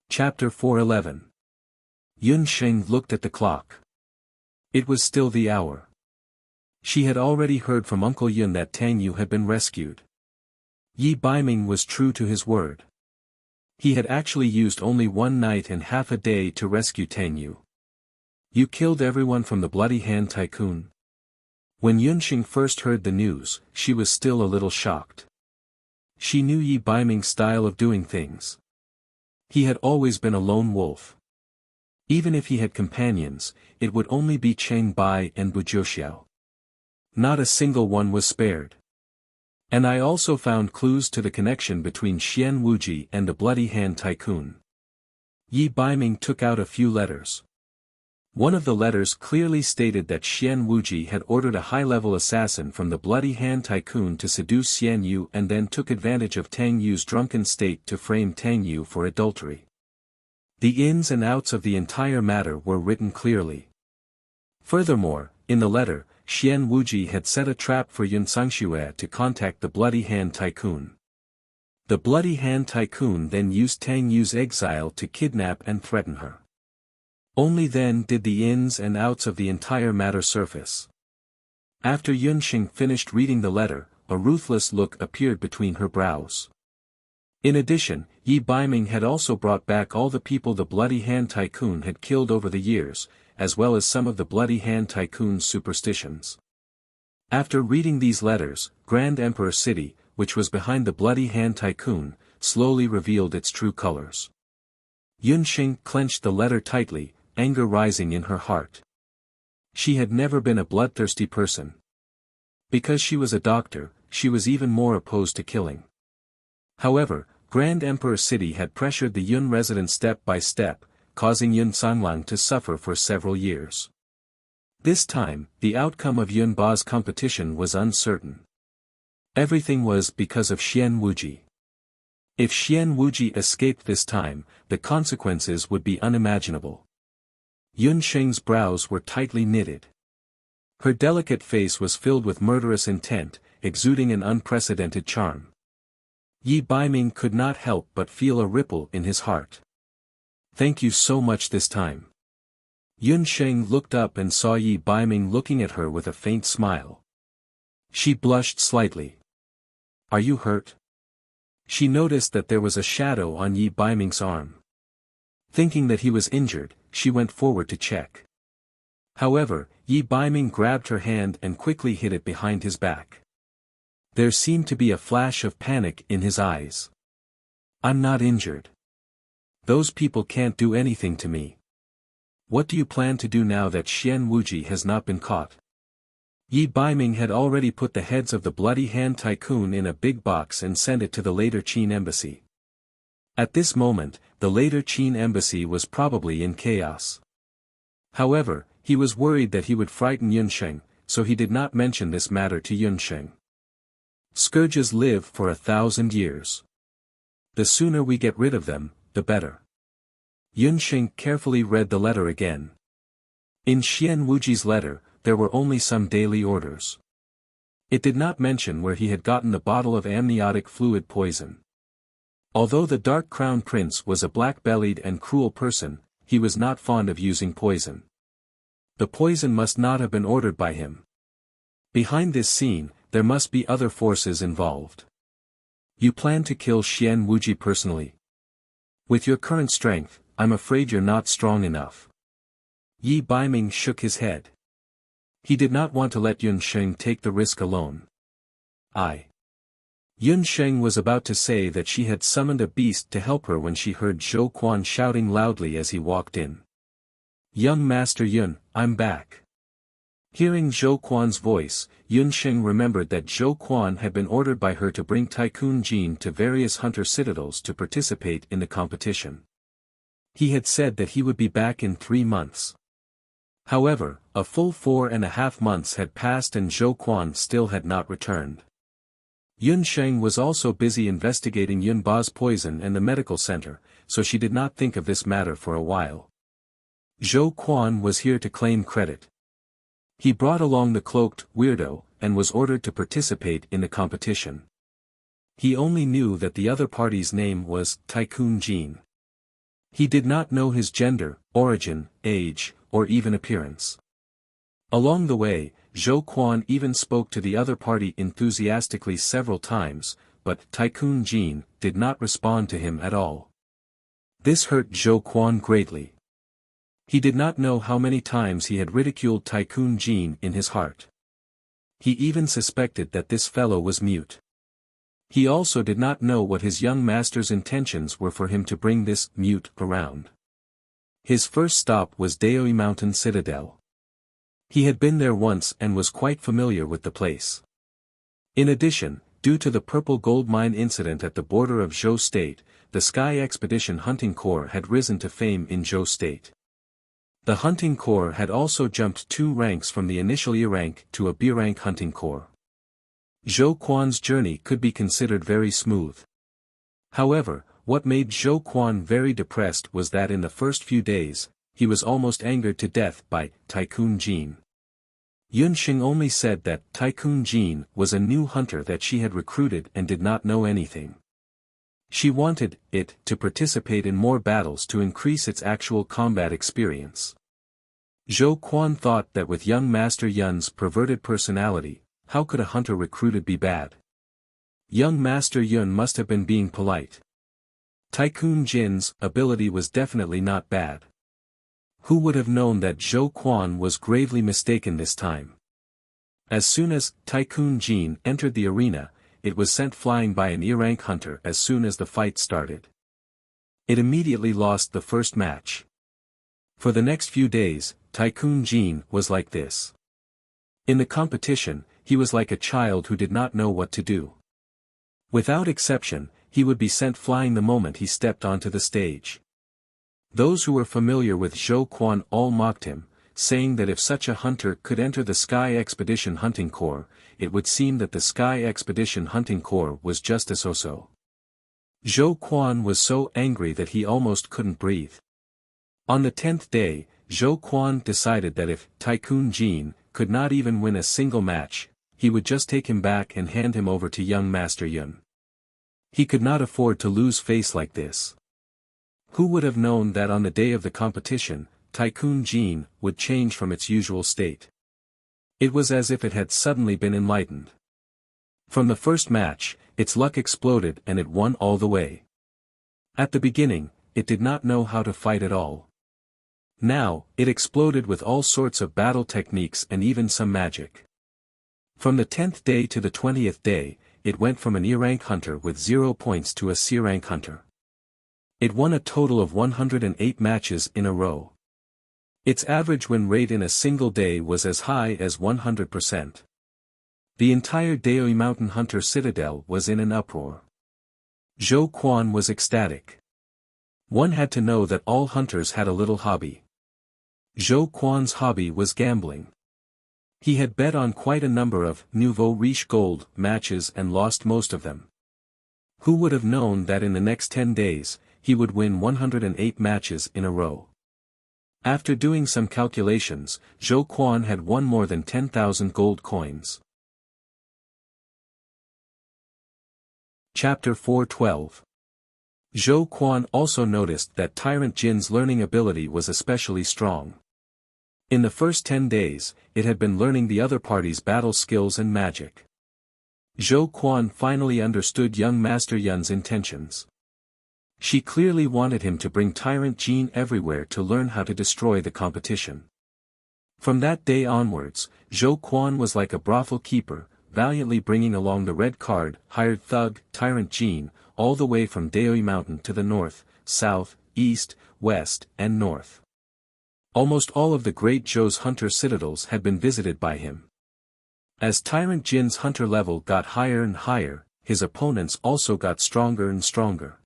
Chapter 411. Yun Xing looked at the clock. It was still the hour. She had already heard from Uncle Yun that Tang Yu had been rescued. Yi Baiming was true to his word. He had actually used only one night and half a day to rescue Tang Yu. You killed everyone from the Bloody Hand Tycoon? When Yun Xing first heard the news, she was still a little shocked. She knew Yi Baiming's style of doing things. He had always been a lone wolf. Even if he had companions, it would only be Cheng Bai and Bu Jiuxiao. Not a single one was spared. And I also found clues to the connection between Xian Wuji and the Bloody Hand Tycoon. Yi Baiming took out a few letters. One of the letters clearly stated that Xian Wuji had ordered a high-level assassin from the Bloody Hand Tycoon to seduce Xian Yu and then took advantage of Tang Yu's drunken state to frame Tang Yu for adultery. The ins and outs of the entire matter were written clearly. Furthermore, in the letter, Xian Wuji had set a trap for Yun Sangxue to contact the Bloody Hand Tycoon. The Bloody Hand Tycoon then used Tang Yu's exile to kidnap and threaten her. Only then did the ins and outs of the entire matter surface. After Yun Xing finished reading the letter, a ruthless look appeared between her brows. In addition, Yi Baiming had also brought back all the people the Bloody Hand Tycoon had killed over the years, as well as some of the Bloody Hand Tycoon's superstitions. After reading these letters, Grand Emperor City, which was behind the Bloody Hand Tycoon, slowly revealed its true colors. Yun Xing clenched the letter tightly, anger rising in her heart. She had never been a bloodthirsty person. Because she was a doctor, she was even more opposed to killing. However, Grand Emperor City had pressured the Yun residents step by step, causing Yun Sanlang to suffer for several years. This time, the outcome of Yun Ba's competition was uncertain. Everything was because of Xian Wuji. If Xian Wuji escaped this time, the consequences would be unimaginable. Yun Sheng's brows were tightly knitted. Her delicate face was filled with murderous intent, exuding an unprecedented charm. Yi Baiming could not help but feel a ripple in his heart. "Thank you so much this time." Yun Sheng looked up and saw Yi Baiming looking at her with a faint smile. She blushed slightly. "Are you hurt?" She noticed that there was a shadow on Yi Baiming's arm. Thinking that he was injured, she went forward to check. However, Yi Baiming grabbed her hand and quickly hid it behind his back. There seemed to be a flash of panic in his eyes. "I'm not injured. Those people can't do anything to me. What do you plan to do now that Xian Wuji has not been caught?" Yi Baiming had already put the heads of the Bloody Hand Tycoon in a big box and sent it to the later Qin embassy. At this moment, the later Qin embassy was probably in chaos. However, he was worried that he would frighten Yun Sheng, so he did not mention this matter to Yun Sheng. "Scourges live for 1,000 years. The sooner we get rid of them, the better." Yun Sheng carefully read the letter again. In Xian Wuji's letter, there were only some daily orders. It did not mention where he had gotten the bottle of amniotic fluid poison. Although the Dark Crown Prince was a black-bellied and cruel person, he was not fond of using poison. The poison must not have been ordered by him. Behind this scene, there must be other forces involved. "You plan to kill Xian Wuji personally? With your current strength, I'm afraid you're not strong enough." Yi Baiming shook his head. He did not want to let Yun Sheng take the risk alone. Yun Sheng was about to say that she had summoned a beast to help her when she heard Zhou Quan shouting loudly as he walked in. "Young Master Yun, I'm back." Hearing Zhou Quan's voice, Yun Sheng remembered that Zhou Quan had been ordered by her to bring Tycoon Jin to various hunter citadels to participate in the competition. He had said that he would be back in 3 months. However, a full 4.5 months had passed and Zhou Quan still had not returned. Yun Sheng was also busy investigating Yun Ba's poison and the medical center, so she did not think of this matter for a while. Zhou Quan was here to claim credit. He brought along the cloaked weirdo, and was ordered to participate in the competition. He only knew that the other party's name was Tycoon Jin. He did not know his gender, origin, age, or even appearance. Along the way, Zhou Quan even spoke to the other party enthusiastically several times, but Tycoon Jin did not respond to him at all. This hurt Zhou Quan greatly. He did not know how many times he had ridiculed Tycoon Jin in his heart. He even suspected that this fellow was mute. He also did not know what his young master's intentions were for him to bring this mute around. His first stop was Daoi Mountain Citadel. He had been there once and was quite familiar with the place. In addition, due to the Purple Gold Mine incident at the border of Zhou State, the Sky Expedition Hunting Corps had risen to fame in Zhou State. The Hunting Corps had also jumped 2 ranks from the initial E rank to a B rank Hunting Corps. Zhou Quan's journey could be considered very smooth. However, what made Zhou Quan very depressed was that in the first few days, he was almost angered to death by Tycoon Jin. Yun Sheng only said that Tycoon Jin was a new hunter that she had recruited and did not know anything. She wanted it to participate in more battles to increase its actual combat experience. Zhou Quan thought that with young Master Yun's perverted personality, how could a hunter recruited be bad? Young Master Yun must have been being polite. Tycoon Jin's ability was definitely not bad. Who would have known that Zhou Quan was gravely mistaken this time? As soon as Tycoon Jin entered the arena, it was sent flying by an E-rank hunter as soon as the fight started. It immediately lost the first match. For the next few days, Tycoon Jin was like this. In the competition, he was like a child who did not know what to do. Without exception, he would be sent flying the moment he stepped onto the stage. Those who were familiar with Zhou Quan all mocked him, saying that if such a hunter could enter the Sky Expedition Hunting Corps, it would seem that the Sky Expedition Hunting Corps was just a so-so. Zhou Quan was so angry that he almost couldn't breathe. On the 10th day, Zhou Quan decided that if Tycoon Jean could not even win a single match, he would just take him back and hand him over to young Master Yun. He could not afford to lose face like this. Who would have known that on the day of the competition, Tycoon Jean would change from its usual state? It was as if it had suddenly been enlightened. From the first match, its luck exploded and it won all the way. At the beginning, it did not know how to fight at all. Now, it exploded with all sorts of battle techniques and even some magic. From the 10th day to the 20th day, it went from an E-rank hunter with 0 points to a C-rank hunter. It won a total of 108 matches in a row. Its average win rate in a single day was as high as 100%. The entire Daoi Mountain Hunter Citadel was in an uproar. Zhou Quan was ecstatic. One had to know that all hunters had a little hobby. Zhou Quan's hobby was gambling. He had bet on quite a number of nouveau riche gold matches and lost most of them. Who would have known that in the next 10 days, he would win 108 matches in a row? After doing some calculations, Zhou Quan had won more than 10,000 gold coins. Chapter 412. Zhou Quan also noticed that Tyrant Jin's learning ability was especially strong. In the first 10 days, it had been learning the other party's battle skills and magic. Zhou Quan finally understood young Master Yun's intentions. She clearly wanted him to bring Tyrant Jin everywhere to learn how to destroy the competition. From that day onwards, Zhou Quan was like a brothel keeper, valiantly bringing along the red card, hired thug, Tyrant Jin, all the way from Daoi Mountain to the north, south, east, west, and north. Almost all of the great Zhou's hunter citadels had been visited by him. As Tyrant Jin's hunter level got higher and higher, his opponents also got stronger and stronger.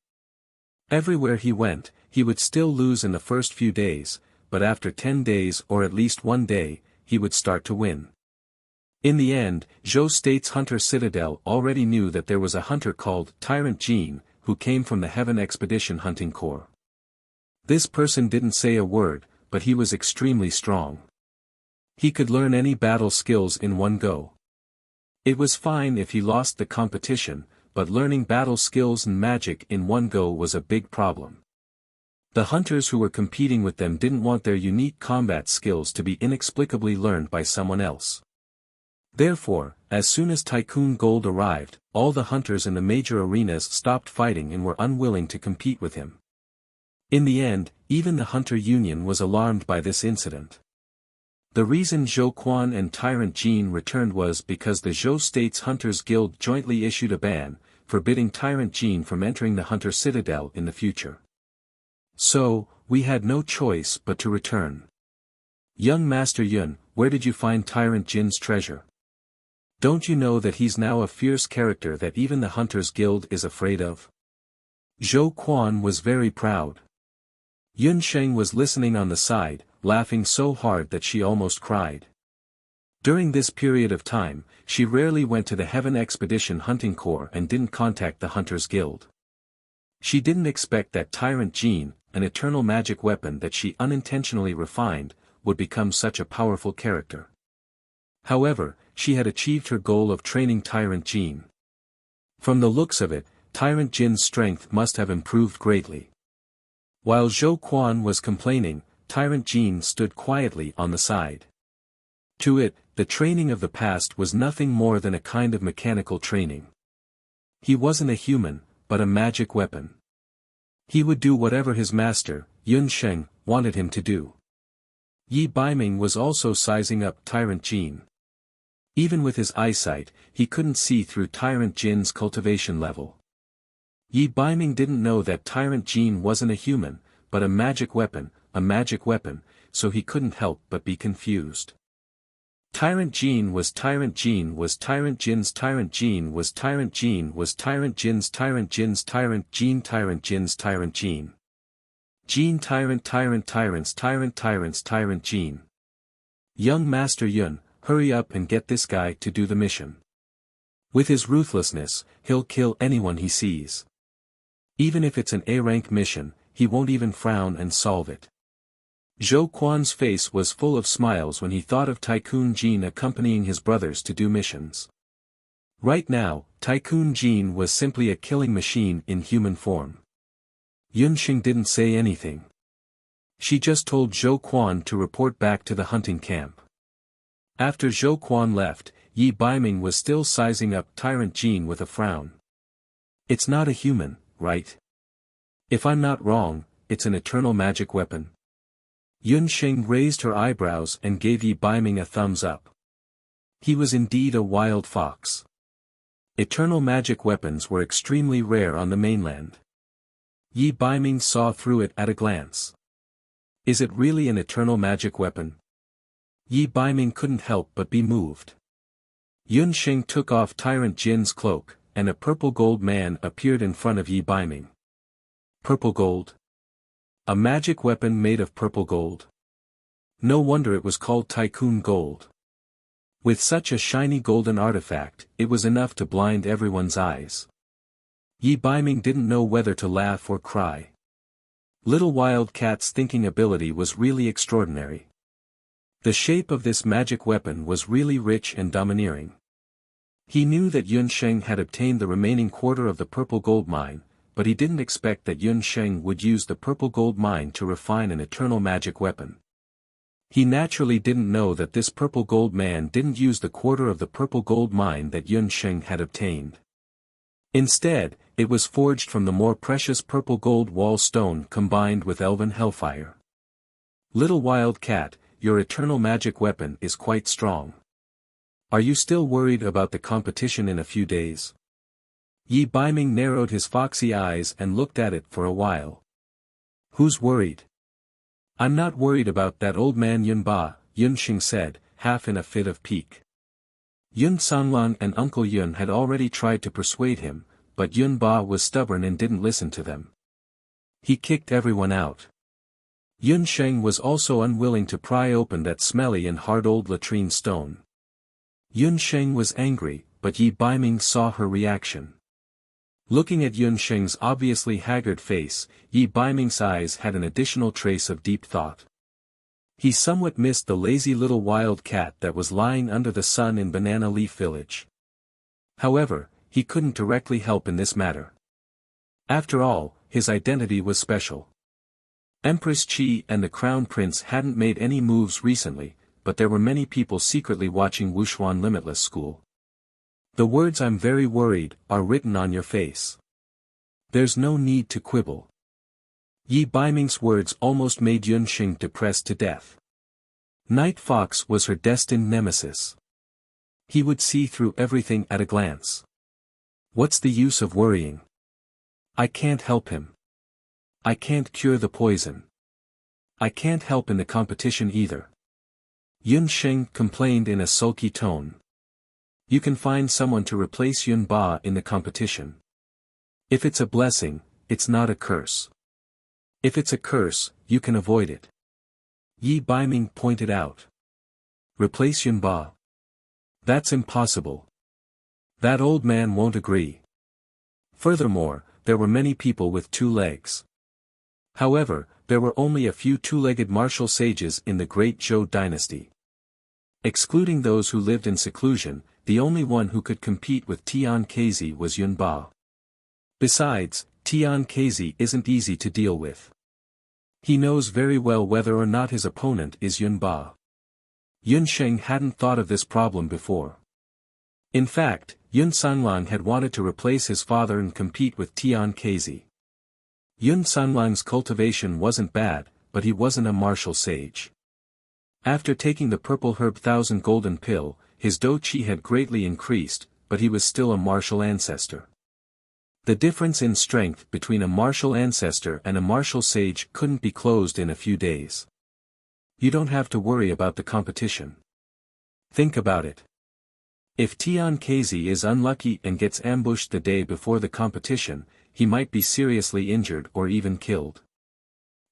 Everywhere he went, he would still lose in the first few days, but after 10 days or at least 1 day, he would start to win. In the end, Zhou State's hunter citadel already knew that there was a hunter called Tyrant Jin, who came from the Heaven Expedition Hunting Corps. This person didn't say a word, but he was extremely strong. He could learn any battle skills in one go. It was fine if he lost the competition, but learning battle skills and magic in one go was a big problem. The hunters who were competing with them didn't want their unique combat skills to be inexplicably learned by someone else. Therefore, as soon as Tycoon Gold arrived, all the hunters in the major arenas stopped fighting and were unwilling to compete with him. In the end, even the Hunter Union was alarmed by this incident. The reason Zhou Quan and Tyrant Jin returned was because the Zhou State's Hunters Guild jointly issued a ban, forbidding Tyrant Jin from entering the Hunter Citadel in the future. So, we had no choice but to return. Young Master Yun, where did you find Tyrant Jin's treasure? Don't you know that he's now a fierce character that even the Hunters Guild is afraid of? Zhou Quan was very proud. Yun Sheng was listening on the side, laughing so hard that she almost cried. During this period of time, she rarely went to the Heaven Expedition Hunting Corps and didn't contact the Hunters Guild. She didn't expect that Tyrant Jin, an eternal magic weapon that she unintentionally refined, would become such a powerful character. However, she had achieved her goal of training Tyrant Jin. From the looks of it, Tyrant Jin's strength must have improved greatly. While Zhou Quan was complaining, Tyrant Jin stood quietly on the side. To it, the training of the past was nothing more than a kind of mechanical training. He wasn't a human, but a magic weapon. He would do whatever his master, Yun Sheng, wanted him to do. Yi Baiming was also sizing up Tyrant Jin. Even with his eyesight, he couldn't see through Tyrant Jin's cultivation level. Yi Baiming didn't know that Tyrant Jin wasn't a human, but a magic weapon, so he couldn't help but be confused. Tyrant Jin was Tyrant Jin was Tyrant Jin's Tyrant Jin was Tyrant Jin was Tyrant Jin's Tyrant Jin's Tyrant Jin Tyrant Jin's Tyrant Jin. Gene tyrant tyrant tyrants tyrant tyrants tyrant Gene. Young Master Yun, hurry up and get this guy to do the mission. With his ruthlessness, he'll kill anyone he sees. Even if it's an A-rank mission, he won't even frown and solve it. Zhou Quan's face was full of smiles when he thought of Tycoon Gene accompanying his brothers to do missions. Right now, Tycoon Gene was simply a killing machine in human form. Yunxing didn't say anything. She just told Zhou Quan to report back to the hunting camp. After Zhou Quan left, Yi Baiming was still sizing up Tyrant Gene with a frown. It's not a human, right? If I'm not wrong, it's an eternal magic weapon. Yunxing raised her eyebrows and gave Yi Baiming a thumbs up. He was indeed a wild fox. Eternal magic weapons were extremely rare on the mainland. Yi Baiming saw through it at a glance. Is it really an eternal magic weapon? Yi Baiming couldn't help but be moved. Yunxing took off Tyrant Jin's cloak, and a purple gold man appeared in front of Yi Baiming. Purple gold? A magic weapon made of purple gold? No wonder it was called Tycoon Gold. With such a shiny golden artifact, it was enough to blind everyone's eyes. Yi Baiming didn't know whether to laugh or cry. Little Wild Cat's thinking ability was really extraordinary. The shape of this magic weapon was really rich and domineering. He knew that Yunxing had obtained the remaining quarter of the purple gold mine, but he didn't expect that Yunxing would use the purple gold mine to refine an eternal magic weapon. He naturally didn't know that this purple gold man didn't use the quarter of the purple gold mine that Yunxing had obtained. Instead, it was forged from the more precious purple gold wall stone combined with elven hellfire. Little Wild Cat, your eternal magic weapon is quite strong. Are you still worried about the competition in a few days? Yi Baiming narrowed his foxy eyes and looked at it for a while. Who's worried? I'm not worried about that old man Yunba, Yunxing said, half in a fit of pique. Yun Sanglong and Uncle Yun had already tried to persuade him, but Yunba was stubborn and didn't listen to them. He kicked everyone out. Yunxing was also unwilling to pry open that smelly and hard old latrine stone. Yunxing was angry, but Yi Baiming saw her reaction. Looking at Yunxing's obviously haggard face, Yi Baiming's eyes had an additional trace of deep thought. He somewhat missed the lazy little wild cat that was lying under the sun in Banana Leaf Village. However, he couldn't directly help in this matter. After all, his identity was special. Empress Qi and the Crown Prince hadn't made any moves recently, but there were many people secretly watching Wuxuan Limitless School. The words "I'm very worried" are written on your face. There's no need to quibble. Yi Baiming's words almost made Yunxing depressed to death. Night Fox was her destined nemesis. He would see through everything at a glance. What's the use of worrying? I can't help him. I can't cure the poison. I can't help in the competition either. Yunxing complained in a sulky tone. You can find someone to replace Yunba in the competition. If it's a blessing, it's not a curse. If it's a curse, you can avoid it. Yi Baiming pointed out. Replace Yunba? That's impossible. That old man won't agree. Furthermore, there were many people with 2 legs. However, there were only a few 2-legged martial sages in the Great Zhou dynasty. Excluding those who lived in seclusion, the only one who could compete with Tian Kezi was Yunba. Besides, Tian Kezi isn't easy to deal with. He knows very well whether or not his opponent is Yunba. Yunxing hadn't thought of this problem before. In fact, Yun Sanglong had wanted to replace his father and compete with Tian Kezi. Yun Sanglong's cultivation wasn't bad, but he wasn't a martial sage. After taking the purple herb 1000 golden pill, his dou qi had greatly increased, but he was still a martial ancestor. The difference in strength between a martial ancestor and a martial sage couldn't be closed in a few days. You don't have to worry about the competition. Think about it. If Tian Kezi is unlucky and gets ambushed the day before the competition, he might be seriously injured or even killed.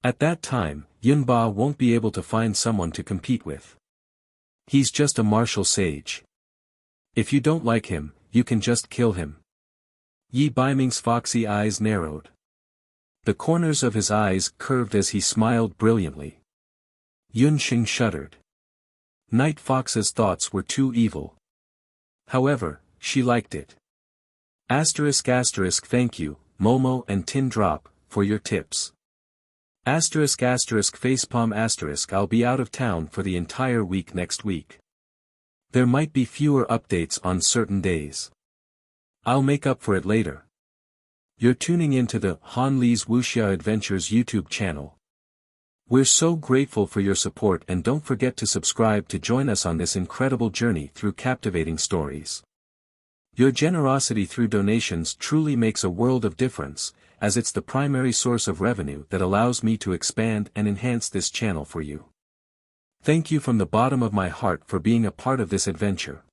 At that time, Yunba won't be able to find someone to compete with. He's just a martial sage. If you don't like him, you can just kill him. Yi Baiming's foxy eyes narrowed. The corners of his eyes curved as he smiled brilliantly. Yun Xing shuddered. Night Fox's thoughts were too evil. However, she liked it. Thank you, Momo and Tin Drop, for your tips. Facepalm I'll be out of town for the entire week next week. There might be fewer updates on certain days. I'll make up for it later. You're tuning into the Han Li's Wuxia Adventures YouTube channel. We're so grateful for your support, and don't forget to subscribe to join us on this incredible journey through captivating stories. Your generosity through donations truly makes a world of difference, as it's the primary source of revenue that allows me to expand and enhance this channel for you. Thank you from the bottom of my heart for being a part of this adventure.